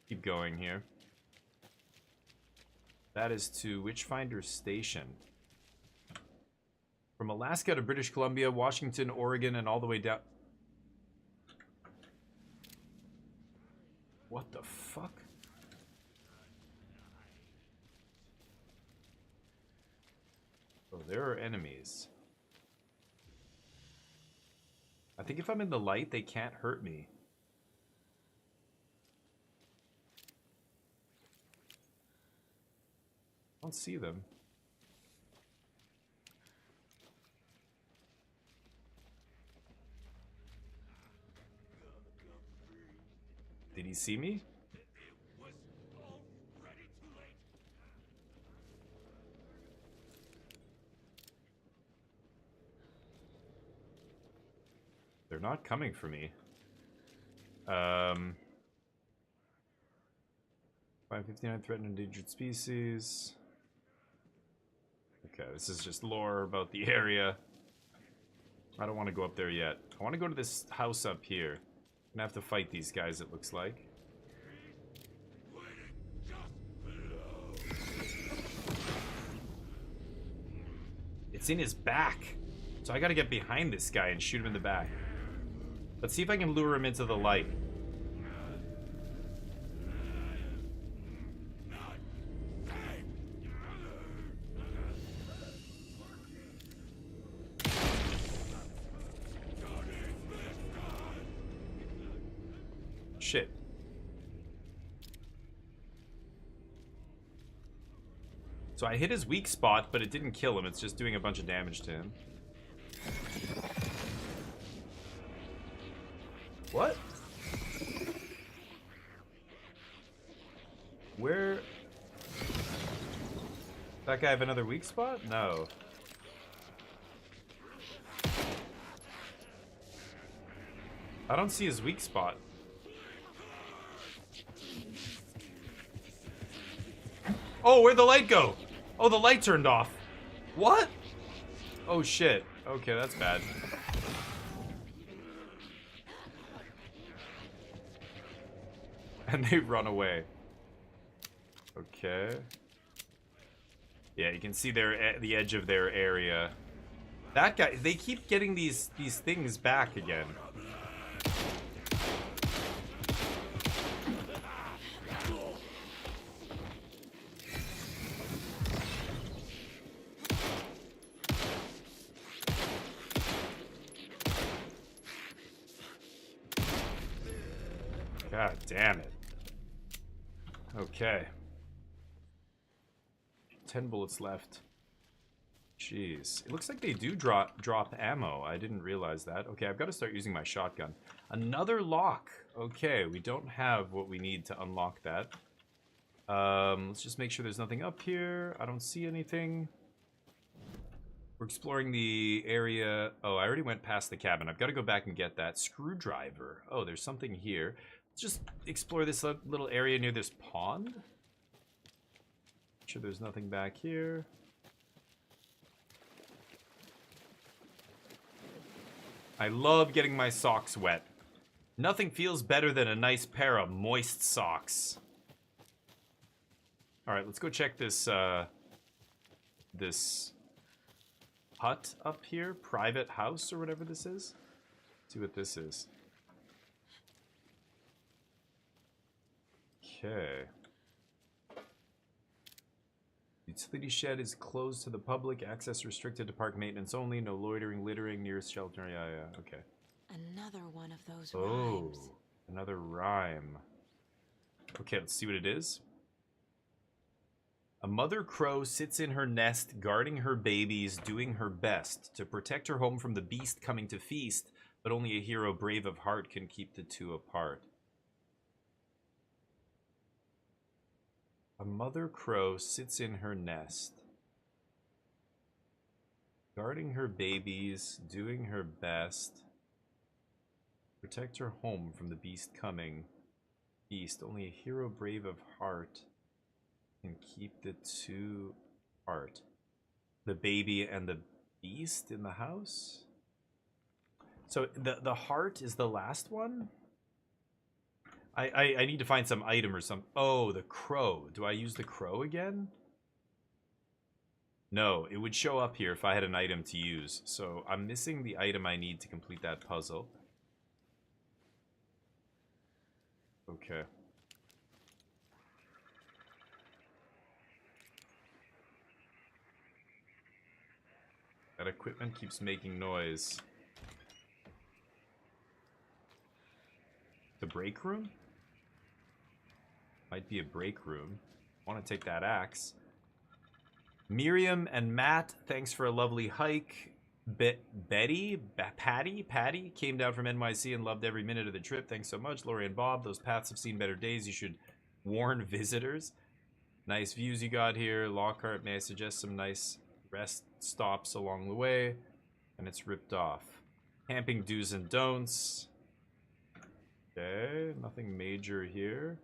Keep going here. That is to Witchfinder Station. From Alaska to British Columbia, Washington, Oregon, and all the way down... What the fuck? Oh, there are enemies. I think if I'm in the light, they can't hurt me. I don't see them. Did he see me? They're not coming for me. 559 threatened endangered species. Okay, this is just lore about the area. I don't want to go up there yet. I want to go to this house up here. I'm gonna have to fight these guys, it looks like. It's in his back. So I gotta get behind this guy and shoot him in the back. Let's see if I can lure him into the light. Shit. So I hit his weak spot, but it didn't kill him. It's just doing a bunch of damage to him. What? Where? That guy have another weak spot? No. I don't see his weak spot. Oh, where'd the light go? Oh, the light turned off. What? Oh, shit. Okay, that's bad. And they run away. Okay. Yeah, you can see their the edge of their area. That guy, they keep getting these things back again. God damn it. Okay. 10 bullets left. Jeez. It looks like they do drop ammo. I didn't realize that. Okay, I've got to start using my shotgun. Another lock. Okay, we don't have what we need to unlock that. Let's just make sure there's nothing up here. I don't see anything. We're exploring the area. Oh, I already went past the cabin. I've got to go back and get that screwdriver. Oh, there's something here. Let's just explore this little area near this pond. Make sure there's nothing back here. I love getting my socks wet. Nothing feels better than a nice pair of moist socks. All right, let's go check this this hut up here, private house or whatever this is. See what this is. Okay. Utility shed is closed to the public. Access restricted to park maintenance only. No loitering, littering, nearest shelter. Yeah, okay. Another one of those Oh, rhymes. another rhyme. Okay, let's see what it is. A mother crow sits in her nest, guarding her babies, doing her best to protect her home from the beast coming to feast, but only a hero brave of heart can keep the two apart. A mother crow sits in her nest, guarding her babies, doing her best, protect her home from the beast coming. Beast, only a hero brave of heart can keep the two apart. The baby and the beast in the house? So the heart is the last one? I need to find some item or some. Oh, the crow. Do I use the crow again? No, it would show up here if I had an item to use. So I'm missing the item I need to complete that puzzle. Okay. That equipment keeps making noise. The break room? Might be a break room. I want to take that axe. Miriam and Matt, thanks for a lovely hike. Patty came down from NYC and loved every minute of the trip. Thanks so much. Lori and Bob, those paths have seen better days. You should warn visitors. Nice views you got here. Lockhart, may I suggest some nice rest stops along the way? And it's ripped off. Camping do's and don'ts. Okay, nothing major here.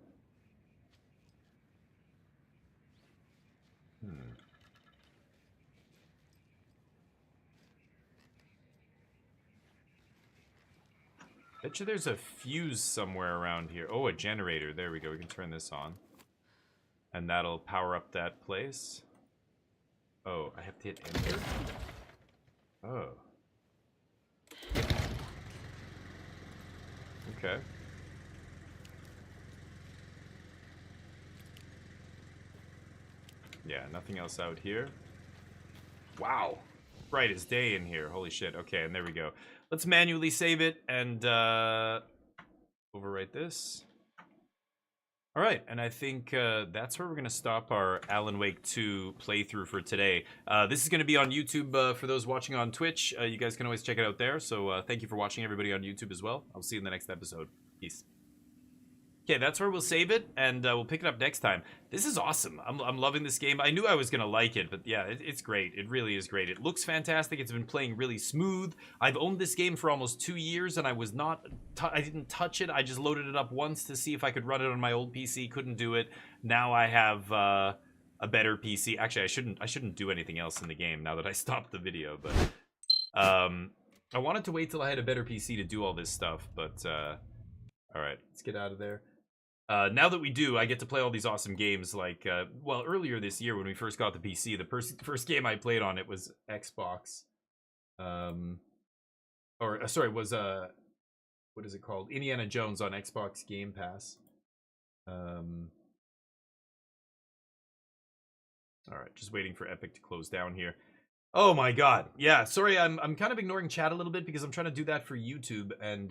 Bet you there's a fuse somewhere around here. Oh, a generator. There we go. We can turn this on. And that'll power up that place. Oh, I have to hit enter? Oh. Okay. Yeah, nothing else out here. Wow. Bright as day in here. Holy shit. Okay, and there we go. Let's manually save it and overwrite this. All right, and I think that's where we're going to stop our Alan Wake 2 playthrough for today. This is going to be on YouTube for those watching on Twitch. You guys can always check it out there. So thank you for watching, everybody on YouTube as well. I'll see you in the next episode. Peace. Okay, that's where we'll save it, and we'll pick it up next time. This is awesome. I'm loving this game. I knew I was going to like it, but yeah, it's great. It really is great. It looks fantastic. It's been playing really smooth. I've owned this game for almost 2 years, and I didn't touch it. I just loaded it up once to see if I could run it on my old PC. Couldn't do it. Now I have a better PC. Actually, I shouldn't do anything else in the game now that I stopped the video, but I wanted to wait till I had a better PC to do all this stuff, but all right, let's get out of there. Now that we do, I get to play all these awesome games. Like, well, earlier this year when we first got the PC, the first game I played on it was Xbox. Sorry, was what is it called? Indiana Jones on Xbox Game Pass. All right, just waiting for Epic to close down here. Oh my god. Yeah, sorry, I'm kind of ignoring chat a little bit because I'm trying to do that for YouTube and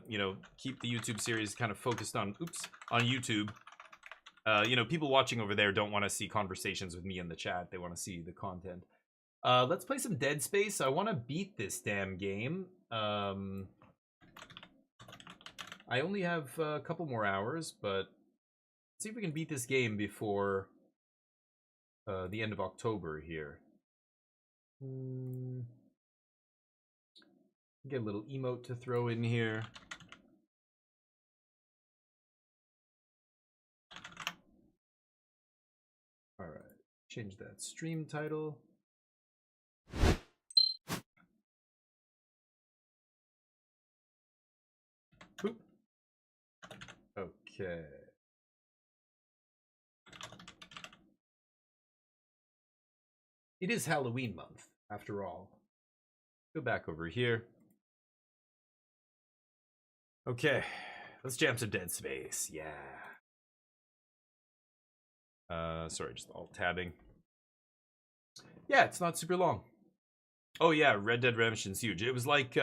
you know, keep the YouTube series kind of focused on YouTube. You know, people watching over there don't want to see conversations with me in the chat. They want to see the content. Let's play some Dead Space. I want to beat this damn game. I only have a couple more hours, but see if we can beat this game before the end of October here. Get a little emote to throw in here. All right, change that stream title. Boop. Okay. It is Halloween month, after all. Go back over here. Okay, let's jam some Dead Space. Yeah. Sorry, just alt-tabbing. Yeah, it's not super long. Oh yeah, Red Dead Redemption's huge. It was like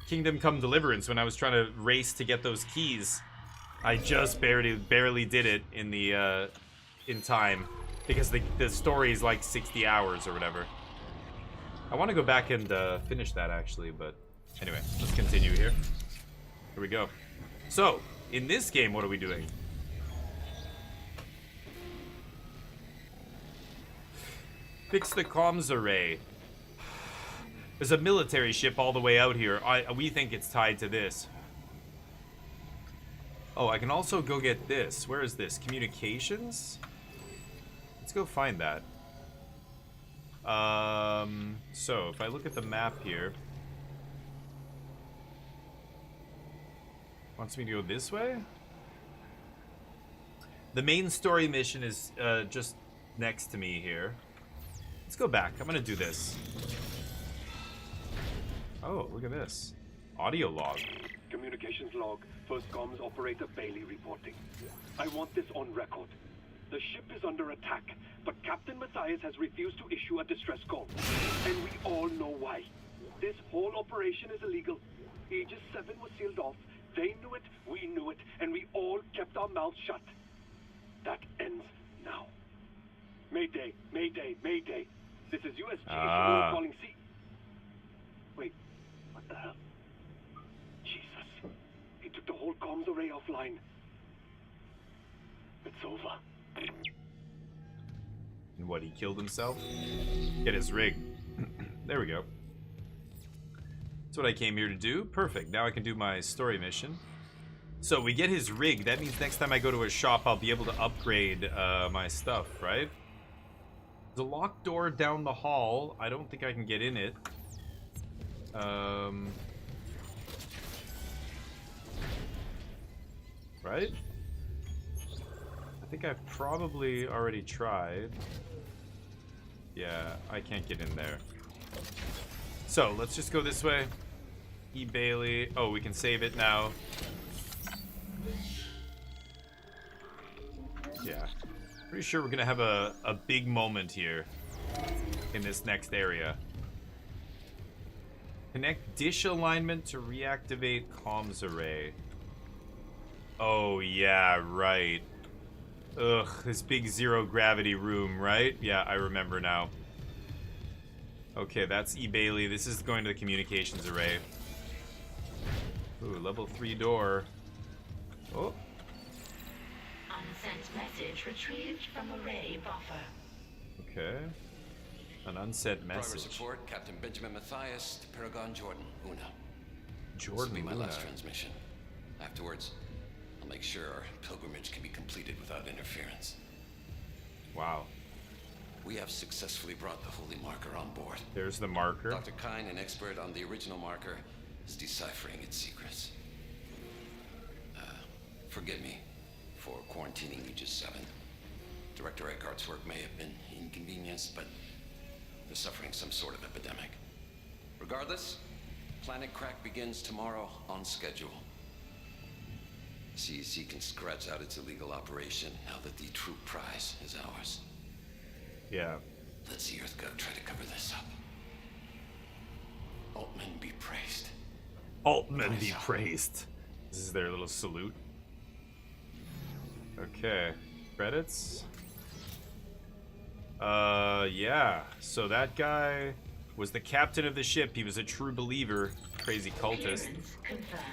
Kingdom Come Deliverance when I was trying to race to get those keys. I just barely did it in the in time because the story is like 60 hours or whatever. I want to go back and finish that actually, but anyway, let's continue here. Here we go. So, in this game, what are we doing? Fix the comms array. There's a military ship all the way out here. We think it's tied to this. Oh, I can also go get this. Where is this? Communications? Let's go find that. So, if I look at the map here... Wants me to go this way? The main story mission is just next to me here. Let's go back. I'm gonna do this. Oh, look at this. Audio log. Communications log. First comms operator Bailey reporting. I want this on record. The ship is under attack, but Captain Matthias has refused to issue a distress call. And we all know why. This whole operation is illegal. Aegis 7 was sealed off. They knew it, we knew it, and we all kept our mouths shut. That ends now. Mayday, Mayday, Mayday. This is USG Ishimura calling C. Wait, what the hell? Jesus. He took the whole comms array offline. It's over. And what, he killed himself? Get his rig. There we go. That's what I came here to do. Perfect. Now I can do my story mission. So we get his rig. That means next time I go to a shop, I'll be able to upgrade my stuff, right? There's a locked door down the hall. I don't think I can get in it. Right? I think I've probably already tried. Yeah, I can't get in there. So, let's just go this way. E. Bailey. Oh, we can save it now. Yeah. Pretty sure we're gonna have a big moment here in this next area. Connect dish alignment to reactivate comms array. Oh, yeah, right. Ugh, this big zero gravity room, right? Yeah, I remember now. Okay, that's E. Bailey. This is going to the communications array. Ooh, level 3 door. Oh. Unsent message retrieved from array buffer. Okay. An unsent message. Progress report, Captain Benjamin Matthias to Paragon Jordan, Una. Jordan, This will be my Una. last transmission. Afterwards, I'll make sure our pilgrimage can be completed without interference. Wow. We have successfully brought the Holy Marker on board. There's the marker. Dr. Kine, an expert on the original marker, is deciphering its secrets. Forgive me for quarantining Aegis 7. Director Eckhart's work may have been inconvenienced, but they're suffering some sort of epidemic. Regardless, Planet Crack begins tomorrow on schedule. CEC can scratch out its illegal operation now that the true prize is ours. Yeah. Let the EarthGov try to cover this up. Altman be praised. Altman be praised. This is their little salute. Okay. Credits. Yeah. So that guy was the captain of the ship. He was a true believer. Crazy cultist. Confirmed.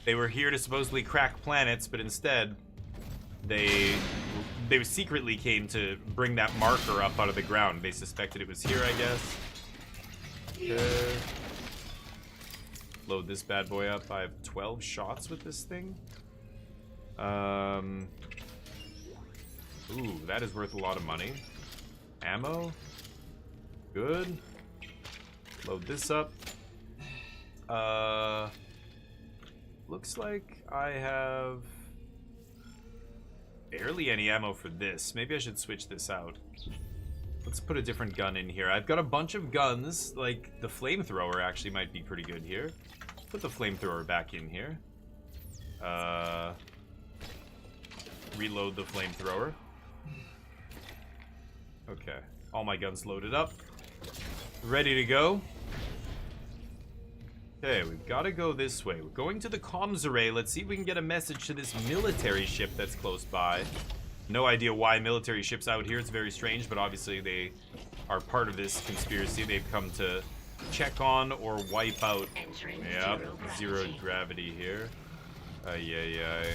They were here to supposedly crack planets, but instead they secretly came to bring that marker up out of the ground. They suspected it was here, I guess. Okay. Load this bad boy up. I have 12 shots with this thing. Ooh, that is worth a lot of money. Ammo. Good. Load this up. Looks like I have barely any ammo for this. Maybe I should switch this out. Let's put a different gun in here. I've got a bunch of guns. Like, the flamethrower actually might be pretty good here. Put the flamethrower back in here. Reload the flamethrower. Okay. All my guns loaded up. Ready to go. Okay, we've got to go this way. We're going to the comms array. Let's see if we can get a message to this military ship that's close by. No idea why military ships out here. It's very strange, but obviously they are part of this conspiracy. They've come to check on or wipe out. Yep, zero gravity here. Ay.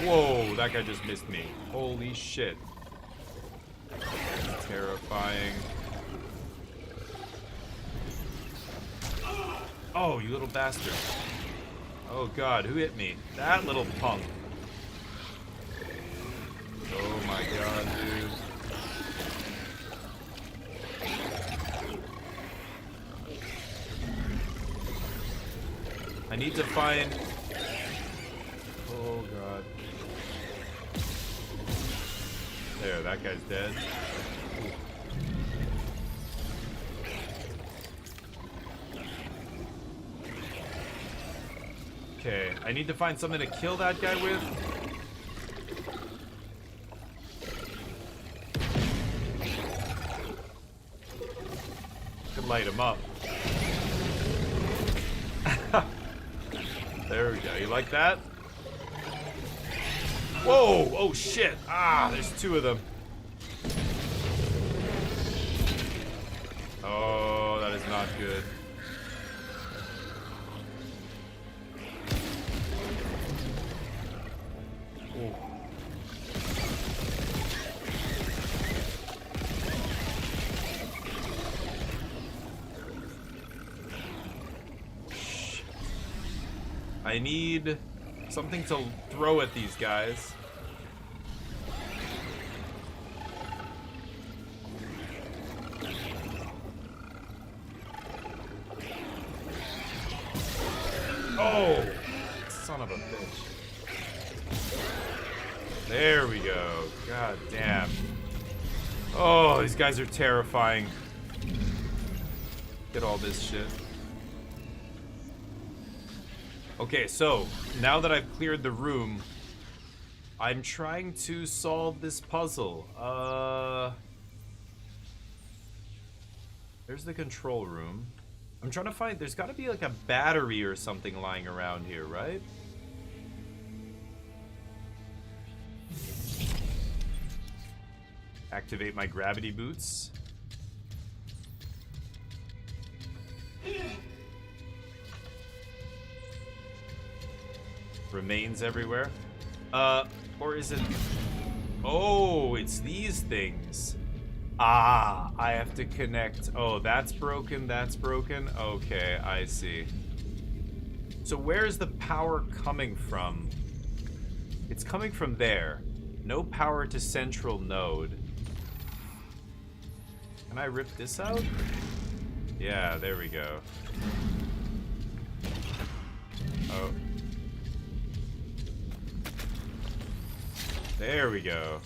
Whoa, that guy just missed me. Holy shit. That's terrifying. Oh, you little bastard. Oh god, who hit me? That little punk. Oh my god, dude. I need to find... Oh god. There, that guy's dead. Okay, I need to find something to kill that guy with. Could light him up. There we go. You like that? Whoa! Oh shit! Ah, there's two of them. Oh, that is not good. Oh. I need something to throw at these guys. Oh, son of a bitch. There we go. God damn. Oh, these guys are terrifying. Get all this shit. Okay, so now that I've cleared the room, I'm trying to solve this puzzle. There's the control room. I'm trying to find, there's got to be like a battery or something lying around here, right? Activate my gravity boots. Remains everywhere. Or is it... Oh, it's these things. Ah, I have to connect. Oh, that's broken, that's broken. Okay, I see. So where's the power coming from? It's coming from there. No power to central node. Can I rip this out? Yeah, there we go. Oh. There we go.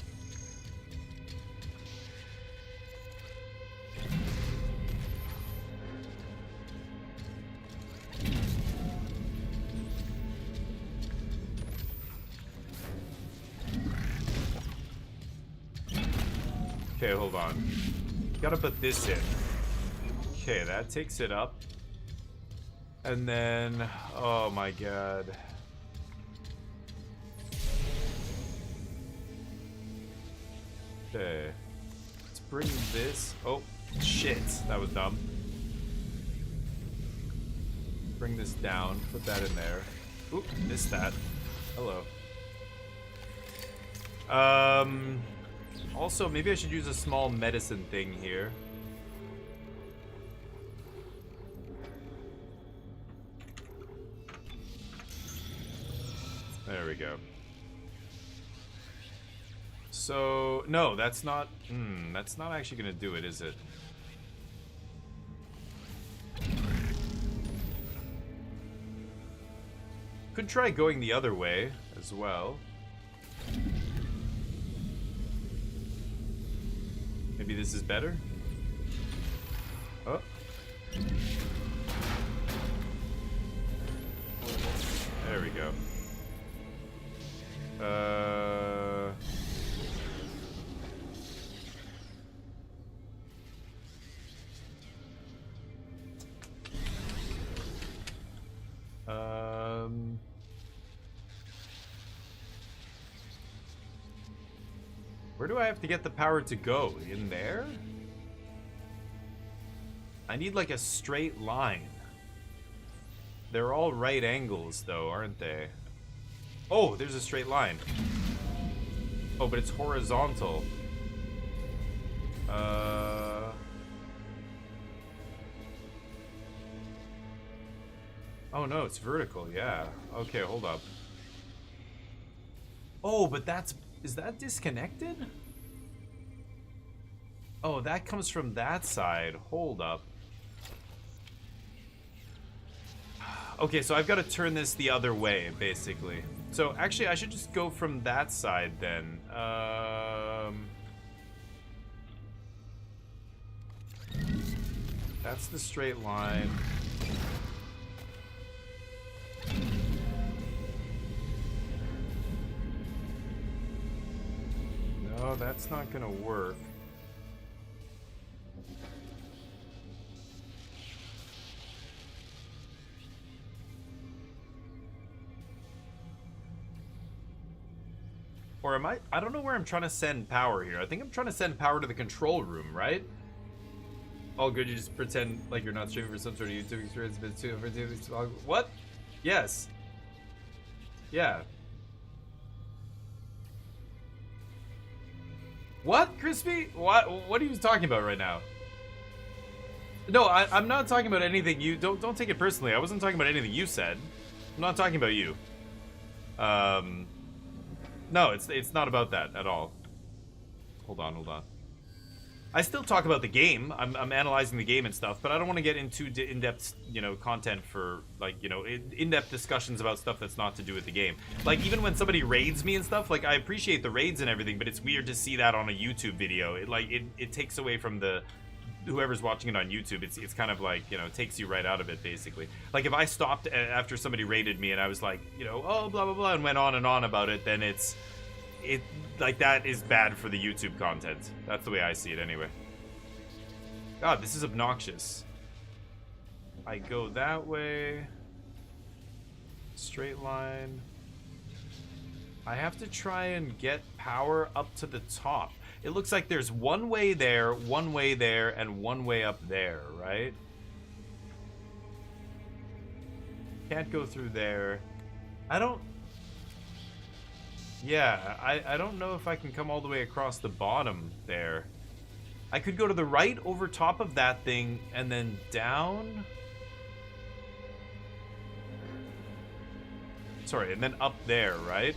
Okay, hold on. Gotta put this in. Okay, that takes it up. And then, oh my god. Okay. Let's bring this. Oh, Shit, that was dumb. Bring this down, put that in there. Oop, missed that. Hello. Also, maybe I should use a small medicine thing here. There we go. So, no, that's not actually gonna do it, is it? Could try going the other way as well. Maybe this is better? Oh. There we go. Where do I have to get the power to go? In there? I need like a straight line. They're all right angles though, aren't they? Oh, there's a straight line. Oh, but it's horizontal. Oh no, it's vertical, yeah. Okay, hold up. Oh, but is that disconnected? Oh, that comes from that side. Hold up. Okay, so I've got to turn this the other way, basically. So, actually, I should just go from that side, then. That's the straight line. No, that's not gonna work. Or am I don't know where I'm trying to send power here. I think I'm trying to send power to the control room, right? All good, you just pretend like you're not streaming for some sort of YouTube experience, but what? Yes. Yeah. What, Crispy? What are you talking about right now? No, I'm not talking about anything you don't take it personally. I wasn't talking about anything you said. I'm not talking about you. No, it's not about that at all. Hold on. I still talk about the game. I'm analyzing the game and stuff, but I don't want to get into in-depth, content for, like, in-depth discussions about stuff that's not to do with the game. Like, even when somebody raids me and stuff, like, I appreciate the raids and everything, but it's weird to see that on a YouTube video. It takes away from whoever's watching it on YouTube. It's kind of like, it takes you right out of it, basically. Like, if I stopped after somebody raided me and I was like, oh, blah, blah, blah, and went on and on about it, then like, that is bad for the YouTube content. That's the way I see it anyway. God, this is obnoxious. I go that way. Straight line. I have to try and get power up to the top. It looks like there's one way there, and one way up there, right? Can't go through there. Yeah, I don't know if I can come all the way across the bottom there. I could go to the right over top of that thing and then down. Sorry, and then up there, right?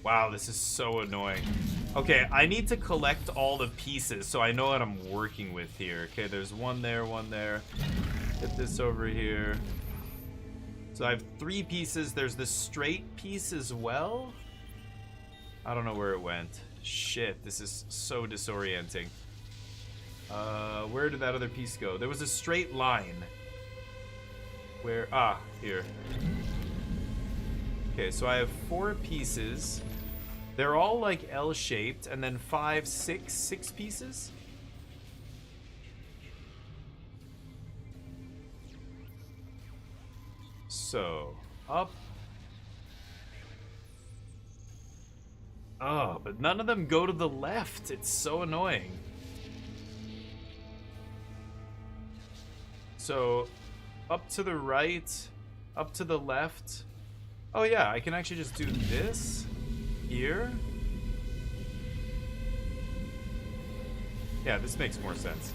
Wow, this is so annoying. Okay, I need to collect all the pieces so I know what I'm working with here. Okay, there's one there. Get this over here. So I have 3 pieces. There's the straight piece as well. I don't know where it went. Shit, this is so disorienting. Where did that other piece go? There was a straight line. Where? Ah, here. Okay, so I have 4 pieces. They're all like L-shaped, and then 6 pieces. So, up. Oh, but none of them go to the left. It's so annoying. So, up to the right, up to the left. Oh yeah, I can actually just do this here. Yeah, this makes more sense.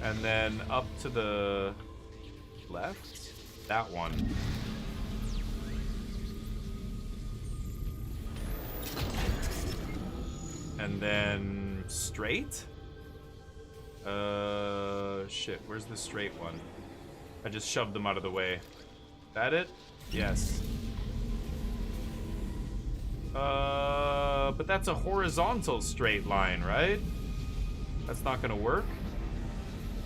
And then up to the left, that one. And then straight? Shit, where's the straight one? I just shoved them out of the way. That it? Yes. But that's a horizontal straight line, right? That's not gonna work.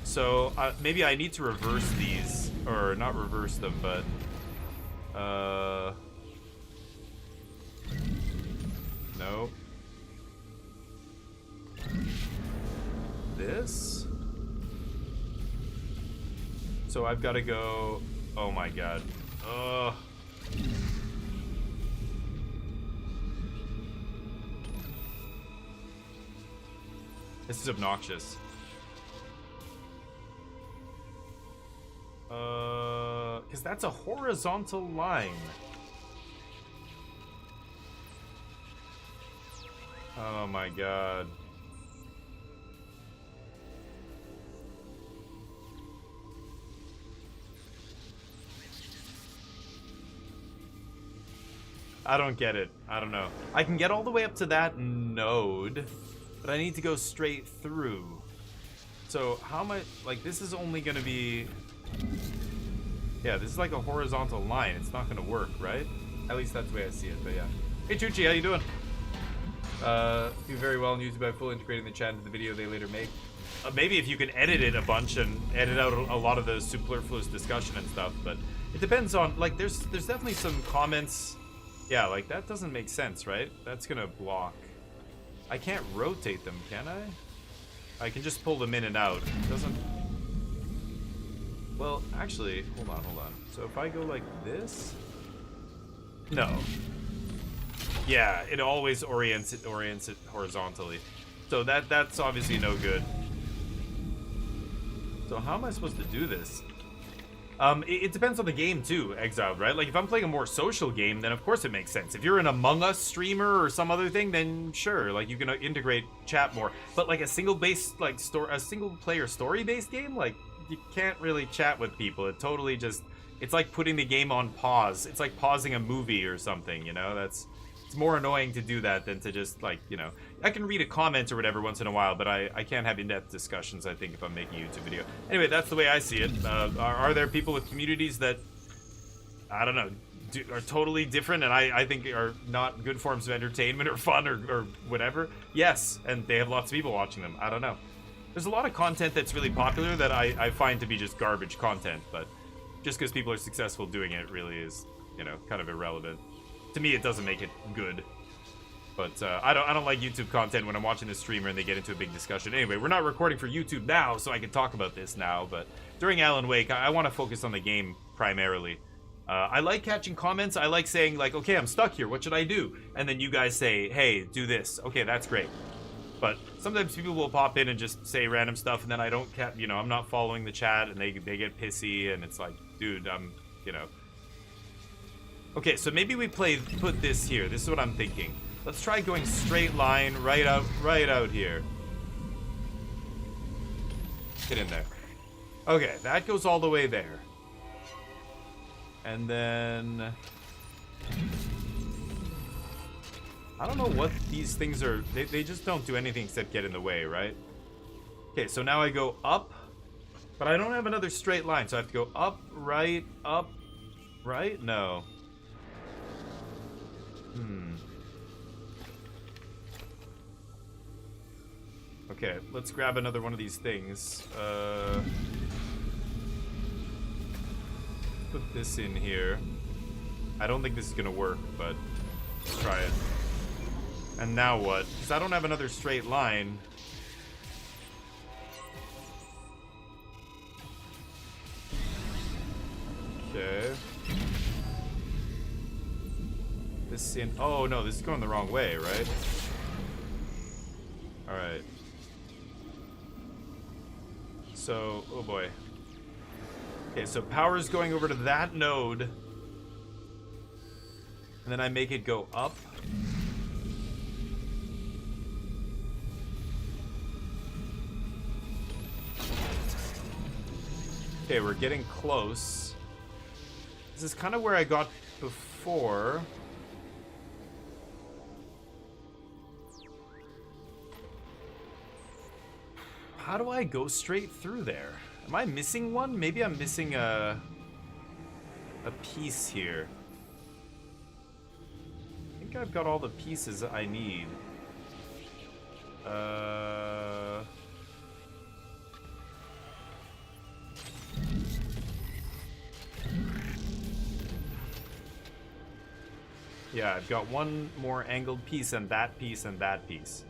So, maybe I need to reverse these. Or, not reverse them, but... No. This? So I've got to go... Oh my god. Ugh. This is obnoxious. Because that's a horizontal line. Oh my god. I don't get it. I don't know. I can get all the way up to that node, but I need to go straight through. So how much, like, this is only gonna be, yeah, this is like a horizontal line. It's not gonna work, right? At least that's the way I see it, but yeah. Hey Chuchi, how you doing? Do very well on YouTube by fully integrating the chat into the video they later make. Maybe if you can edit it a bunch and edit out a lot of the superfluous discussion and stuff, but it depends on, like, there's definitely some comments. Yeah, like, that doesn't make sense, right? That's gonna block. I can't rotate them, can I? I can just pull them in and out. It doesn't... Well, actually, hold on. So if I go like this... No. Yeah, it always orients it horizontally. So that's obviously no good. So how am I supposed to do this? It depends on the game too, Exiled, right? Like if I'm playing a more social game, then of course it makes sense. If you're an Among Us streamer or some other thing, then sure, like you can integrate chat more. But like a single player story based game, like you can't really chat with people. It totally just, it's like putting the game on pause. It's like pausing a movie or something, you know? It's more annoying to do that than to just, like, you know, I can read a comment or whatever once in a while, but I can't have in-depth discussions, I think, if I'm making a YouTube video. Anyway, that's the way I see it. Are there people with communities that, I don't know, are totally different and I think are not good forms of entertainment or fun or whatever? Yes, and they have lots of people watching them. I don't know. There's a lot of content that's really popular that I find to be just garbage content, but just because people are successful doing it really is, you know, kind of irrelevant. To me, it doesn't make it good. But I don't like YouTube content when I'm watching the streamer and they get into a big discussion. Anyway, we're not recording for YouTube now, so I can talk about this now. But during Alan Wake, I want to focus on the game primarily. I like catching comments. I like saying, like, okay, I'm stuck here. What should I do? And then you guys say, hey, do this. Okay, that's great. But sometimes people will pop in and just say random stuff, and then I don't, I'm not following the chat, and they get pissy, and it's like, dude, you know. Okay, so maybe we put this here. This is what I'm thinking. Let's try going straight line right out here. Get in there. Okay, that goes all the way there. And then... I don't know what these things are. They just don't do anything except get in the way, right? Okay, so now I go up. But I don't have another straight line, so I have to go up, right? No. Okay, let's grab another one of these things. Put this in here. I don't think this is gonna work, but let's try it. And now what? Because I don't have another straight line. Okay. This in. Oh no, this is going the wrong way, right? All right. So, oh boy. Okay, so power's going over to that node. And then I make it go up. Okay, we're getting close. This is kind of where I got before. How do I go straight through there? Am I missing one? Maybe I'm missing a piece here. I think I've got all the pieces I need. Yeah, I've got one more angled piece and that piece and that piece.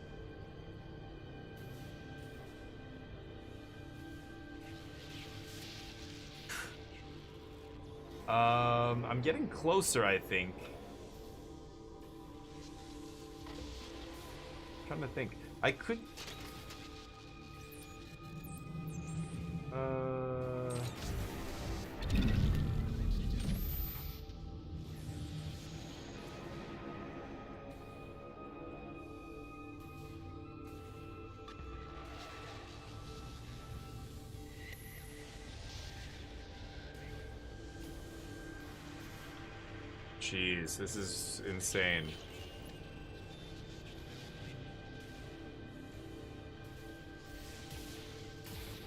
I'm getting closer, I think. I'm trying to think. I could... Jeez, this is insane.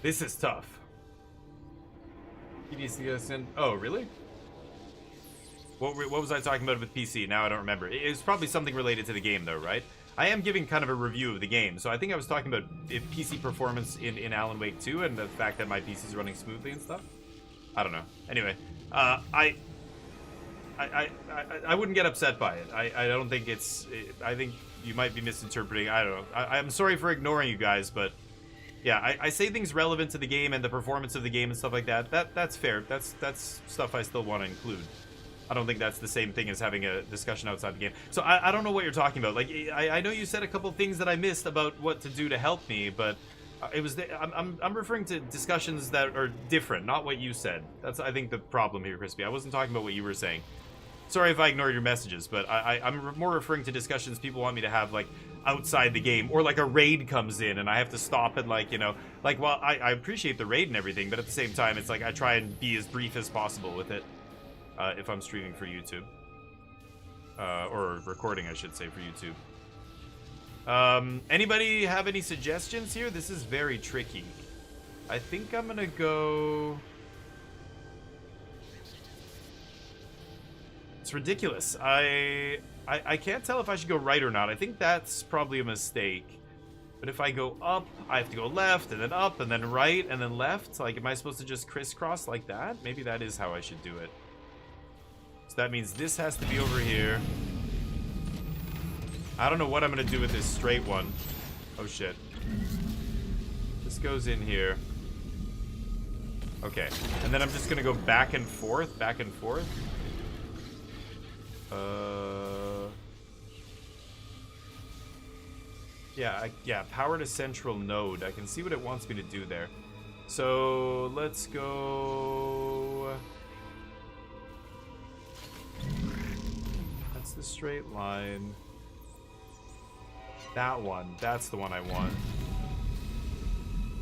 This is tough. PDCSN. Oh, really? What was I talking about with PC? Now I don't remember. It was probably something related to the game, though, right? I am giving kind of a review of the game, so I think I was talking about PC performance in Alan Wake 2 and the fact that my PC is running smoothly and stuff. I don't know. Anyway, I wouldn't get upset by it. I don't think it's... I think you might be misinterpreting. I don't know. I'm sorry for ignoring you guys, but... Yeah, I say things relevant to the game and the performance of the game and stuff like that. That's fair. That's stuff I still want to include. I don't think that's the same thing as having a discussion outside the game. So I don't know what you're talking about. Like, I know you said a couple things that I missed about what to do to help me, but... It was. I'm referring to discussions that are different, not what you said. That's, I think, the problem here, Crispy. I wasn't talking about what you were saying. Sorry if I ignored your messages, but I'm more referring to discussions people want me to have, like, outside the game, or like a raid comes in and I have to stop and, like, you know, like, well, I appreciate the raid and everything, but at the same time, it's like I try and be as brief as possible with it if I'm streaming for YouTube, or recording, I should say, for YouTube. Anybody have any suggestions here? This is very tricky. I think I'm gonna go... It's ridiculous. I can't tell if I should go right or not. I think that's probably a mistake. But if I go up, I have to go left, and then up, and then right, and then left. Like, am I supposed to just crisscross like that? Maybe that is how I should do it. So that means this has to be over here. I don't know what I'm gonna do with this straight one. Oh shit. This goes in here. Okay. And then I'm just gonna go back and forth, back and forth. Yeah, power to central node. I can see what it wants me to do there. So let's go. That's the straight line. That one, that's the one I want.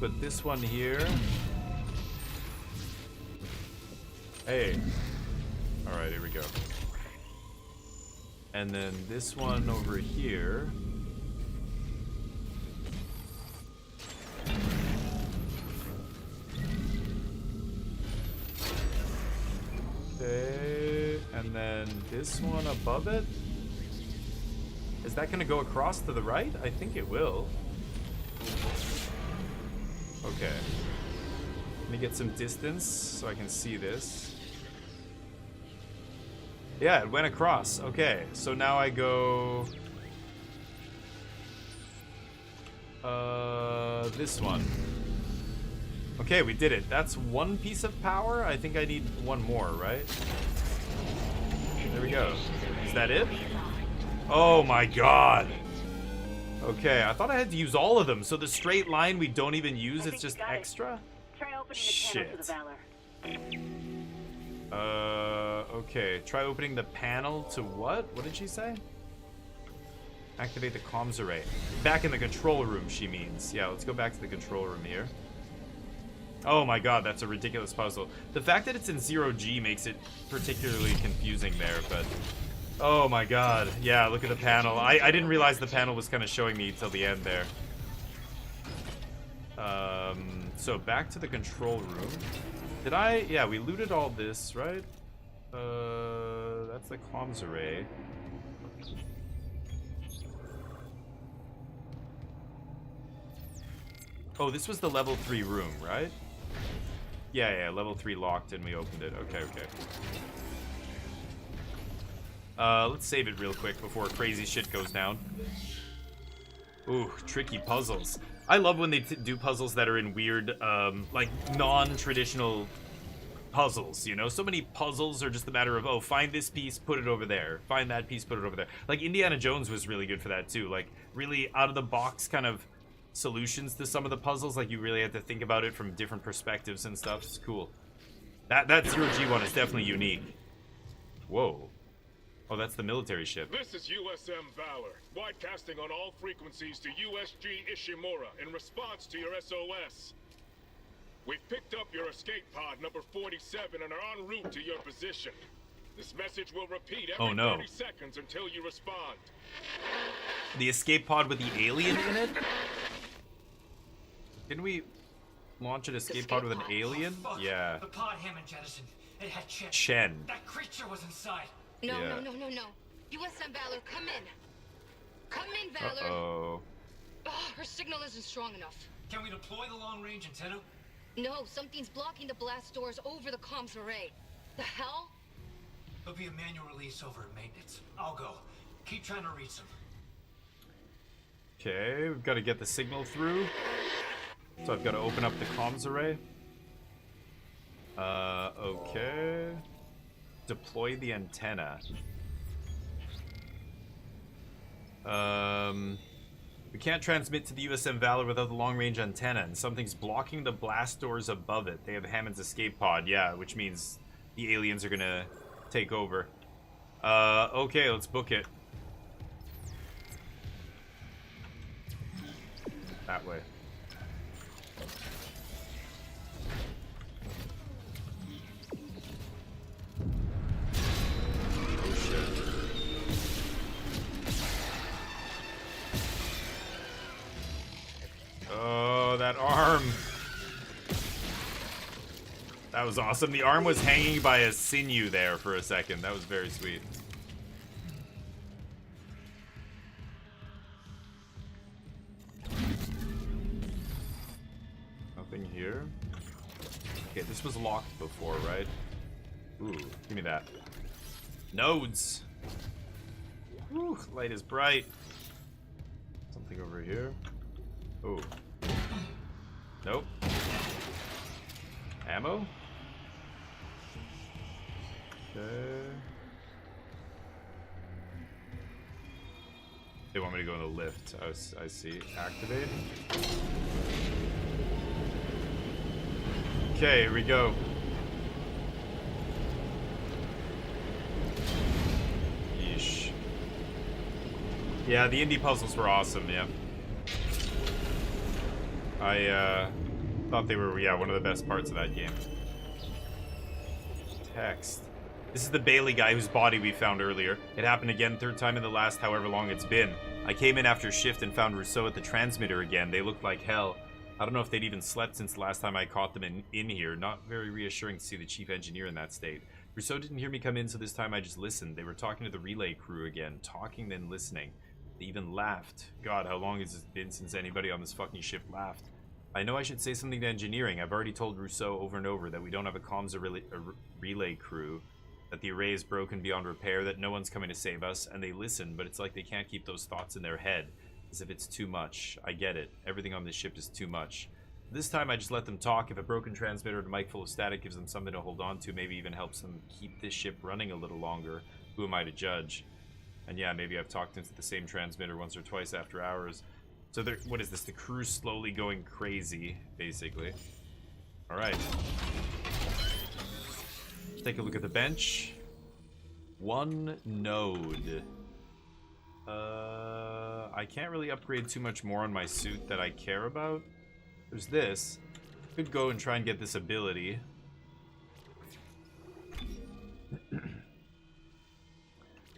Put this one here. Hey. Alright, here we go. And then this one over here. Okay, and then this one above it. Is that gonna go across to the right? I think it will. Okay. Let me get some distance so I can see this. Yeah, it went across. Okay, so now I go... this one. Okay, we did it. That's one piece of power. I think I need one more, right? There we go. Is that it? Oh my god. Okay, I thought I had to use all of them. So the straight line we don't even use, it's just extra? Try opening Shit. the panel to the Valor. Okay. Try opening the panel to what? What did she say? Activate the comms array. Back in the control room, she means. Yeah, let's go back to the control room here. Oh my god, that's a ridiculous puzzle. The fact that it's in 0G makes it particularly confusing there, but... Oh my god. Yeah, look at the panel. I didn't realize the panel was kind of showing me till the end there. So back to the control room. Did I... Yeah, we looted all this, right? That's the comms array. Oh, this was the level 3 room, right? Yeah, level 3 locked and we opened it. Okay. Let's save it real quick before crazy shit goes down. Ooh, tricky puzzles. I love when they do puzzles that are in weird, like, non-traditional puzzles, you know? So many puzzles are just a matter of, oh, find this piece, put it over there. Find that piece, put it over there. Like, Indiana Jones was really good for that, too. Like, really out-of-the-box kind of solutions to some of the puzzles. Like, you really had to think about it from different perspectives and stuff. It's cool. That 0G one is definitely unique. Whoa. Oh, that's the military ship. This is USM Valor, broadcasting on all frequencies to USG Ishimura in response to your SOS. We've picked up your escape pod number 47 and are en route to your position. This message will repeat every 30 seconds until you respond. The escape pod with the alien in it? Didn't we launch an escape pod with an alien? Oh, Yeah. The pod Hammond jettisoned. It had Chen. Chen. That creature was inside. No. Yeah. No. USM Valor, come in. Come in, Valor. Uh-oh. Oh, her signal isn't strong enough. Can we deploy the long-range antenna? No, something's blocking the blast doors over the comms array. The hell? There'll be a manual release over at maintenance. I'll go. Keep trying to reach them. Okay, we've got to get the signal through. So I've got to open up the comms array. Okay. Deploy the antenna. We can't transmit to the USM Valor without the long-range antenna, and something's blocking the blast doors above it. They have Hammond's escape pod, yeah, which means the aliens are gonna take over. Okay, let's book it. That way. Oh shit. Oh, that arm. That was awesome. The arm was hanging by a sinew there for a second. That was very sweet. Nothing here. Okay, this was locked before, right? Ooh, give me that. Nodes. Ooh, light is bright. Something over here. Ooh. Nope. Ammo? Okay. They want me to go in the lift. I see. Activate. Okay, here we go. Yeesh. Yeah, the indie puzzles were awesome, yeah. I thought they were, yeah, one of the best parts of that game. Text. This is the Bailey guy whose body we found earlier. It happened again, third time in the last however long it's been. I came in after shift and found Rousseau at the transmitter again. They looked like hell. I don't know if they'd even slept since the last time I caught them in here. Not very reassuring to see the chief engineer in that state. Rousseau didn't hear me come in, so this time I just listened. They were talking to the relay crew again. Talking, then listening. They even laughed. God, how long has it been since anybody on this fucking ship laughed? I know I should say something to engineering. I've already told Rousseau over and over that we don't have a comms or relay crew, that the array is broken beyond repair, that no one's coming to save us, and they listen, but it's like they can't keep those thoughts in their head, as if it's too much. I get it. Everything on this ship is too much. This time I just let them talk. If a broken transmitter and a mic full of static gives them something to hold on to, maybe even helps them keep this ship running a little longer, who am I to judge? And yeah, maybe I've talked into the same transmitter once or twice after hours. So there, what is this? The crew's slowly going crazy, basically. Alright. Let's take a look at the bench. 1 node. I can't really upgrade too much more on my suit that I care about. There's this. Could go and try and get this ability.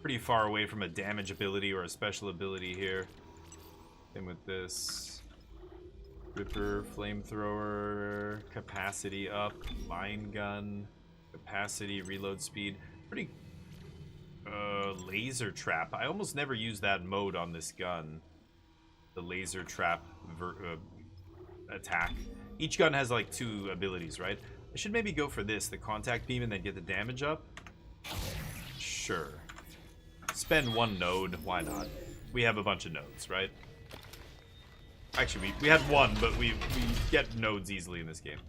Pretty far away from a damage ability or a special ability here. Same with this. Ripper, flamethrower, capacity up, mine gun, capacity, reload speed. Pretty laser trap. I almost never use that mode on this gun. The laser trap attack. Each gun has like 2 abilities, right? I should maybe go for this, the contact beam, and then get the damage up. Sure. Spend 1 node, why not? We have a bunch of nodes, right? Actually, we had 1, but we get nodes easily in this game.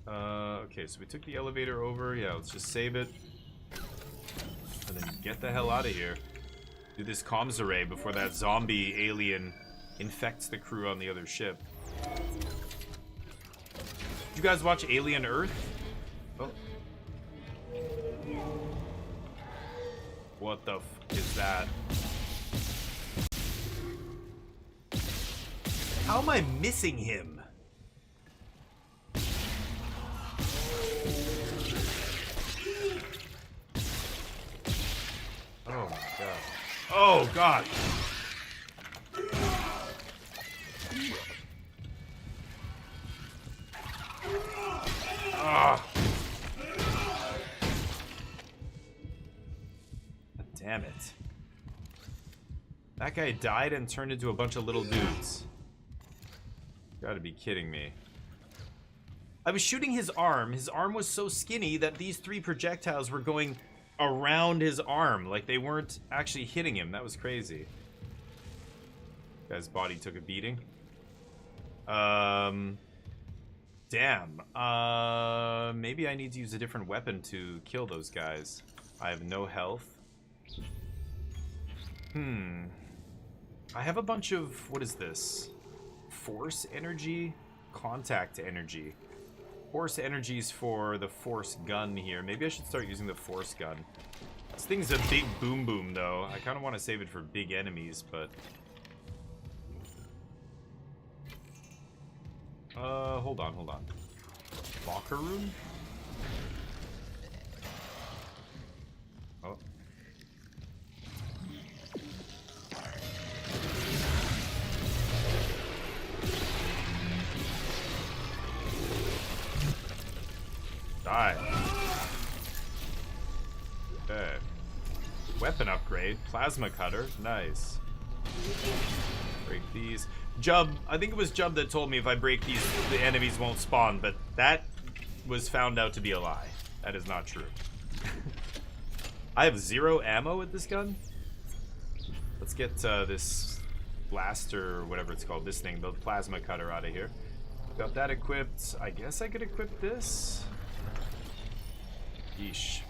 Okay, so we took the elevator over. Yeah, let's just save it. And then get the hell out of here. Do this comms array before that zombie alien infects the crew on the other ship. Did you guys watch Alien Earth? Oh. What the f is that? How am I missing him? Oh my god. Oh god. Ah. Damn it. That guy died and turned into a bunch of little dudes. Gotta be kidding me. I was shooting his arm. His arm was so skinny that these 3 projectiles were going around his arm. Like they weren't actually hitting him. That was crazy. Guy's body took a beating. Damn. Maybe I need to use a different weapon to kill those guys. I have no health. I have a bunch of... What is this? Force energy? Contact energy. Force energies for the force gun here. Maybe I should start using the force gun. This thing's a big boom boom though. I kind of want to save it for big enemies, but... hold on. Locker room? Oh. Die. Okay. Weapon upgrade. Plasma cutter. Nice. Break these. Jub. I think it was Jub that told me if I break these, the enemies won't spawn, but that was found out to be a lie. That is not true. I have 0 ammo with this gun. Let's get this blaster, or whatever it's called, this thing, the plasma cutter, out of here. Got that equipped. I guess I could equip this. Yeesh.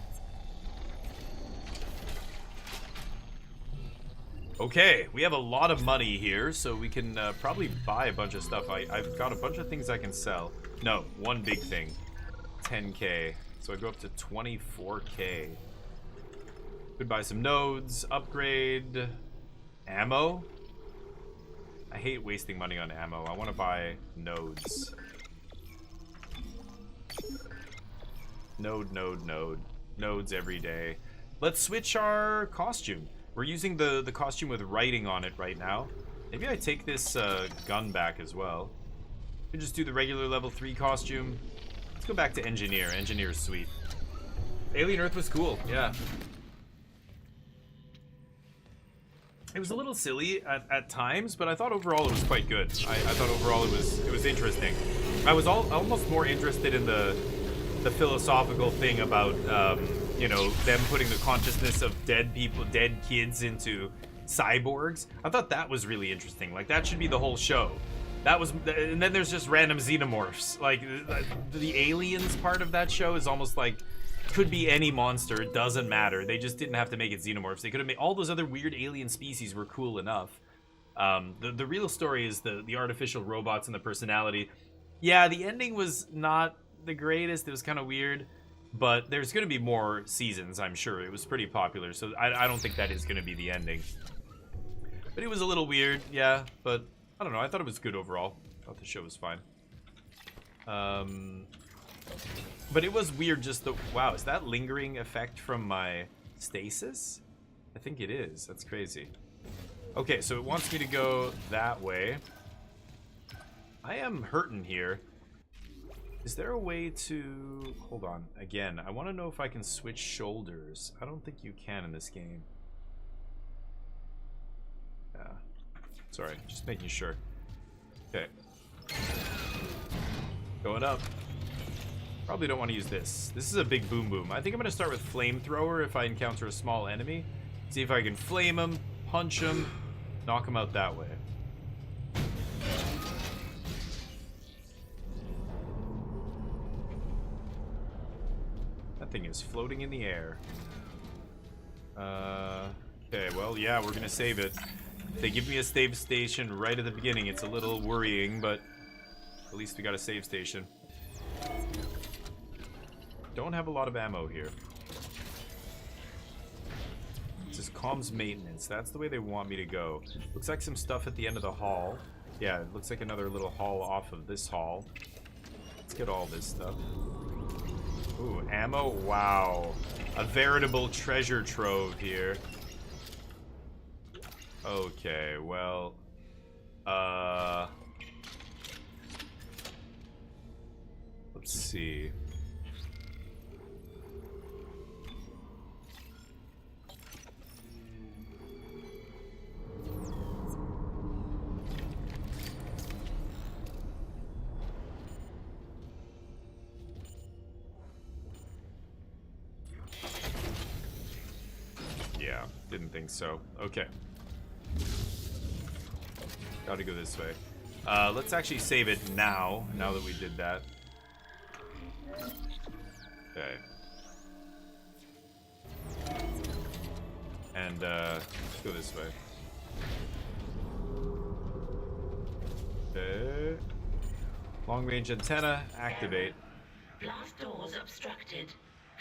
Okay, we have a lot of money here, so we can probably buy a bunch of stuff. I've got a bunch of things I can sell. No, one big thing. 10k. So I go up to 24k. Could buy some nodes, upgrade, ammo. I hate wasting money on ammo. I want to buy nodes. Node. Nodes every day. Let's switch our costume. We're using the costume with writing on it right now. Maybe I take this gun back as well. We just do the regular level 3 costume. Let's go back to Engineer. Engineer's sweet. Alien Earth was cool, yeah. It was a little silly at times, but I thought overall it was quite good. I thought overall it was interesting. I was almost more interested in the philosophical thing about you know, them putting the consciousness of dead kids into cyborgs. I thought that was really interesting. Like, that should be the whole show. That was, and then there's just random xenomorphs. Like, the aliens part of that show is almost like, could be any monster, it doesn't matter. They just didn't have to make it xenomorphs. They could have made, all those other weird alien species were cool enough. The real story is the artificial robots and the personality. Yeah, the ending was not the greatest. It was kind of weird. But there's going to be more seasons, I'm sure. It was pretty popular, so I don't think that is going to be the ending. But it was a little weird, yeah. But, I don't know, I thought it was good overall. I thought the show was fine. But it was weird just the... Wow, is that lingering effect from my stasis? I think it is. That's crazy. Okay, so it wants me to go that way. I am hurting here. Is there a way to... Hold on. Again, I want to know if I can switch shoulders. I don't think you can in this game. Yeah. Sorry, just making sure. Okay. Going up. Probably don't want to use this. This is a big boom boom. I think I'm going to start with flamethrower if I encounter a small enemy. See if I can flame him, punch him, knock him out that way. That thing is floating in the air. Okay, well, yeah, we're going to save it. If they give me a save station right at the beginning, it's a little worrying, but at least we got a save station. Don't have a lot of ammo here. This is comms maintenance. That's the way they want me to go. Looks like some stuff at the end of the hall. Yeah, it looks like another little hall off of this hall. Let's get all this stuff. Ooh, ammo? Wow. A veritable treasure trove here. Okay, well... Let's see. Yeah, didn't think so. Okay. Gotta go this way. Let's actually save it now that we did that. Okay. And, let's go this way. Okay. Long range antenna, activate. Blast doors obstructed.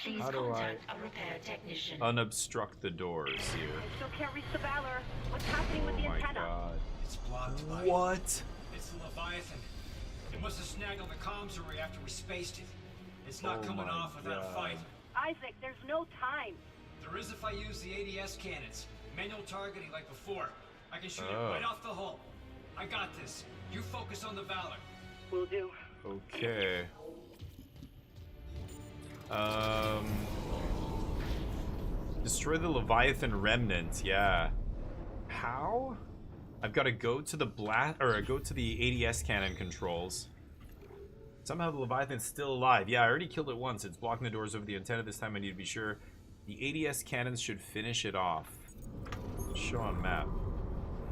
Please How do contact a repair technician. Unobstruct the doors here. Still can't reach the Valor. What's happening with the Oh my antenna? god. It's blocked by... What? It's the Leviathan. It must have snaggled the comms array after we spaced it. It's not Oh coming my off without God. a fight. Isaac, there's no time. There is if I use the ADS cannons. Manual targeting like before. I can shoot Oh. it right off the hull. I got this. You focus on the Valor. Will do. Okay. Destroy the Leviathan remnant. Yeah. How? I've got to go to the go to the ADS cannon controls. Somehow the Leviathan's still alive. Yeah, I already killed it once. It's blocking the doors over the antenna. This time I need to be sure. The ADS cannons should finish it off. Show on map.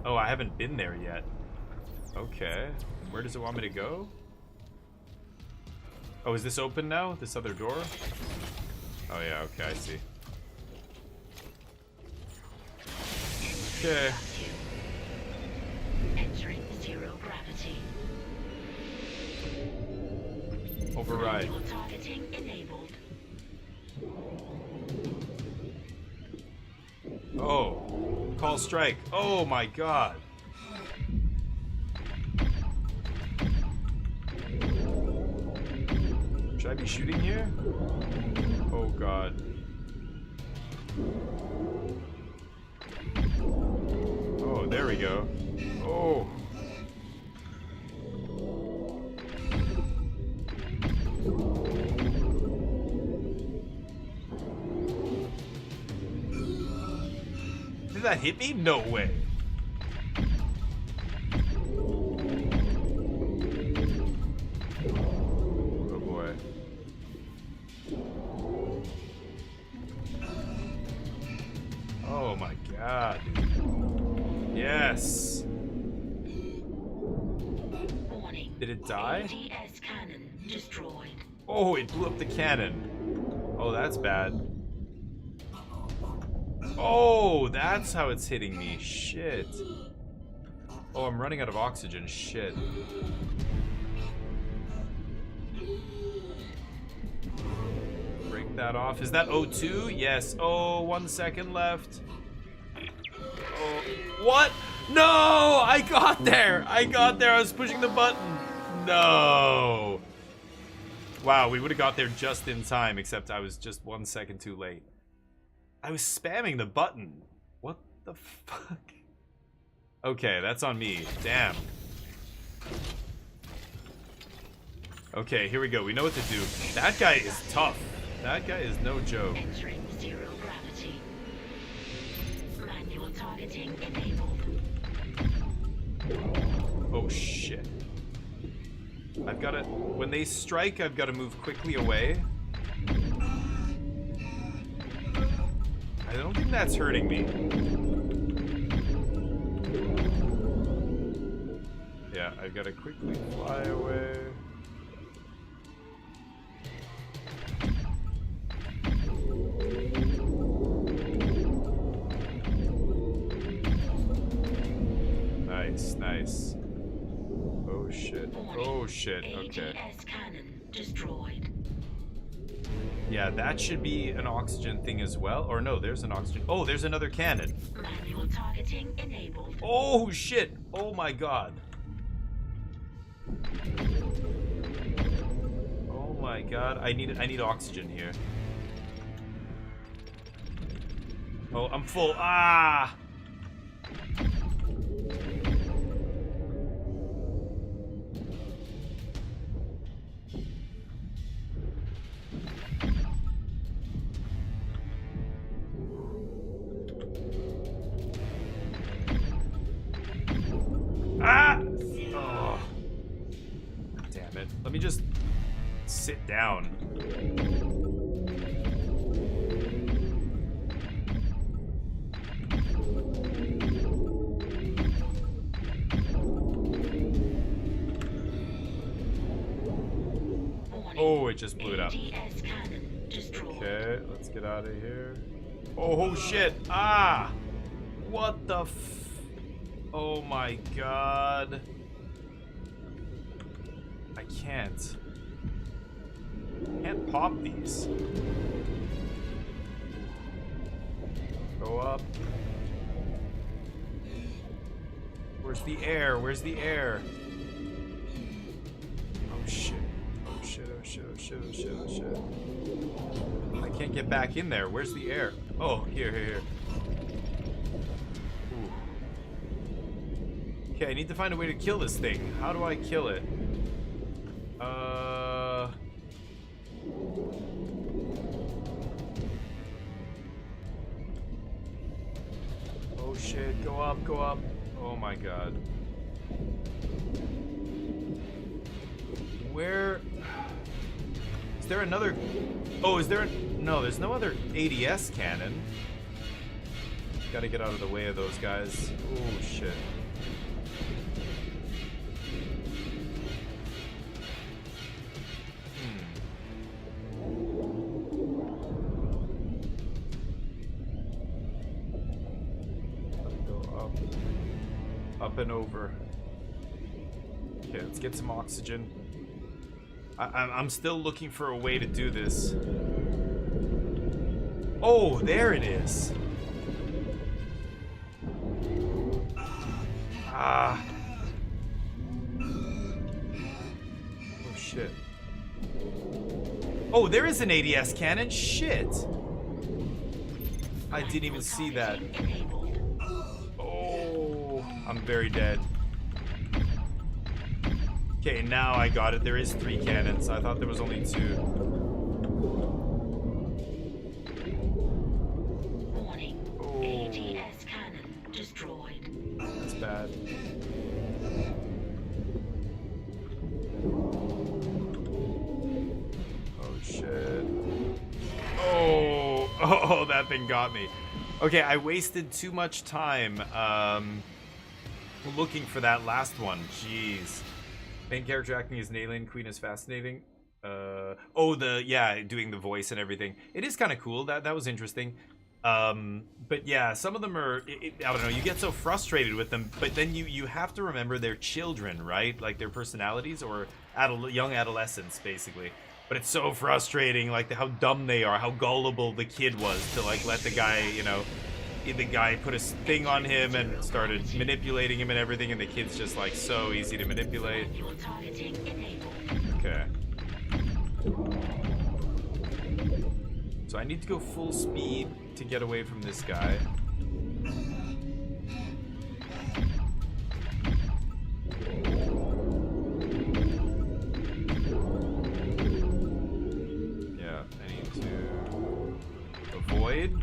Oh, I haven't been there yet. Okay. Where does it want me to go? Oh, is this open now? This other door? Oh yeah, okay, I see. Okay. Entering zero gravity. Override. Manual targeting enabled. Oh. Call strike. Oh my god. Should I be shooting here? Oh god. Oh, there we go. Oh. Did that hit me? No way. Oh boy. Oh my god. Yes. Did it die? ATS cannon destroyed. Oh, it blew up the cannon. Oh, that's bad. Oh, that's how it's hitting me. Shit. Oh, I'm running out of oxygen. Shit. Break that off. Is that O2? Yes. Oh, 1 second left. Oh, what? No! I got there! I got there. I was pushing the button. No. Wow, we would have got there just in time, except I was just 1 second too late. I was spamming the button. What the fuck? Okay, that's on me. Damn. Okay, here we go. We know what to do. That guy is tough. That guy is no joke. Entering zero gravity. Manual targeting enabled. Oh shit. I've got to... When they strike, I've got to move quickly away. I don't think that's hurting me. Yeah, I've got to quickly fly away. Nice, nice. Oh shit. Oh shit. Okay. ATS cannon destroyed. Yeah, that should be an oxygen thing as well. Or no, there's an oxygen. Oh, there's another cannon. Manual targeting enabled. Oh shit. Oh my god. Oh my god. I need oxygen here. Oh, I'm full. Ah! Ah! Oh. Damn it. Let me just sit down. Oh, it just blew it up. Okay, let's get out of here. Oh, shit. Ah! What the f... Oh my god. I can't. Can't pop these. Go up. Where's the air? Where's the air? Oh shit. Oh shit, oh shit, oh shit, oh shit, oh shit. I can't get back in there. Where's the air? Oh, here. Okay, I need to find a way to kill this thing. How do I kill it? Oh shit, go up, go up. Oh my god. Where... Is there another... Oh, is there... No, there's no other ADS cannon. Gotta get out of the way of those guys. Oh shit. Up and over. Okay, let's get some oxygen. I'm still looking for a way to do this. Oh, there it is. Ah. Oh, shit. Oh, there is an ADS cannon. Shit. I didn't even see that. I'm very dead. Okay, now I got it. There is 3 cannons. I thought there was only 2. Warning. ATS cannon destroyed. That's bad. Oh shit. Oh, that thing got me. Okay, I wasted too much time looking for that last one. Jeez. Main character acting as an alien queen is fascinating. Doing the voice and everything. It is kind of cool. That was interesting. But yeah, some of them are, I don't know, you get so frustrated with them, but then you have to remember they're children, right? Like their personalities, or young adolescents, basically. But it's so frustrating, like how dumb they are, how gullible the kid was to like let the guy, you know, the guy put a thing on him and started manipulating him and everything, and the kid's just like so easy to manipulate. Okay. So I need to go full speed to get away from this guy. Yeah, I need to avoid.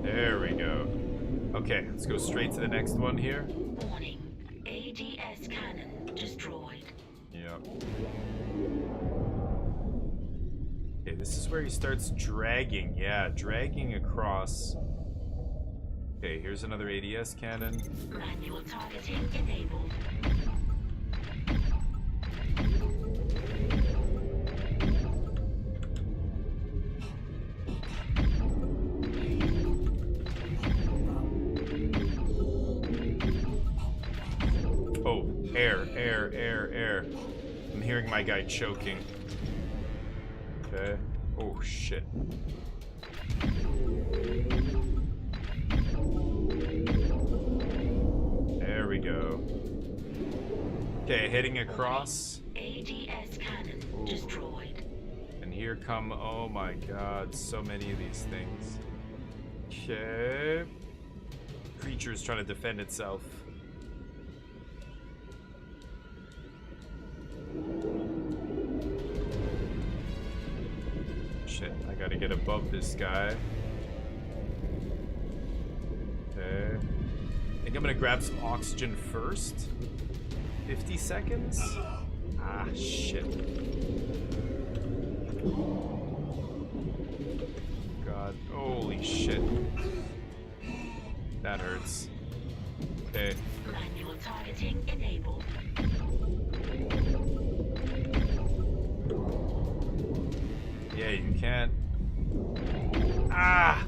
There we go. Okay, let's go straight to the next one here. Warning. ADS cannon destroyed. Yep. Okay, this is where he starts dragging. Yeah, dragging across. Okay, here's another ADS cannon. Manual targeting enabled. Oh, air. I'm hearing my guy choking. Okay. Oh, shit. There we go. Okay, heading across. ADS cannon destroyed. And here come, oh my god, so many of these things. Okay. Creature's trying to defend itself. Shit, I gotta get above this guy. Okay. I think I'm gonna grab some oxygen first. 50 seconds? Ah, shit. God, holy shit. That hurts. Okay. Manual targeting enabled. Yeah, you can't. Ah!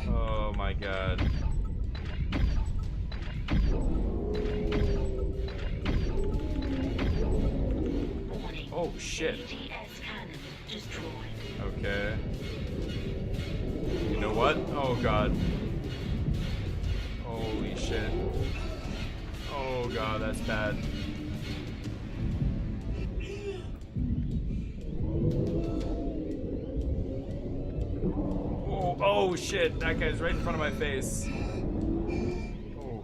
Oh my god. Oh shit. ADS cannon destroyed. Okay. You know what? Oh god. Holy shit. Oh god, that's bad. Oh shit, that guy's right in front of my face. Oh.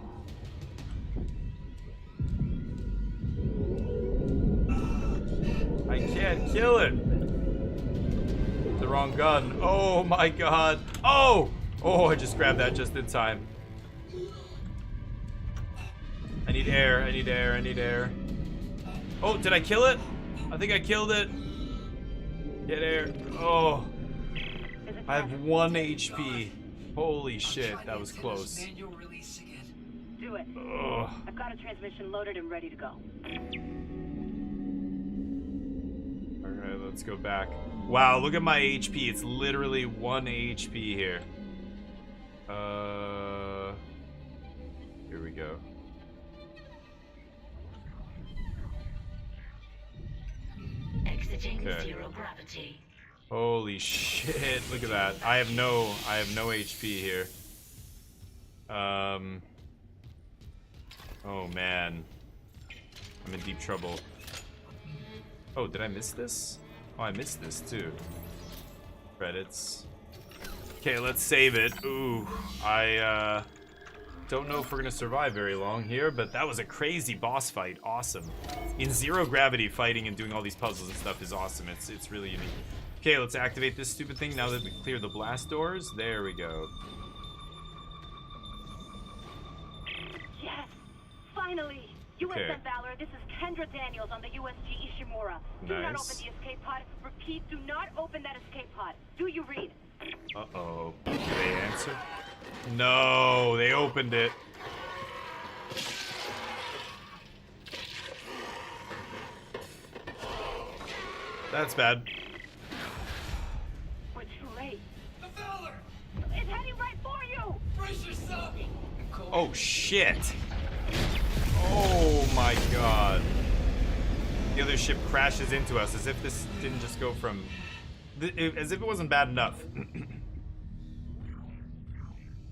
I can't kill it. The wrong gun. Oh my god. Oh! Oh, I just grabbed that just in time. I need air, I need air, I need air. Oh, did I kill it? I think I killed it. Get air. Oh. I have 1 HP. Holy shit, that was close. Do it. Ugh. I've got a transmission loaded and ready to go. Alright, let's go back. Wow, look at my HP. It's literally 1 HP here. Here we go. Exiting zero gravity. Holy shit, look at that. I have no HP here. Oh man. I'm in deep trouble. Oh, did I miss this? Oh, I missed this too. Credits. Okay, let's save it. Ooh, I don't know if we're gonna survive very long here, but that was a crazy boss fight. Awesome. In zero gravity, fighting and doing all these puzzles and stuff is awesome. It's really unique. Okay, let's activate this stupid thing now that we cleared the blast doors. There we go. Yes! Finally! Okay. USN Valor, this is Kendra Daniels on the USG Ishimura. Do not Nice. open the escape pod. Repeat, do not open that escape pod. Do you read? Uh-oh. Do they answer? No, they opened it. That's bad. We're too late. The Valor! It's heading right for you! Brace yourself! Oh shit! Oh my god. The other ship crashes into us as if this didn't just go from... as if it wasn't bad enough.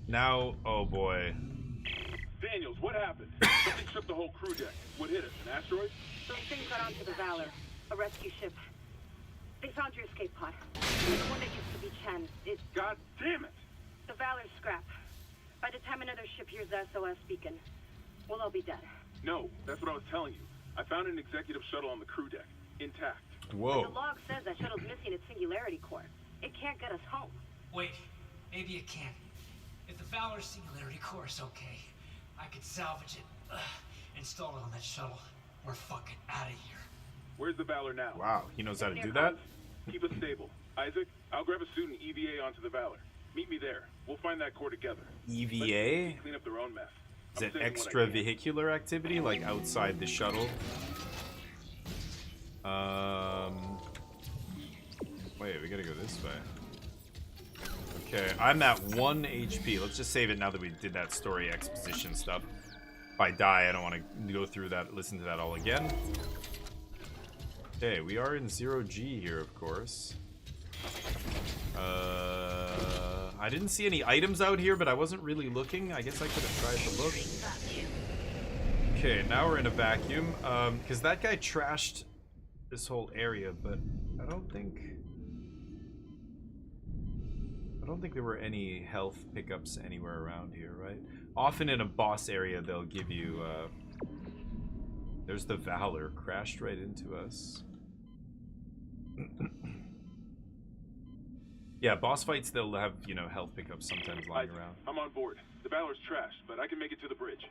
Now, oh boy. Daniels, what happened? Something stripped the whole crew deck. What hit us? An asteroid? Those things got onto the Valor, a rescue ship. They found your escape pod. The one that used to be Chen. God damn it! The Valor's scrap. By the time another ship hears the SOS beacon, we'll all be dead. No, that's what I was telling you. I found an executive shuttle on the crew deck, intact. Whoa. But the log says that shuttle's missing its singularity core. It can't get us home. Wait, maybe it can. If the Valor singularity core is okay, I could salvage it, install it on that shuttle. We're fucking out of here. Where's the Valor now? Wow, he knows how to do that? Keep us stable. Isaac, I'll grab a suit and EVA onto the Valor. Meet me there. We'll find that core together. EVA? Clean up their own mess. Is it extravehicular activity, like outside the shuttle? Wait, we gotta go this way. Okay, I'm at 1 HP. Let's just save it now that we did that story exposition stuff. If I die, I don't want to go through that, listen to that all again. Okay, we are in 0G here, of course. I didn't see any items out here, but I wasn't really looking. I guess I could have tried to look. Okay, now we're in a vacuum. Because that guy trashed this whole area, but I don't think there were any health pickups anywhere around here, right? Often in a boss area, they'll give you, there's the Valor, crashed right into us. Yeah, boss fights, they'll have, you know, health pickups sometimes lying around. I'm on board. The Valor's trashed, but I can make it to the bridge.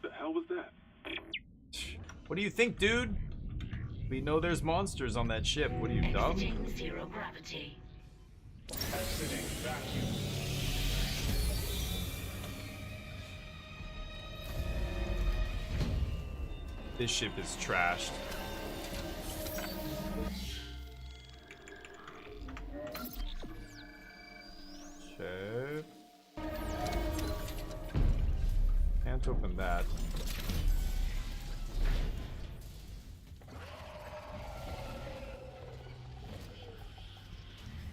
The hell was that? What do you think, dude? We know there's monsters on that ship. What are you, dumb? Exiting zero gravity. Exiting vacuum. This ship is trashed. Okay. Can't open that.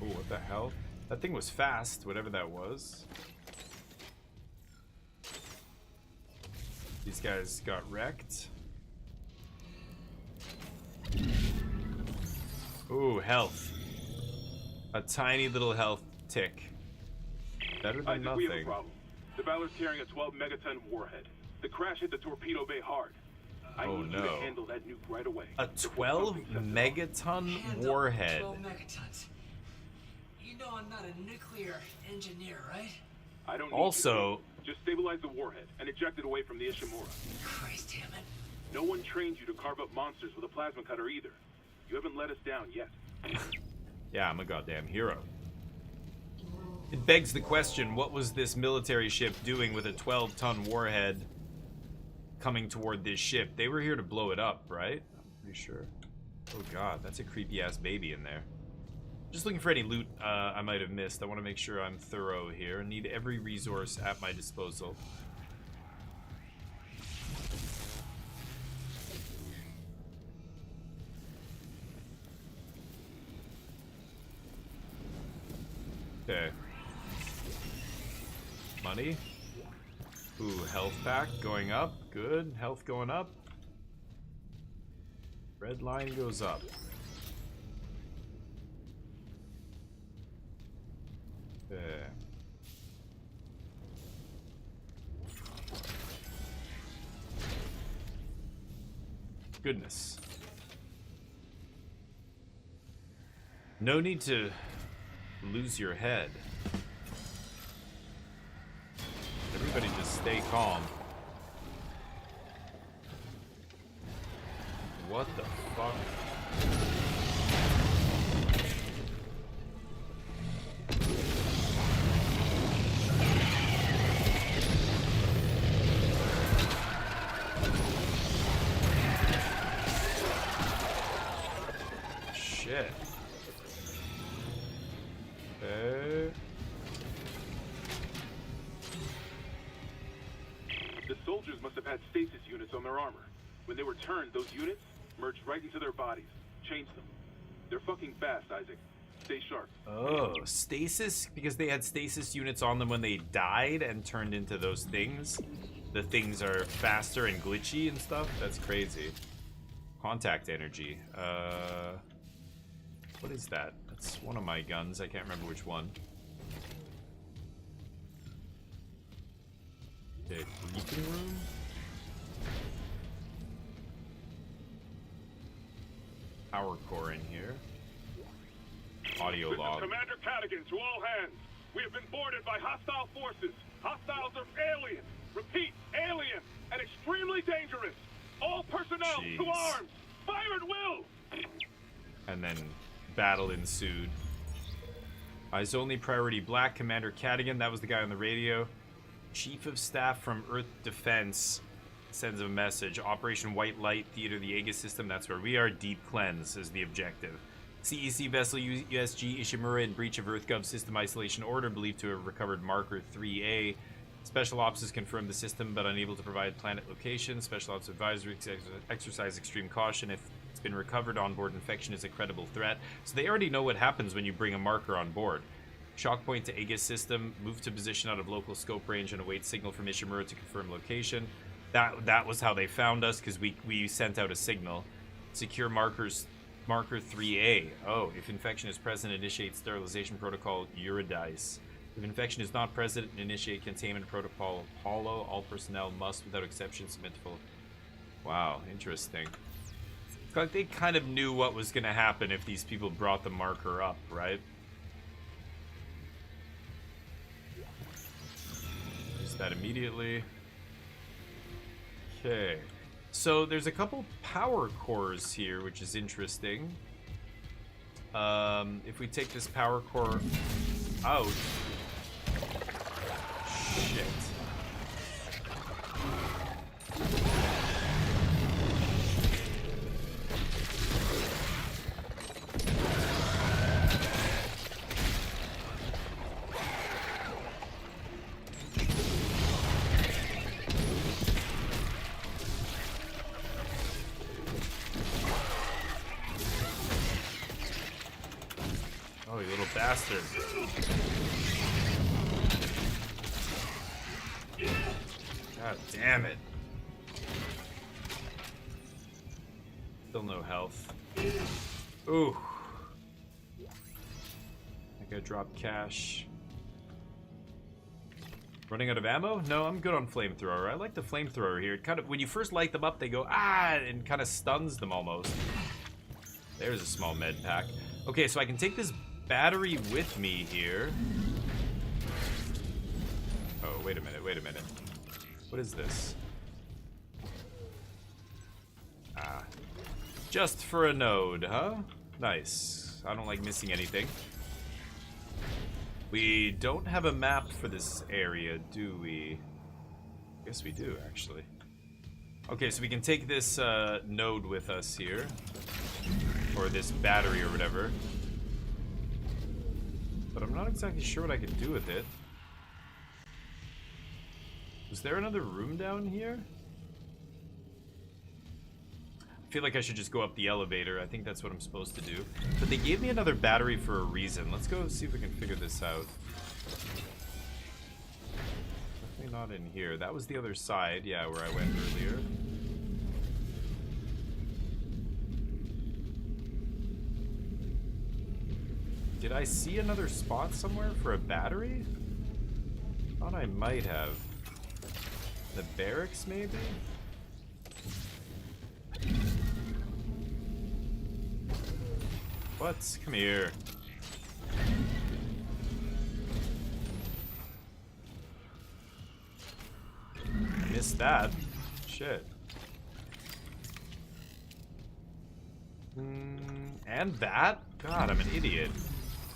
Oh, what the hell? That thing was fast, whatever that was. These guys got wrecked. Ooh, health. A tiny little health tick. Better than Isaac, we have a nothing. problem. The Valor's carrying a 12-megaton warhead. The crash hit the torpedo bay hard. I Oh, need you to no. handle that nuke right away. A 12-megaton warhead. 12 megatons. You know I'm not a nuclear engineer, right? I don't need Also- you to. Just stabilize the warhead and eject it away from the Ishimura. Christ damn it. No one trained you to carve up monsters with a plasma cutter either. You haven't let us down yet. Yeah, I'm a goddamn hero. It begs the question, what was this military ship doing with a 12-ton warhead coming toward this ship? They were here to blow it up, right? I'm pretty sure. Oh god, that's a creepy-ass baby in there. Just looking for any loot I might have missed. I want to make sure I'm thorough here. Need every resource at my disposal. Okay. Money. Ooh, health pack going up. Good. Health going up. Red line goes up. Okay. Goodness. No need to lose your head. Everybody just stay calm. What the fuck? Okay. The soldiers must have had stasis units on their armor. When they were turned, those units merged right into their bodies. Changed them. They're fucking fast, Isaac. Stay sharp. Oh, stasis? Because they had stasis units on them when they died and turned into those things? The things are faster and glitchy and stuff? That's crazy. Contact energy. What is that? That's one of my guns. I can't remember which one. Okay, briefing room? Power core in here. Audio This log. is Commander Cadigan to all hands. We have been boarded by hostile forces. Hostiles are alien. Repeat, alien and extremely dangerous. All personnel to Jeez. arms. Fire at will. And then battle ensued. Eyes only, priority black. Commander Cadigan, that was the guy on the radio. Chief of Staff from Earth Defense sends a message. Operation White Light, Theater, the Aegis system. That's where we are. Deep cleanse is the objective. CEC vessel USG Ishimura in breach of EarthGov system isolation order, believed to have recovered marker 3A. Special Ops has confirmed the system, but unable to provide planet location. Special Ops advisory exercise extreme caution. If it's been recovered on board, infection is a credible threat. So they already know what happens when you bring a marker on board. Shock point to Aegis system. Move to position out of local scope range and await signal from Ishimura to confirm location. That was how they found us, because we sent out a signal. Secure marker 3A. Oh, if infection is present, initiate sterilization protocol Eurydice. If infection is not present, initiate containment protocol Apollo. All personnel must, without exception, submit to full... Wow, interesting. It's like they kind of knew what was going to happen if these people brought the marker up, right? Use that immediately. Okay. So there's a couple power cores here, which is interesting. If we take this power core out... Shit. Oh, you little bastard. God damn it. Still no health. Ooh. I think I dropped cash. Running out of ammo? No, I'm good on flamethrower. I like the flamethrower here. It kind of, when you first light them up, they go, ah, and kind of stuns them almost. There's a small med pack. Okay, so I can take this battery with me here. Oh, wait a minute, wait a minute. What is this? Ah. Just for a node, huh? Nice. I don't like missing anything. We don't have a map for this area, do we? Yes, we do, actually. Okay, so we can take this node with us here. Or this battery or whatever. But I'm not exactly sure what I can do with it. Was there another room down here? I feel like I should just go up the elevator. I think that's what I'm supposed to do. But they gave me another battery for a reason. Let's go see if we can figure this out. Definitely not in here. That was the other side, yeah, where I went earlier. Did I see another spot somewhere for a battery? Thought I might have. The barracks, maybe? What? Come here. I missed that. Shit. And that? God, I'm an idiot.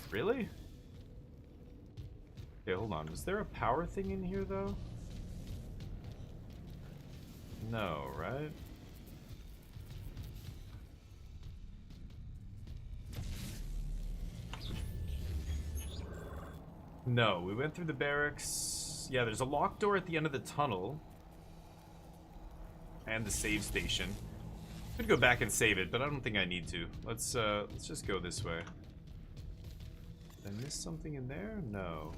Really? Okay, hold on. Was there a power thing in here, though? No, right? No, we went through the barracks. Yeah, there's a locked door at the end of the tunnel. And the save station. Could go back and save it, but I don't think I need to. Let's just go this way. Did I miss something in there? No.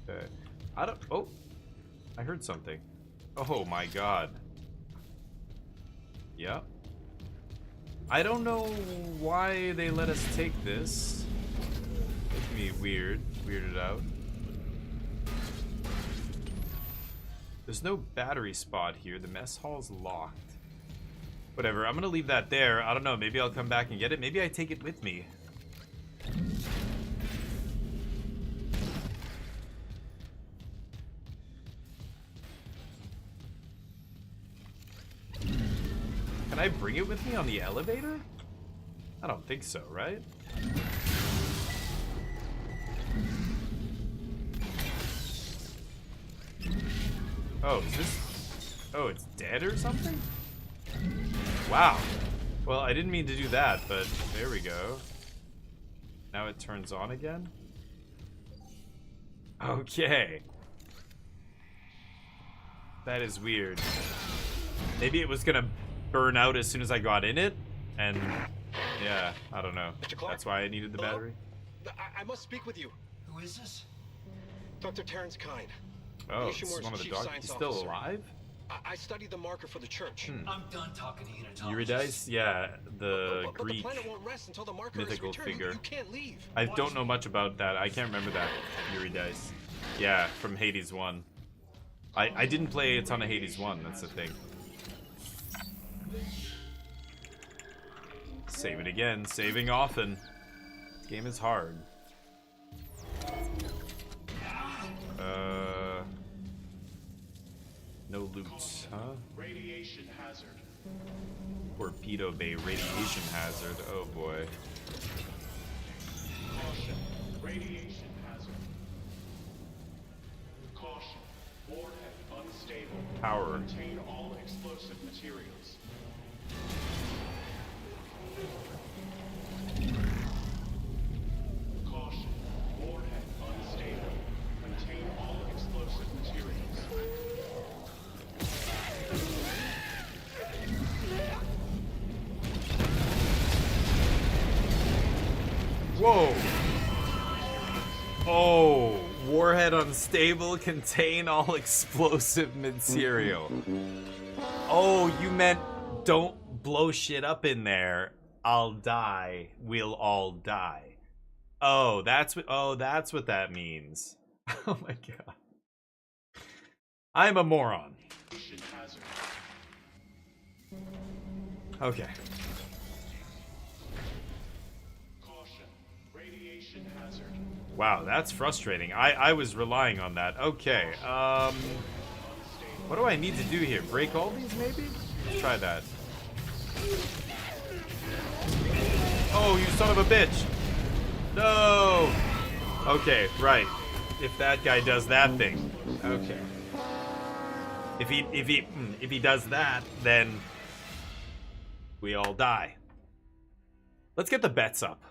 Okay. I don't. Oh, I heard something. Oh my god. Yep. I don't know why they let us take this. Makes me weirded out. There's no battery spot here. The mess hall's locked. Whatever, I'm gonna leave that there. I don't know, maybe I'll come back and get it. Maybe I take it with me. Can I bring it with me on the elevator? I don't think so, right? Oh, is this... Oh, it's dead or something? Wow. Well, I didn't mean to do that, but there we go. Now it turns on again? Okay. That is weird. Maybe it was gonna burn out as soon as I got in it, and... Yeah, I don't know. That's why I needed the battery. I must speak with you. Who is this? Dr. Terrence Kine. Oh, it's one of the dogs. He's still alive? I studied the marker for the church. I'm done talking to unitologists. Eurydice? Yeah, the but Greek the planet won't rest until the marker mythical is returned. figure. You can't leave. I don't know much about that. I can't remember that. Eurydice. Yeah, from Hades 1. I didn't play a ton of Hades 1, that's the thing. Save it again. Saving often. This game is hard. No loots, huh? Radiation hazard. Torpedo Bay radiation hazard. Oh boy. Caution. Radiation hazard. Caution. Warhead unstable. Power. Contain all explosive materials. Caution. Warhead unstable. Contain all explosive materials. Whoa! Oh, warhead unstable, contain all explosive material. Oh, you meant don't blow shit up in there. I'll die. We'll all die. Oh, that's what that means. Oh my god. I'm a moron. Okay. Wow, that's frustrating. I was relying on that. Okay, what do I need to do here? Break all these, maybe? Let's try that. Oh, you son of a bitch! No! Okay, right. If that guy does that thing. Okay. If he does that, then we all die. Let's get the bets up.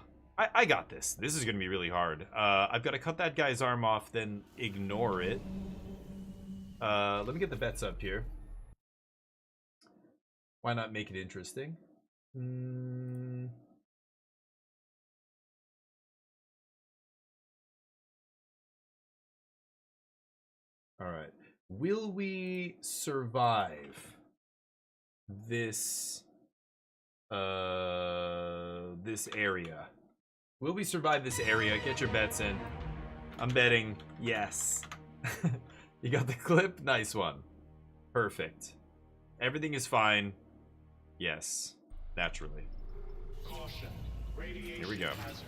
I got this. This is going to be really hard. I've got to cut that guy's arm off, then ignore it. Let me get the bets up here. Why not make it interesting? All right. Will we survive this this area? Will we survive this area? Get your bets in. I'm betting yes. You got the clip? Nice one. Perfect. Everything is fine. Yes. Naturally. Caution. Radiation Here we go. hazard.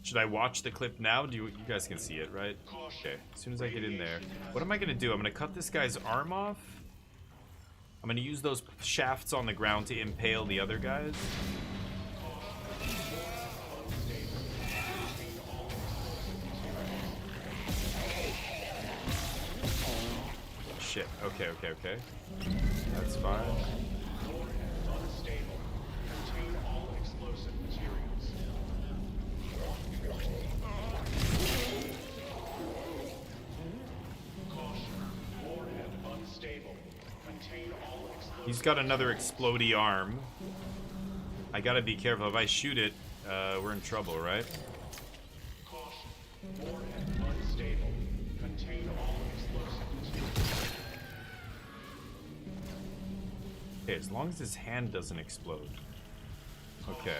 Should I watch the clip now? You guys can see it, right? Okay. As soon as I get in there. What am I going to do? I'm going to cut this guy's arm off. I'm going to use those shafts on the ground to impale the other guys. Shit. Okay. That's fine. Unstable. Contain all explosive materials. He's got another explodey arm. I gotta be careful. If I shoot it, we're in trouble, right? Warhead unstable. Contain all explosives. Okay, as long as his hand doesn't explode. Okay.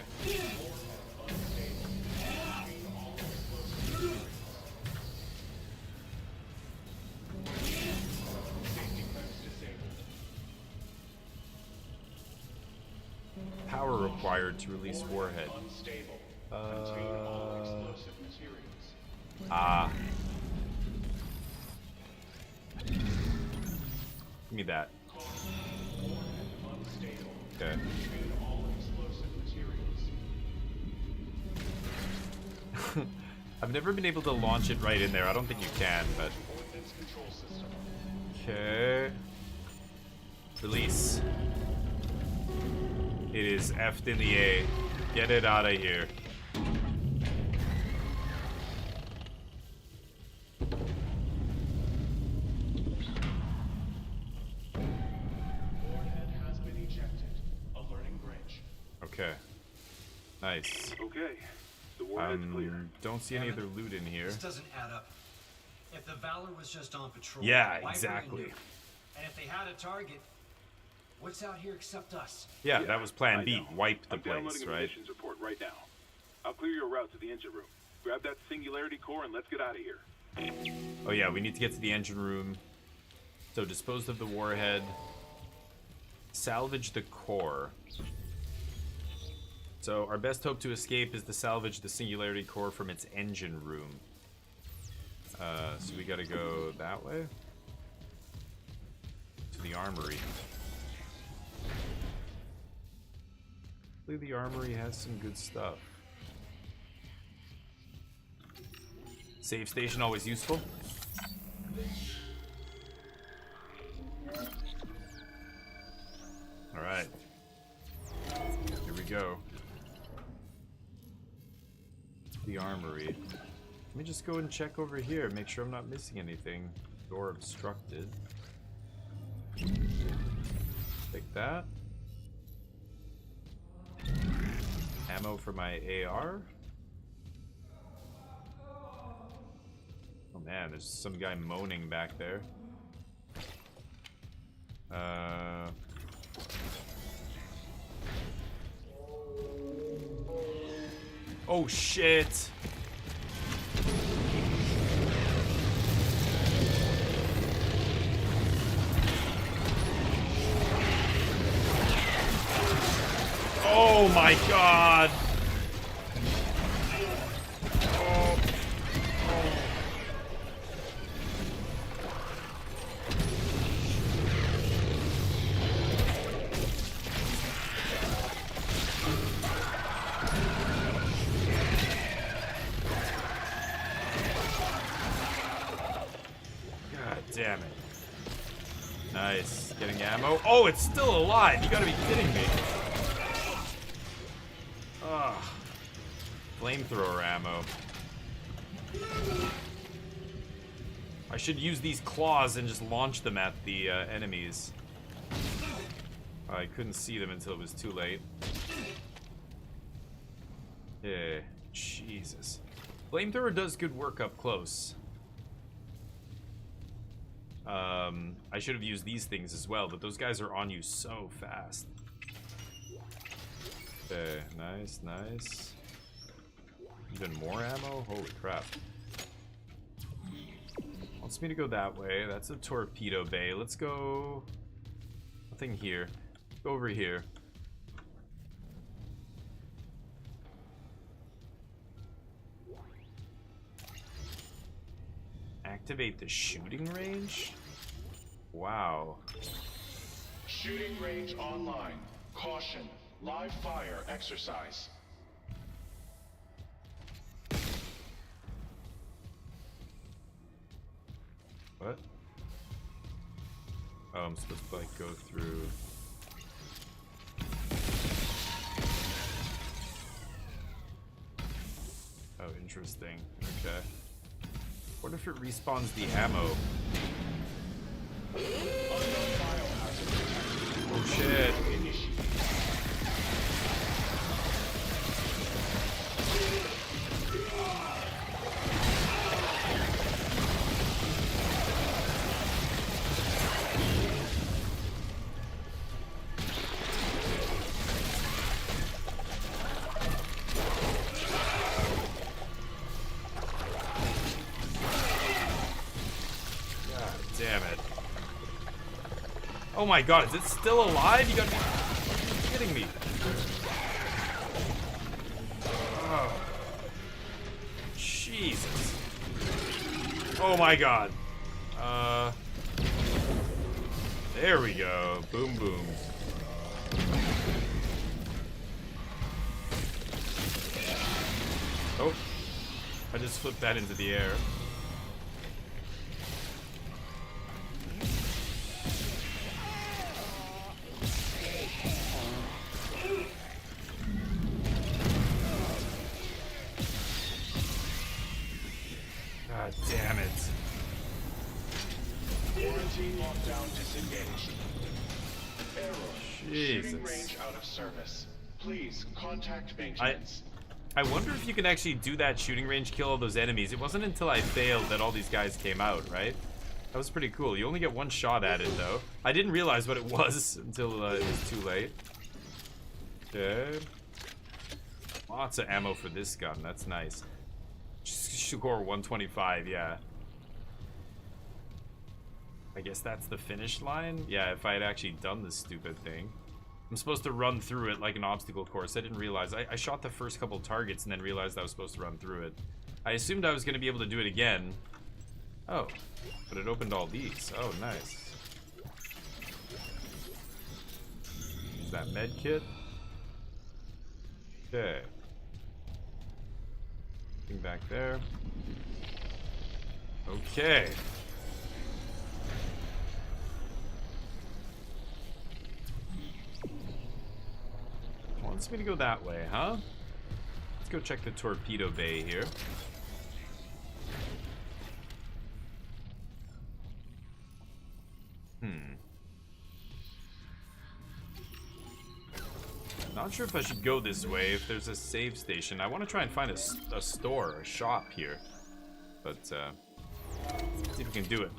Power required to release warhead. Give me that. Okay. I've never been able to launch it right in there. I don't think you can, but... Okay. Release. It is F'd in the A. Get it out of here. Warhead has been ejected. Alerting bridge. Okay. Nice. Okay. The warhead's clear. Don't see any other loot in here. This doesn't add up. If the Valor was just on patrol, Yeah, why exactly. bring a nuke? And if they had a target, what's out here except us? Yeah, that was plan I B. know. Wipe the I'm place, downloading a right? missions report right now. I'll clear your route to the engine room. Grab that singularity core and let's get out of here. Oh yeah, we need to get to the engine room. So dispose of the warhead. Salvage the core. So our best hope to escape is to salvage the singularity core from its engine room. So we gotta go that way. To the armory. Hopefully the armory has some good stuff. Save station always useful. Alright. Here we go. The armory. Let me just go and check over here, make sure I'm not missing anything. Door obstructed. Take that. Ammo for my AR. Oh man, there's some guy moaning back there. Oh shit! Oh my god! Oh. God damn it. Nice. Getting ammo. Oh, it's still alive! You gotta be kidding me. Ugh. Flamethrower ammo. I should use these claws and just launch them at the enemies. I couldn't see them until it was too late. Yeah, Jesus. Flamethrower does good work up close. I should have used these things as well, but those guys are on you so fast. Okay, nice, nice. Even more ammo? Holy crap. Wants me to go that way. That's a torpedo bay. Let's go... Nothing here. Go over here. Activate the shooting range? Wow. Shooting range online. Caution. Live fire exercise. What? Oh, I'm supposed to like go through. Oh, interesting. Okay. What if it respawns the ammo? Oh shit. Damn it. Oh my god, is it still alive? You gotta be kidding me. Oh. Jesus. Oh my god. There we go. Boom boom. Oh. I just flipped that into the air. God damn it. Quarantine lockdown disengaged. Arrow. Jesus. Shooting range out of service. Please contact maintenance. I wonder if you can actually do that shooting range, kill all those enemies. It wasn't until I failed that all these guys came out, right? That was pretty cool. You only get one shot at it, though. I didn't realize what it was until it was too late. Okay. Lots of ammo for this gun. That's nice. Score 125, yeah. I guess that's the finish line? Yeah, if I had actually done this stupid thing. I'm supposed to run through it like an obstacle course. I didn't realize. I shot the first couple targets and then realized I was supposed to run through it. I assumed I was going to be able to do it again. Oh, but it opened all these. Oh, nice. Use that med kit. Okay. Thing back there. Okay. Wants me to go that way, huh? Let's go check the torpedo bay here. Not sure if I should go this way if there's a save station. I want to try and find a store, a shop here. But, see if we can do it.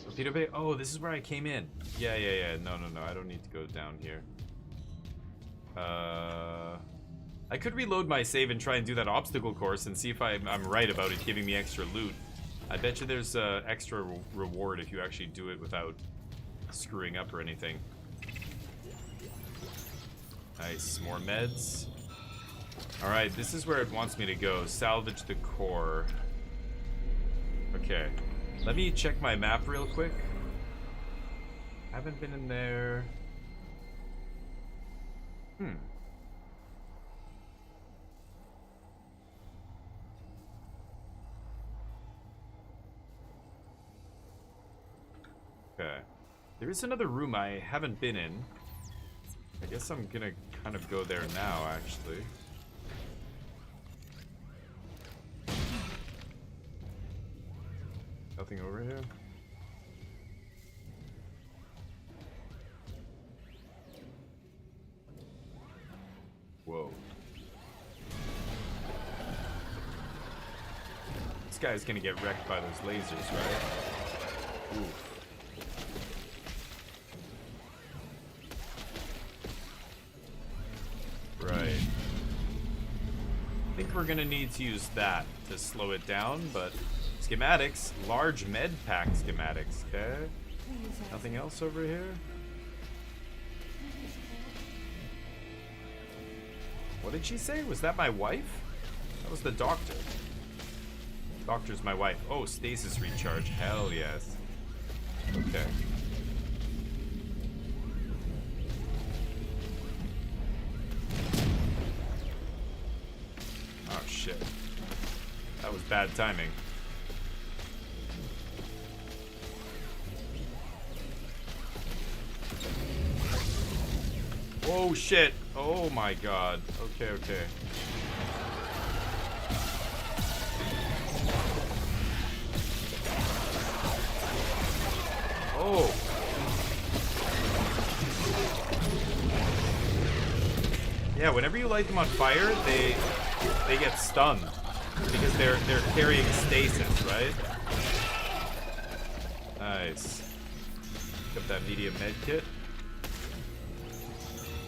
Torpedo bay? Oh, this is where I came in. Yeah. No. I don't need to go down here. I could reload my save and try and do that obstacle course and see if I'm right about it giving me extra loot. I bet you there's extra reward if you actually do it without screwing up or anything. Nice, more meds. Alright, this is where it wants me to go. Salvage the core. Okay. Let me check my map real quick. Haven't been in there. Okay. There is another room I haven't been in. I guess I'm gonna kind of go there now, actually. Nothing over here? Whoa. This guy's gonna get wrecked by those lasers, right? Oof. Right. I think we're gonna need to use that to slow it down, but schematics, large med pack schematics, okay? Nothing else over here? What did she say? Was that my wife? That was the doctor. Doctor's my wife. Oh, stasis recharge. Hell yes. Okay. Oh shit. That was bad timing. Oh shit. Oh my god. Okay. Oh. Yeah, whenever you light them on fire, they get stunned because they're carrying stasis, right? Nice. Pick up that medium med kit.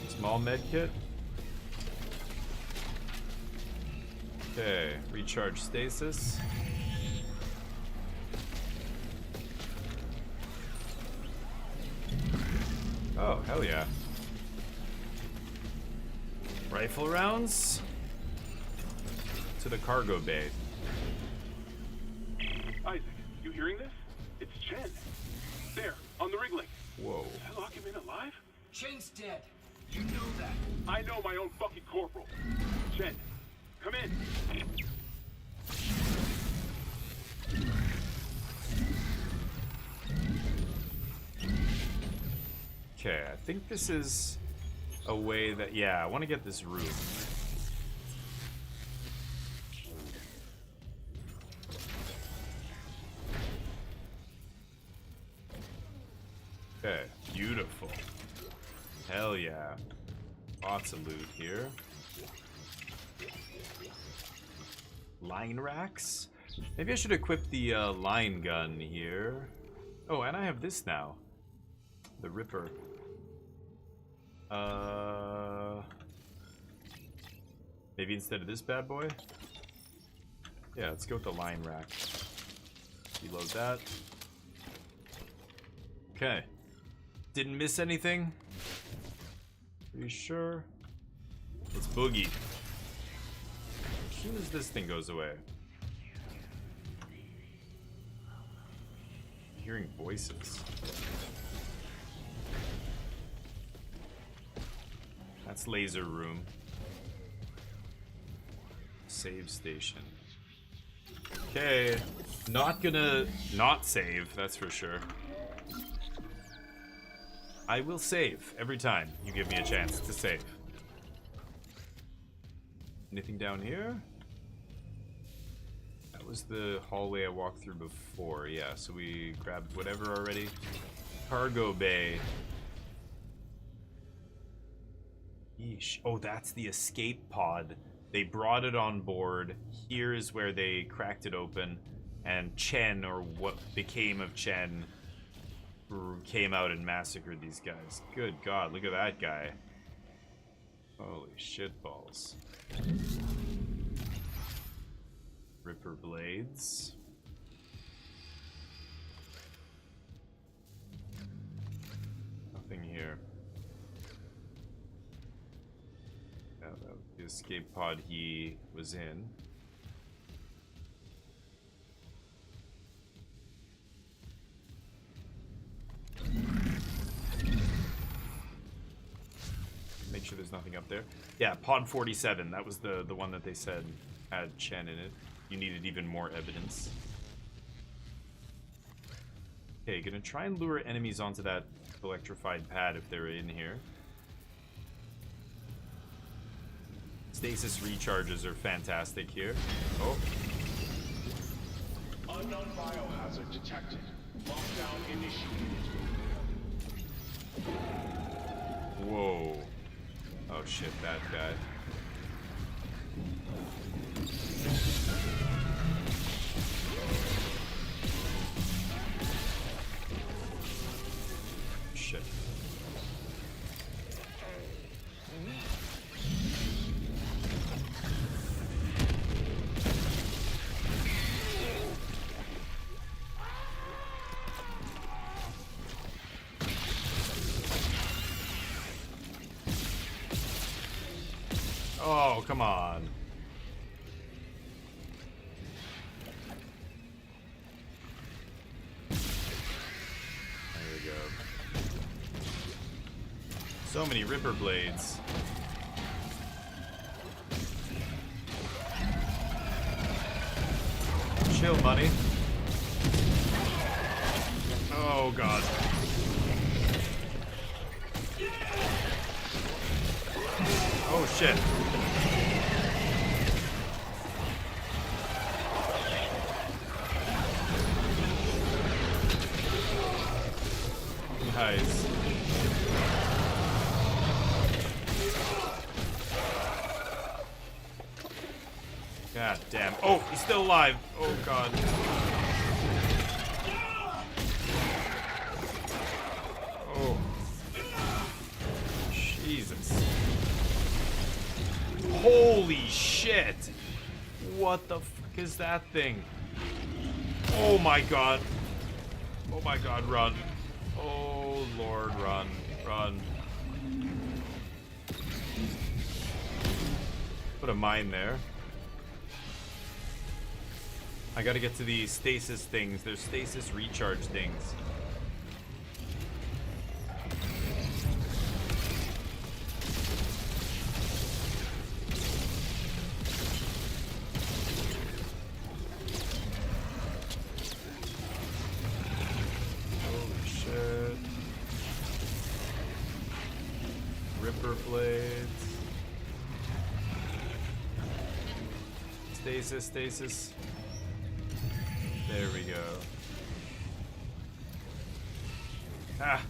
Small med kit. Okay, recharge stasis. Oh, hell yeah. Rifle rounds to the cargo bay. Isaac, you hearing this? It's Chen. There, on the rig link. Whoa. Did I lock him in alive? Chen's dead. You know that. I know my own fucking corporal. Chen, come in. Okay, I think this is a way that, yeah, I want to get this roof. Okay, beautiful. Hell yeah. Lots of loot here. Line racks? Maybe I should equip the line gun here. Oh, and I have this now. The Ripper. Maybe instead of this bad boy? Yeah, let's go with the line rack. Reload that. Okay. Didn't miss anything? Are you sure? Let's boogie. As soon as this thing goes away. I'm hearing voices. That's laser room. Save station. Okay. Not gonna not save, that's for sure. I will save every time you give me a chance to save. Anything down here? That was the hallway I walked through before. Yeah, so we grabbed whatever already. Cargo bay. Yeesh. Oh, that's the escape pod. They brought it on board. Here is where they cracked it open. And Chen, or what became of Chen, came out and massacred these guys. Good God, look at that guy. Holy shit balls. Ripper blades. Nothing here. Yeah, that was the escape pod he was in. Make sure there's nothing up there. Yeah, pod 47. That was the one that they said had Chen in it. You needed even more evidence. Okay, gonna try and lure enemies onto that electrified pad if they're in here. Stasis recharges are fantastic here. Oh. Unknown biohazard detected. Lockdown initiated. Whoa. Oh shit, that guy. Shit. Oh, come on. There we go. So many Ripper blades. Chill, money. Oh, God. Oh, shit. Nice. God damn. Oh, he's still alive. Oh, God. Oh. Jesus. Holy shit. What the fuck is that thing? Oh my god. Oh my god, run. Oh lord, run. Run. Put a mine there. I gotta get to these stasis things. There's stasis recharge things. Holy shit. Ripper blades. Stasis, stasis. There we go. Ah.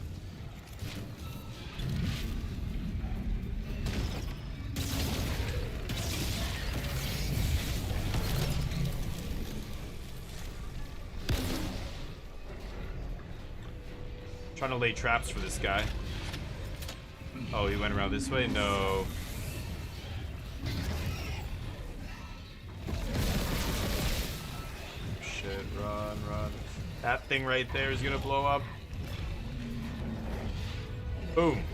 Trying to lay traps for this guy. Oh, he went around this way? No. Shit, run, run. That thing right there is gonna blow up. Boom.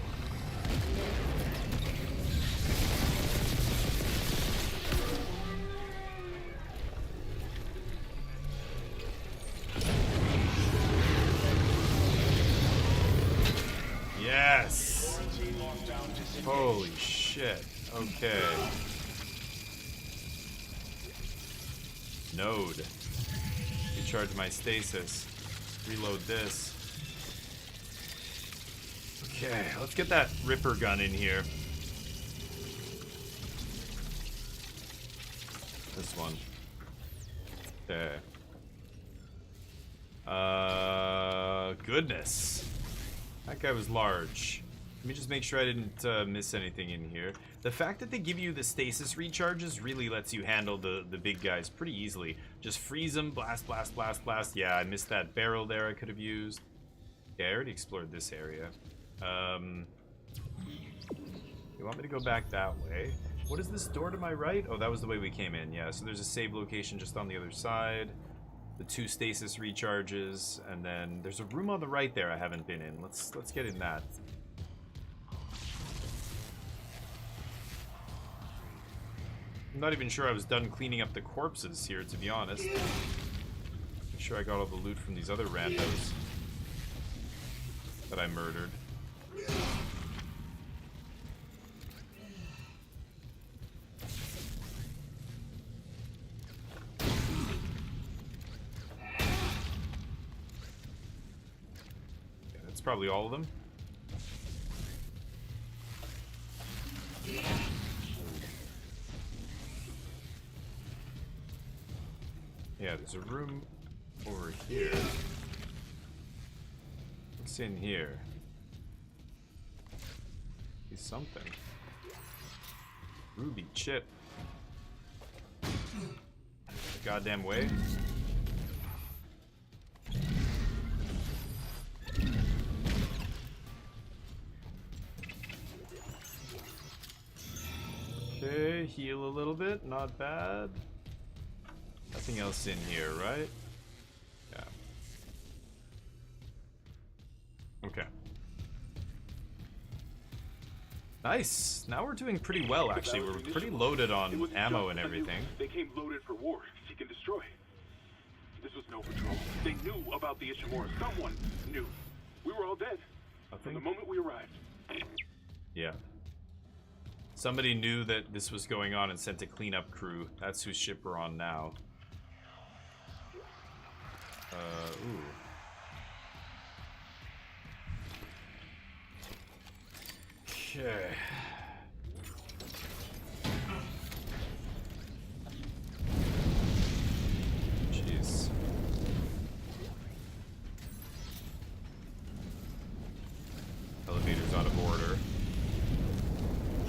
Yes. Holy shit. Okay. Node. Recharge my stasis. Reload this. Okay, let's get that Ripper gun in here. This one. Okay. Goodness. That guy was large. Let me just make sure I didn't miss anything in here. The fact that they give you the stasis recharges really lets you handle the big guys pretty easily. Just freeze them, blast, blast, blast, blast. Yeah, I missed that barrel there I could have used. Yeah, I already explored this area. You want me to go back that way? What is this door to my right? Oh, that was the way we came in. Yeah, so there's a save location just on the other side. The 2 stasis recharges, and then there's a room on the right there I haven't been in. Let's get in that. I'm not even sure I was done cleaning up the corpses here, to be honest. Make sure I got all the loot from these other randos that I murdered. Yeah, that's probably all of them. Yeah, there's a room over here. What's in here? Is something. Ruby chip. Goddamn way. Okay, heal a little bit, not bad. Nothing else in here, right? Yeah. Okay. Nice. Now we're doing pretty well, actually. We're pretty loaded on ammo and everything. They came loaded for war, seek and destroy. This was no patrol. They knew about the Ishimura. Someone knew. We were all dead from the moment we arrived. Yeah. Somebody knew that this was going on and sent a cleanup crew. That's whose ship we're on now. Ooh. Okay. Jeez. Elevator's out of order.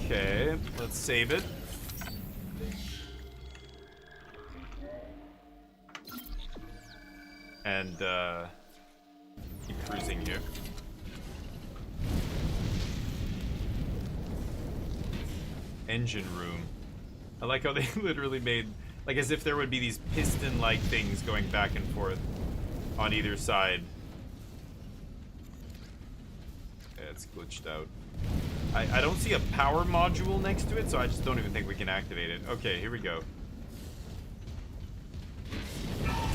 Okay, let's save it. and keep cruising here. Engine room. I like how they literally made, like, as if there would be these piston-like things going back and forth on either side. Yeah, it's glitched out. I don't see a power module next to it, so I just don't even think we can activate it. Okay, here we go.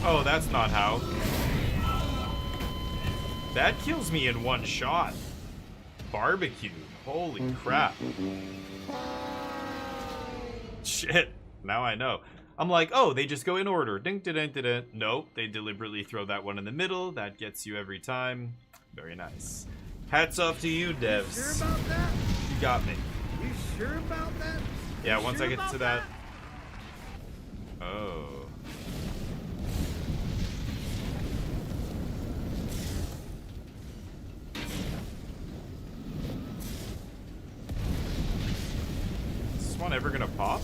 Oh, that's not how. That kills me in one shot. Barbecue. Holy crap. Shit. Now I know. I'm like, oh, they just go in order. Ding, ding, ding, ding. Nope, they deliberately throw that one in the middle. That gets you every time. Very nice. Hats off to you, devs. You sure about that? You got me. You sure about that? Yeah, You once sure I get about to that. Oh. Is this one ever gonna pop?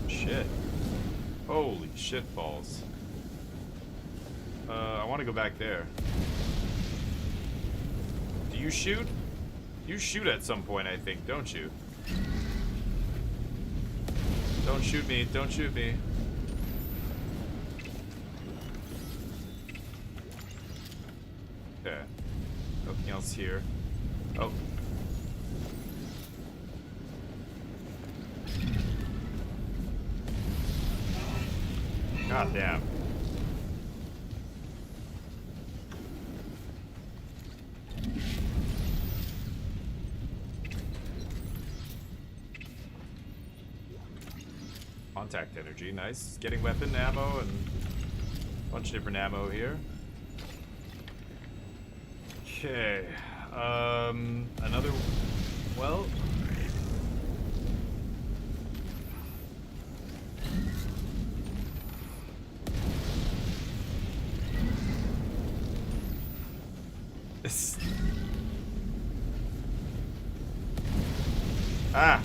Shit. Holy shit balls. I want to go back there. Do you shoot? You shoot at some point, I think, don't you? Don't shoot me. Don't shoot me. Okay. Nothing else here. Oh. God damn. Contact energy, nice. Getting weapon ammo and a bunch of different ammo here. Okay. Another. Well. This. Ah.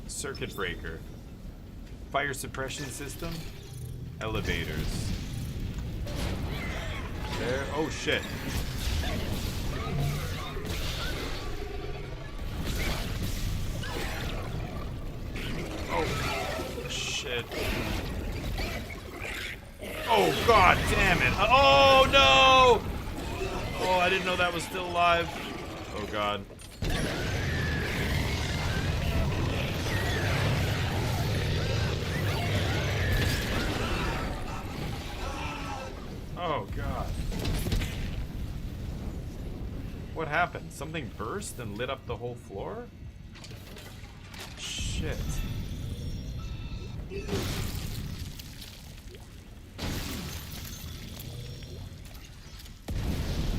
Circuit breaker. Fire suppression system. Elevators. There. Oh shit. Oh shit. Oh god damn it. Oh no! Oh, I didn't know that was still alive. Oh god. Oh god. What happened? Something burst and lit up the whole floor? Shit.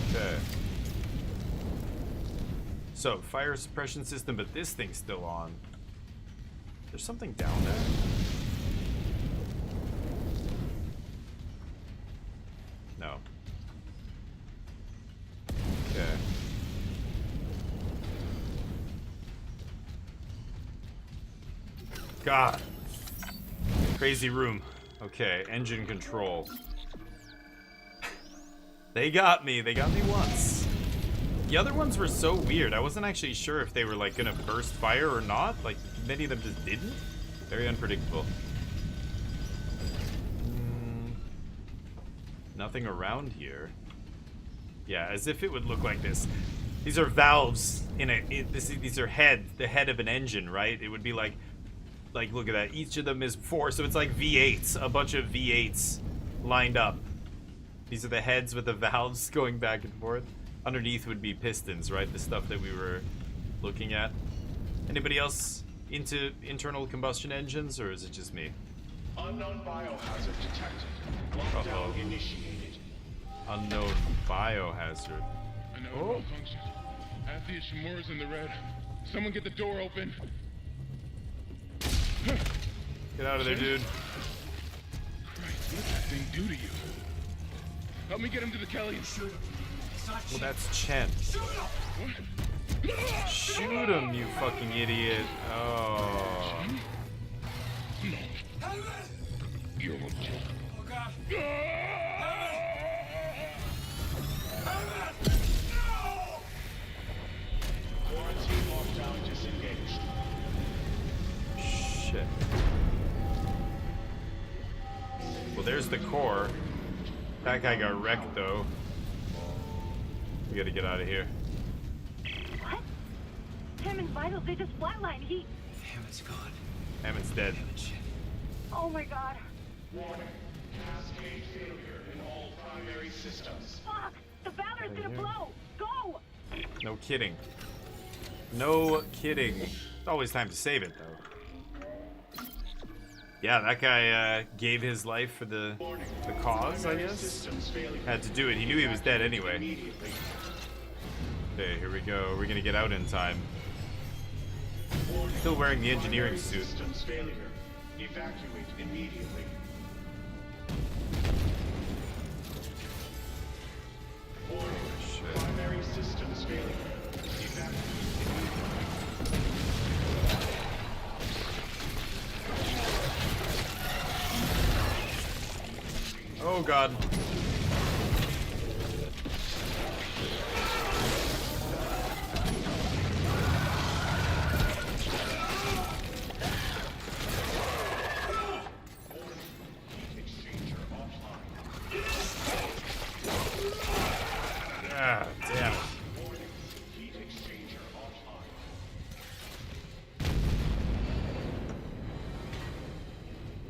Okay. So, fire suppression system, but this thing's still on. There's something down there? No. Okay. God. Crazy room. Okay, engine control. They got me. They got me once. The other ones were so weird. I wasn't actually sure if they were like gonna burst fire or not. Like many of them just didn't. Very unpredictable. Nothing around here. Yeah, as if it would look like this. These are valves in a. These are the head of an engine, right? It would be like look at that. Each of them is 4, so it's like V8s, a bunch of V8s lined up. These are the heads with the valves going back and forth. Underneath would be pistons, right? The stuff that we were looking at. Anybody else into internal combustion engines, or is it just me? Unknown biohazard detected. Lockdown initiated. Unknown biohazard. I know it malfunctioned. Half the Ishimura's in the red. Someone get the door open. Get out of there, dude. Christ. What did that thing do to you? Help me get him to the Kelly. Shoot him. It's not Well, Chen. that's Chen. Shoot him! What? Shoot him, you fucking idiot. Oh. You're Oh god. Quarantine lockdown disengaged. Shit. Well, there's the core. That guy got wrecked, though. We gotta get out of here. What? Hammond's vitals, they just flatlined. Hammond's gone. Hammond's dead. Oh my god. Warning. Cascade failure in all primary systems. Fuck! The Valor's gonna blow! Go! No kidding. No kidding. It's always time to save it, though. Yeah, that guy gave his life for the cause, I guess. Had to do it. He knew he was dead anyway. Okay, here we go. We're gonna get out in time. Still wearing the engineering suit. Systems failure. Evacuate immediately. Warning. Primary systems failure. Evacuate immediately. Oh god. Ah, damn it.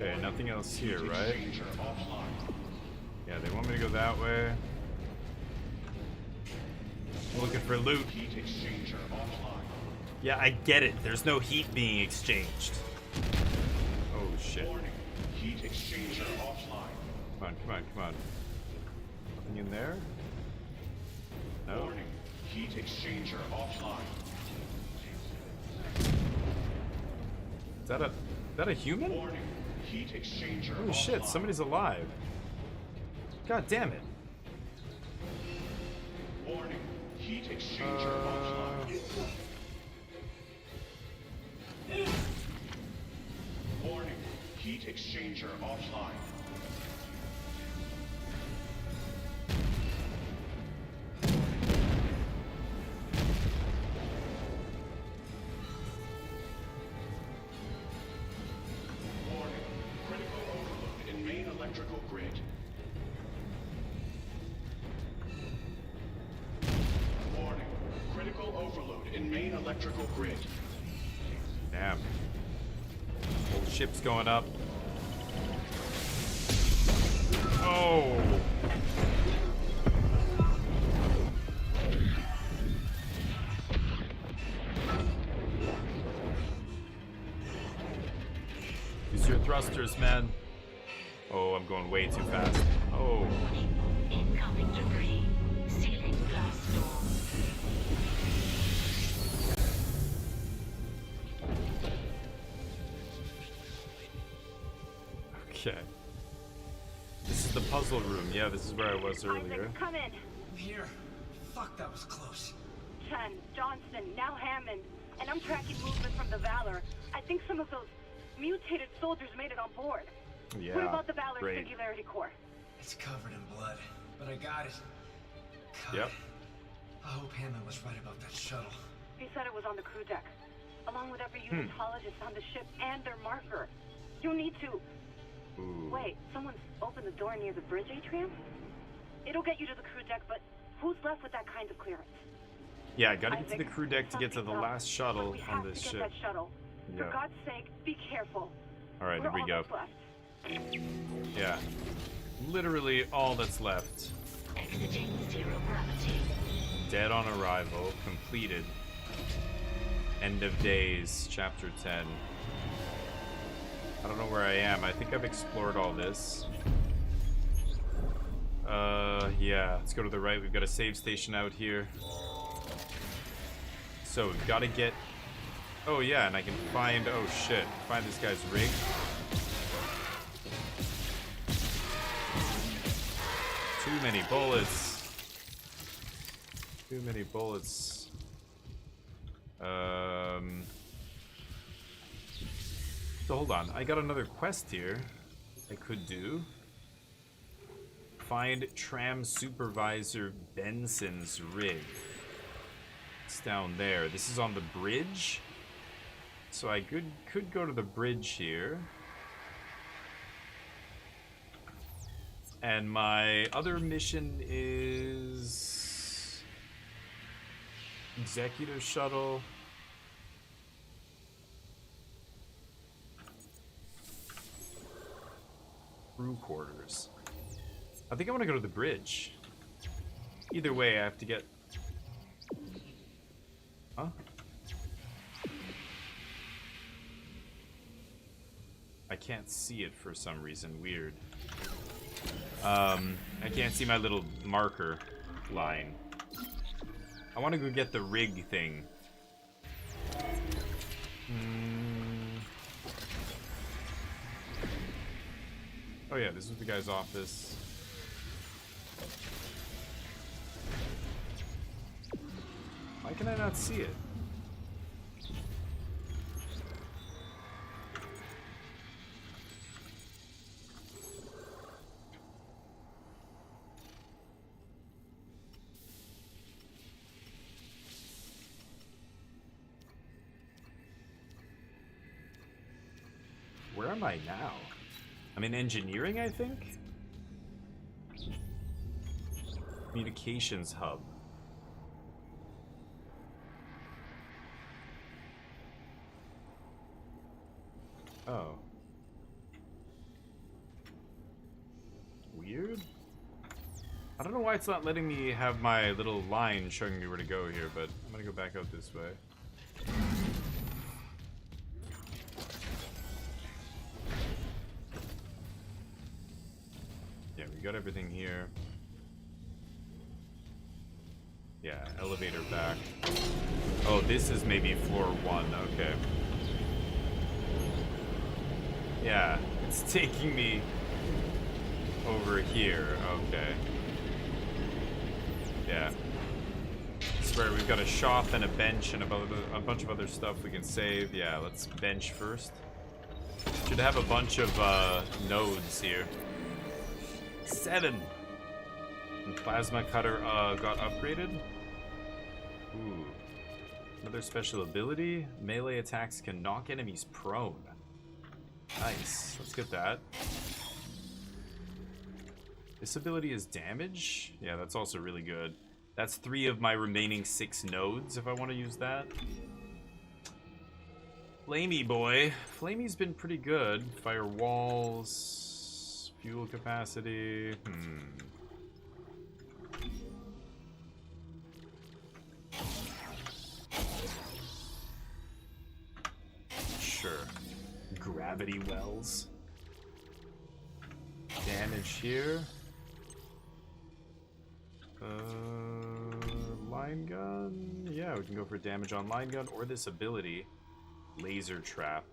Okay, nothing else here, right? Yeah, they want me to go that way. I'm looking for loot. Yeah, I get it. There's no heat being exchanged. Oh shit. Heat exchanger offline. Come on, come on, come on. Nothing in there? No. Warning. Heat exchanger offline. Is that a human? Warning. Heat exchanger Oh shit, offline. somebody's alive. God damn it. Warning. Heat exchanger offline. Warning. Heat exchanger offline. Warning. Critical overload in main electrical grid. Warning. Critical overload in main electrical grid. Damn. Whole ship's going up. Oh. Use your thrusters, man. Oh, I'm going way too fast. Oh. Incoming debris. Sealing blast door. Okay. This is the puzzle room. Yeah, this is where I was earlier. Isaac, come in. I'm here. Fuck, that was close. Chen, Johnston, now Hammond. And I'm tracking movement from the Valor. I think some of those mutated soldiers made it on board. Yeah, What about the Valor great. Singularity Core? It's covered in blood, but I got it. God, Yep. I hope Hammond was right about that shuttle. He said it was on the crew deck, along with every Hmm. unitologist on the ship and their marker. You need to... Ooh. Wait, someone's opened the door near the bridge atrium? It'll get you to the crew deck, but who's left with that kind of clearance? Yeah, I gotta get to the Isaac, crew deck to get to the something's up. last shuttle We on have this to ship. get that shuttle. Yeah. For God's sake, be careful. Alright, We're here we go. almost left. Yeah. Literally all that's left. Exiting zero gravity. Dead on arrival. Completed. End of days. Chapter 10. I don't know where I am. I think I've explored all this. Yeah. Let's go to the right. We've got a save station out here. So we've got to get... Oh yeah, and I can find... Oh shit. Find this guy's rig. Too many bullets. Too many bullets. So hold on. I got another quest here I could do. Find Tram Supervisor Benson's rig. It's down there. This is on the bridge. So I could go to the bridge here. And my other mission is Executive Shuttle. Crew quarters. I think I want to go to the bridge. Either way, I have to get... Huh? I can't see it for some reason. Weird. I can't see my little marker line. I want to go get the rig thing. Oh yeah, this is the guy's office. Why can I not see it? Where am I now? I'm in engineering, I think? Communications hub. Oh. Weird? I don't know why it's not letting me have my little line showing me where to go here, but I'm gonna go back out this way. Yeah, we got everything here. Yeah, elevator back. Oh, this is maybe floor 1, okay. Yeah, it's taking me over here, okay. Yeah. I swear, we've got a shop and a bench and a bunch of other stuff we can save. Yeah, let's bench first. Should have a bunch of nodes here. 7! And plasma cutter got upgraded. Ooh. Another special ability. Melee attacks can knock enemies prone. Nice. Let's get that. This ability is damage. Yeah, that's also really good. That's 3 of my remaining 6 nodes if I want to use that. Flamey boy. Flamey's been pretty good. Fire walls. Fuel capacity. Sure. Gravity wells. Damage here. Line gun. Yeah, we can go for damage on line gun or this ability. Laser trap.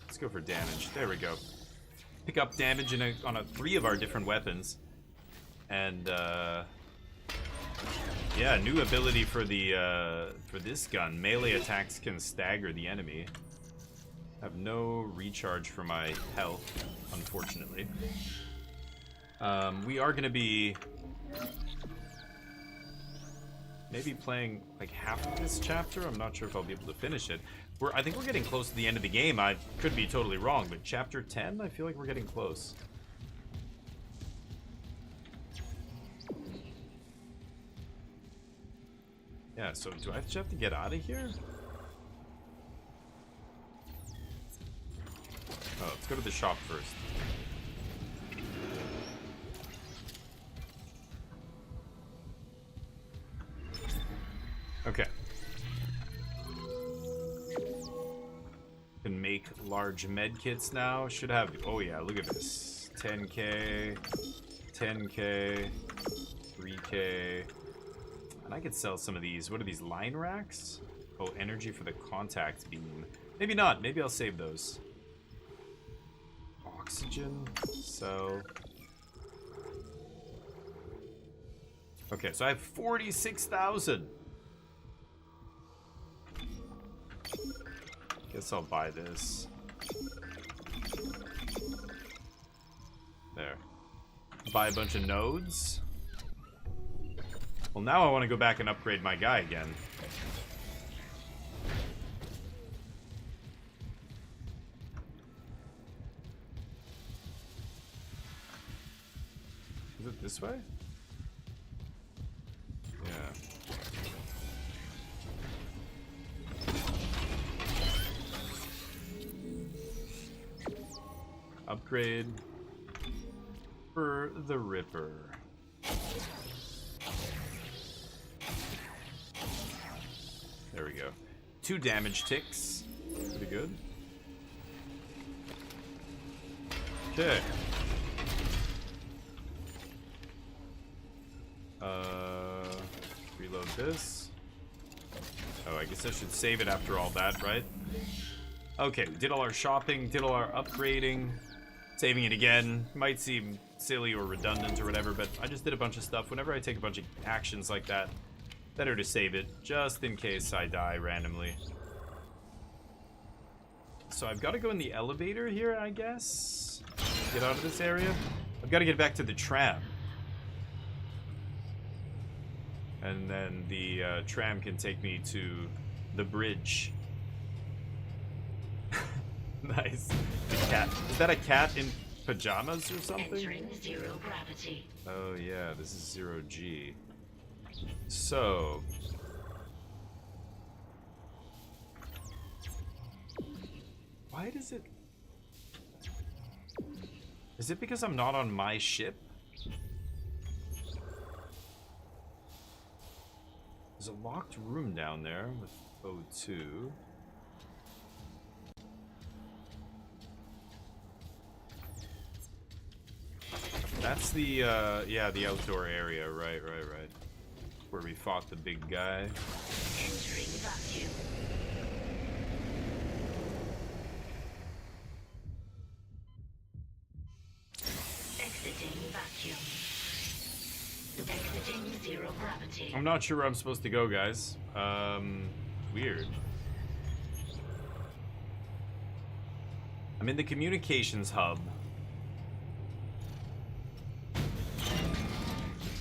Let's go for damage. There we go. Pick up damage on 3 of our different weapons. And yeah, new ability for the for this gun. Melee attacks can stagger the enemy. Have no recharge for my health, unfortunately. We are gonna be maybe playing like half of this chapter. I'm not sure if I'll be able to finish it. I think we're getting close to the end of the game. I could be totally wrong, but chapter 10, I feel like we're getting close. Yeah, so do I just have to get out of here? Oh, let's go to the shop first. Okay. Can make large med kits now. Should have. Oh yeah, look at this. 10k, 10k, 3k. And I could sell some of these. What are these, line racks? Oh, energy for the contact beam. Maybe not. Maybe I'll save those. Oxygen. So Okay, so I have 46,000. Guess I'll buy this. There. Buy a bunch of nodes. Well, now I want to go back and upgrade my guy again. Is it this way? Yeah. Upgrade for the Ripper. There we go. 2 damage ticks. Pretty good. Okay. Reload this. Oh, I guess I should save it after all that, right? Okay, we did all our shopping, did all our upgrading. Saving it again might seem silly or redundant or whatever, but I just did a bunch of stuff. Whenever I take a bunch of actions like that, better to save it, just in case I die randomly. So I've got to go in the elevator here, I guess. Get out of this area. I've got to get back to the tram. And then the tram can take me to the bridge. Nice. The cat. Is that a cat in pajamas or something? Entering 0 gravity. Oh yeah, this is 0G. So... why does it... is it because I'm not on my ship? There's a locked room down there with O2. That's the, yeah, the outdoor area, right. Where we fought the big guy. Entering vacuum. Exiting vacuum. Exiting 0 gravity. I'm not sure where I'm supposed to go, guys. Weird. I'm in the communications hub.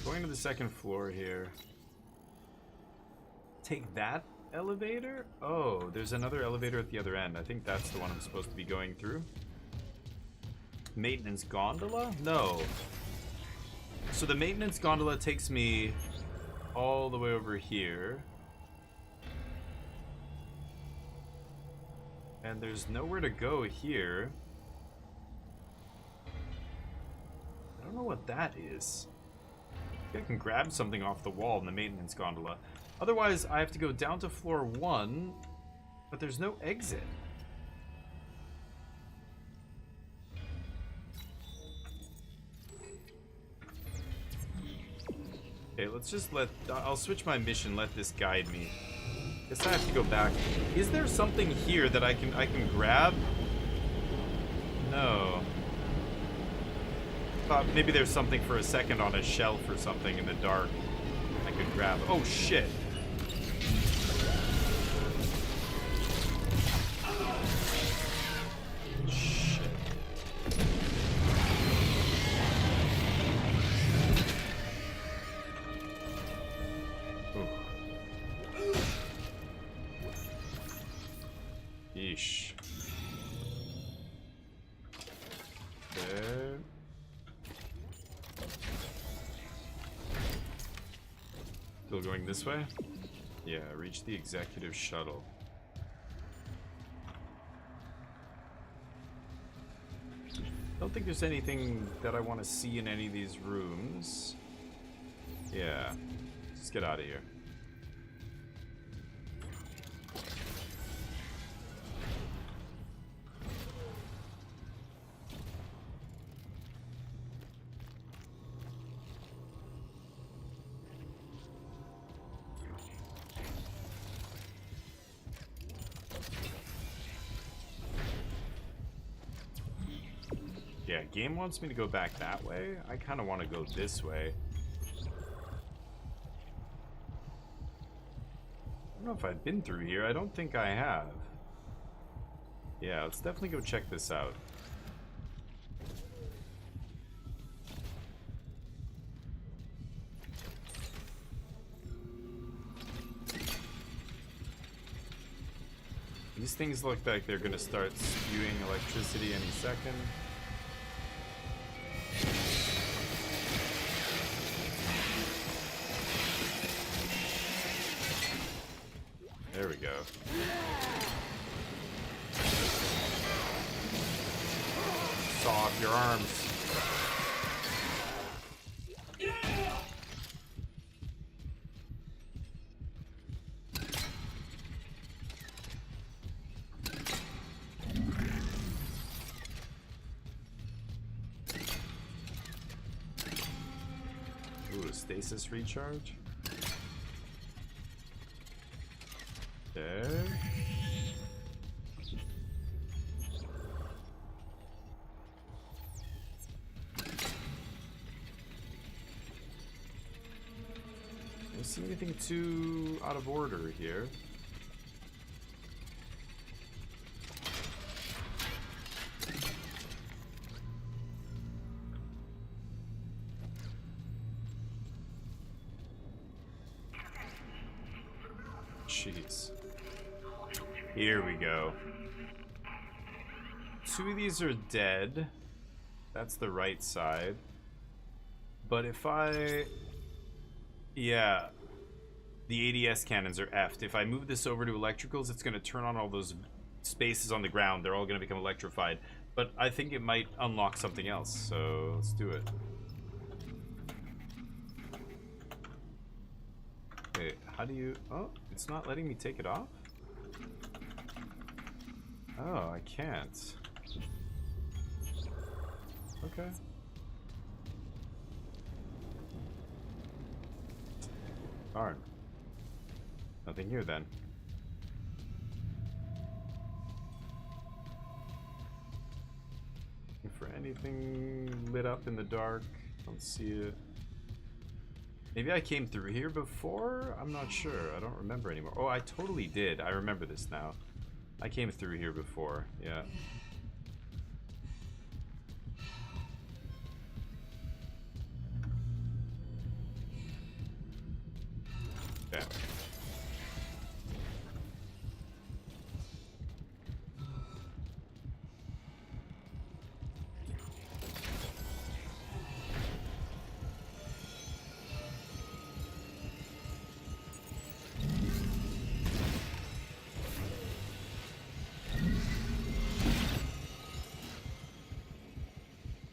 Going to the second floor here. Take that elevator? Oh, there's another elevator at the other end. I think that's the one I'm supposed to be going through. Maintenance gondola? No. So the maintenance gondola takes me all the way over here. And there's nowhere to go here. I don't know what that is. I can grab something off the wall in the maintenance gondola. Otherwise, I have to go down to floor 1, but there's no exit. Okay, let's just I'll switch my mission, let this guide me. Guess I have to go back. Is there something here that I can grab? No. Thought maybe there's something for a second on a shelf or something in the dark I could grab. Oh shit. Shit. Ooh. Yeesh. There. Still going this way? Yeah, reach the executive shuttle. Don't think there's anything that I want to see in any of these rooms. Yeah, let's get out of here. Yeah, game wants me to go back that way. I kind of want to go this way. know if I've been through here. I don't think I have. Yeah, let's definitely go check this out. These things look like they're gonna start spewing electricity any second. There we go. Saw off your arms. Ooh, a stasis recharge. Okay. Don't see anything too out of order here. Jeez. Here we go. 2 of these are dead. That's the right side. But if I... Yeah. The ADS cannons are effed. If I move this over to electricals, it's going to turn on all those spaces on the ground. They're all going to become electrified. But I think it might unlock something else. So let's do it. Okay, how do you... Oh, it's not letting me take it off? Oh, I can't. Okay. Darn. Nothing here then. Looking for anything lit up in the dark. Don't see it. Maybe I came through here before? I'm not sure. I don't remember anymore. Oh, I totally did. I remember this now. I came through here before. Yeah. Yeah.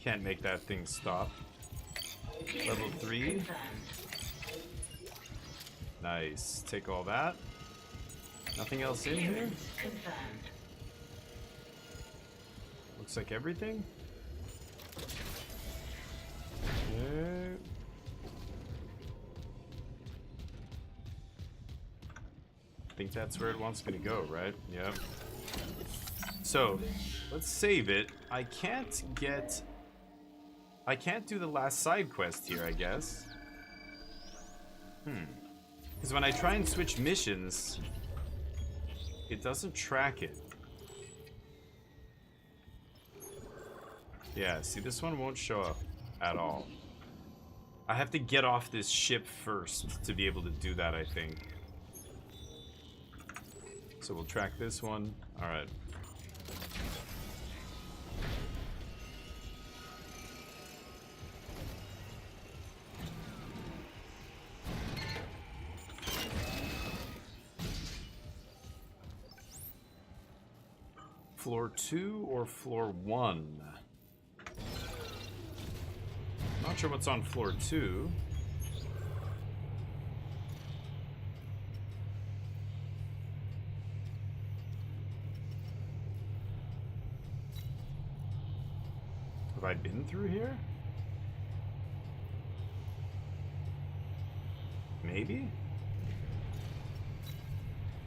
Can't make that thing stop. Level 3. Nice. Take all that. Nothing else in here? Looks like everything. Yeah. I think that's where it wants me to go, right? Yep. So, let's save it. I can't do the last side quest here, I guess. Because when I try and switch missions, it doesn't track it. Yeah, see, this one won't show up at all. I have to get off this ship first to be able to do that, I think. So we'll track this one. Alright. Floor 2 or floor 1? Not sure what's on floor 2. Have I been through here? Maybe?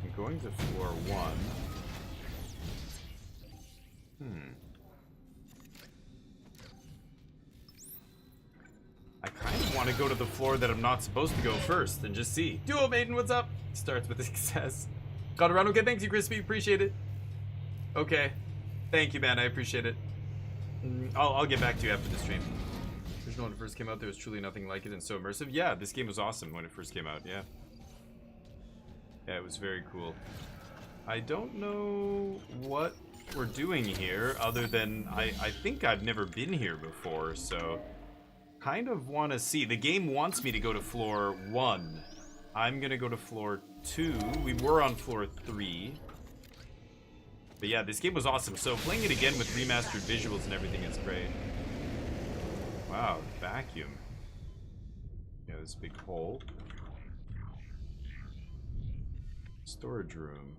I'm going to floor 1. I kind of want to go to the floor that I'm not supposed to go first and just see. Duo Maiden, what's up? Starts with a success. Got around. Okay, thank you, Crispy. Appreciate it. Okay. Thank you, man. I appreciate it. I'll get back to you after the stream. Original when it first came out, there was truly nothing like it and so immersive. Yeah, this game was awesome when it first came out. Yeah. Yeah, it was very cool. I don't know what we're doing here other than I think I've never been here before, so kind of want to see. The game wants me to go to floor 1. I'm gonna go to floor 2. We were on floor 3. But yeah, this game was awesome. So playing it again with remastered visuals and everything is great. Wow, vacuum. Yeah, this big hole. Storage room.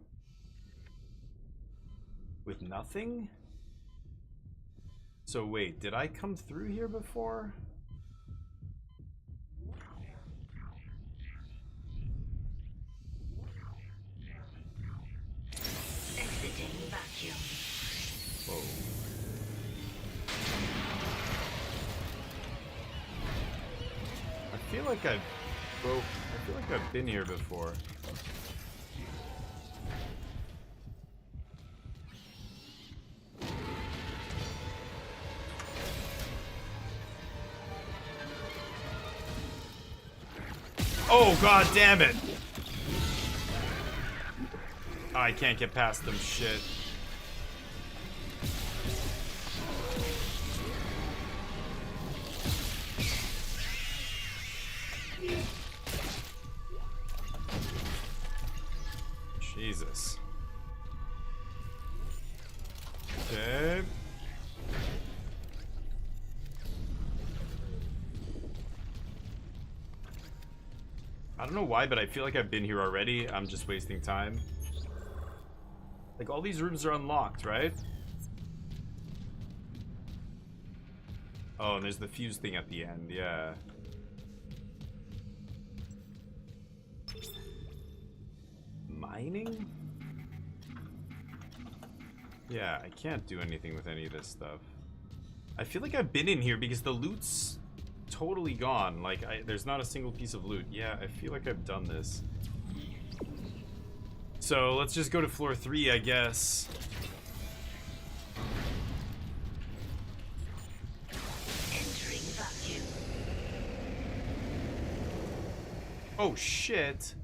With nothing? So wait, did I come through here before? Exiting vacuum. Whoa. I feel like I've been here before. Oh, god damn it! I can't get past them, shit. Jesus. Okay. I don't know why, but I feel like I've been here already. I'm just wasting time. Like, all these rooms are unlocked, right? Oh, and there's the fuse thing at the end, yeah. Mining? Yeah, I can't do anything with any of this stuff. I feel like I've been in here because the loot's totally gone. Like, there's not a single piece of loot. Yeah, I feel like I've done this. So, let's just go to floor 3, I guess. Entering vacuum. Oh, shit.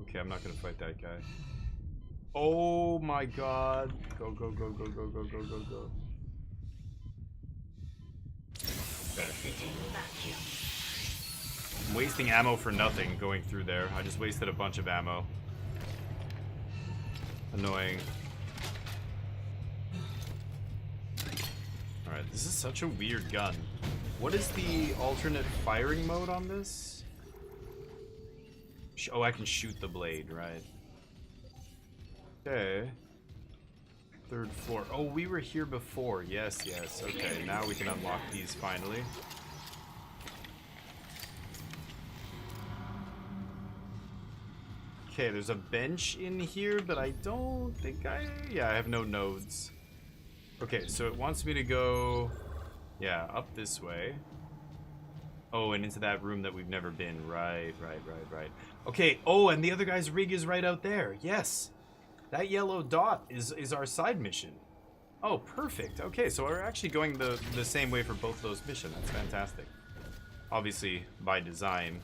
Okay, I'm not gonna fight that guy. Oh my god. Go, go, go, go, go, go, go, go, go. Exiting vacuum. I'm wasting ammo for nothing going through there. I just wasted a bunch of ammo. Annoying. Alright, this is such a weird gun. What is the alternate firing mode on this? Oh, I can shoot the blade, right. Okay. 3rd floor. Oh, we were here before. Yes, yes. Okay, now we can unlock these finally. Okay, there's a bench in here, but I don't think yeah, I have no nodes. Okay, so it wants me to go, yeah, up this way. Oh, and into that room that we've never been. Right. Okay, oh, and the other guy's rig is right out there. Yes. That yellow dot is our side mission. Oh, perfect. Okay, so we're actually going the same way for both those missions. That's fantastic. Obviously, by design.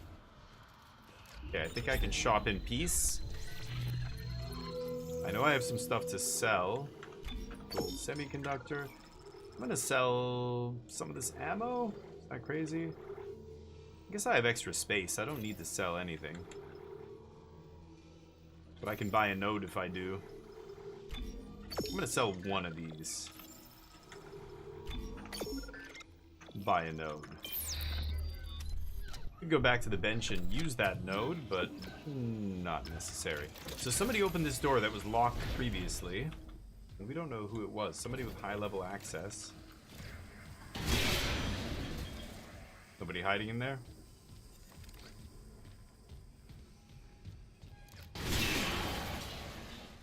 Okay, I think I can shop in peace. I know I have some stuff to sell. Gold semiconductor. I'm gonna sell some of this ammo. Is that crazy? I guess I have extra space. I don't need to sell anything. But I can buy a node if I do. I'm gonna sell one of these. Buy a node. We can go back to the bench and use that node, but not necessary. So somebody opened this door that was locked previously. And we don't know who it was. Somebody with high-level access. Nobody hiding in there?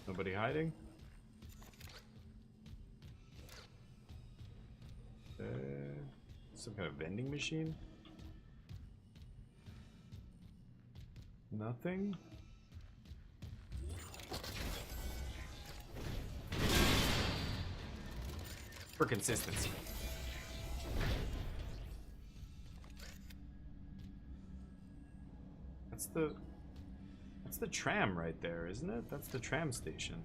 Nobody hiding? Some kind of vending machine? Nothing? For consistency. That's the tram right there, isn't it? That's the tram station.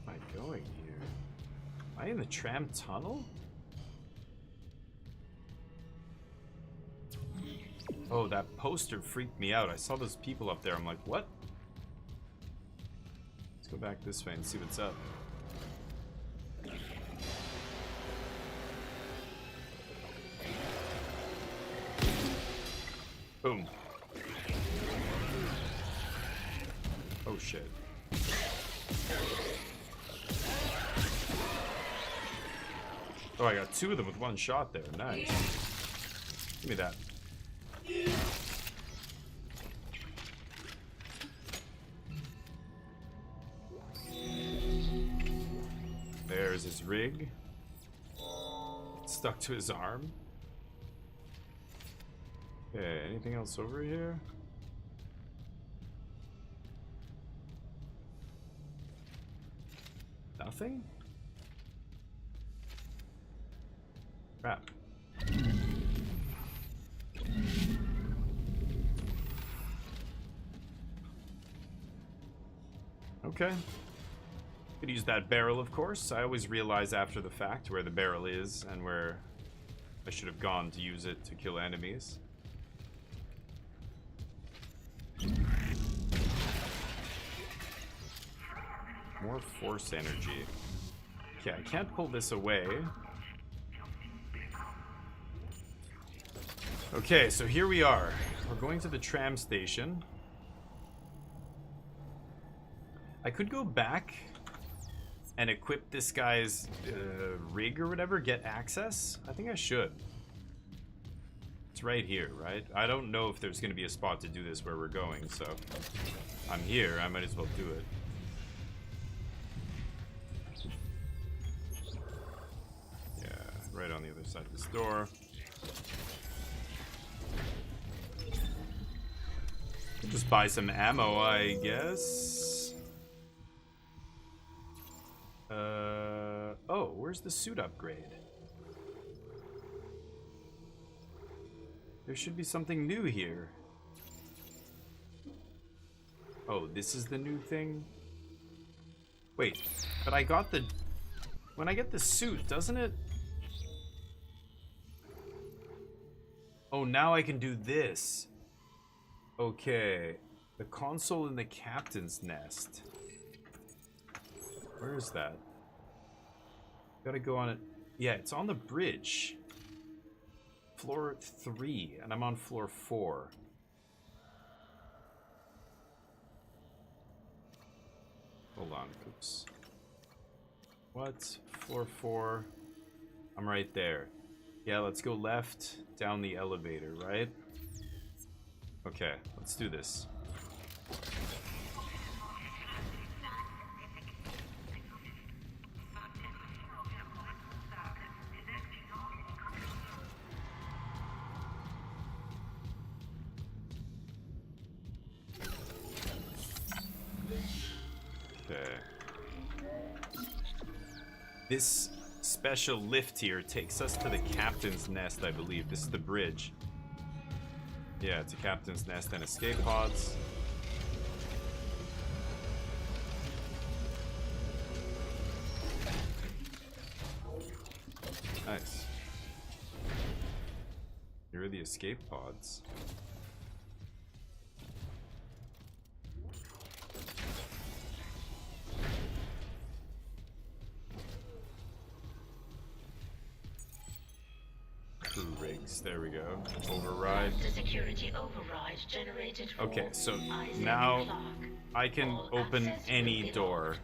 Where am I going here? Am I in the tram tunnel? Oh, that poster freaked me out. I saw those people up there. I'm like, what? Let's go back this way and see what's up. Boom. Oh shit. Oh, I got two of them with one shot there. Nice. Give me that. There's his rig. Stuck to his arm. Okay, anything else over here? Nothing? Crap. Okay. Could use that barrel, of course. I always realize after the fact where the barrel is and where I should have gone to use it to kill enemies. More force energy. Okay, I can't pull this away. Okay, so here we are. We're going to the tram station. I could go back and equip this guy's rig or whatever, get access. I think I should. It's right here, right? I don't know if there's going to be a spot to do this where we're going, so I'm here. I might as well do it. Yeah, right on the other side of this door. Just buy some ammo, I guess. Oh, where's the suit upgrade? There should be something new here. Oh, this is the new thing? Wait, but I got the... When I get the suit, doesn't it... Oh, now I can do this. Okay. The console in the captain's nest. Where is that? Gotta go on it. Yeah, it's on the bridge. Floor 3, and I'm on floor 4. Hold on, oops. What? Floor 4. I'm right there. Yeah, let's go left down the elevator, right? Okay, let's do this. This special lift here takes us to the captain's nest, I believe. This is the bridge. Yeah, it's a captain's nest and escape pods. Nice. Here are the escape pods. Rigs, there we go. Override. Security override generated. Okay, so now I can open any door.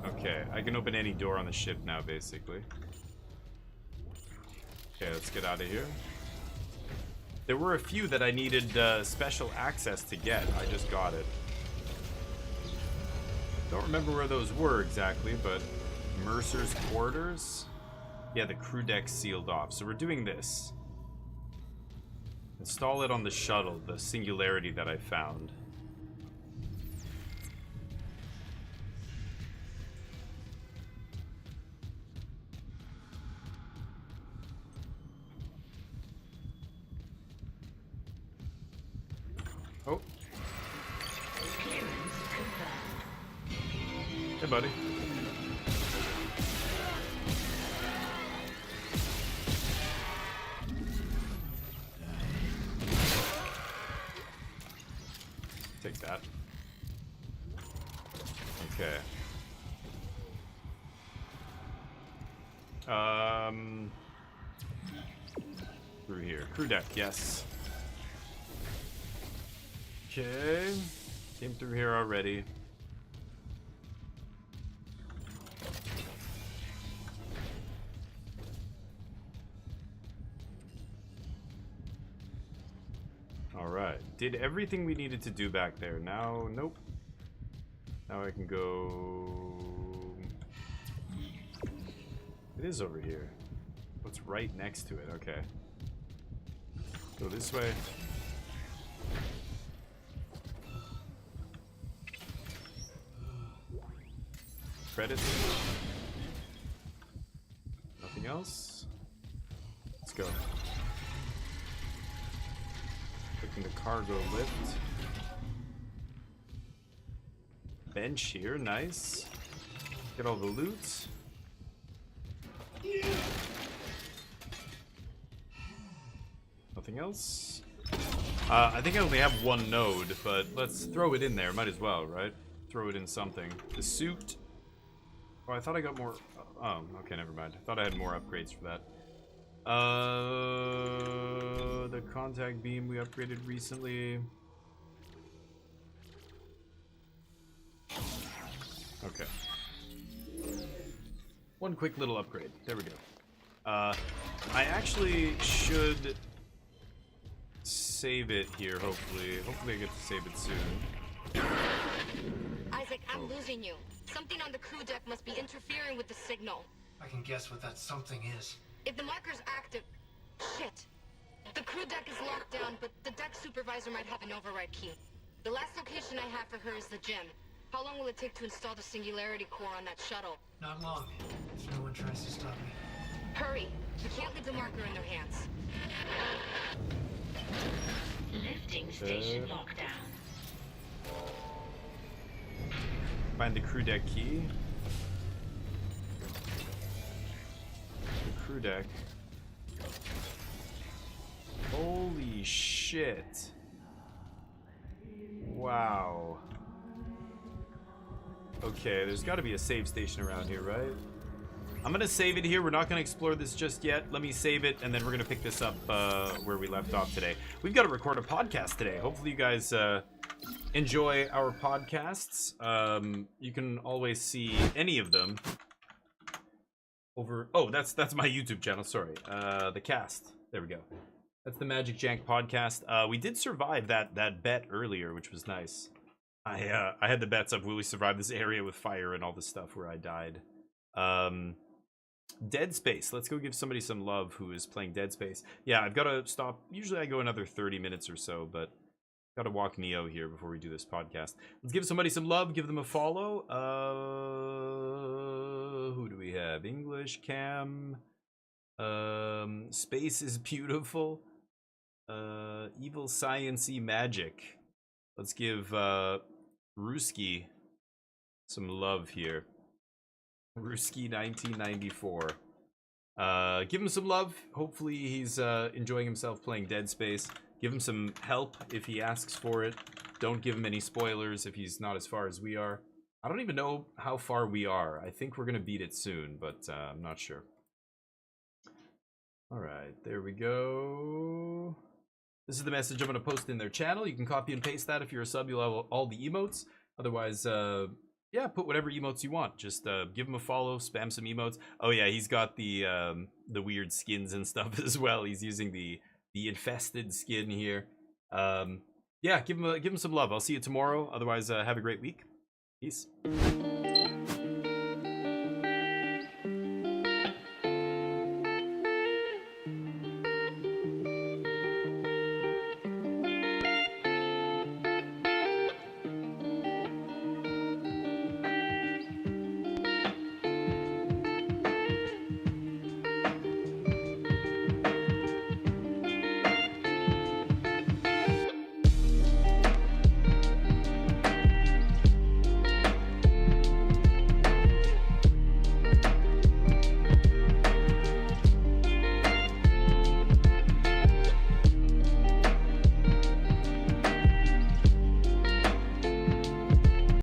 Okay, I can open any door on the ship now, basically. Okay, let's get out of here. There were a few that I needed special access to get. I just got it. Don't remember where those were exactly, but Mercer's quarters. Yeah, the crew deck sealed off. So we're doing this. Install it on the shuttle, the singularity that I found. Oh. Hey, buddy. Take that. Okay. Through here. Crew deck, yes. Okay. Came through here already. Alright. Did everything we needed to do back there. Now, nope. Now I can go... It is over here. What's right next to it? Okay. Go this way. Credits. Nothing else. Let's go. Looking to cargo lift. Bench here, nice. Get all the loot. Nothing else. I think I only have one node, but let's throw it in there. Might as well, right? Throw it in something. The suit. Oh, I thought I got more. Oh, okay, never mind. I thought I had more upgrades for that. The contact beam we upgraded recently. Okay. One quick little upgrade. There we go. I actually should save it here, hopefully. Hopefully I get to save it soon. Isaac, I'm losing you. Something on the crew deck must be interfering with the signal. I can guess what that something is. If the marker's active... Shit. The crew deck is locked down, but the deck supervisor might have an override key. The last location I have for her is the gym. How long will it take to install the Singularity Core on that shuttle? Not long, if no one tries to stop me. Hurry. We can't leave the marker in their hands. Lifting station lockdown. Find the crew deck key. The crew deck. Holy shit. Wow. Okay, there's got to be a save station around here, right? I'm gonna save it here. We're not gonna explore this just yet. Let me save it, and then we're gonna pick this up where we left off today. We've got to record a podcast today. Hopefully you guys enjoy our podcasts. You can always see any of them over... Oh, that's my YouTube channel, sorry. The cast. There we go. That's the Magic Jank podcast. We did survive that bet earlier, which was nice. I had the bets up. Will we survive this area with fire and all this stuff where I died? Dead Space. Let's go give somebody some love who is playing Dead Space. Yeah, I've got to stop. Usually I go another 30 minutes or so, but got to walk Neo here before we do this podcast. Let's give somebody some love. Give them a follow. Who do we have? English Cam. Space is beautiful. Evil Science-y Magic. Let's give Ruski some love here. Ruski 1994. Give him some love. Hopefully he's enjoying himself playing Dead Space. Give him some help if he asks for it. Don't give him any spoilers if he's not as far as we are. I don't even know how far we are. I think we're gonna beat it soon, but I'm not sure. Alright, there we go. This is the message I'm gonna post in their channel. You can copy and paste that. If you're a sub, you'll have all the emotes. Otherwise, yeah, put whatever emotes you want. Just give him a follow, spam some emotes. Oh yeah, he's got the weird skins and stuff as well. He's using the infested skin here. Yeah, give him some love. I'll see you tomorrow. Otherwise, have a great week. Peace.